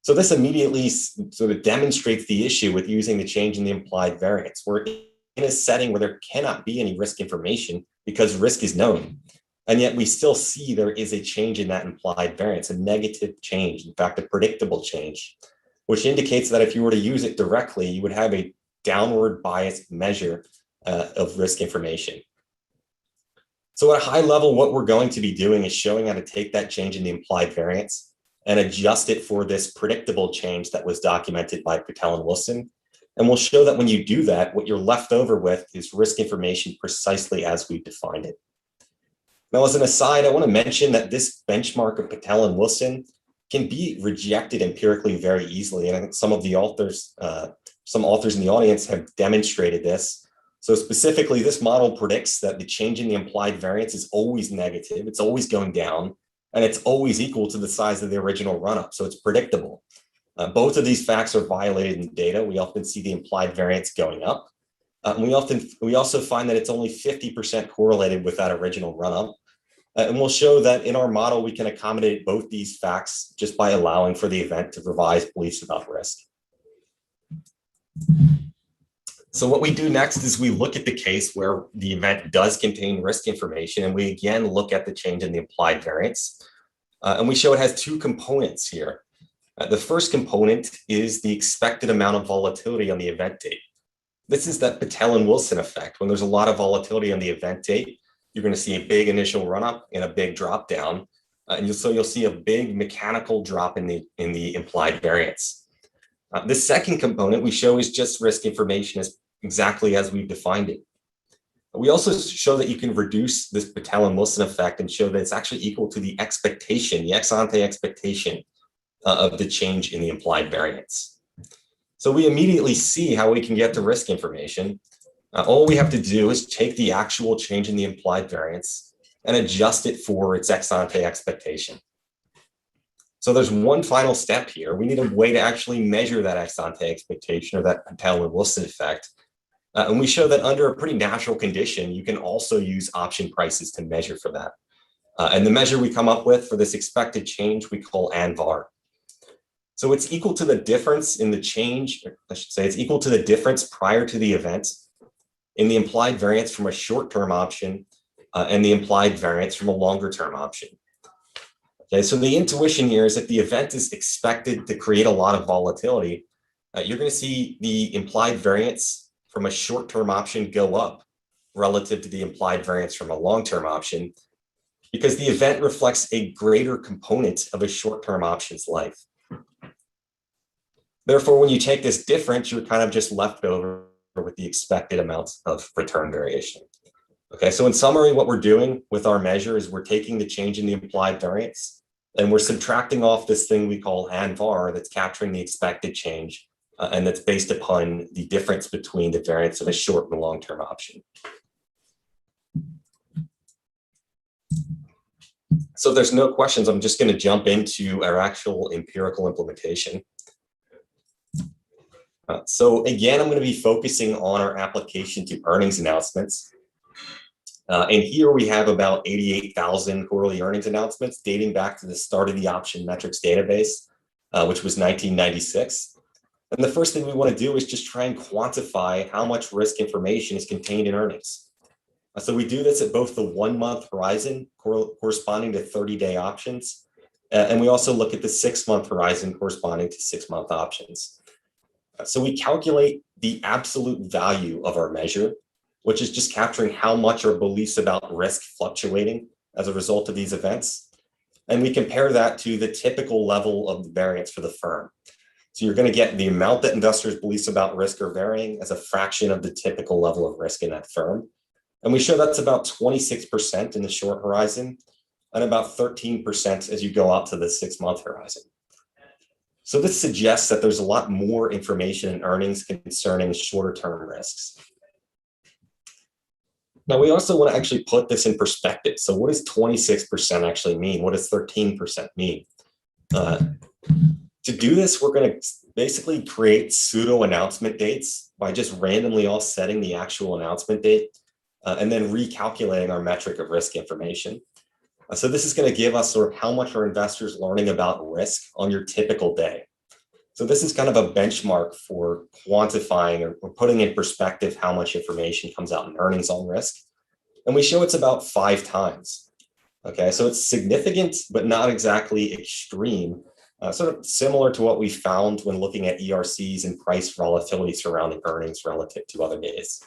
So this immediately sort of demonstrates the issue with using the change in the implied variance. We're in a setting where there cannot be any risk information because risk is known. And yet we still see there is a change in that implied variance, a negative change, in fact, a predictable change, which indicates that if you were to use it directly, you would have a downward biased measure of risk information. So at a high level, what we're going to be doing is showing how to take that change in the implied variance and adjust it for this predictable change that was documented by Patel and Wilson. And we'll show that when you do that, what you're left over with is risk information precisely as we defined it. Now, as an aside, I want to mention that this benchmark of Patel and Wilson can be rejected empirically very easily. And I think some of the authors, some authors in the audience have demonstrated this. So specifically, this model predicts that the change in the implied variance is always negative. It's always going down, and it's always equal to the size of the original run-up. So it's predictable. Both of these facts are violated in data. We often see the implied variance going up. We also find that it's only 50% correlated with that original run-up. And we'll show that in our model, we can accommodate both these facts just by allowing for the event to revise beliefs about risk. So what we do next is we look at the case where the event does contain risk information, and we again look at the change in the implied variance. And we show it has two components here. The first component is the expected amount of volatility on the event date. This is that Patel and Wilson effect. When there's a lot of volatility on the event date, you're going to see a big initial run up and a big drop down. So you'll see a big mechanical drop in the implied variance. The second component we show is just risk information as exactly as we've defined it. We also show that you can reduce this Patel and Wilson effect and show that it's actually equal to the expectation, the ex ante expectation of the change in the implied variance. So we immediately see how we can get to risk information. All we have to do is take the actual change in the implied variance and adjust it for its ex ante expectation. So there's one final step here. We need a way to actually measure that ex ante expectation or that Patel and Wilson effect. And we show that under a pretty natural condition, you can also use option prices to measure for that. And the measure we come up with for this expected change, we call ANVAR. So it's equal to the difference in the change, I should say it's equal to the difference prior to the event in the implied variance from a short-term option and the implied variance from a longer-term option. Okay, so the intuition here is if the event is expected to create a lot of volatility, you're going to see the implied variance from a short-term option go up relative to the implied variance from a long-term option because the event reflects a greater component of a short-term option's life. Therefore, when you take this difference, you're kind of just left over with the expected amounts of return variation. Okay, so in summary, what we're doing with our measure is we're taking the change in the implied variance and we're subtracting off this thing we call ANVAR that's capturing the expected change and that's based upon the difference between the variance of a short and long-term option. So if there's no questions, I'm just going to jump into our actual empirical implementation. So again, I'm going to be focusing on our application to earnings announcements. And here we have about 88,000 quarterly earnings announcements dating back to the start of the option metrics database, which was 1996. And the first thing we want to do is just try and quantify how much risk information is contained in earnings. So we do this at both the 1-month horizon corresponding to 30-day options. And we also look at the 6-month horizon corresponding to 6-month options. So we calculate the absolute value of our measure, which is just capturing how much our beliefs about risk fluctuating as a result of these events. And we compare that to the typical level of the variance for the firm. So you're going to get the amount that investors' beliefs about risk are varying as a fraction of the typical level of risk in that firm. And we show that's about 26% in the short horizon and about 13% as you go out to the 6-month horizon. So this suggests that there's a lot more information in earnings concerning shorter term risks. Now, we also want to actually put this in perspective. So what does 26% actually mean? What does 13% mean? To do this, we're going to basically create pseudo announcement dates by just randomly offsetting the actual announcement date and then recalculating our metric of risk information. So this is going to give us sort of how much are investors learning about risk on your typical day. So this is kind of a benchmark for quantifying or putting in perspective how much information comes out in earnings on risk. And we show it's about 5 times. Okay, so it's significant, but not exactly extreme, sort of similar to what we found when looking at ERCs and price volatility surrounding earnings relative to other days.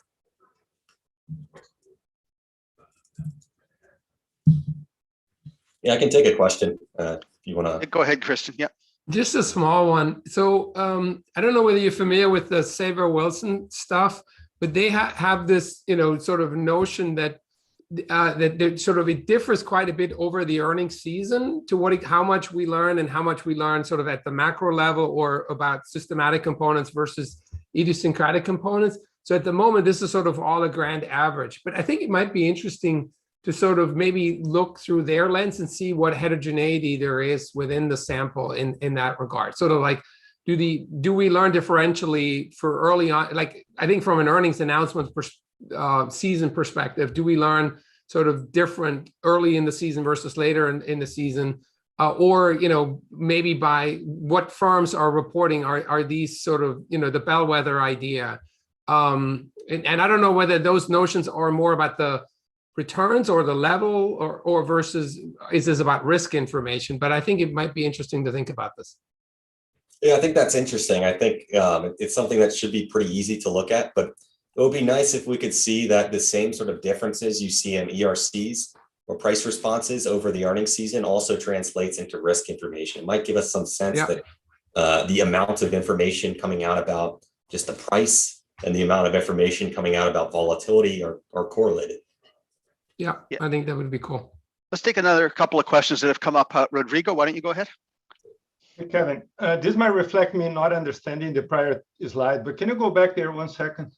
Yeah, I can take a question if you want to. Go ahead, Kristen. Yeah. Just a small one. So I don't know whether you're familiar with the Saver-Wilson stuff, but they have this, sort of notion that it differs quite a bit over the earnings season to how much we learn and how much we learn sort of at the macro level or about systematic components versus idiosyncratic components. So at the moment, this is sort of all a grand average, but I think it might be interesting to sort of maybe look through their lens and see what heterogeneity there is within the sample in that regard. Sort of like, do we learn differentially for early on? Like, I think from an earnings announcement season perspective, do we learn sort of different early in the season versus later in the season? Or, maybe by what firms are reporting are these sort of, the bellwether idea. And I don't know whether those notions are more about the returns or the level or versus is this about risk information, but I think it might be interesting to think about this. Yeah, I think that's interesting. I think it's something that should be pretty easy to look at, but it would be nice if we could see that the same sort of differences you see in ERCs or price responses over the earnings season also translates into risk information. It might give us some sense that the amount of information coming out about just the price and the amount of information coming out about volatility are correlated. Yeah, I think that would be cool. Let's take another couple of questions that have come up. Rodrigo, why don't you go ahead? Hey, Kevin, this might reflect me not understanding the prior slide, but can you go back there 1 second?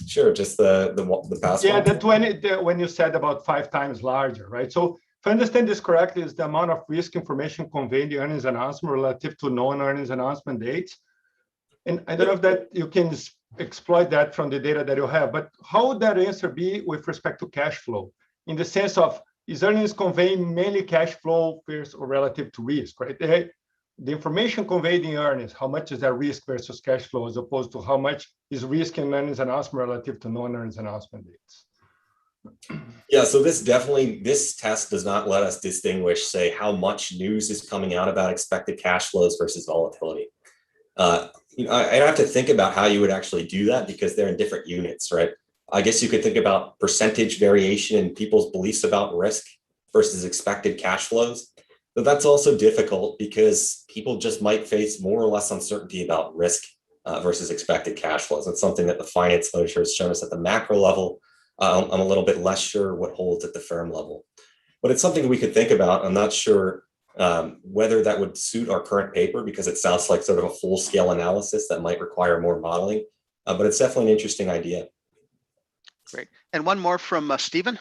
Sure, just the past Yeah, one. when you said about 5 times larger, right? So if I understand this correctly, is the amount of risk information conveyed in the earnings announcement relative to non-earnings announcement dates. And I don't know if that you can exploit that from the data that you have, but how would that answer be with respect to cash flow? In the sense of, is earnings conveying mainly cash flow versus or relative to risk, right? The information conveyed in earnings, how much is that risk versus cash flow, as opposed to how much is risk in earnings announcement relative to non-earnings announcement dates? Yeah, so this test does not let us distinguish, say, how much news is coming out about expected cash flows versus volatility. I'd have to think about how you would actually do that because they're in different units, right? I guess you could think about percentage variation in people's beliefs about risk versus expected cash flows. But that's also difficult because people just might face more or less uncertainty about risk versus expected cash flows. That's something that the finance literature has shown us at the macro level. I'm a little bit less sure what holds at the firm level, but it's something we could think about. I'm not sure whether that would suit our current paper because it sounds like sort of a full-scale analysis that might require more modeling, but it's definitely an interesting idea. Great. And one more from Stephen.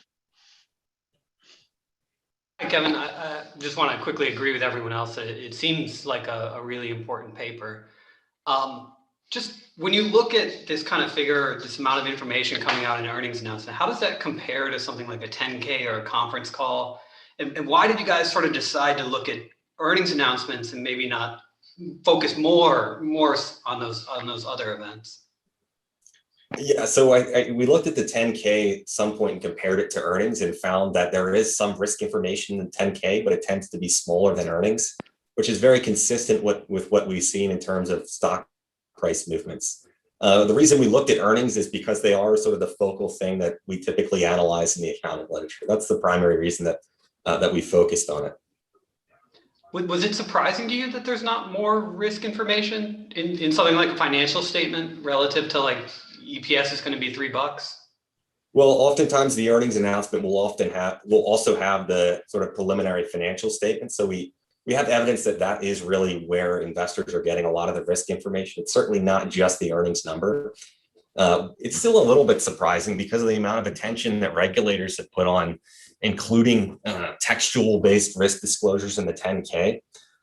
Hi, Kevin. I just want to quickly agree with everyone else. It seems like a really important paper. Just when you look at this kind of figure, this amount of information coming out in earnings announcement, how does that compare to something like a 10K or a conference call? And why did you guys sort of decide to look at earnings announcements and maybe not focus more on those other events? Yeah, so we looked at the 10K at some point and compared it to earnings and found that there is some risk information in 10K, but it tends to be smaller than earnings, which is very consistent with what we've seen in terms of stock price movements. The reason we looked at earnings is because they are sort of the focal thing that we typically analyze in the accounting literature. That's the primary reason that we focused on it. Was it surprising to you that there's not more risk information in something like a financial statement relative to like EPS is going to be $3? Well, oftentimes the earnings announcement will also have the sort of preliminary financial statement. So we have evidence that is really where investors are getting a lot of the risk information. It's certainly not just the earnings number. It's still a little bit surprising because of the amount of attention that regulators have put on including textual-based risk disclosures in the 10K.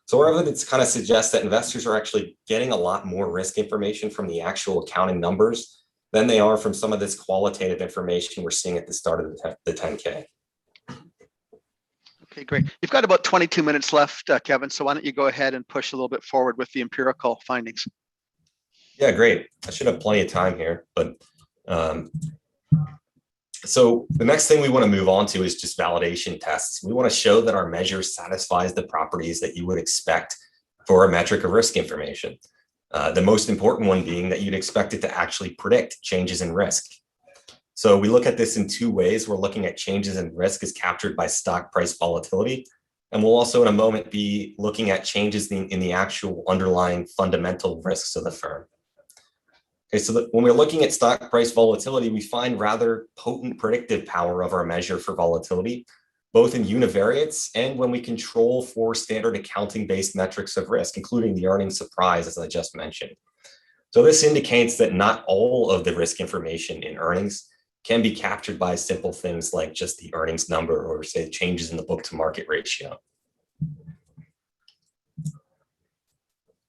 So our evidence kind of suggests that investors are actually getting a lot more risk information from the actual accounting numbers than they are from some of this qualitative information we're seeing at the start of the 10K. Okay, great. You've got about 22 minutes left, Kevin. So why don't you go ahead and push a little bit forward with the empirical findings? Yeah, great. I should have plenty of time here, but so the next thing we want to move on to is just validation tests. We want to show that our measure satisfies the properties that you would expect for a metric of risk information. The most important one being that you'd expect it to actually predict changes in risk. So we look at this in two ways. We're looking at changes in risk as captured by stock price volatility. And we'll also in a moment be looking at changes in the actual underlying fundamental risks of the firm. Okay, so when we're looking at stock price volatility, we find rather potent predictive power of our measure for volatility, both in univariates and when we control for standard accounting-based metrics of risk, including the earnings surprise, as I just mentioned. So this indicates that not all of the risk information in earnings can be captured by simple things like just the earnings number or say changes in the book to market ratio.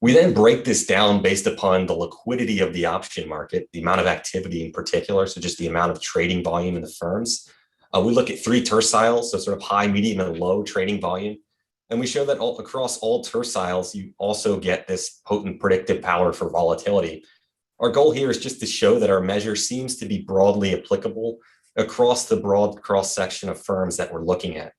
We then break this down based upon the liquidity of the option market, the amount of activity in particular, so just the amount of trading volume in the firms, We look at 3 terciles, so sort of high, medium, and low trading volume. And we show that across all terciles, you also get this potent predictive power for volatility. Our goal here is just to show that our measure seems to be broadly applicable across the broad cross-section of firms that we're looking at.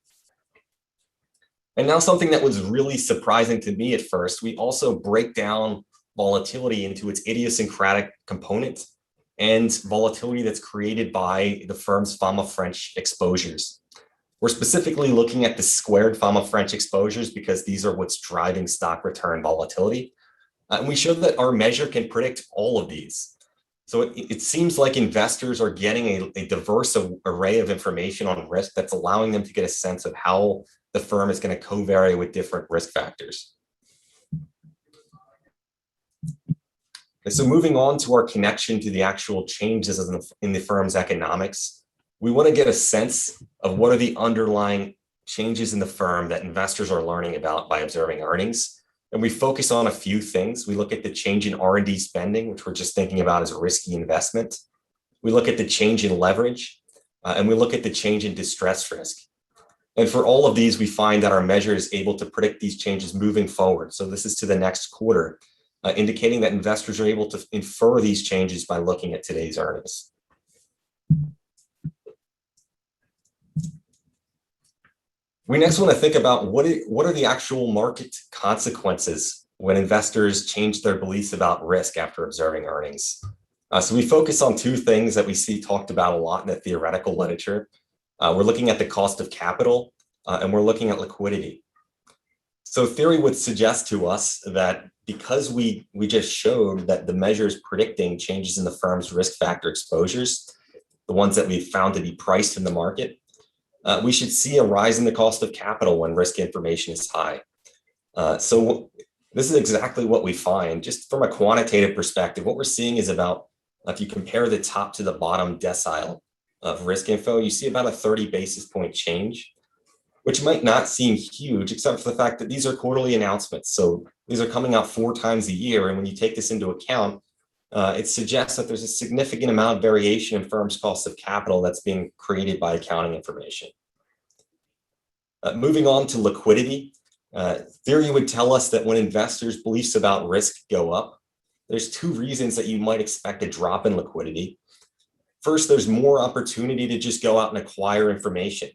And now something that was really surprising to me at first, we also break down volatility into its idiosyncratic components and volatility that's created by the firm's Fama French exposures. We're specifically looking at the squared Fama French exposures because these are what's driving stock return volatility. And we show that our measure can predict all of these. So it seems like investors are getting a diverse array of information on risk that's allowing them to get a sense of how the firm is going to covary with different risk factors. Okay, so moving on to our connection to the actual changes in the firm's economics, we want to get a sense of what are the underlying changes in the firm that investors are learning about by observing earnings. And we focus on a few things. We look at the change in R&D spending, which we're just thinking about as a risky investment. We look at the change in leverage, and we look at the change in distress risk. And for all of these, we find that our measure is able to predict these changes moving forward. So this is to the next quarter, indicating that investors are able to infer these changes by looking at today's earnings. We next want to think about what are the actual market consequences when investors change their beliefs about risk after observing earnings. So we focus on 2 things that we see talked about a lot in the theoretical literature. We're looking at the cost of capital, and we're looking at liquidity. So theory would suggest to us that because we just showed that the measure is predicting changes in the firm's risk factor exposures, the ones that we've found to be priced in the market, we should see a rise in the cost of capital when risk information is high. So this is exactly what we find. Just from a quantitative perspective, what we're seeing is about, if you compare the top to the bottom decile of risk info, you see about a 30 basis point change, which might not seem huge, except for the fact that these are quarterly announcements. So these are coming out 4 times a year. And when you take this into account, it suggests that there's a significant amount of variation in firms' cost of capital that's being created by accounting information. Moving on to liquidity, theory would tell us that when investors' beliefs about risk go up, there's 2 reasons that you might expect a drop in liquidity. First, there's more opportunity to just go out and acquire information.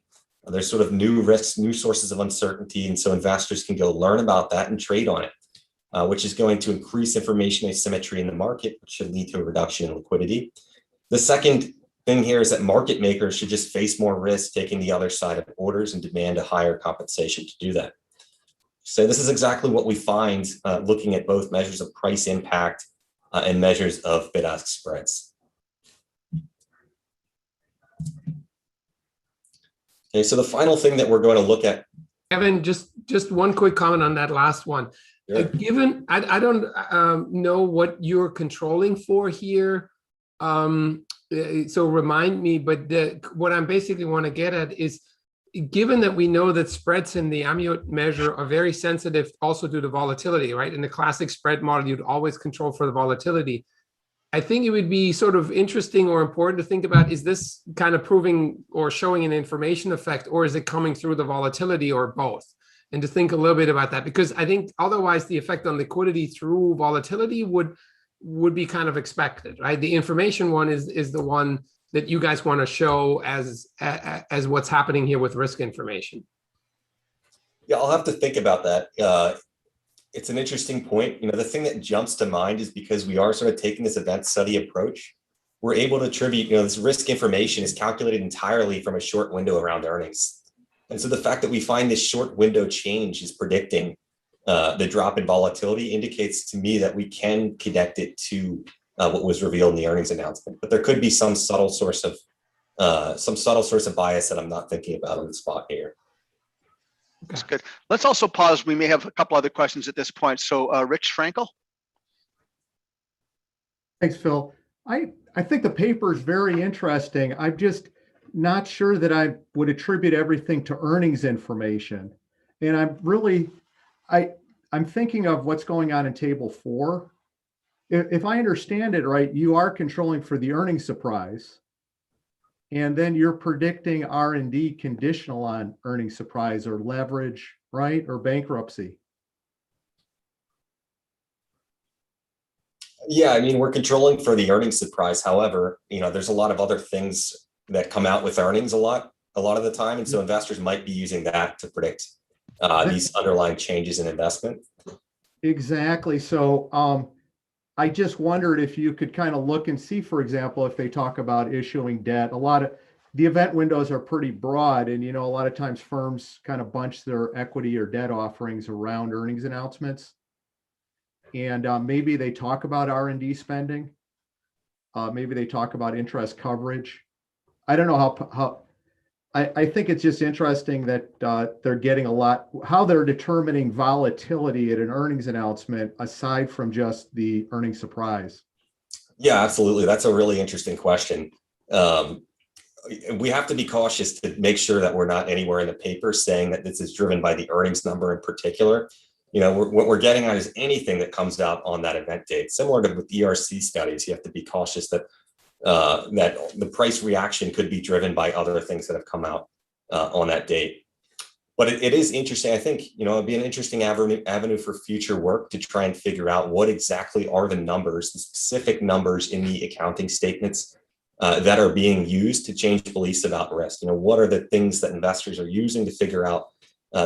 There's sort of new risks, new sources of uncertainty, and so investors can go learn about that and trade on it, which is going to increase information asymmetry in the market, which should lead to a reduction in liquidity. The second thing here is that market makers should just face more risk taking the other side of orders and demand a higher compensation to do that. So this is exactly what we find looking at both measures of price impact and measures of bid-ask spreads. Okay, so the final thing that we're going to look at. Kevin, just one quick comment on that last one. Sure. Given, I don't know what you're controlling for here, so remind me, but what I basically want to get at is, given that we know that spreads in the Amiot measure are very sensitive also to the volatility, right? In the classic spread model, you'd always control for the volatility. I think it would be sort of interesting or important to think about, is this kind of proving or showing an information effect, or is it coming through the volatility, or both? And to think a little bit about that, because I think otherwise the effect on liquidity through volatility would be kind of expected, right? The information one is the one that you guys want to show as what's happening here with risk information. Yeah, I'll have to think about that. It's an interesting point. The thing that jumps to mind is because we are sort of taking this event study approach, we're able to attribute, this risk information is calculated entirely from a short window around earnings. And so the fact that we find this short window change is predicting the drop in volatility indicates to me that we can connect it to what was revealed in the earnings announcement. But there could be some subtle source of bias that I'm not thinking about on the spot here. That's good. Let's also pause. We may have a couple other questions at this point. So Rich Frankel. Thanks, Phil. I think the paper is very interesting. I'm just not sure that I would attribute everything to earnings information. And I'm thinking of what's going on in table 4. If I understand it right, you are controlling for the earnings surprise. And then you're predicting R&D conditional on earnings surprise or leverage, right? Or bankruptcy. Yeah, I mean, we're controlling for the earnings surprise. However, there's a lot of other things that come out with earnings a lot of the time. And so investors might be using that to predict these underlying changes in investment. Exactly. So I just wondered if you could kind of look and see, for example, if they talk about issuing debt. A lot of the event windows are pretty broad, and a lot of times firms kind of bunch their equity or debt offerings around earnings announcements. And maybe they talk about R&D spending. Maybe they talk about interest coverage. I don't know how I think it's just interesting that they're getting how they're determining volatility at an earnings announcement aside from just the earnings surprise. Yeah, absolutely. That's a really interesting question. We have to be cautious to make sure that we're not anywhere in the paper saying that this is driven by the earnings number in particular. What we're getting at is anything that comes out on that event date. Similar to with ERC studies, you have to be cautious that the price reaction could be driven by other things that have come out on that date. But it is interesting. I think, it'd be an interesting avenue for future work to try and figure out what exactly are the numbers, the specific numbers in the accounting statements that are being used to change beliefs about risk. What are the things that investors are using to figure out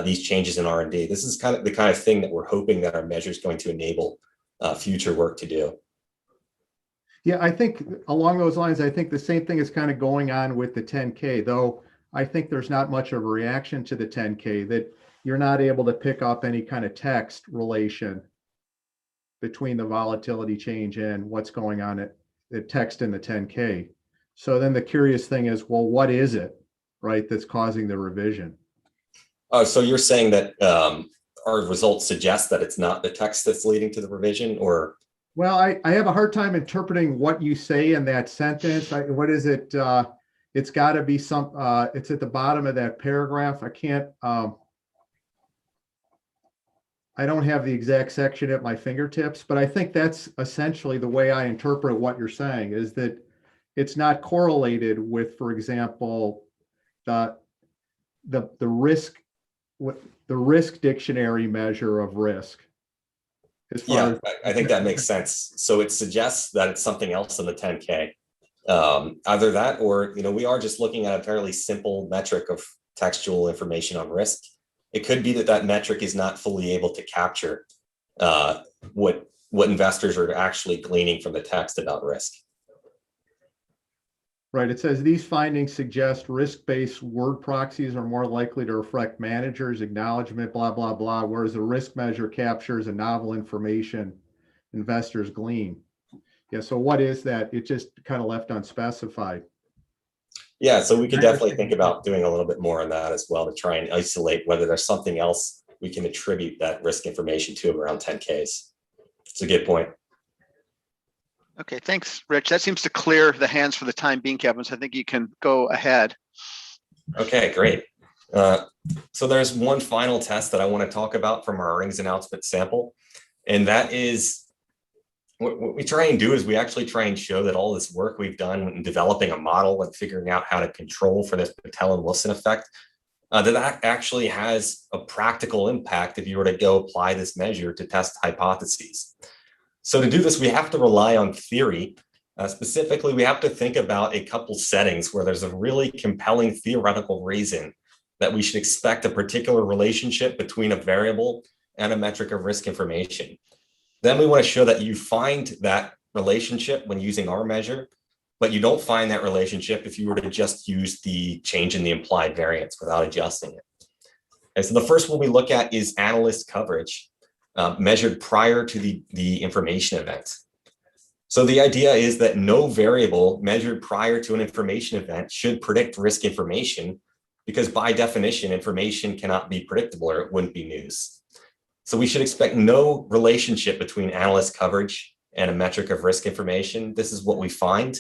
these changes in R&D? This is kind of the kind of thing that we're hoping that our measure is going to enable future work to do. Yeah, I think along those lines, I think the same thing is kind of going on with the 10K, though I think there's not much of a reaction to the 10K, that you're not able to pick up any kind of text relation between the volatility change and what's going on at the text in the 10K. So then the curious thing is, well, what is it, right, that's causing the revision? So you're saying that our results suggest that it's not the text that's leading to the revision, or? Well, I have a hard time interpreting what you say in that sentence. What is it? It's got to be it's at the bottom of that paragraph. I can't, I don't have the exact section at my fingertips, but I think that's essentially the way I interpret what you're saying, is that it's not correlated with, for example, the risk, the risk dictionary measure of risk. Yeah, I think that makes sense. So it suggests that it's something else in the 10K. Either that, or we are just looking at a fairly simple metric of textual information on risk. It could be that that metric is not fully able to capture what investors are actually gleaning from the text about risk. Right. It says these findings suggest risk-based word proxies are more likely to reflect managers' acknowledgement, blah, blah, blah, whereas the risk measure captures a novel information investors glean. Yeah. So what is that? It just kind of left unspecified. Yeah. So we could definitely think about doing a little bit more on that as well, to try and isolate whether there's something else we can attribute that risk information to around 10Ks. It's a good point. Okay, thanks, Rich. That seems to clear the hands for the time being, Kevin. So I think you can go ahead. Okay, great. So there's one final test that I want to talk about from our earnings announcement sample. And that is, what we try and do is we actually try and show that all this work we've done in developing a model and figuring out how to control for this Patel and Wilson effect, that actually has a practical impact if you were to go apply this measure to test hypotheses. So to do this, we have to rely on theory. Specifically, we have to think about a couple settings where there's a really compelling theoretical reason that we should expect a particular relationship between a variable and a metric of risk information. Then we want to show that you find that relationship when using our measure, but you don't find that relationship if you were to just use the change in the implied variance without adjusting it. And so the first one we look at is analyst coverage. Measured prior to the information event. So the idea is that no variable measured prior to an information event should predict risk information, because by definition, information cannot be predictable or it wouldn't be news. So we should expect no relationship between analyst coverage and a metric of risk information. This is what we find.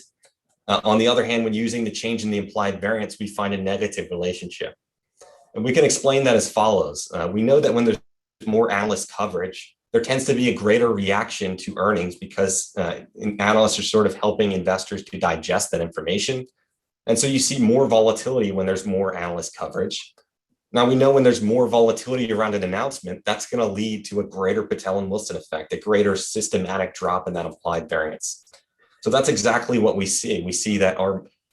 On the other hand, when using the change in the implied variance, we find a negative relationship. And we can explain that as follows. We know that when there's more analyst coverage, there tends to be a greater reaction to earnings because analysts are sort of helping investors to digest that information. And so you see more volatility when there's more analyst coverage. Now we know when there's more volatility around an announcement, that's going to lead to a greater Patel and Wilson effect, a greater systematic drop in that implied variance. So that's exactly what we see. We see that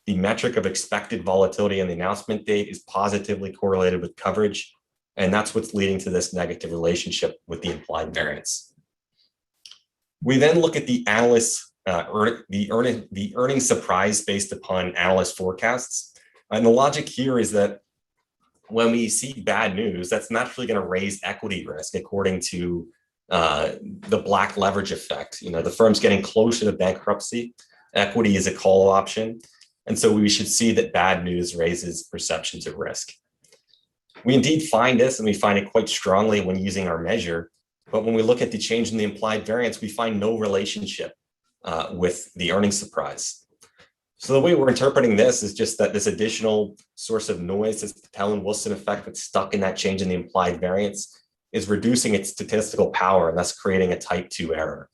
the metric of expected volatility in the announcement date is positively correlated with coverage. And that's what's leading to this negative relationship with the implied variance. We then look at the analysts, the earnings surprise based upon analyst forecasts. And the logic here is that when we see bad news, that's naturally going to raise equity risk according to the black leverage effect. The firm's getting closer to bankruptcy. Equity is a call option. And so we should see that bad news raises perceptions of risk. We indeed find this, and we find it quite strongly when using our measure. But when we look at the change in the implied variance, we find no relationship with the earnings surprise. So the way we're interpreting this is just that this additional source of noise, this Patel and Wilson effect that's stuck in that change in the implied variance, is reducing its statistical power and thus creating a type 2 error.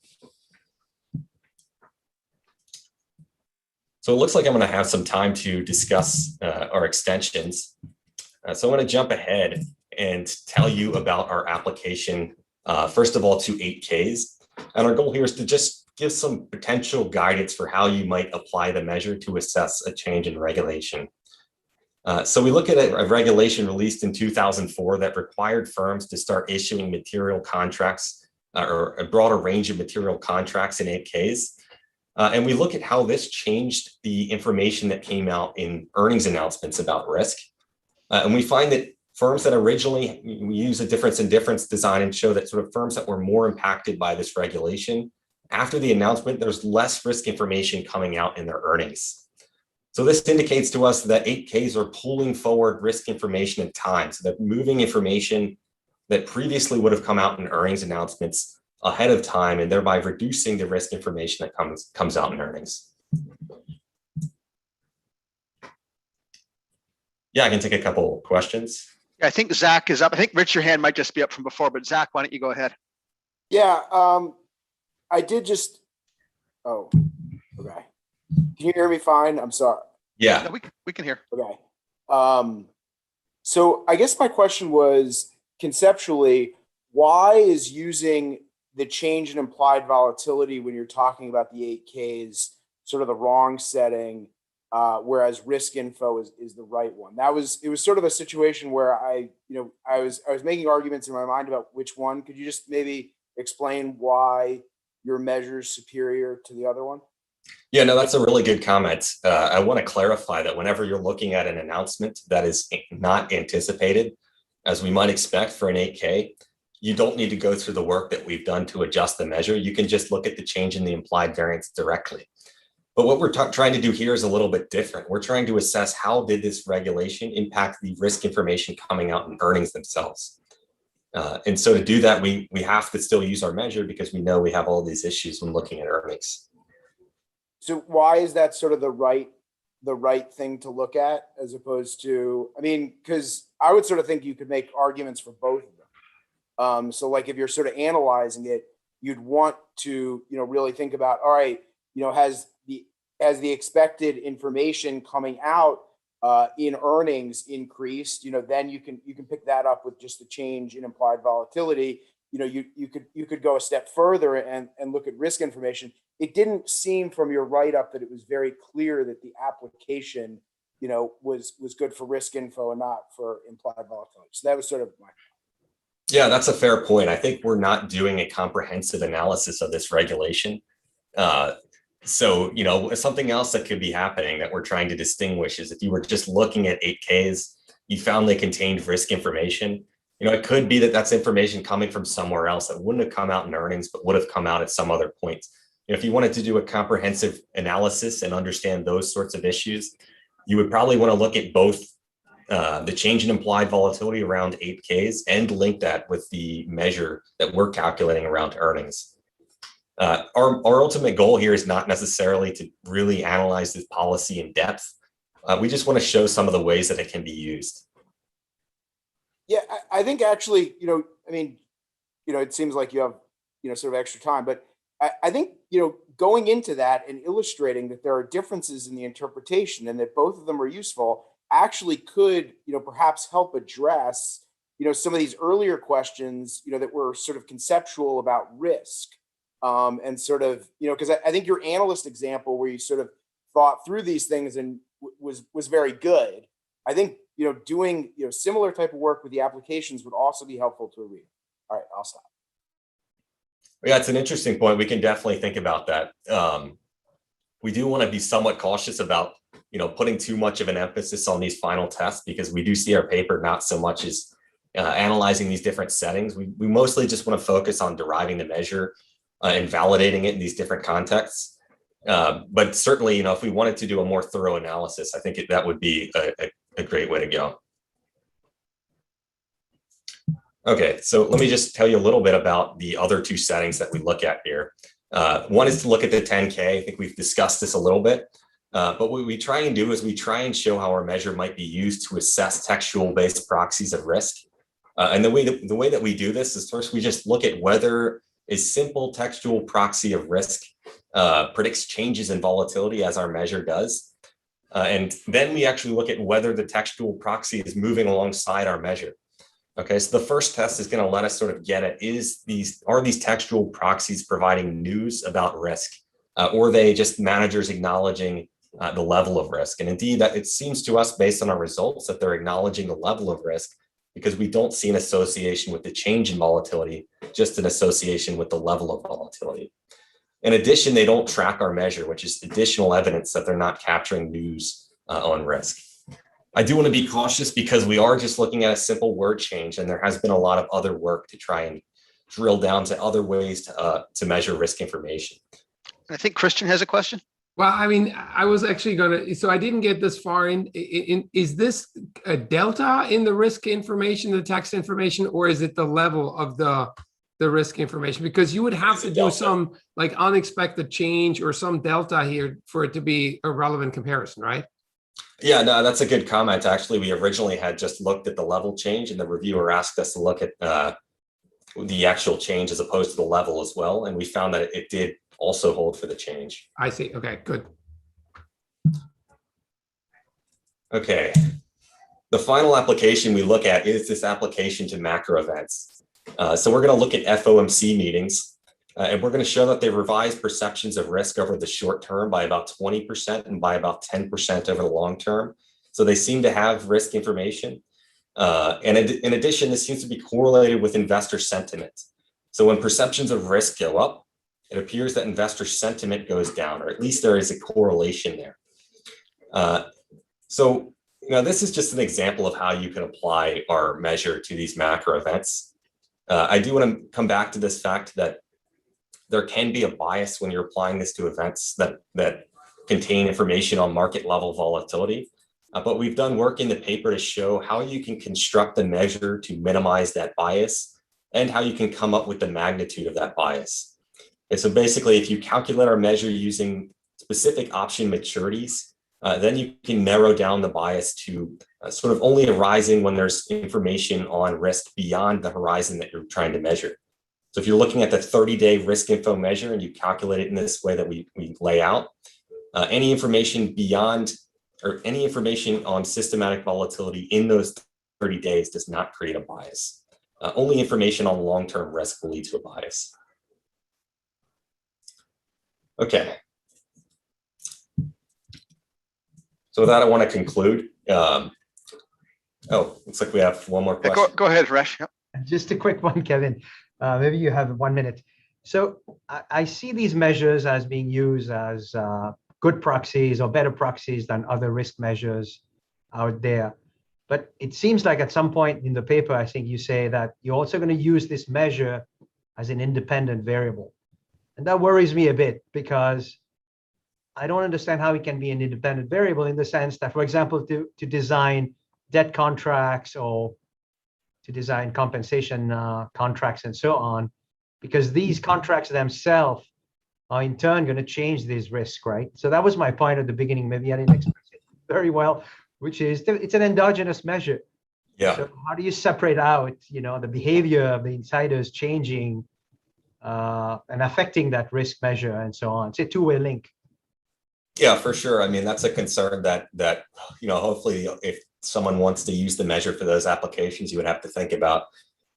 So it looks like I'm going to have some time to discuss our extensions. So I'm going to jump ahead and tell you about our application, first of all, to 8Ks. And our goal here is to just give some potential guidance for how you might apply the measure to assess a change in regulation. So we look at a regulation released in 2004 that required firms to start issuing material contracts or a broader range of material contracts in 8Ks. And we look at how this changed the information that came out in earnings announcements about risk. And we find that firms that originally, we use a difference in difference design and show that sort of firms that were more impacted by this regulation, after the announcement, there's less risk information coming out in their earnings. So this indicates to us that 8Ks are pulling forward risk information in time. So they're moving information that previously would have come out in earnings announcements ahead of time, and thereby reducing the risk information that comes out in earnings. Yeah, I can take a couple questions. I think Zach is up. I think Rich, your hand might just be up from before, but Zach, why don't you go ahead? Yeah, I did just, oh, okay. Can you hear me fine? I'm sorry. Yeah. No, we can hear. Okay. So I guess my question was, conceptually, why is using the change in implied volatility when you're talking about the 8Ks sort of the wrong setting, whereas risk info is the right one? It was sort of a situation where I was making arguments in my mind about which one. Could you just maybe explain why your measure is superior to the other one? Yeah, no, that's a really good comment. I want to clarify that whenever you're looking at an announcement that is not anticipated, as we might expect for an 8K, you don't need to go through the work that we've done to adjust the measure. You can just look at the change in the implied variance directly. But what we're trying to do here is a little bit different. We're trying to assess how did this regulation impact the risk information coming out in earnings themselves. And so to do that, we have to still use our measure because we know we have all these issues when looking at earnings. So why is that sort of the right thing to look at as opposed to, I mean, because I would sort of think you could make arguments for both of them. So like if you're sort of analyzing it, you'd want to, really think about, all right, has the expected information coming out in earnings increased, then you can pick that up with just the change in implied volatility. You could go a step further and look at risk information. It didn't seem from your write-up that it was very clear that the application, was good for risk info and not for implied volatility. So that was sort of my. Yeah, that's a fair point. I think we're not doing a comprehensive analysis of this regulation. So, something else that could be happening that we're trying to distinguish is if you were just looking at 8Ks, you found they contained risk information. It could be that that's information coming from somewhere else that wouldn't have come out in earnings, but would have come out at some other point. If you wanted to do a comprehensive analysis and understand those sorts of issues, you would probably want to look at both the change in implied volatility around 8Ks and link that with the measure that we're calculating around earnings. Our ultimate goal here is not necessarily to really analyze this policy in depth. We just want to show some of the ways that it can be used. Yeah, I think actually, it seems like you have, sort of extra time, but I think, going into that and illustrating that there are differences in the interpretation and that both of them are useful actually could, perhaps help address, some of these earlier questions, that were sort of conceptual about risk. And sort of, because I think your analyst example where you sort of thought through these things and was very good. I think, doing, similar type of work with the applications would also be helpful to a reader. All right, I'll stop. Yeah, it's an interesting point. We can definitely think about that. We do want to be somewhat cautious about, putting too much of an emphasis on these final tests, because we do see our paper not so much as analyzing these different settings. We mostly just want to focus on deriving the measure and validating it in these different contexts. But certainly, if we wanted to do a more thorough analysis, I think that would be a great way to go. Okay, so let me just tell you a little bit about the other two settings that we look at here. One is to look at the 10K. I think we've discussed this a little bit, but what we try and do is we try and show how our measure might be used to assess textual-based proxies of risk. And the way that we do this is first we just look at whether a simple textual proxy of risk predicts changes in volatility as our measure does. And then we actually look at whether the textual proxy is moving alongside our measure. Okay, so the first test is going to let us sort of get at are these textual proxies providing news about risk, or are they just managers acknowledging the level of risk? And indeed, that it seems to us based on our results that they're acknowledging the level of risk, because we don't see an association with the change in volatility, just an association with the level of volatility. In addition, they don't track our measure, which is additional evidence that they're not capturing news on risk. I do want to be cautious because we are just looking at a simple word change, and there has been a lot of other work to try and drill down to other ways to measure risk information. I think Christian has a question. Well, I mean, I was actually so I didn't get this far in. Is this a delta in the risk information, the text information, or is it the level of the risk information? Because you would have to do some like unexpected change or some delta here for it to be a relevant comparison, right? Yeah, no, that's a good comment. Actually, we originally had just looked at the level change, and the reviewer asked us to look at the actual change as opposed to the level as well. And we found that it did also hold for the change. I see. Okay, good. Okay. The final application we look at is this application to macro events. So we're going to look at FOMC meetings. And we're going to show that they revised perceptions of risk over the short term by about 20% and by about 10% over the long term. So they seem to have risk information. And in addition, this seems to be correlated with investor sentiment. So when perceptions of risk go up, it appears that investor sentiment goes down, or at least there is a correlation there. So this is just an example of how you can apply our measure to these macro events. I do want to come back to this fact that there can be a bias when you're applying this to events that contain information on market level volatility. But we've done work in the paper to show how you can construct the measure to minimize that bias and how you can come up with the magnitude of that bias. And so basically, if you calculate our measure using specific option maturities, then you can narrow down the bias to sort of only arising when there's information on risk beyond the horizon that you're trying to measure. So if you're looking at the 30-day risk info measure and you calculate it in this way that we lay out, any information beyond or any information on systematic volatility in those 30 days does not create a bias. Only information on long-term risk will lead to a bias. Okay. So with that, I want to conclude. Looks like we have one more question. Go ahead, Resh. Yep. Just a quick one, Kevin. Maybe you have 1 minute. So I see these measures as being used as good proxies or better proxies than other risk measures out there. But it seems like at some point in the paper, I think you say that you're also going to use this measure as an independent variable. And that worries me a bit because I don't understand how it can be an independent variable in the sense that, for example, to design debt contracts or to design compensation contracts and so on, because these contracts themselves are in turn going to change this risk, right? So that was my point at the beginning. Maybe I didn't express it very well, which is it's an endogenous measure. Yeah. So how do you separate out, the behavior of the insiders changing and affecting that risk measure and so on. It's a two-way link. Yeah, for sure. I mean, that's a concern that hopefully if someone wants to use the measure for those applications, you would have to think about.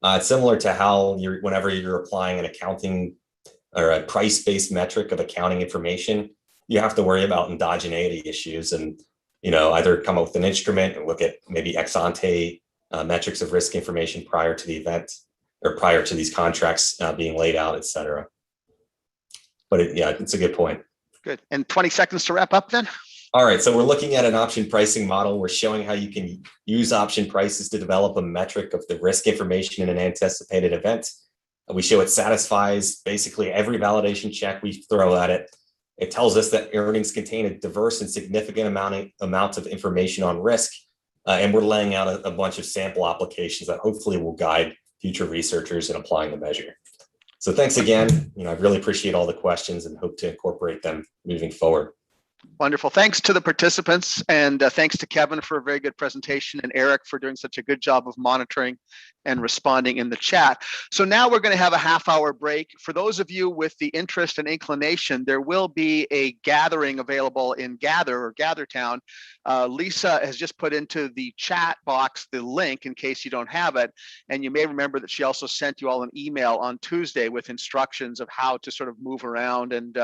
It's similar to how whenever you're applying an accounting or a price-based metric of accounting information, you have to worry about endogeneity issues and, either come up with an instrument and look at maybe ex ante metrics of risk information prior to the event or prior to these contracts being laid out, et cetera. But it's a good point. Good. And 20 seconds to wrap up then. All right, so we're looking at an option pricing model. We're showing how you can use option prices to develop a metric of the risk information in an anticipated event. We show it satisfies basically every validation check we throw at it. It tells us that earnings contain a diverse and significant amount of information on risk. And we're laying out a bunch of sample applications that hopefully will guide future researchers in applying the measure. So thanks again. I really appreciate all the questions and hope to incorporate them moving forward. Wonderful. Thanks to the participants, and thanks to Kevin for a very good presentation, and Eric for doing such a good job of monitoring and responding in the chat. So now we're going to have a half-hour break. For those of you with the interest and inclination, there will be a gathering available in GatherTown. Lisa has just put into the chat box the link in case you don't have it. And you may remember that she also sent you all an email on Tuesday with instructions of how to sort of move around and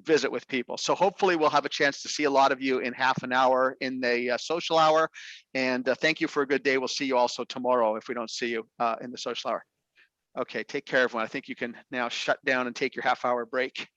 visit with people. So hopefully we'll have a chance to see a lot of you in half an hour in the social hour. And thank you for a good day. We'll see you also tomorrow if we don't see you in the social hour. Okay, take care, everyone. I think you can now shut down and take your half-hour break.